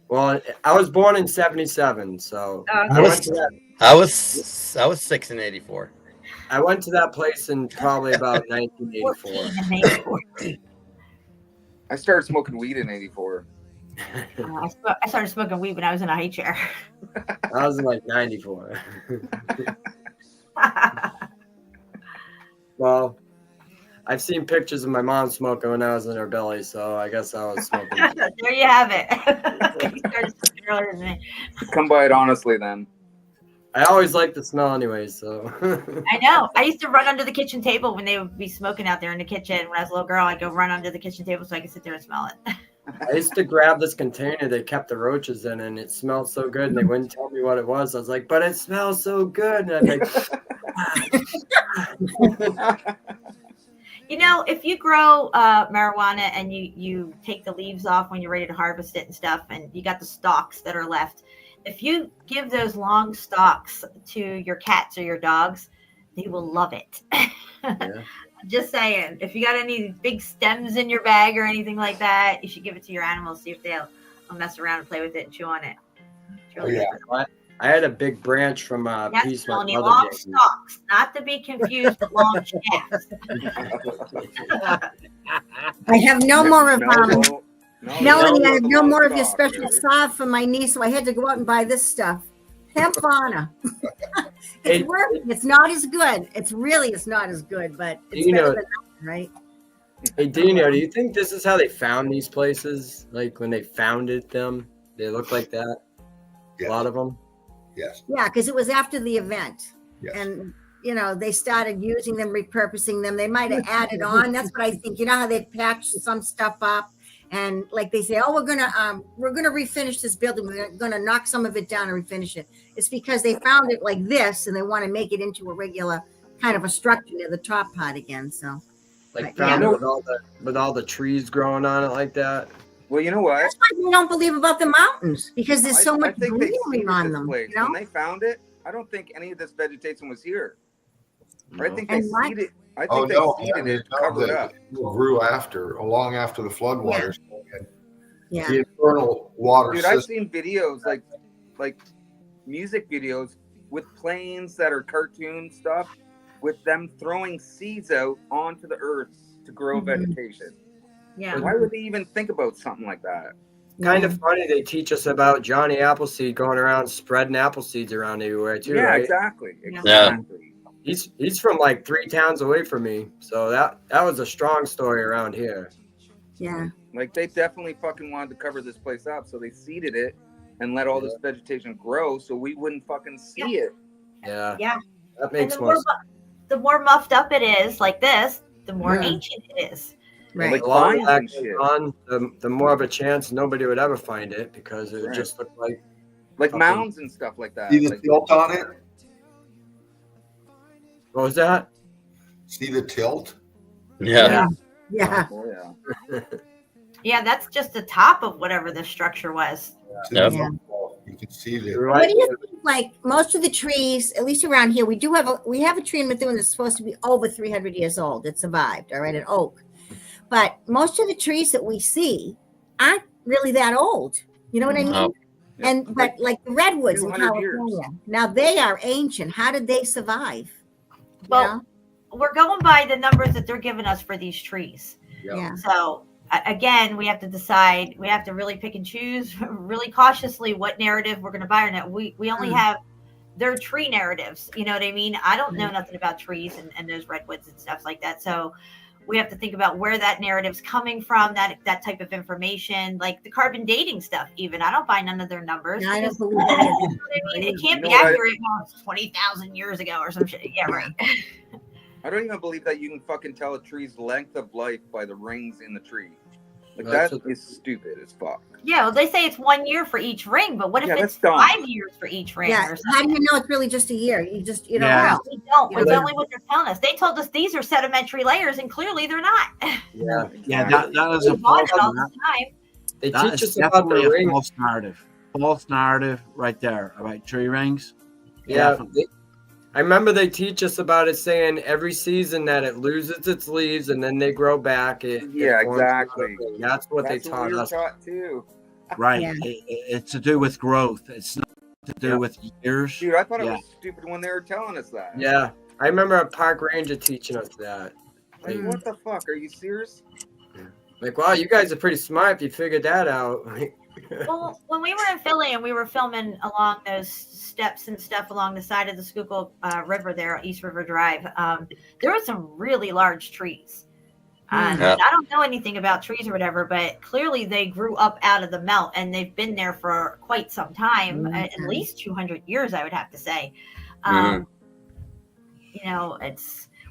Well, I was born in 77, so I was 6 in 84. I went to that place in probably about 1984. I started smoking weed in 84. I started smoking weed when I was in a high chair. I was in like 94. Well, I've seen pictures of my mom smoking when I was in her belly, so I guess I was smoking. There you have it. You started smoking earlier than me. Come by it honestly, then. I always like the smell anyway, so. I know. I used to run under the kitchen table when they would be smoking out there in the kitchen. When I was a little girl, I'd go run under the kitchen table so I could sit there and smell it. I used to grab this container they kept the roaches in, and it smelled so good, and they wouldn't tell me what it was. I was like, but it smells so good. And I'm like, you know, if you grow marijuana and you take the leaves off when you're ready to harvest it and stuff, and you got the stalks that are left, if you give those long stalks to your cats or your dogs, they will love it. Yeah. Just saying, if you got any big stems in your bag or anything like that, you should give it to your animals, see if they'll mess around and play with it and chew on it. Really I had a big branch from a piece my mother long gave me. stalks, not to be confused with long shafts. I have no more of Melanie, I have no more of your special salve for my niece, so I had to go out and buy this stuff. Hemp fauna. It's working. It's not as good. It's not as good, but it's better than nothing, right? Hey, Dino, do you think this is how they found these places? Like when they founded them, they look like that? Yes. A lot of them? Yes. Yeah, because it was after the event. Yes. And, you know, they started using them, repurposing them. They might have added on. That's what I think. You know how they patch some stuff up? And like they say, oh, we're gonna refinish this building. We're gonna knock some of it down and refinish it. It's because they found it like this, and they want to make it into a regular kind of a structure near the top part again. So, like found it with all the trees growing on it like that. Well, you know what? That's why we don't believe about the mountains, because there's so much greenery on them. You know? When they found it, I don't think any of this vegetation was here. No. I think they seeded. I think they seeded it, covered up. It grew long after the floodwaters. Yeah. The internal water Dude, system. I've seen videos like music videos with planes that are cartoon stuff, with them throwing seeds out onto the earth to grow vegetation. Yeah. Why would they even think about something like that? Kind of funny they teach us about Johnny Appleseed going around spreading apple seeds around everywhere too, Yeah, right? exactly. Yeah. Exactly. He's from like 3 towns away from me, so that was a strong story around here. Yeah. Like they definitely fucking wanted to cover this place up, so they seeded it and let all this vegetation grow so we wouldn't fucking see it. Yeah. Yeah. That And makes the more more, sense. the more muffed up it is, like this, the more Yeah. ancient it is. Right. Like The longer vines that and goes shit. on, the more of a chance nobody would ever find it because it would Right. just look like Like fucking- mounds and stuff like that. See the Like, tilt on it? What was that? See the tilt? Yeah. Yeah. oh, yeah. Yeah, that's just the top of whatever the structure was. See Yep. the Yeah. tilt? You can see the. You're What right. do you think? Like most of the trees, at least around here, we have a tree in Methuen that's supposed to be over 300 years old that survived. All right, an oak. But most of the trees that we see aren't really that old. You know what I mean? No. Yeah. And but like the redwoods in 200 years. California, now they are ancient. How did they survive? You Well, know? we're going by the numbers that they're giving us for these trees. Yeah. So again, we have to decide. We have to really pick and choose really cautiously what narrative we're going to buy or not. We only have their tree narratives. You know what I mean? I don't know nothing about trees and those redwoods and stuff like that. So we have to think about where that narrative's coming from, that type of information, like the carbon dating stuff. Even I don't buy none of their numbers. No, I don't because- believe any of you know that. what I mean? It can't You be know what I- accurate. Well, it's 20,000 years ago or some shit. Yeah, right. I don't even believe that you can fucking tell a tree's length of life by the rings in the tree. Like That's that is stupid as fuck. Yeah, well, they say it's 1 year for each ring, but what if Yeah, it's that's dumb. 5 years for each ring? Yeah. Or How do something? you know it's really just a year? You don't Yeah. know. We don't. Yeah, It's they- only what they're telling us. They told us these are sedimentary layers, and clearly they're not. Yeah. Yeah, that is We a bought false. it all the time. They That teach is us about definitely the a ring. false narrative. False narrative right there about tree rings. Yeah. Definitely. I remember they teach us about it saying every season that it loses its leaves and then they grow back. Yeah, forms exactly. another ring. That's what they That's taught we were us. taught too. Right. Yeah. It's to do with growth. It's not to do Yeah. with years. Dude, I thought it Yeah. was stupid when they were telling us that. Yeah. I remember a park ranger teaching us that. Like, what the fuck? Are you serious? Like, wow, you guys are pretty smart if you figured that out. Well, when we were in Philly and we were filming along those steps and stuff along the side of the Schuylkill River there, East River Drive, there were some really large trees. And Yeah. I don't know anything about trees or whatever, but clearly they grew up out of the melt and they've been there for quite some time, at least 200 years, I would have to say. You know,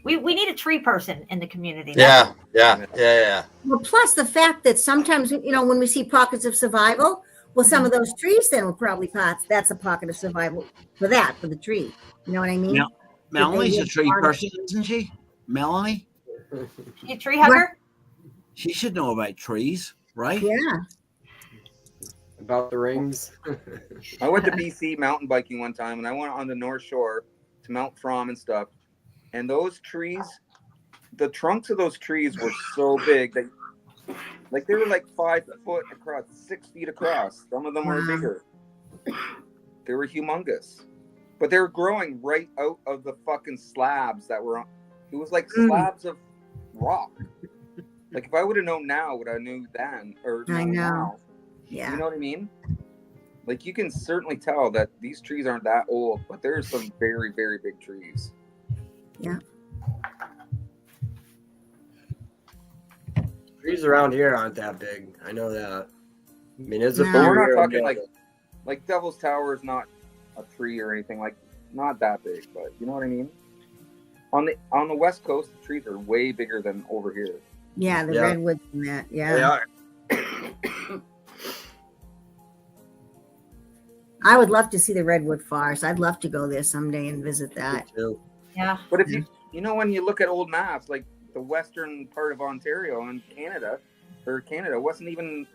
we need a tree person in the community. Yeah. Yeah. Well, plus the fact that sometimes, when we see pockets of survival, well, some of those trees then will probably that's a pocket of survival for the tree. You know what I mean? Yeah. Melanie's a live tree on- person, isn't she? Melanie? You tree hugger? She should know about trees, right? Yeah. About the rings. I went to BC mountain biking one time, and I went on the North Shore to Mount From and stuff. And those trees, the trunks of those trees were so big that, like, they were like 5 foot across, 6 feet across. Some of them were bigger. They were humongous, but they were growing right out of the fucking slabs that were on. It was like slabs of rock. Like, if I would have known now what I knew then, or I known know. now, Yeah. you know what I mean? Like, you can certainly tell that these trees aren't that old, but there's some very, very big trees. Yeah. Trees around here aren't that big. I know that. I mean, it's a No. But few we're here not and talking there. like Devil's Tower is not a tree or anything, like, not that big, but you know what I mean? On the West Coast, the trees are way bigger than over here. Yeah, the Yeah. redwoods and that. Yeah. They are. I would love to see the redwood forest. I'd love to go there someday and visit that. Too. Yeah. But if when you look at old maps, like the western part of Ontario and Canada wasn't even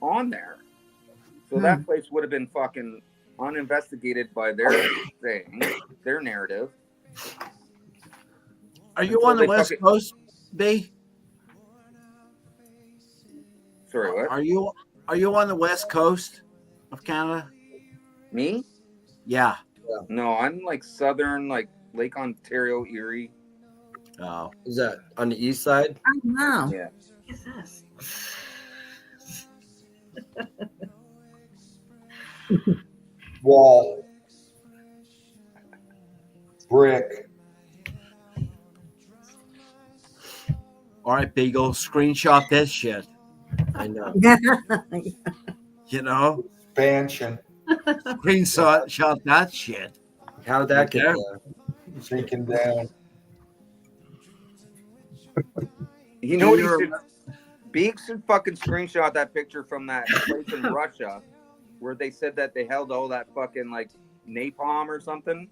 on there. So that place would have been fucking uninvestigated by their thing, their narrative. Are you So on the they West fucking- Coast, B? Sorry, what? Are you on the West Coast of Canada? Me? Yeah. No, I'm like southern, like Lake Ontario, Erie. Oh, Is that on the east side? Oh, wow. Yeah. What is this? Wall, brick. all right, Beagle, screenshot this shit. I know. You know, Expansion, screenshot that shit. How'd that get Yeah. there? sinking down. You know what he You're- should? Beak should fucking screenshot that picture from that place in Russia where they said that they held all that fucking like napalm or something,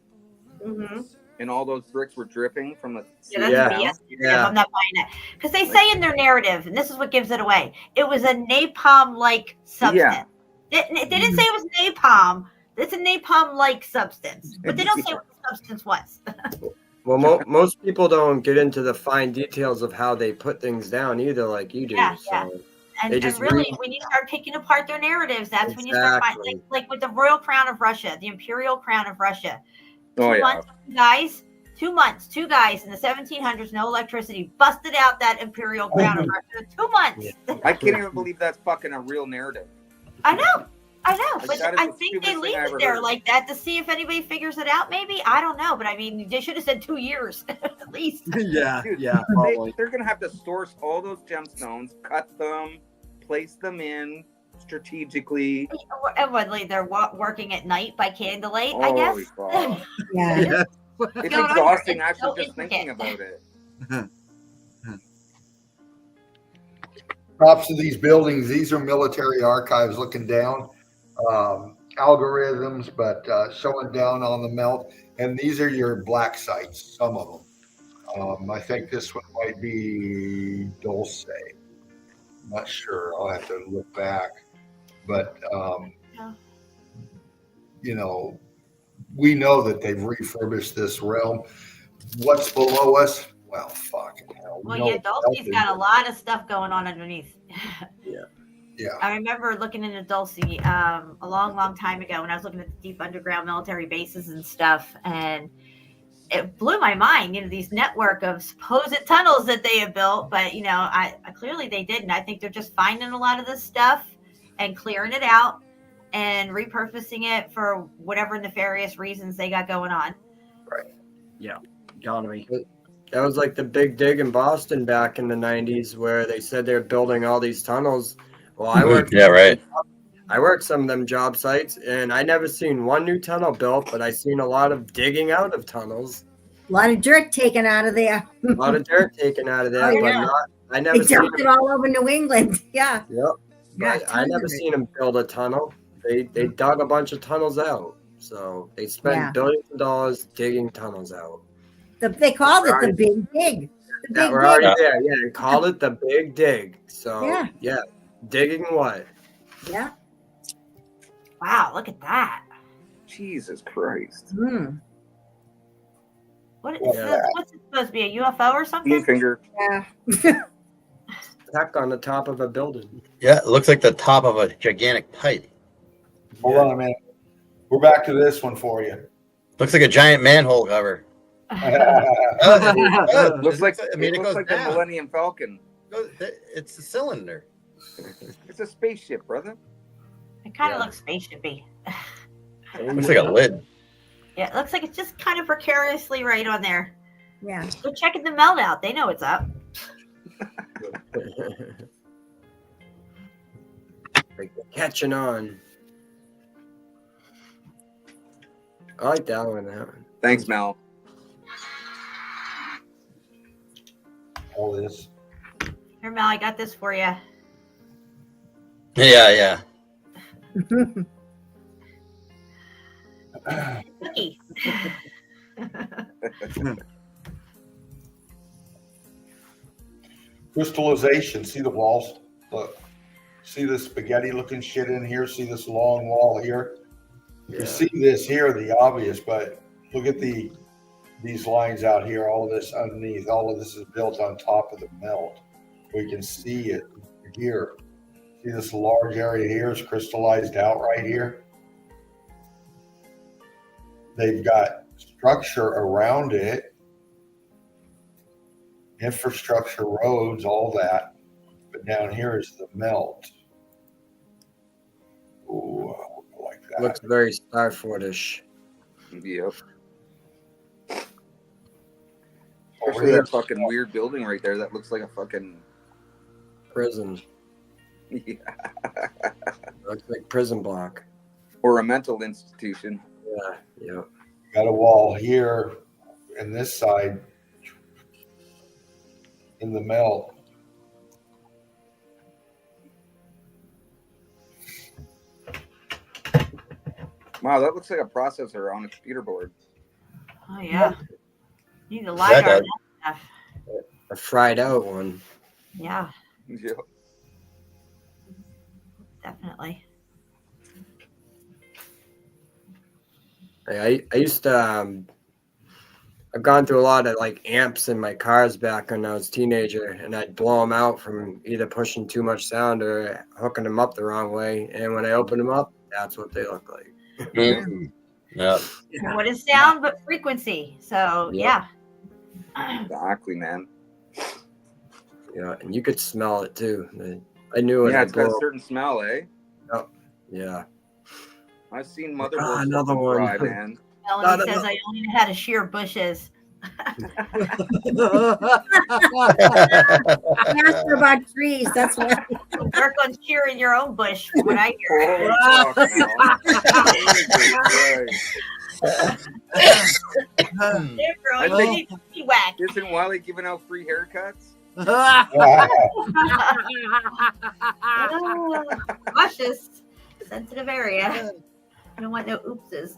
Mm-hmm. and all those bricks were dripping from the. Yeah, that's Yeah. BS. Yeah. I'm not buying it because they say in their narrative, and this is what gives it away. It was a napalm-like substance. Yeah. They didn't say it was napalm. It's a napalm-like substance, but they don't say what the substance was. Well, most people don't get into the fine details of how they put things down either, like you do. Yeah, so yeah. they And just really, read- when you start picking apart their narratives, that's when you start finding, Exactly. like with the Royal Crown of Russia, the Imperial Crown of Russia. Oh, yeah. 2 months, two guys in the 1700s, no electricity, busted out that Imperial Crown of Russia. 2 months. I can't even believe that's fucking a real narrative. I know, Like, but that is I the think they stupidest leave thing I it ever there heard. like that to see if anybody figures it out. Maybe I don't know, but I mean, they should have said 2 years at least. Yeah, Dude, yeah, probably. they're gonna have to source all those gemstones, cut them, place them in strategically. And when like, they're working at night by candlelight, I guess. Holy fuck. Yeah. Yeah. It's going on here? exhausting It's actually so just thinking intricate. about it. Props to these buildings. These are military archives looking down. Algorithms, but showing down on the melt. And these are your black sites, some of them. I think this one might be Dulce. Not sure. I'll have to look back. But, Yeah. you know, we know that they've refurbished this realm. What's below us? Well, fucking hell. Well, yeah, Dulce's got a lot of stuff going on underneath. Yeah. I remember looking into Dulce a long, long time ago when I was looking at the deep underground military bases and stuff, and it blew my mind. You know, these network of supposed tunnels that they have built, but you know, I clearly they didn't. I think they're just finding a lot of this stuff and clearing it out and repurposing it for whatever nefarious reasons they got going on. Economy. That was like the big dig in Boston back in the 90s where they said they're building all these tunnels. Well, I worked Yeah, right. I worked some of them job sites and I never seen one new tunnel built, but I seen a lot of digging out of tunnels. A lot of dirt taken out of there. A lot of dirt taken out of there, Oh, but yeah. not I They never seen dumped it all over New England. Yeah. Yep. Yeah, But I tons never of it. seen them build a tunnel. They dug a bunch of tunnels out. So they spent Yeah. billions of dollars digging tunnels out. They called it the Right. Big Dig. The That Big were already Dig. there. Yeah, they called it the big dig. So Yeah. yeah. Digging what? Yeah. Wow, look at that. Jesus Christ. Mm. What is Yeah. this? What's it supposed to be? A UFO or something? Moon finger. Yeah. Heck on the top of a building. Yeah, it looks like the top of a gigantic pipe. Hold on a minute. We're back to this one for you. Looks like a giant manhole cover. Looks like I mean, it it looks goes like the down. Millennium Falcon. It's a cylinder. It's a spaceship, brother. It kind of Yeah. looks spaceshipy. Looks like a lid. Yeah, it looks like it's just kind of precariously right on there. Yeah. They're checking the melt out. They know it's up. Like catching on. I like that one. Thanks, Mel. All this. Here, Mel, I got this for you. Yeah. Cookie. Crystallization. See the walls? Look. See this spaghetti looking shit in here? See this long wall here? You see this here, the obvious, but look at these lines out here, all of this underneath. All of this is built on top of the melt. We can see it here. See this large area here is crystallized out right here? they've got structure around it, infrastructure, roads, all that. But down here is the melt. Ooh, I like that. Looks very Starfordish. Yep. Over Especially here, that fucking weird building right there that looks like a fucking Prison. yeah. Looks like prison block. Or a mental institution. Yeah, yeah. got a wall here, and this side in the melt. Wow, that looks like a processor on a computer board. Oh yeah. You need a That LiDAR. does. That stuff. A fried out one. Yeah, Yeah. definitely. I used to I've gone through a lot of like amps in my cars back when I was a teenager, and I'd blow them out from either pushing too much sound or hooking them up the wrong way. And when I opened them up, that's what they look like. Mhm. Yeah. What is sound but frequency? So Yeah. yeah. Exactly, man. Yeah, and you could smell it too. I knew it. Yeah, it's got a certain smell, eh? Yeah. I've seen motherboards another one. fry, man. Melanie says I only know how to shear bushes. Ask her about trees. That's why. Work on shearing your own bush, from what I hear. Holy fuck, man. Yeah, bro, I you think- need to be whacked. Isn't Wiley giving out free haircuts? Oh, cautious, sensitive area. You don't want no oopses.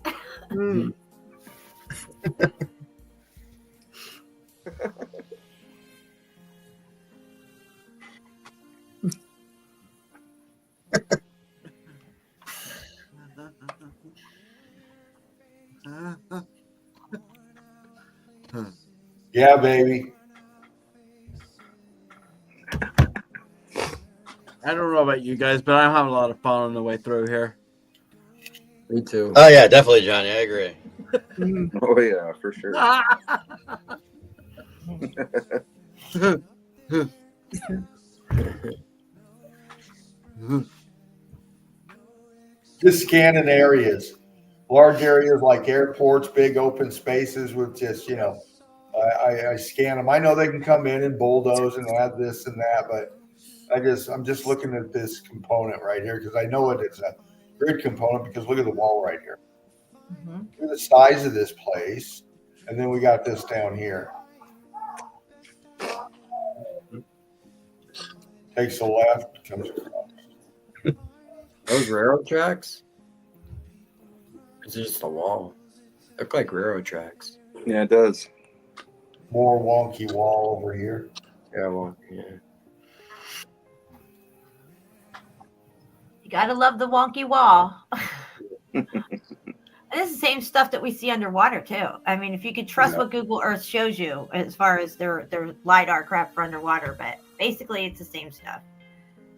Yeah, baby. I don't know about you guys, but I'm having a lot of fun on the way through here. Me too. Oh yeah, definitely, Johnny. I agree. Oh yeah, for sure. Just scanning areas, large areas like airports, big open spaces with just, I scan them. I know they can come in and bulldoze and add this and that, but I'm just looking at this component right here because I know it is a grid component because look at the wall right here. Look at the size of this place. And then we got this down here. Takes a left, comes across. Those railroad tracks? It's just a wall. Look like railroad tracks. Yeah, it does. More wonky wall over here. Yeah, well, yeah. You gotta love the wonky wall. And this is the same stuff that we see underwater too. I mean, if you could trust what Google Earth shows you as far as their LiDAR crap for underwater, but basically it's the same stuff.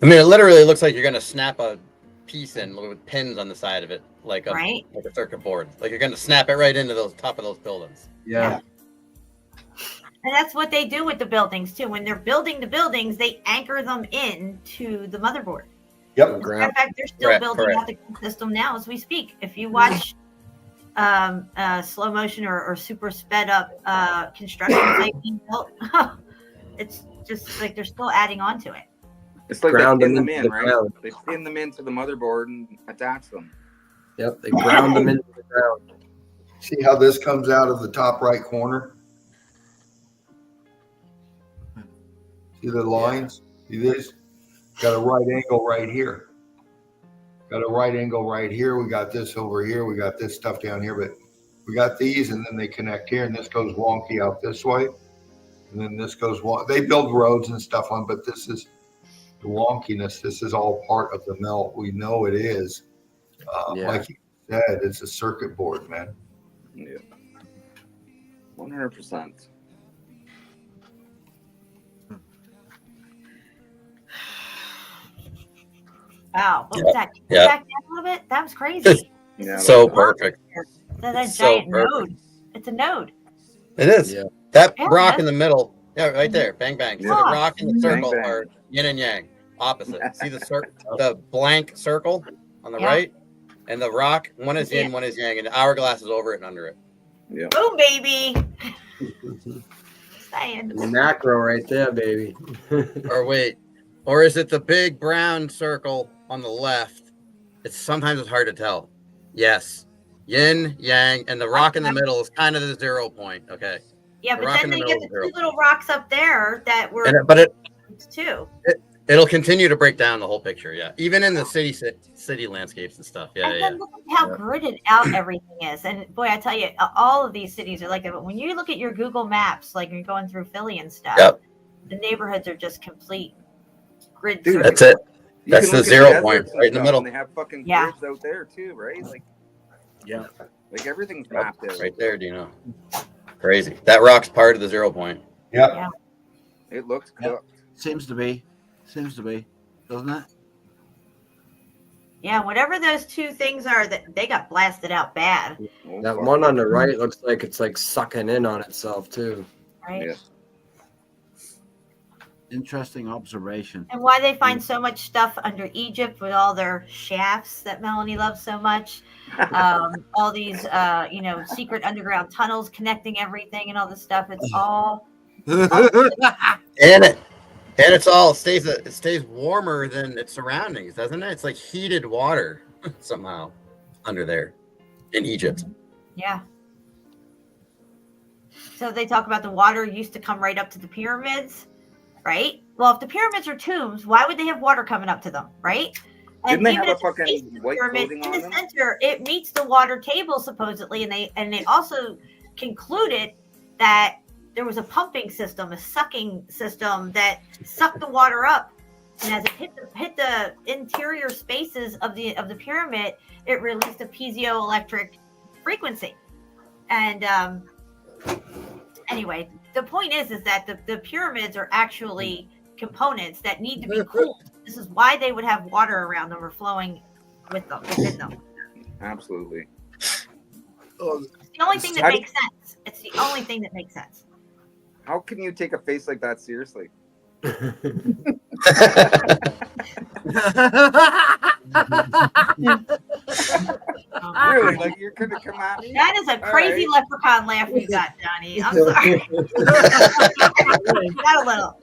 I mean, it literally looks like you're gonna snap a piece in with pins on the side of it, like a circuit board. Like you're gonna snap it right into those top of those buildings. Yeah. And that's what they do with the buildings too. When they're building the buildings, they anchor them into the motherboard. Yep. As a matter of fact, they're still building out the system now as we speak. If you watch slow motion or super sped up construction site being built, it's just like they're still adding on to it. It's like Ground they pin them them into in, the right? ground. They pin them into the motherboard and attach them. Yep, they ground them into the ground. See how this comes out of the top right corner? See the lines? See this? Got a right angle right here. Got a right angle right here. We got this over here. We got this stuff down here, but we got these and then they connect here and this goes wonky out this way. And then this goes, they build roads and stuff on, but this is the wonkiness. This is all part of the melt. We know it is. Like you said, it's a circuit board, man. Yeah. 100%. Wow, what was that? Yeah. Back down a little bit? That was crazy. Yeah, So perfect. That So giant perfect. node. It's a node. It is. Yeah. That Yeah, rock that's- in the middle. Yeah, right there. Bang bang. So the Yeah. rock and the Bang, circle bang. are yin and yang, opposite. See the blank circle on the Yeah. right, and the rock. One is yin, Yeah. one is yang, and the hourglass is over it and under it. Yeah. Boom, baby. Saying. The macro right there, baby. Or wait, or is it the big brown circle on the left? Sometimes it's hard to tell. Yes, yin, yang, and the rock in the middle is kind of the 0 point. Okay. Yeah, The but rock then in the they middle get is the zero. two little rocks up there that were But too. it'll continue to break down the whole picture. Yeah, even in the city landscapes and stuff. Yeah, And yeah. then look at how gridded out everything is. And boy, I tell you, all of these cities are like that. When you look at your Google Maps, like you're going through Philly and stuff, Yep. the neighborhoods are just complete grid. Dude, That's it. You That's can the look at 0 deserts point, and right in the stuff, middle. and they have fucking Yeah. grids out there too, right? Like, Yeah. like everything's Yep, mapped out. right there, Dino. Crazy. That rock's part of the 0 point. Yep. Yeah. It looks Yep. cooked. Seems to be, doesn't it? Yeah, whatever those two things are, that they got blasted out bad, Oh, That fuck. one on the right looks like it's like sucking in on itself too. right? Yeah. Interesting observation. And why they find so much stuff under Egypt with all their shafts that Melanie loves so much, all these, secret underground tunnels connecting everything and all this stuff. It's all And it stays warmer than its surroundings, doesn't it? It's like heated water somehow under there in Egypt. yeah. So they talk about the water used to come right up to the pyramids, right? Well, if the pyramids are tombs, why would they have water coming up to them, right? Didn't they have a at the base fucking of the white pyramid, coating in on the them? center, it meets the water table supposedly, and they also concluded that there was a pumping system, a sucking system that sucked the water up, and as it hit the interior spaces of the pyramid, it released a piezoelectric frequency. And anyway, the point is that the pyramids are actually components that need to be cooled. This is why they would have water around them or flowing with them, within them. Absolutely. It's the only thing that makes sense. It's the only thing that makes sense. How can you take a face like that seriously? Really? Like you're gonna come at me? That is a crazy right. leprechaun laugh you got, Johnny. I'm sorry. Got a little.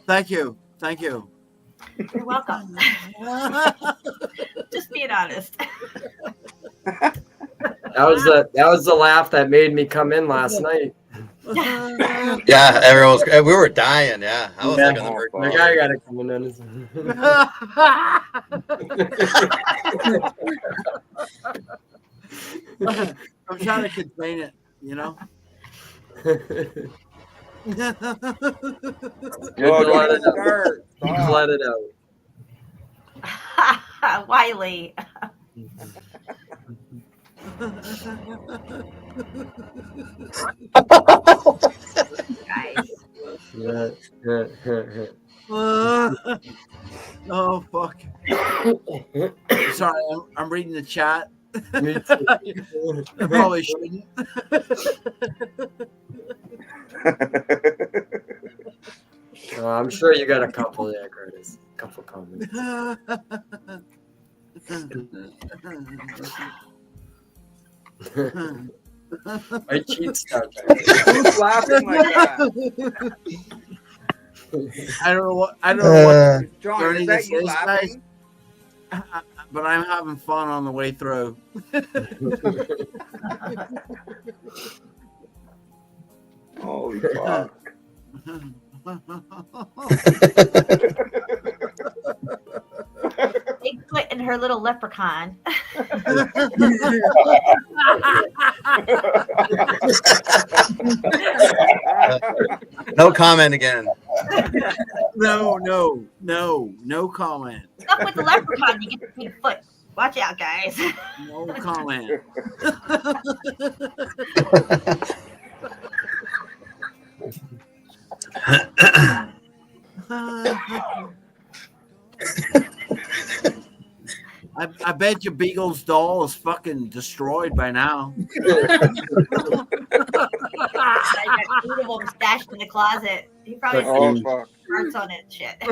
Thank you. Thank you. You're welcome. Just being honest. That was the laugh that made me come in last night. Yeah, everyone was. We were dying. Yeah, I was like on the verge. The guy got to come in on his. I'm trying to contain it, you know. Good Oh, to let don't it out. start. Stop. Let it out. Wiley. Guys. Yeah. Oh fuck! Sorry, I'm reading the chat. Me too. I probably shouldn't. I'm sure you got a couple there, Curtis. A couple comments. My cheat stuff. Who's laughing like that? I don't know what John, journey is that this you is, guys. laughing? But I'm having fun on the way through. Holy fuck. Bigfoot and her little leprechaun. No comment again. No comment. Stuff with the leprechaun, you get the Bigfoot. Watch out, guys. No comment. I bet your Beagle's doll is fucking destroyed by now. I got 8 of them stashed in the closet. He probably Oh, still fuck. parts on it. Shit.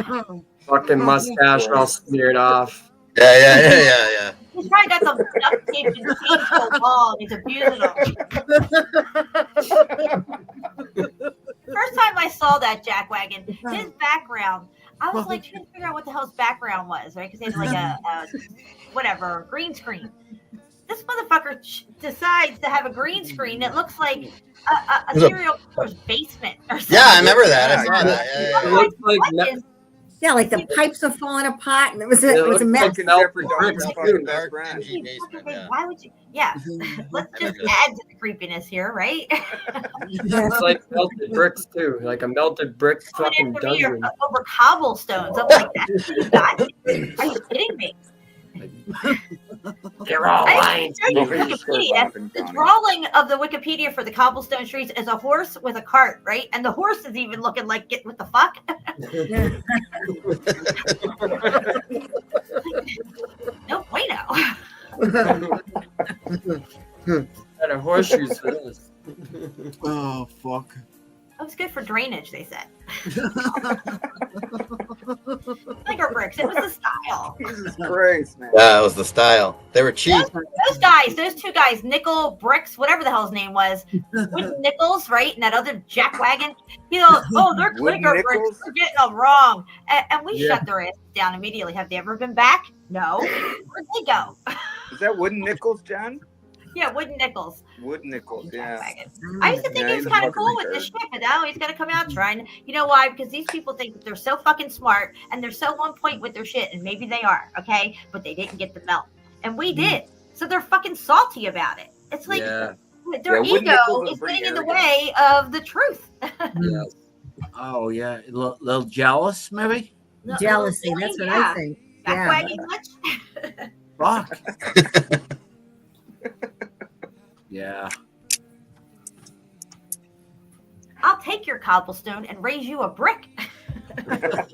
Fucking mustache all smeared off. Yeah. He's probably got some duct tape and tape to the wall. He's abusing them. First time I saw that Jack Wagon, his background, I was like trying to figure out what the hell's background was, right? Because they had like a whatever green screen. This motherfucker decides to have a green screen that looks like a serial killer's basement or something. Yeah, I remember that. I saw that. It looks like Yeah, like the pipes are falling apart, and it was It a looks mess. like Jeffrey bricks, Dahmer's too. fucking best friend. Basement, yeah. Why would you? Yeah, let's just add to the creepiness here, right? It's like melted bricks too, like a melted brick fucking dungeon. Over cobblestones. I'm like, that's what you got? Are you kidding me? They're all lying. The drawing of the Wikipedia for the cobblestone streets is a horse with a cart, right? And the horse is even looking like, get what the fuck? No bueno. Got a horseshoes for this. Oh fuck. That was good for drainage, they said. Finger bricks. It was the style. Jesus Christ, man. Yeah, it was the style. They were cheap. Those guys, those 2 guys, Nickel Bricks, whatever the hell his name was, Wooden Nickels, right? And that other Jack Wagon, you know, oh, they're clinker bricks. They're getting them wrong. And we shut their asses down immediately. Have they ever been back? No. Where'd they go? Is that Wooden Nickels, John? Yeah, Wooden Nickels. Wooden Nickels, yeah. I used to think he was kind of cool with this shit, but now he's going to come out trying. You know why? Because these people think that they're so fucking smart and they're so on point with their shit, and maybe they are, okay? But they didn't get the melt. And we did. So they're fucking salty about it. It's like their ego is getting in the way of the truth. Oh, yeah. A little jealous, maybe? Jealousy, that's what I think. Back wagging much? Fuck. Yeah. I'll take your cobblestone and raise you a brick. I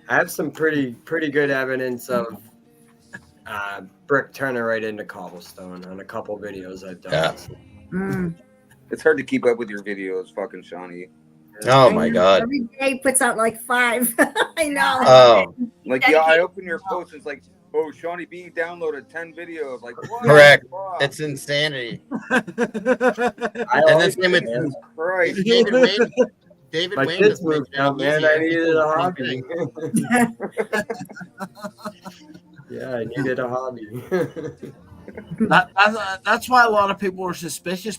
have some pretty good evidence of brick turning right into cobblestone on a couple videos I've done. Yeah. It's hard to keep up with your videos, fucking Shawnee. Oh my god. Every day he puts out like 5. I know. Oh. Like, yeah, I open your post and it's like, oh, Shawnee B downloaded 10 videos. Like, what? Correct. It's insanity. I And the same with Christ. David Wayne. David My Wayne kids was moved out, man. I needed a hobby. Yeah, I needed a hobby. That's why a lot of people were suspicious,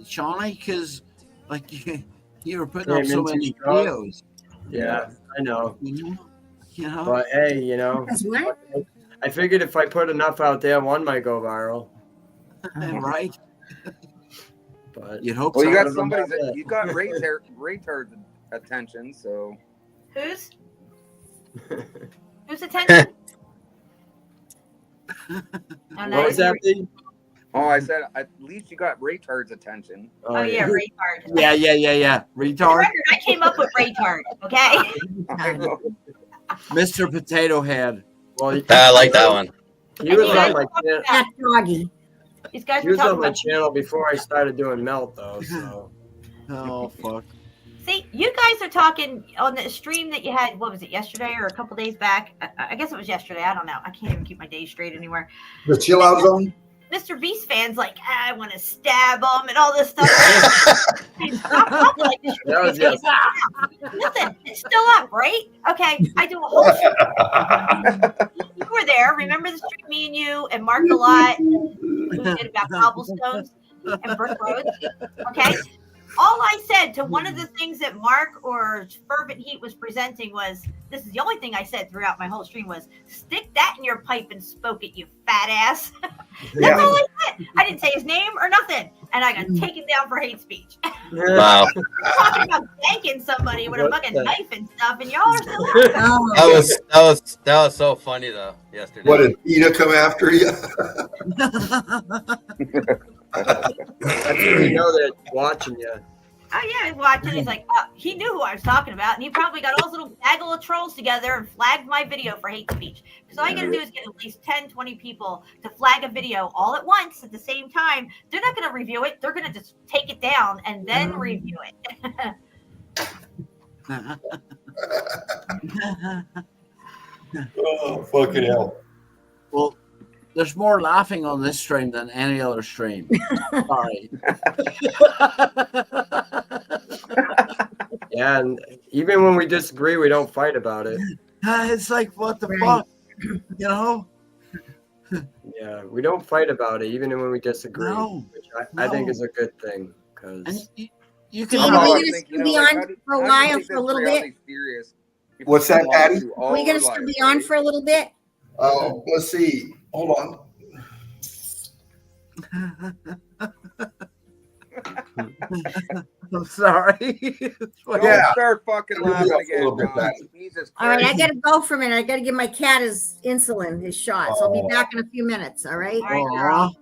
Shawnee, because like you were putting up so many videos. Yeah, I know. You know? But hey, you know, I figured if I put enough out there, one might go viral. Right. But you'd hope Well, so. you got somebody's, you got retard's attention, so. Whose attention? What was that? Oh, I said at least you got retard's attention. Oh yeah, retard. Yeah. Retard. Record, I came up with retard. Okay. Mr. Potato Head. Well, I like that one. He was on my channel. That doggy. These guys He were was on talking my about channel before I started doing melt, though. So. Oh fuck. See, you guys are talking on the stream that you had. What was it, yesterday or a couple days back? I guess it was yesterday. I don't know. I can't even keep my days straight anymore. The chill out zone. Mr. Beast fans like, I want to stab him and all this stuff. Stop talking like this. Listen, it's still up, right? Okay, I do a whole show. You were there. Remember the stream, me and you and Mark a lot. We did about cobblestones and brick roads. Okay. All I said to one of the things that Mark or Fervent Heat was presenting was, this is the only thing I said throughout my whole stream was, stick that in your pipe and smoke it, you fat ass. That's all I said. I didn't say his name or nothing. And I got taken down for hate speech. Wow. Talking about banking somebody with a fucking knife and stuff, and y'all are still That was so funny though yesterday. What, did Ina come after you? That's when you know they're watching you. Oh yeah, he's watching. He's like, he knew who I was talking about, and he probably got all those little gaggle of trolls together and flagged my video for hate speech. Because all you gotta do is get at least 10, 20 people to flag a video all at once at the same time. They're not gonna review it. They're gonna just take it down and then review it. Oh, fucking hell. Well, there's more laughing on this stream than any other stream. Sorry. Yeah, and even when we disagree, we don't fight about it. It's like, what the fuck? You know? Yeah, we don't fight about it, even when we disagree, No, which I think is a good thing. Because you can. Steve, No, are I we think, going to be on for a while for a little bit? What's that, Patty? Are we going to still be on for a little bit? Oh, let's see. Hold on. I'm sorry. Yeah. Start fucking laughing again, A little bit, John. Patty. Jesus All right, I Christ. got to go for a minute. I got to give my cat his insulin, his shot. So I'll be back in a few minutes. All right. All right, girl.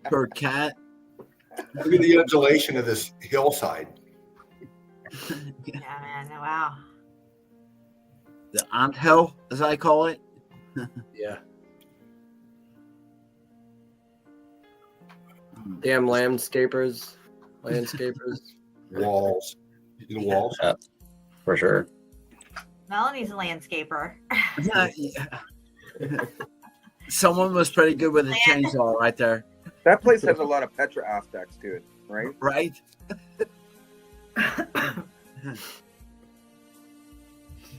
Poor cat. Look at the undulation of this hillside. Yeah, man. Wow. The anthill, as I call it. yeah, damn landscapers. Walls. The walls. For sure. Melanie's a landscaper. Someone was pretty good with a chainsaw right there. That place has a lot of Petra aspects to it, right? Right?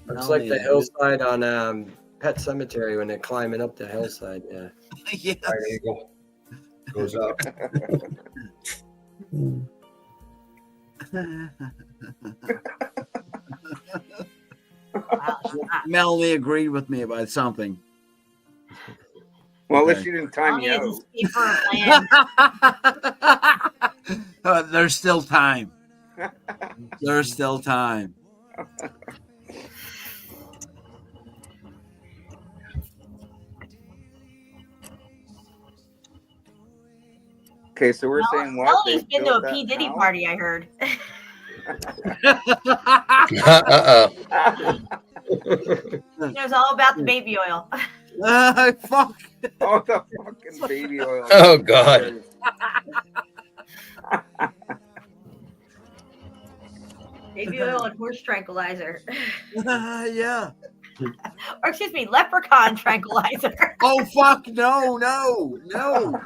It's like the hillside on Pet Cemetery when they're climbing up the hillside. Yeah. Yeah. There you go. Goes up. Melanie agreed with me about something. Well, at least you didn't time me out. There's still time. There's still time. Okay, so we're saying what? Melanie's been to a P. Diddy party, I heard. She knows all about the baby oil. Fuck. Oh, the fucking baby oil. Oh, God. Baby oil and horse tranquilizer. Yeah. Or excuse me, leprechaun tranquilizer. Oh, fuck. No, no, no.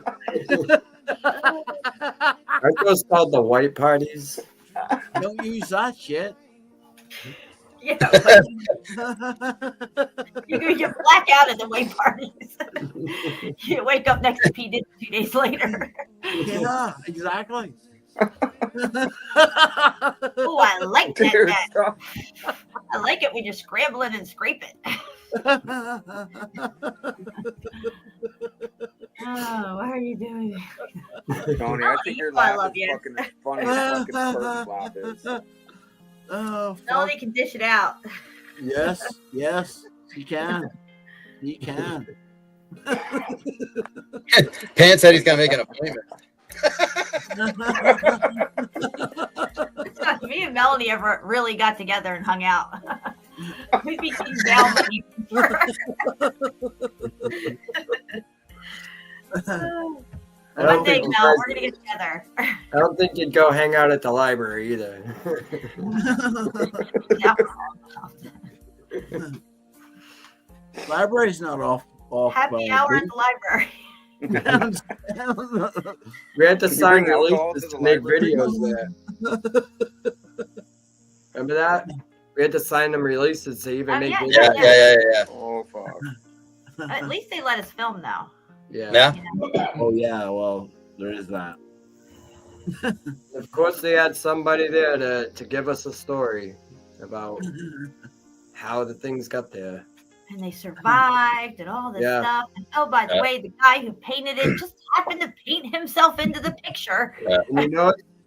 Aren't those called the white parties? Don't use that shit. Yeah. You get black out at the white parties. You wake up next to P. Diddy 2 days later. Yeah, exactly. Oh, I like that. I like it when you scramble it and scrape it. Oh, what are you doing? Tony, I think your I laugh love is you. fucking as funny as fucking Kurt's laugh is. Oh, Melanie can dish it out. yes, yes, he can. He can. Pan said he's gonna make an appointment. Me and Melanie ever really got together and hung out. We became down money. One day, Mel, we're gonna get together. I don't think you'd go hang out at the library either. Library's not off. Happy hour at the library. We had to sign bring alcohol releases to to the make library? videos there. Remember that? We had to sign them releases to even make yeah, videos. Yeah. Oh, fuck. At least they let us film, though. Yeah. Oh yeah. Well, there is that. Of course, they had somebody there to give us a story about how the things got there. And they survived and all this Yeah. stuff. And oh, by the way, the guy who painted it just happened to paint himself into the picture. And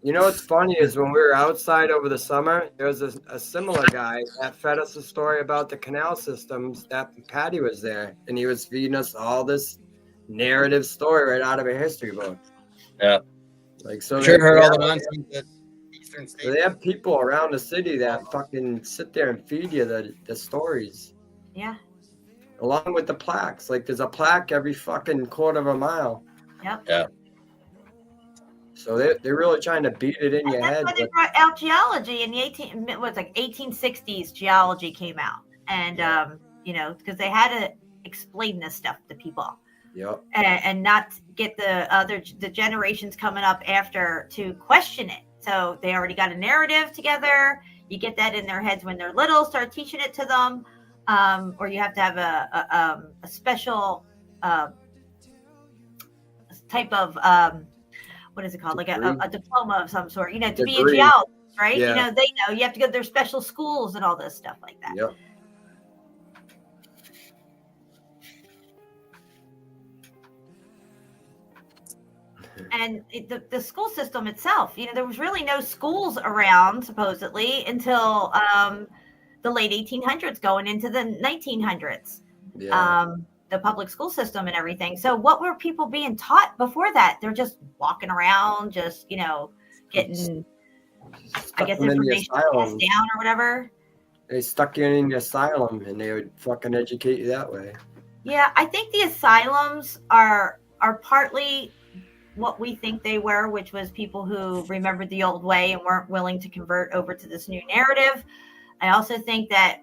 you know what's funny is when we were outside over the summer, there was a similar guy that fed us a story about the canal systems that Patty was there, and he was feeding us all this narrative story right out of a history book. Yeah. Like, so Sure heard all the have- nonsense that Eastern so states. they have people around the city that fucking sit there and feed you the stories. Yeah. Along with the plaques. Like, there's a plaque every fucking quarter of a mile. Yep. Yeah. So they're really trying to beat it in your That's head. why they brought out geology in the 1860s. Geology came out, and you know, because they had to explain this stuff to people, Yep. and not get the generations coming up after to question it. So they already got a narrative together. You get that in their heads when they're little. Start teaching it to them, or you have to have a special type of what is it called? Like a diploma of some sort, you know, to be a Degree. geologist, right? Yeah. You know, they know you have to go to their special schools and all this stuff like that. Yep. And the school system itself, you know, there was really no schools around supposedly until the late 1800s, going into the 1900s. Yeah. The public school system and everything. So what were people being taught before that? They're just walking around, just, you know, getting, I guess, them in the information passed asylum. down or whatever. They stuck you in the asylum and they would fucking educate you that way. Yeah, I think the asylums are partly what we think they were, which was people who remembered the old way and weren't willing to convert over to this new narrative. I also think that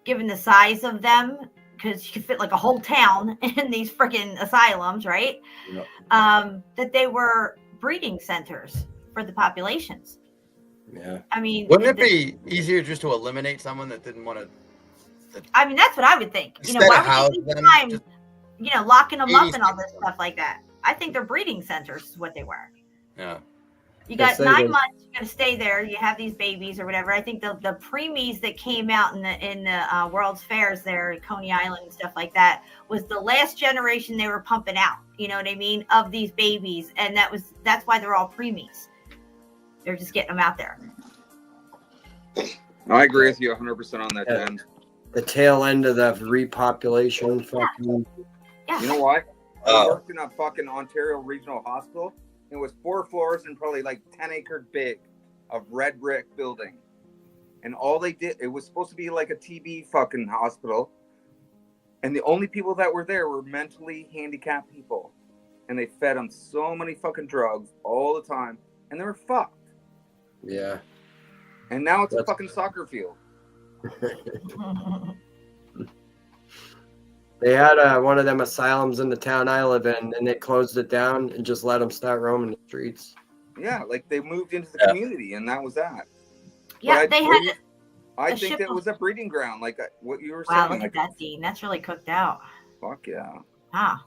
given the size of them, because you could fit like a whole town in these freaking asylums, right? Yep. That they were breeding centers for the populations. Yeah. I mean, Wouldn't it be easier just to eliminate someone that didn't want to? I mean, that's what I would think. You know, Instead why of would housing you spend them, time, just you know, locking them up 80 and all this stuff like that? I think they're breeding centers is what they were. Yeah. You They got say 9 they- months. You got to stay there. You have these babies or whatever. I think the preemies that came out in the World's Fairs there, Coney Island and stuff like that, was the last generation they were pumping out. You know what I mean? Of these babies, and that's why they're all preemies. They're just getting them out there. I agree with you 100% on that, Yeah. Dan. The tail end of the repopulation fucking. Yeah. You know why? I Oh. worked in a fucking Ontario Regional Hospital. It was 4 floors and probably like 10 acres big of red brick building. And all they did, it was supposed to be like a TB fucking hospital. And the only people that were there were mentally handicapped people. And they fed them so many fucking drugs all the time. And they were fucked. Yeah. And now it's a That's- fucking soccer field. They had one of them asylums in the town I live in, and they closed it down and just let them start roaming the streets. Yeah, like they moved into the Yeah. community and that was that. Yeah, But they had. I a think ship that of- was a breeding ground, like what you were Wow, saying. look at Like, that, Dean. That's really cooked out. fuck yeah. Ah,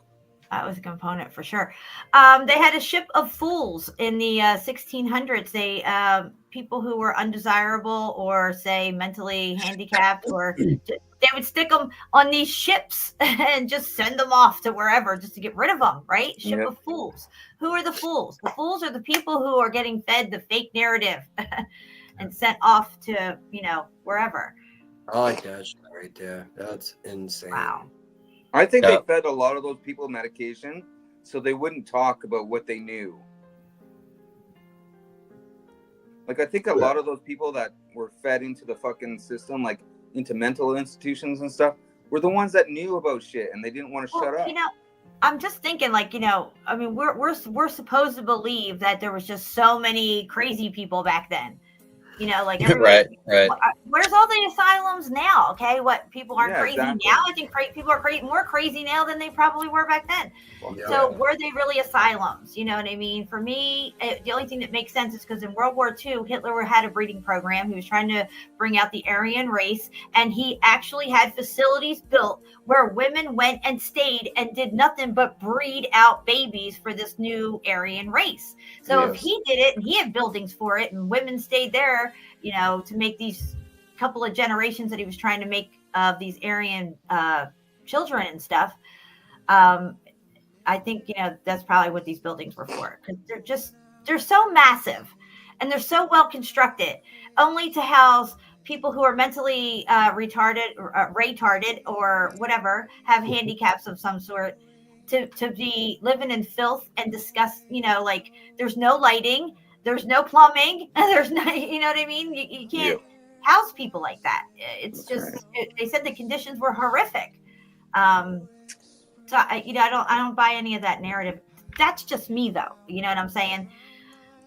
that was a component for sure. They had a ship of fools in the 1600s. They people who were undesirable or say mentally handicapped, or they would stick them on these ships and just send them off to wherever just to get rid of them. Right? Ship Yep. of fools. Who are the fools? The fools are the people who are getting fed the fake narrative and sent off to wherever. I like that shit right there. That's insane. Wow. I think Yeah. they fed a lot of those people medication so they wouldn't talk about what they knew. Like, I think a lot of those people that were fed into the fucking system, like into mental institutions and stuff, were the ones that knew about shit and they didn't want to shut up. I'm just thinking, like, I mean, we're supposed to believe that there was just so many crazy people back then. Like everybody, Right. Where's all the asylums now? Okay, what, people aren't Yeah, crazy exactly. now? I think people are more crazy now than they probably were back then. Yeah. So were they really asylums? You know what I mean? For me, the only thing that makes sense is because in World War II, Hitler had a breeding program. He was trying to bring out the Aryan race, and he actually had facilities built where women went and stayed and did nothing but breed out babies for this new Aryan race. So if Yes. he did it and he had buildings for it and women stayed there, to make these couple of generations that he was trying to make of these Aryan children and stuff, I think, that's probably what these buildings were for. Because they're so massive and they're so well constructed, only to house people who are mentally retarded or whatever, have handicaps of some sort. to be living in filth and disgust. Like there's no lighting, there's no plumbing, and there's no, you know what I mean? You can't house people like that. It's just they said the conditions were horrific. So I don't buy any of that narrative. That's just me though. You know what I'm saying?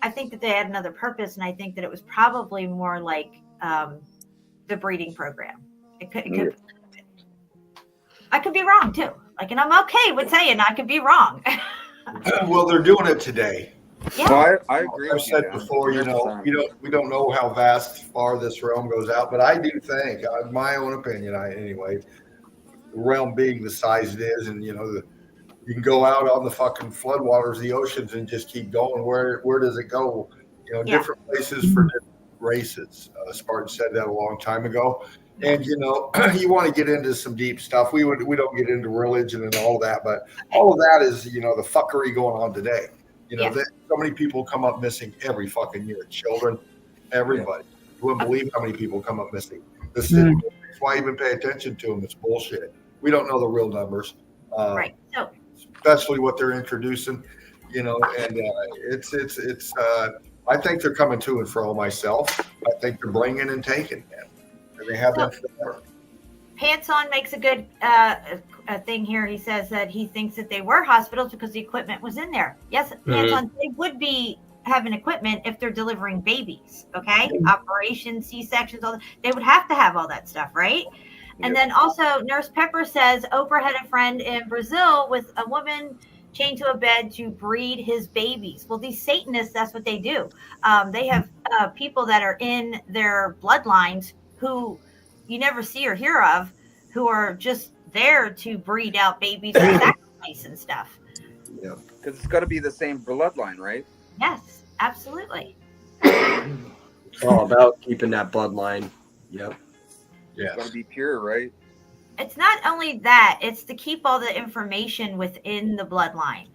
I think that they had another purpose, and I think that it was probably more like the breeding program. It could. I could be wrong too. Like, and I'm okay with saying I could be wrong. Well, they're doing it today. Yeah, No, I agree. I've said before, we don't know how far this realm goes out, but I do think, my own opinion, anyway, the realm being the size it is, and you can go out on the fucking floodwaters, the oceans, and just keep going. Where does it go? Different places for different races. Spartan said that a long time ago. And you want to get into some deep stuff. We don't get into religion and all that, but all of that is the fuckery going on today. So many people come up missing every fucking year. Children, everybody. You wouldn't believe how many people come up missing. That's why even pay attention to them. It's bullshit. We don't know the real numbers. Right. So, especially what they're introducing, and it's. I think they're coming to and fro myself. I think they're bringing and taking, and they have been forever. Pants On makes a good thing here. He says that he thinks that they were hospitals because the equipment was in there. Yes, Pants On, they would be having equipment if they're delivering babies. Okay, operations, C-sections, all that. They would have to have all that stuff, right? And then also, Nurse Pepper says Oprah had a friend in Brazil with a woman chained to a bed to breed his babies. Well, these Satanists, that's what they do. They have people that are in their bloodlines who you never see or hear of, who are just there to breed out babies and sacrifice and stuff. Yeah, because it's got to be the same bloodline, right? Yes, absolutely. It's all about keeping that bloodline. Yep. Yeah. It's got to be pure, right? It's not only that, it's to keep all the information within the bloodline.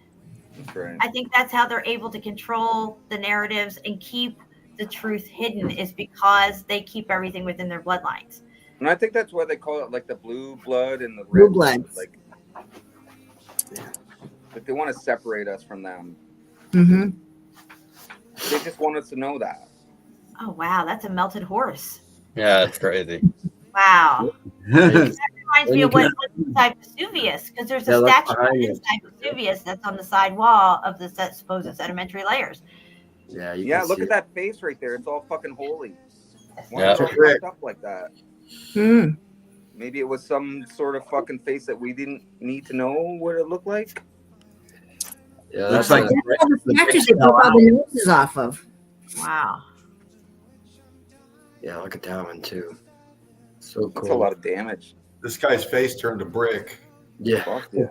Right. I think that's how they're able to control the narratives and keep the truth hidden, is because they keep everything within their bloodlines. And I think that's why they call it like the blue blood and the Blue red blood. bloods. Like they want to separate us from them. Mm-hmm. They just want us to know that. Oh, wow. That's a melted horse. Yeah, that's crazy. Wow. That reminds me of what was inside Vesuvius, because there's a statue inside Vesuvius that's on the side wall of the supposed sedimentary layers. Yeah, look at that face right there. It's all fucking holy. Why Yeah. is it all up like that? Mm. Maybe it was some sort of fucking face that we didn't need to know what it looked like. Yeah, Looks that's like All the statues they broke all the noses off of. Wow. yeah, look at that one too. So cool. That's a lot of damage. This guy's face turned to brick. Yeah. Fuck yeah.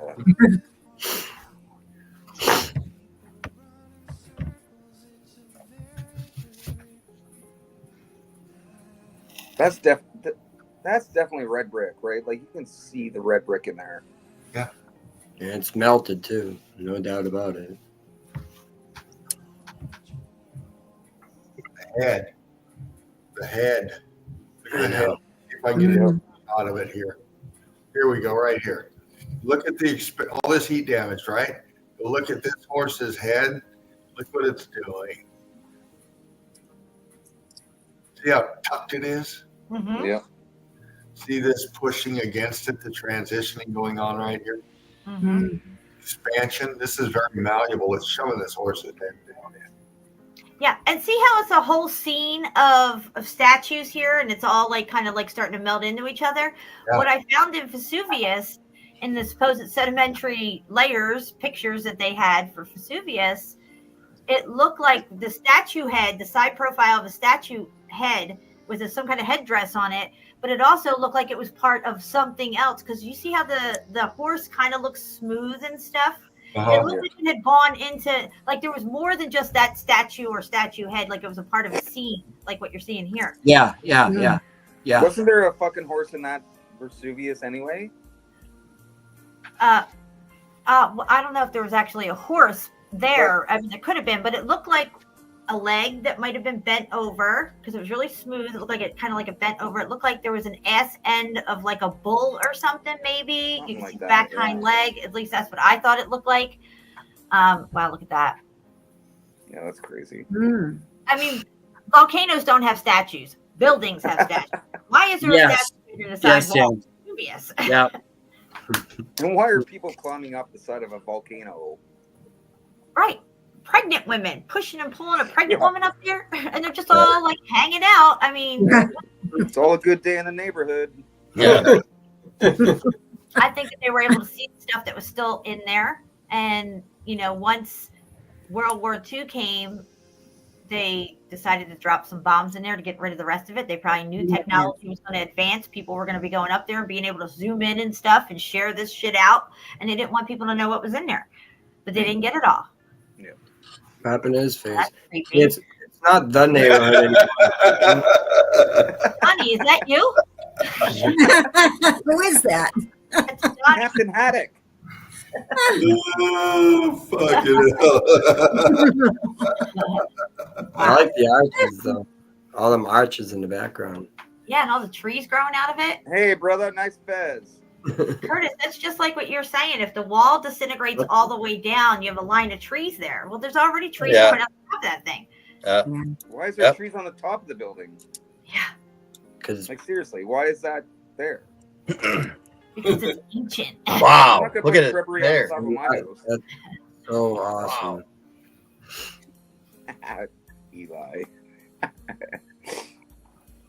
That's definitely red brick, right? Like you can see the red brick in there. Yeah. And it's melted too, no doubt about it. The head. Look at the head. If I can get it out of it here. Here we go, right here. Look at all this heat damage, right? But look at this horse's head. Look what it's doing. See how tucked it is? Mm-hmm. Yeah. See this pushing against it, the transitioning going on right here? Mm-hmm. Expansion. This is very malleable. It's showing this horse's head down in. Yeah, and see how it's a whole scene of statues here, and it's all like kind of like starting to meld into each other. Yeah. What I found in Vesuvius, in the supposed sedimentary layers pictures that they had for Vesuvius, it looked like the statue head, the side profile of a statue head with some kind of headdress on it, but it also looked like it was part of something else, because you see how the horse kind of looks smooth and stuff. It looked like it had gone into, like there was more than just that statue or statue head, like it was a part of a scene, like what you're seeing here. Yeah. Wasn't there a fucking horse in that Vesuvius anyway? I don't know if there was actually a horse there. I mean, there could have been, but it looked like a leg that might have been bent over because it was really smooth. It looked like it kind of like a bent over. It looked like there was an ass end of like a bull or something, maybe. Something You can like see that, back yeah. hind leg. At least that's what I thought it looked like. Wow, look at that. Yeah, that's crazy. Mm. I mean, volcanoes don't have statues. Buildings have statues. Why is there a Yes. statue to the Yes, sidewalk? Dubious. Yeah. And why are people climbing up the side of a volcano? Right. Pregnant women pushing and pulling a pregnant Yeah. woman up there, and they're just all like hanging out. I mean, It's all a good day in the neighborhood. Yeah. I think that they were able to see stuff that was still in there. And, you know, once World War II came, they decided to drop some bombs in there to get rid of the rest of it. They probably knew technology was going to advance. People were going to be going up there and being able to zoom in and stuff and share this shit out. And they didn't want people to know what was in there. But they didn't get it all. Up in his face. That's creepy. It's not the neighborhood anymore. Honey, is that you? Who is that? That's Johnny. Captain Haddock. Oh, fucking hell. I like the arches though. All them arches in the background. Yeah, and all the trees growing out of it. Hey, brother, nice fez. Curtis, that's just like what you're saying. If the wall disintegrates all the way down, you have a line of trees there. Well, there's already trees Yeah. going up top of that thing. Why is there Yep. trees on the top of the building? Yeah, Because Like, seriously, why is that there? because it's ancient. I'm Wow. not gonna Look put at it shrubbery on the there. top of my house. that's so awesome. Eli.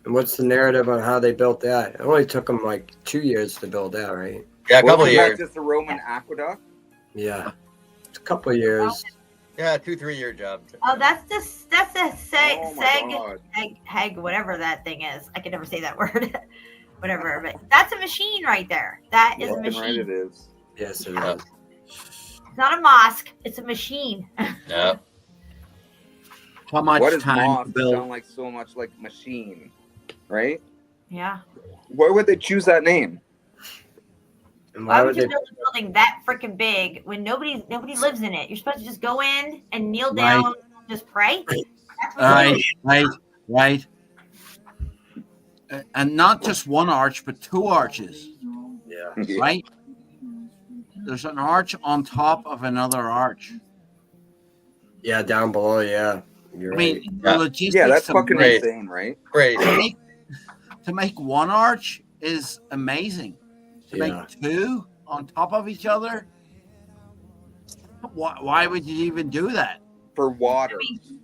And what's the narrative on how they built that? It only took them like 2 years to build that, right? Yeah, a couple of Wasn't that years. just the Roman aqueduct? Yeah. It's a couple of years. Yeah, 2-3 year job. Oh, that's a Oh my seg, God. heg, whatever that thing is. I can never say that word. Whatever, but that's a machine right there. That is a Fucking right it machine. is. Yes, it Yeah. is. It's not a mosque. It's a machine. Yeah. How much Why does time moth to build? sound like so much like machine? Right? Yeah. Why would they choose that name? And Why why would would you they? build a building that freaking big when nobody lives in it? You're supposed to just go in and kneel Right. down, and just pray. That's what you Right, do. right. And not just one arch, but two arches, Yeah. right? There's an arch on top of another arch. Yeah, down below. Yeah. You're I right. mean, Yeah. the logistics Yeah, that's to fucking make, insane, right? Great. to make one arch is amazing. To Yeah. make two on top of each other, why would you even do that? For water. I mean,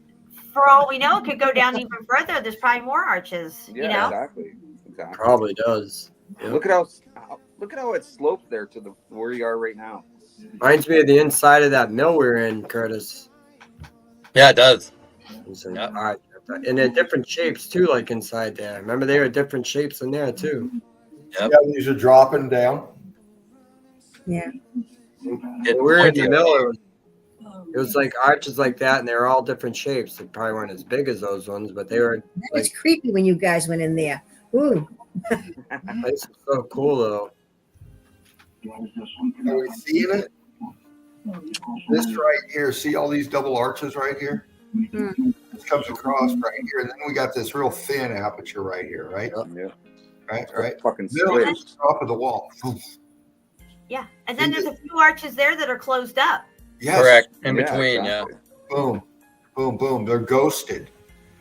for all we know, it could go down even further. There's probably more arches. Yeah, You know. exactly. Exactly. Probably does. Yeah. Look at how it's sloped there to the where you are right now. Reminds me of the inside of that mill we're in, Curtis. Yeah, it does. It's an Yep. arch. And they're different shapes too, like inside there. Remember, they were different shapes in there too. Yep. Yeah, these are dropping down. Yeah. And we're in the mill. It was like arches like that, and they were all different shapes. They probably weren't as big as those ones, but they were. That was creepy when you guys went in there. Ooh. This is so cool, though. Are we seeing it? This right here, see all these double arches right here? This comes across right here, and then we got this real thin aperture right here, right? Yeah. Right. Fucking Middle split. is top of the wall. Yeah, and then there's a few arches there that are closed up. Yes. Correct. In Yeah, between, exactly. Boom, boom, boom. They're ghosted.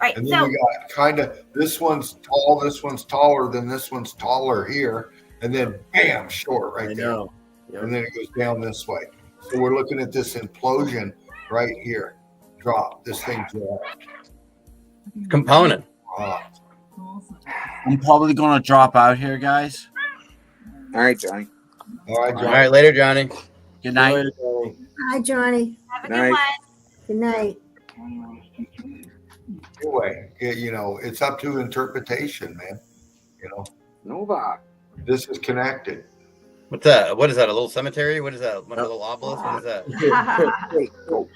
Right. And then So we got kind of this one's tall, this one's taller, then this one's taller here, and then bam, short right I there. know. Yep. And then it goes down this way. So we're looking at this implosion right here. Drop. This thing dropped. component. Dropped. I'm probably going to drop out here, guys. All right, Johnny. All right, All John. right, later, Johnny. Good night. Later, Johnny. Hi, Johnny. have a Nice. good one. Good night. Anyway, you know, it's up to interpretation, man. You know, Nova. this is connected. What's that? What is that? A little cemetery? What is that? A little obelisk? What is that? Wait, go.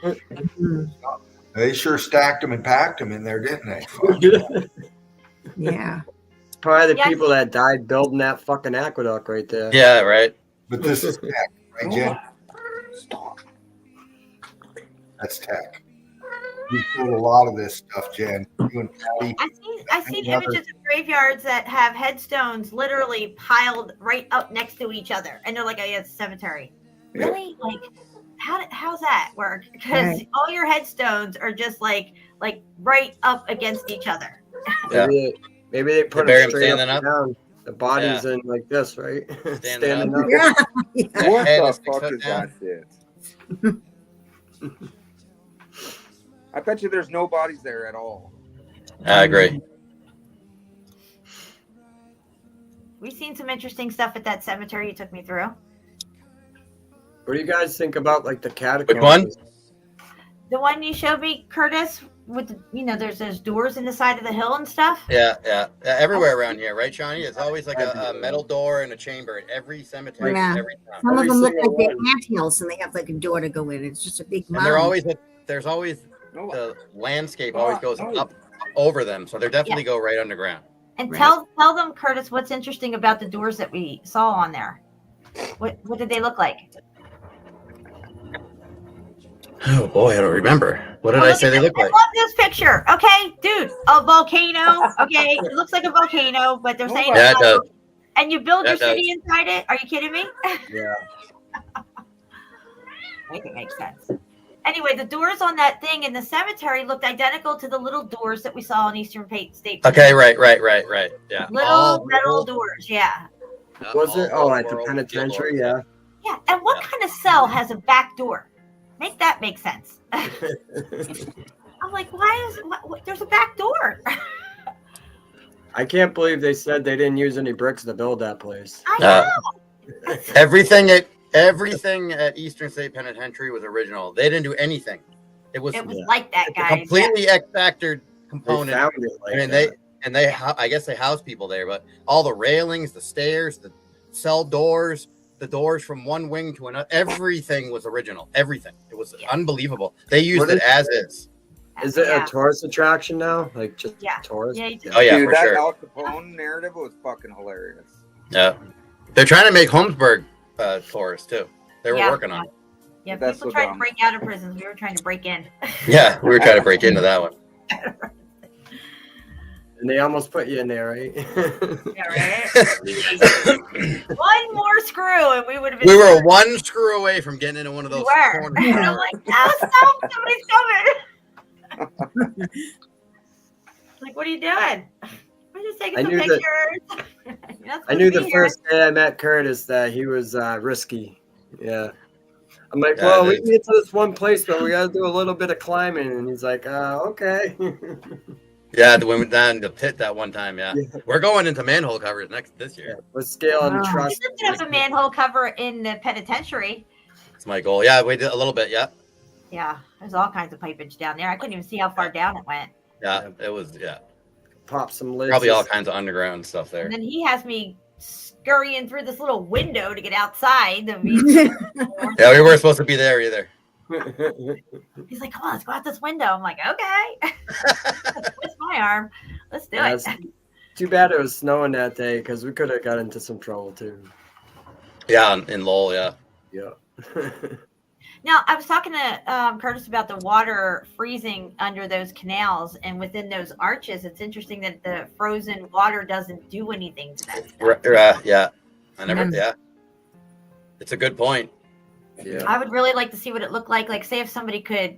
They sure stacked them and packed them in there, didn't they? Yeah. Probably the Yes. people that died building that fucking aqueduct right there. Yeah, right. But this is tech, right, Jen? Stop. That's tech. You showed a lot of this stuff, Jen. You and Patty. I've seen images of graveyards that have headstones literally piled right up next to each other, and they're like, "Oh yeah, it's a cemetery." Really? Like, how's that work? Because all your headstones are just like right up against each other. Yeah. Maybe they put bury them him straight standing up. up? Down. The body's in like this, right? Standing up. Yeah. What head the is 6 fuck foot is down. that shit? I bet you there's no bodies there at all. I agree. We've seen some interesting stuff at that cemetery you took me through. What do you guys think about like the catacombs? Which one? The one you showed me, Curtis, with there's those doors in the side of the hill and stuff. Yeah. Everywhere around here, right, Shawnee? It's always like a metal door and a chamber in every cemetery. Yeah. Every time. Some of Every them look single like they're one. anthills, and they have like a door to go in. It's just a big And mound. there's always the landscape always goes up over them, so they definitely go right underground. And tell them, Curtis, what's interesting about the doors that we saw on there. What did they look like? Oh boy, I don't remember. What did I say they look I like? love this picture. Okay, dude, a volcano. Okay, it looks like a volcano, but they're saying Yeah, it does. and you build your That city inside it. Are you kidding me? Yeah. Make it make sense. Anyway, the doors on that thing in the cemetery looked identical to the little doors that we saw in Eastern State. Okay, right. Yeah. Little metal doors, yeah. Was it? Oh, at the world penitentiary, yeah. Yeah, and what kind of cell has a back door? Make that make sense. I'm like, there's a back door? I can't believe they said they didn't use any bricks to build that place. I know. Everything at Eastern State Penitentiary was original. They didn't do anything. It was like that, guys. completely X factor component. They found it like I mean, that. I guess they house people there, but all the railings, the stairs, the cell doors, the doors from one wing to another, everything was original. Everything. It was unbelievable. They used it as is. Is it a tourist attraction now? Like just tourist? Yeah, Oh yeah, Dude, for that sure. Al Capone narrative was fucking hilarious. Yeah, they're trying to make Holmesburg tourists too. They were working on it. Yeah, That's people so tried dumb. to break out of prisons. We were trying to break in. Yeah, we were trying to break into that one. And they almost put you in there, right? Yeah, right? One more screw and we would have been. We were one screw away from getting into one of those corners. And I'm like, oh, stop, somebody's coming. Like, what are you doing? We're just taking I some knew that- pictures. I knew the first day I met Curtis that he was risky. Yeah. I'm like, Yeah, well, it we is. can get to this one place, but we got to do a little bit of climbing. And he's like, okay. Yeah, we went down the pit that one time. Yeah, we're going into manhole covers this year. We're scaling the We trust. lifted up a manhole cover in the penitentiary. That's my goal. Yeah, we did a little bit. Yeah, Yeah, there's all kinds of pipage down there. I couldn't even see how far down it went. yeah, it was. Yeah, Pop some lids. probably all kinds of underground stuff there. And then he has me scurrying through this little window to get outside. Yeah, we weren't supposed to be there either. He's like, come on, let's go out this window. I'm like, okay. Twist my arm. Let's do it. Too bad it was snowing that day because we could have got into some trouble too. Yeah, in Lowell. Yeah. Yeah. Now, I was talking to Curtis about the water freezing under those canals and within those arches. It's interesting that the frozen water doesn't do anything to that. Yeah. I never. Yeah. It's a good point. Yeah. I would really like to see what it looked like. Like, say if somebody could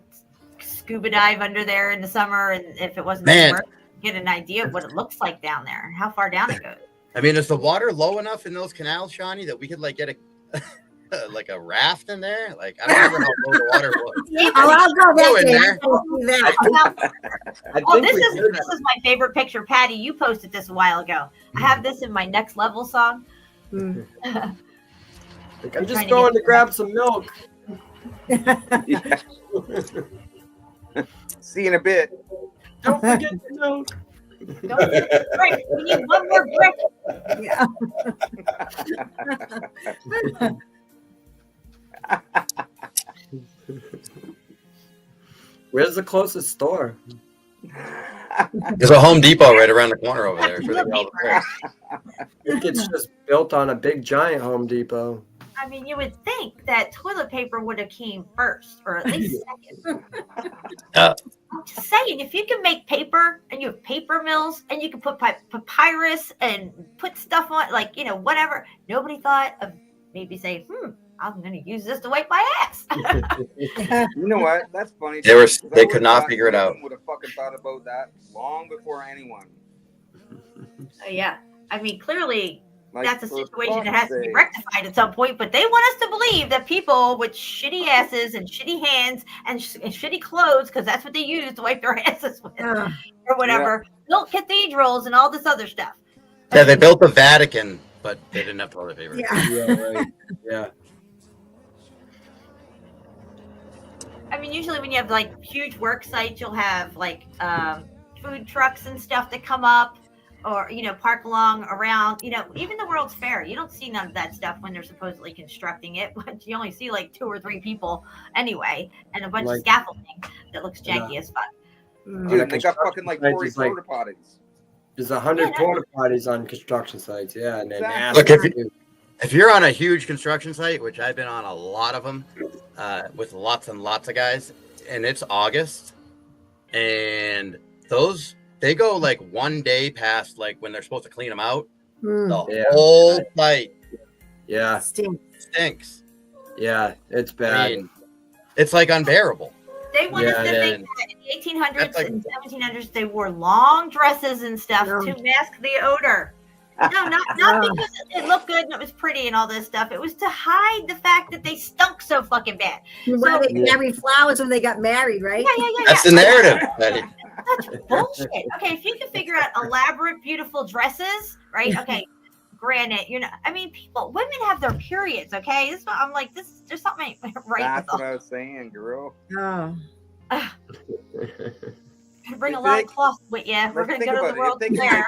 scuba dive under there in the summer, and if it wasn't Man. summer, get an idea of what it looks like down there, how far down it goes. I mean, is the water low enough in those canals, Shawnee, that we could like get a like a raft in there? Like, I don't remember how low the water was. I'll go Go that in day. there. I'll do that. Oh, this is my favorite picture. Patty, you posted this a while ago. I have this in my Next Level song. Like, I'm just going to grab some milk. Yeah. See you in a bit. Don't forget the milk. Don't forget the brick. We need one more brick. Yeah. Where's the closest store? There's a Home Depot right around the corner over there. It's where they get all the bricks. I think it's just built on a big giant Home Depot. I mean, you would think that toilet paper would have came first, or at least second. I'm just saying, if you can make paper and you have paper mills and you can put papyrus and put stuff on, like, whatever. Nobody thought of maybe saying, I'm going to use this to wipe my ass. You know what? That's funny. They could not figure it out. Would have fucking thought about that long before anyone. Oh, yeah. I mean, clearly Like, that's a for situation that has to be fuck's rectified at some point, but they want us to believe that people with shitty asses and shitty hands and shitty clothes, because that's what they use to wipe their asses with or whatever, built cathedrals and all this other stuff. Yeah, they built the Vatican, but they didn't have toilet paper. Yeah, right. Yeah. I mean, usually when you have like huge work sites, you'll have like food trucks and stuff that come up, or park along around. Even the World's Fair, you don't see none of that stuff when they're supposedly constructing it. But you only see like 2 or 3 people anyway, and a bunch of scaffolding that looks janky as fuck. Dude, they got fucking like 40 porta potties. There's 100 porta potties on construction sites. Yeah, and then look, if you're on a huge construction site, which I've been on a lot of them, with lots and lots of guys, and it's August, and they go like one day past like when they're supposed to clean them out. The whole site, stinks. Yeah, it's bad. I mean, it's like unbearable. They want us to think that in the 1800s and 1700s they wore long dresses and stuff to mask the odor. No, not because it looked good and it was pretty and all this stuff. It was to hide the fact that they stunk so fucking bad. Well, they carried flowers when they got married, right? Yeah. That's the narrative, Betty. That's bullshit. Okay, if you can figure out elaborate, beautiful dresses, right? Okay, granted, women have their periods. Okay, I'm like, there's something right. That's what I was saying, girl. Oh. Bring a lot of cloth with you. We're going to go to the World's Fair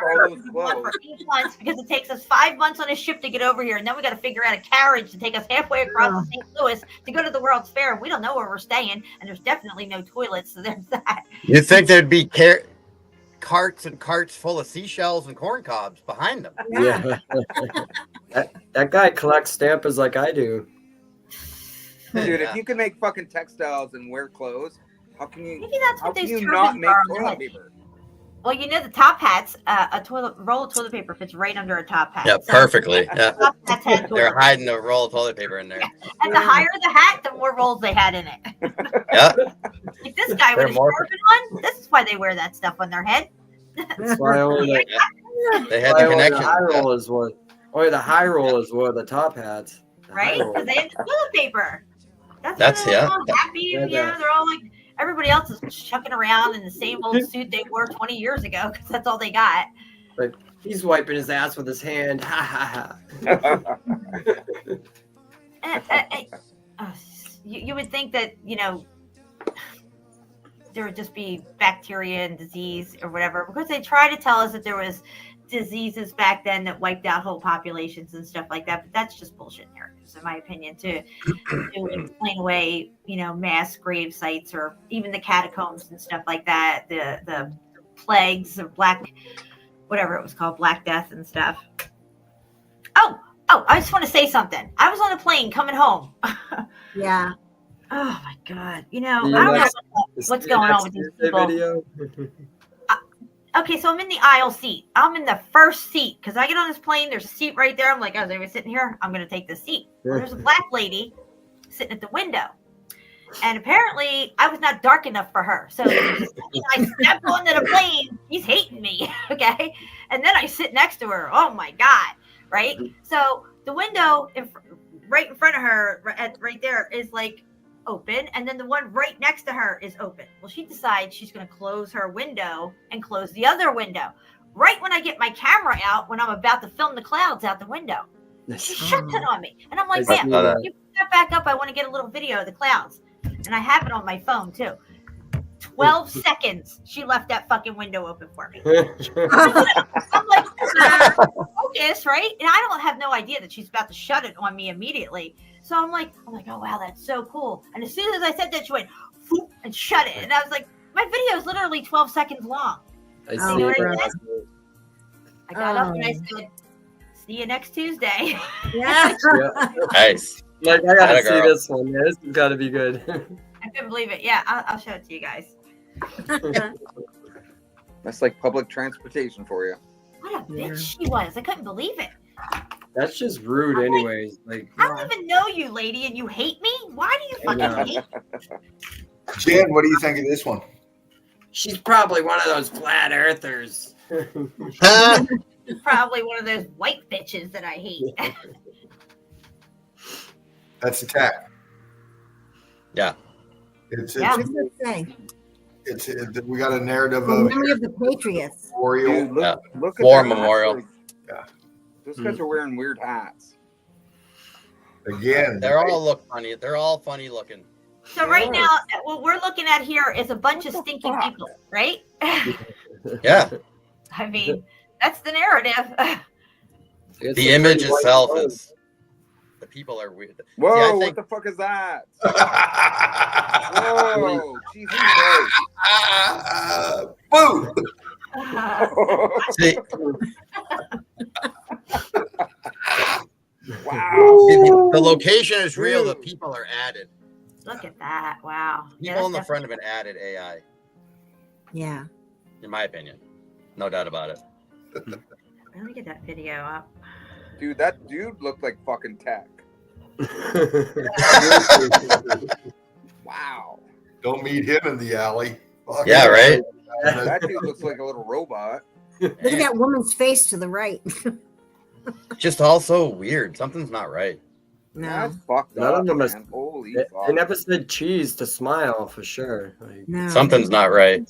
for 8 months because it takes us 5 months on a ship to get over here, and then we got to figure out a carriage to take us halfway across St. Louis to go to the World's Fair. We don't know where we're staying, and there's definitely no toilets, so there's that. You'd think there'd be carts and carts full of seashells and corn cobs behind them. Yeah. that guy collects stampers like I do. Dude, if you can make fucking textiles and wear clothes, how can you? Maybe that's what these turbans not make toilet paper? Well, the top hats, a roll of toilet paper fits right under a top hat. Yeah, perfectly. Yeah. Top hats had They're hiding a roll of toilet paper in there. Yeah. And the higher the hat, the more rolls they had in it. Yeah. Like this guy with his turban on, this is why they wear that stuff on their head. That's why only they had the connection. Only the high rollers wore the top hats. Right? Because they had the toilet paper. That's they're all happy. They're all like, everybody else is chucking around in the same old suit they wore 20 years ago because that's all they got. Like, he's wiping his ass with his hand. Ha ha ha. You would think that, there would just be bacteria and disease or whatever, because they try to tell us that there was diseases back then that wiped out whole populations and stuff like that. But that's just bullshit narratives, in my opinion, to explain away, mass grave sites or even the catacombs and stuff like that. The plagues of whatever it was called, Black Death and stuff. Oh, I just want to say something. I was on a plane coming home. Yeah. Oh my God. I don't know what's going on with these people. Okay, so I'm in the aisle seat. I'm in the first seat because I get on this plane. There's a seat right there. I'm like, oh, they were sitting here. I'm going to take this seat. Well, there's a black lady sitting at the window. And apparently I was not dark enough for her. So I stepped onto the plane. He's hating me. Okay. And then I sit next to her. Oh my God. Right. So the window right in front of her, right there, is like open, and then the one right next to her is open. Well, she decides she's going to close her window and close the other window. Right when I get my camera out, when I'm about to film the clouds out the window, she shuts it on me. And I'm like, damn, you put that back up. I want to get a little video of the clouds. And I have it on my phone too. 12 seconds she left that fucking window open for me. I'm like, focus, right? And I don't have no idea that she's about to shut it on me immediately. So I'm like, oh wow, that's so cool. And as soon as I said that, she went whoop, and shut it. And I was like, my video is literally 12 seconds long. You know what I mean? I got up and I said, see you next Tuesday. Yeah. Nice. Like, I gotta see this one. Yeah, this has got to be good. I couldn't believe it. Yeah, I'll show it to you guys. That's like public transportation for you. What a bitch she was. I couldn't believe it. That's just rude, anyways. Like, I don't even know you, lady, and you hate me? Why do you fucking hate me? Jen, what do you think of this one? she's probably one of those flat earthers. Probably one of those white bitches that I hate. That's the tag. Yeah. It's What does it say? we got a narrative The of memory of the Patriots. Memorial. Dude, look at War their memorial. hats, like, Yeah. those guys are wearing weird hats. Again, They're all look funny. They're all funny looking. So right now, what we're looking at here is a bunch of stinky people, right? Yeah. I mean, that's the narrative. The image itself is. The people are weird. Whoa, See, I what think, the fuck is that? Whoa, Jesus Christ. Boo! see, Wow. the location is real. The people are added. Look at that. Wow. People in the front of an added AI, Yeah. in my opinion. No doubt about it. Let me get that video up. Dude, that dude looked like fucking tech. Wow. Don't meet him in the alley. Fuck Yeah, right? That dude looks like a little robot. Look at that woman's face to the right. Just also weird. Something's not right. No. That's fucked None up, of them is. man. Holy They fuck. never said cheese to smile for sure. Like, No. Something's not right.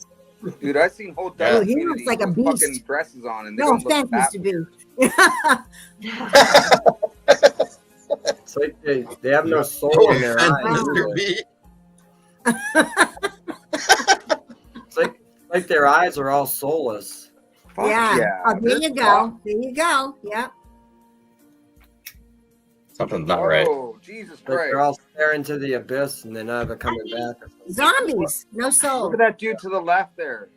Dude, I've seen whole Yeah. Oh, he looks like a with beast. fucking dresses on and they No don't look offense, that Mr. B. it's like they have no soul No in their offense, eyes. Mr. B. It's like their eyes are all soulless. Fuck Yeah. Oh, there you Fuck. go. There you go. Yep. Something's not right. Oh, Jesus Like Christ. they're all staring to the abyss and they're never coming back. Zombies. No soul. Look at that dude to the left there.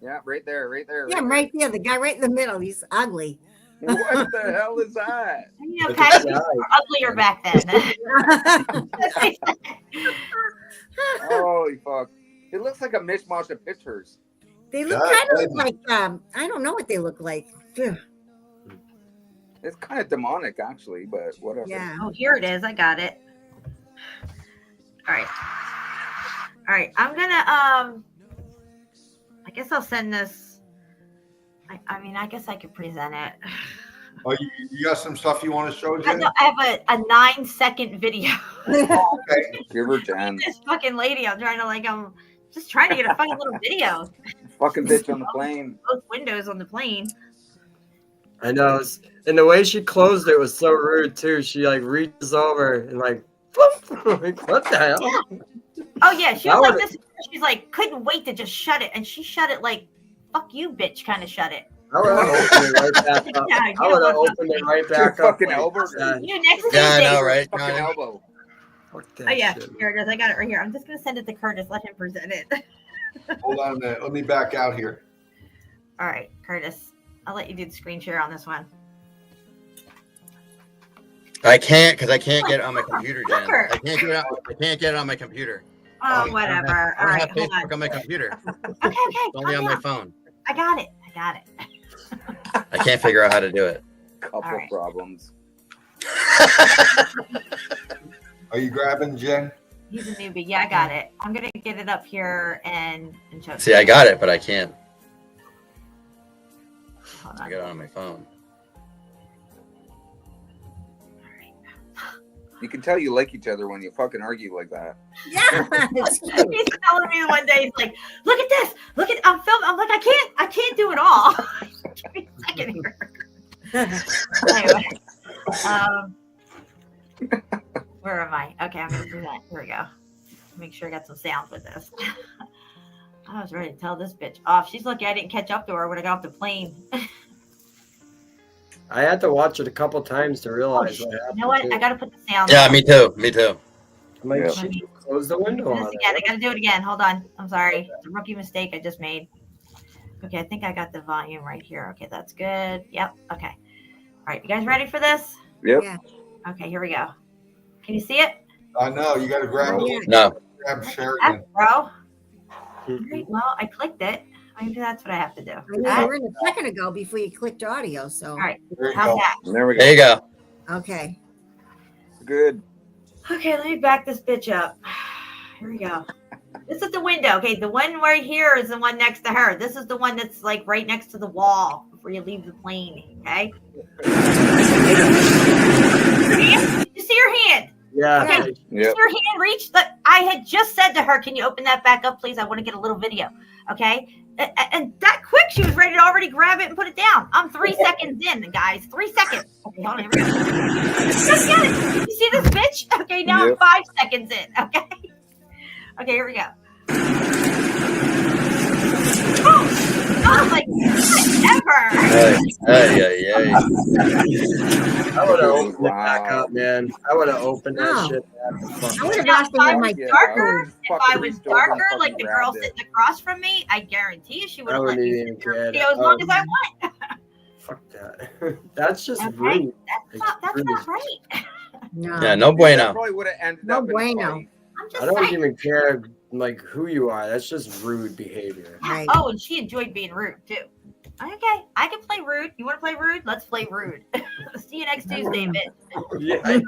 Yeah, right there, right there. Yeah, right there. The guy right in the middle. He's ugly. What the hell is that? You know, Pat, people were uglier back then. Holy fuck. It looks like a mishmash of pictures. They look God, kind of goodness. like I don't know what they look like. Ugh. It's kind of demonic, actually, but whatever. Yeah. Oh, here it is. I got it. All right. All right. I'm gonna I guess I'll send this. I mean, I guess I could present it. Oh, you got some stuff you want to show, I Jen? know, I have a 9-second video. Okay. Give her Jen. This fucking lady, I'm just trying to get a fucking little video. Fucking bitch on the plane. Both windows on the plane. I know. And the way she closed it was so rude too. She like reaches over and like, like what the hell? Oh yeah, she That was like would've- this. She's like, couldn't wait to just shut it, and she shut it like, "Fuck you, bitch," kind of shut it. I would have opened it right back up. Yeah, you I would have don't want opened it nothing. right back Your up. fucking like, elbow. You next Yeah, I Tuesday. know, right? Fucking Johnny? elbow. fuck that Oh yeah, shit. here it is. I got it right here. I'm just gonna send it to Curtis. Let him present it. Hold on a minute. Let me back out here. All right, Curtis. I'll let you do the screen share on this one. I can't because I can't get it on my computer, Jen. Fucker. I can't get it on my computer. Oh, whatever. I All don't right, have hold Facebook on. on my computer. Okay, It's only on calm my down. phone. I got it. I got it. I can't figure out how to do it. Couple All right. problems. Are you grabbing, Jen? He's a newbie. Yeah, I got it. I'm gonna get it up here and show it. See, I got it, but I can't. Hold I on. got it on my phone. You can tell you like each other when you fucking argue like that. Yeah. It's cute. He's telling me one day, he's like, "Look at this. Look at I'm filming." I'm like, I can't do it all. Give me a second here. Anyway, where am I? Okay, I'm gonna do that. Here we go. Make sure I got some sound with this. I was ready to tell this bitch off. She's lucky I didn't catch up to her when I got off the plane. I had to watch it a couple times to realize what You happened. know what? too. I gotta put the sound. Yeah, on. me too. Me too. I'm like, Yeah. she closed the window Do on this again. I it. gotta do it again. Hold on. I'm sorry. It's a rookie mistake I just made. Okay, I think I got the volume right here. Okay, that's good. Yep. Okay. All right, you guys ready for this? Yep. Yeah. Okay, here we go. Can you see it? I know. You got to grab Oh, yeah. No. grab That's Sheridan. bro. right, well, I clicked it. Maybe that's what I have to do. I knew you were in a second ago before you clicked audio. So, All right, There you how's go. that? There we go. There you go. okay. Good. Okay, let me back this bitch up. Here we go. This is the window. Okay, the one right here is the one next to her. This is the one that's like right next to the wall before you leave the plane. Okay. You see your hand? Yeah. Okay. like, Yep. Your hand reached. I had just said to her, "Can you open that back up, please? I want to get a little video." Okay. And that quick, she was ready to already grab it and put it down. I'm 3 seconds in, guys. 3 seconds. Okay, hold on. Here we go. Just get it. You see this bitch? Okay, now I'm Yep. 5 seconds in. Okay. Okay, here we go. Oh, like whatever. Hey. I would have opened it Wow. back up, man. I would have opened that Wow. shit back the fuck I would have Now, asked if to I have my was Yeah, darker, I was if I fucking was stoked and darker, like fucking the girl grabbed it. sitting across from me, I guarantee you she would I have let wouldn't me even sit in her care. video as long as I want. Fuck that. That's just Okay, rude. That's not right. No. Yeah, no That bueno. probably would have ended No up in a bueno. fight. I'm just I don't saying. even care like who you are. That's just rude behavior. Right. Oh, and she enjoyed being rude too. Okay, I can play rude. You want to play rude? Let's play rude. See you next Tuesday, bitch. Yeah.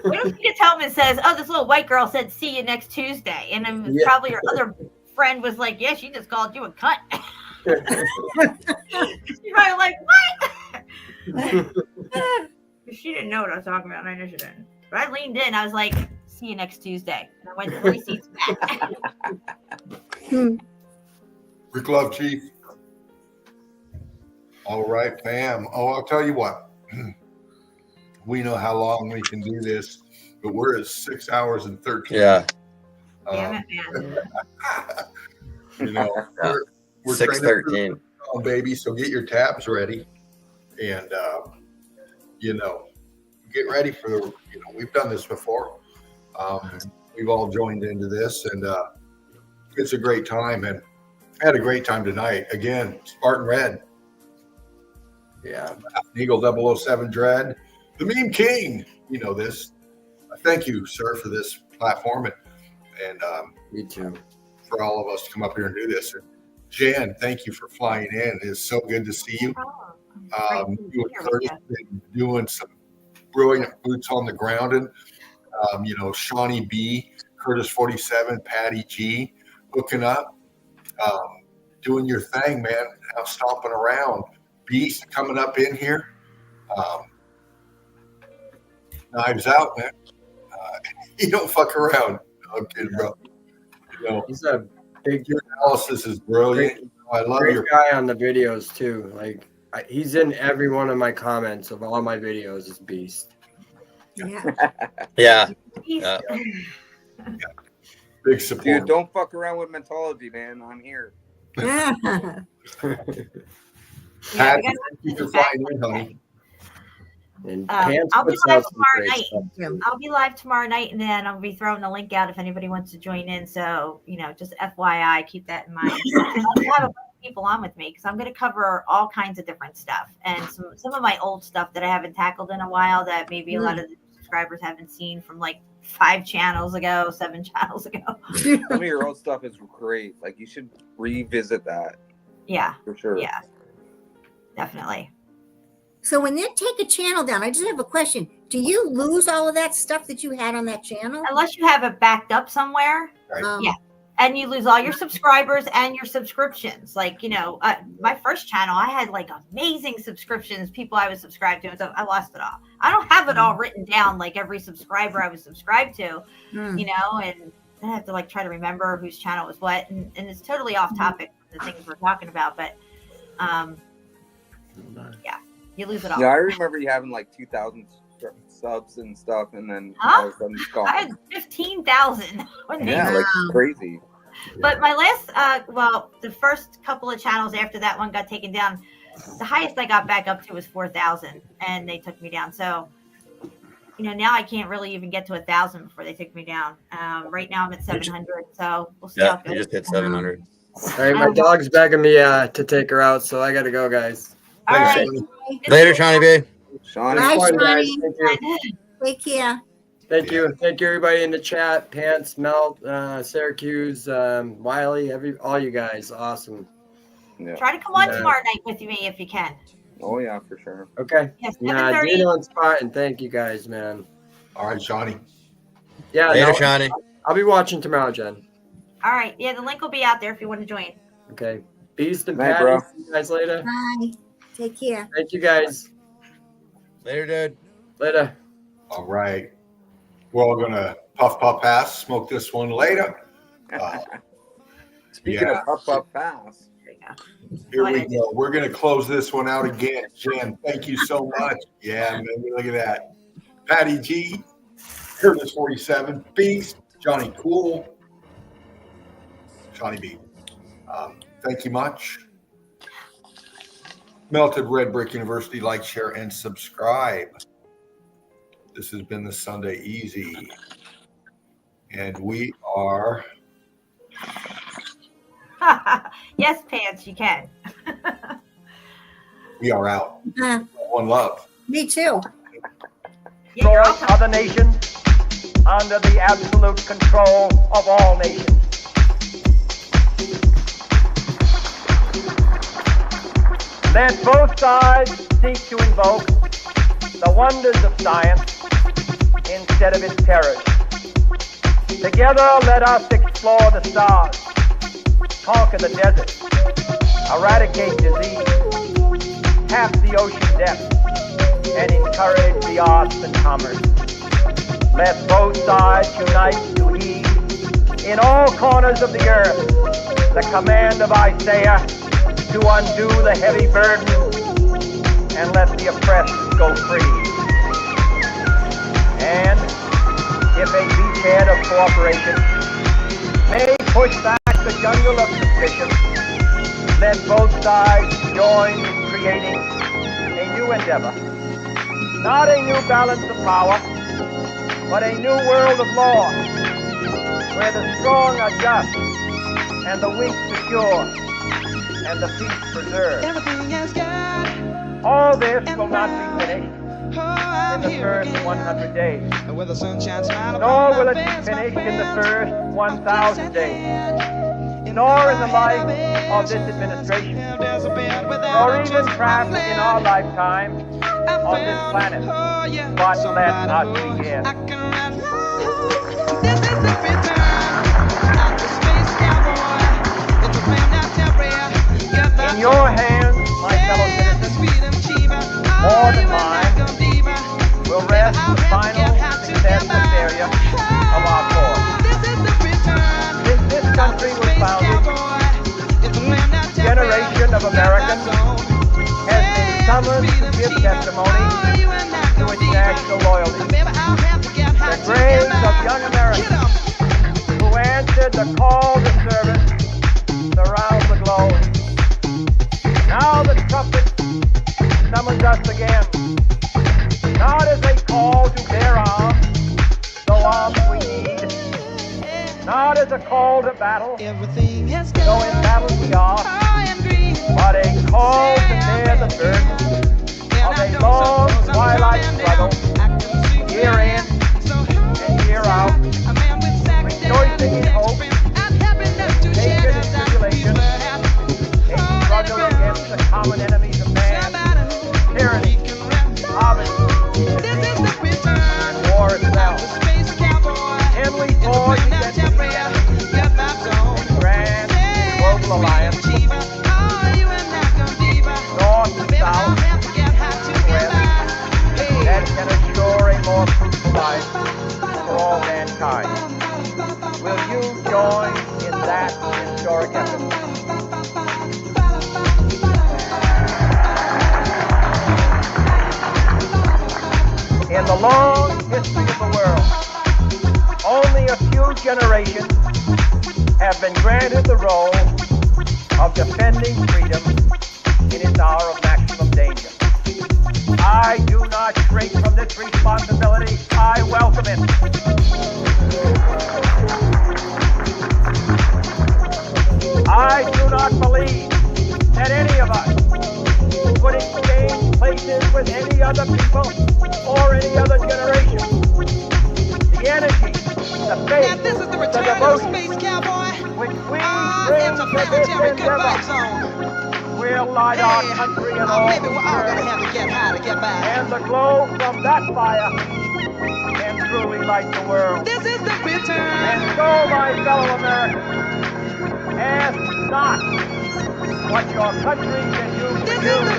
What if Tina Tellman says, "Oh, this little white girl said see you next Tuesday," and then Yeah. probably your other friend was like, "Yeah, she just called you a cunt." She's probably like, "What?" She didn't know what I was talking about. I know she didn't. But I leaned in. I was like, "See you next Tuesday." And I went 3 seats back. Rick Love, Chief. All right, fam. Oh, I'll tell you what. We know how long we can do this, but we're at 6 hours and 13. Yeah. Damn it, man. You know, we're 6:13. on, baby. So get your tabs ready, and you know, get ready for the. You know, we've done this before. We've all joined into this, and it's a great time. And I had a great time tonight. Again, Spartan Red. Yeah. Eagle 007 Dread, the Meme King. You know this. Thank you, sir, for this platform, and Me too. for all of us to come up here and do this. And Jan, thank you for flying in. It is so good to see you. Oh, You and Curtis have been doing some brilliant boots on the ground, and you know, Shawnee B, Curtis 47, Patty G, hooking up, doing your thing, man. Out stomping around. Beast coming up in here. Knives out, man. You don't fuck around. No, I'm kidding, bro. You know, He's a big, your analysis is brilliant. I love great your guy on the videos too. Like he's in every one of my comments of all my videos. Is Beast. Yeah. Yeah. Yeah. big support. Dude, don't fuck around with mentology, man. I'm here. Yeah. Yeah, Pat, we gotta you can back fly in, honey. And I'll be puts live out some tomorrow great night. stuff. I'll be live tomorrow night, and then I'll be throwing the link out if anybody wants to join in. So, you know, just FYI, keep that in mind. I'll have a bunch of people on with me because I'm going to cover all kinds of different stuff and some of my old stuff that I haven't tackled in a while that maybe a lot of the subscribers haven't seen from like 5 channels ago, 7 channels ago. Some of your old stuff is great. Like you should revisit that Yeah, for sure. yeah, definitely. So when they take a channel down, I just have a question. Do you lose all of that stuff that you had on that channel? Unless you have it backed up somewhere. Um, Yeah. And you lose all your subscribers and your subscriptions. Like, you know, my first channel, I had like amazing subscriptions, people I was subscribed to, and so I lost it all. I don't have it all written down, like every subscriber I was subscribed to, you know, and I have to like try to remember whose channel was what. And it's totally off topic from the things we're talking about, but yeah, you lose it all. Yeah, I remember you having like 2,000 subs and stuff, and then Huh? all of a sudden it's gone. I had 15,000. Yeah, like crazy. But my last, well, the first couple of channels after that one got taken down, the highest I got back up to was 4,000, and they took me down. So, you know, now I can't really even get to 1,000 before they took me down. Right now I'm at 700, so we'll see how Yeah, it you goes. just hit 700. All right, my dog's begging me to take her out, so I gotta go, guys. All right. Later, Shawnee B. Shawnee, Bye, Fun, guys. Shawnee. Thank you. Take care. Thank you. Thank you, everybody in the chat. Pants, Melt, Syracuse, Wiley, all you guys. Awesome. Yeah. Try to come on tomorrow night with me if you can. Oh, yeah, for sure. Okay. Yes, Dino and Spartan, thank you guys, man. All right, Shawnee. Yeah. Later, Shawnee. I'll be watching tomorrow, Jen. All right. Yeah, the link will be out there if you want to join. Okay. Beast and Night, Patty. bro. See you guys later. Bye. Take care. Thank you, guys. Later, dude. Later. All right. We're all going to puff, pass, smoke this one later. Speaking of puff, pass. Here we go. We're going to close this one out again. Jen, thank you so much. Yeah, man, look at that. Patty G, Curtis 47, Beast, Johnny Cool, Johnny B. Thank you much. Melted Red Brick University, like, share, and subscribe. This has been the Sunday Easy. And we are... Yes, Pants, you can. We are out. One love. Me too. Destroy other nations under the absolute control of all nations. Let both sides seek to invoke the wonders of science instead of its terrors. Together, let us explore the stars, conquer the desert, eradicate disease, tap the ocean depths, and encourage the arts and commerce. Let both sides unite to heed in all corners of the earth the command of Isaiah to undo the heavy burden and let the oppressed go free. And if a beachhead of cooperation may push back the jungle of suspicion, let both sides join in creating a new endeavor. Not a new balance of power, but a new world of law, where the strong are just, and the weak secure, and the peace preserved. All this will not be finished in the first 100 days, nor will it be finished in the first 1,000 days, nor in the life of this administration, nor even perhaps in our lifetime on this planet. But let us begin. In your hands, my fellow citizens, more than mine, will rest the final success and failure of our cause. Since this country was founded, each generation of Americans has been summoned to give testimony to its national loyalty. The graves of young Americans who answered the call to service surround the globe. Now the trumpet summons us again, not as a call to bear arms, though arms we need, not as a call to battle, though in battle we are, but a call to bear the burden of a long twilight struggle, year in and year out, rejoicing in hope, naked in tribulation, a struggle against the common enemies of man, tyranny, poverty, disease, and war itself. And we forge against the enemy a grand global alliance, north and south, west, that can assure a more fruitful life for all mankind. Will you join in that historic effort? In the long history of the world, only a few generations have been granted the role of defending freedom in its hour of maximum danger. I do not shrink from this responsibility. I welcome it. I do not believe that any of us would exchange places with any other people or any other generation. will light our country and all maybe we're all gonna concerned. have to get high to get by. And the glow from that fire can truly light the world. This is the return. And so, my fellow Americans, ask not what your country can do for you.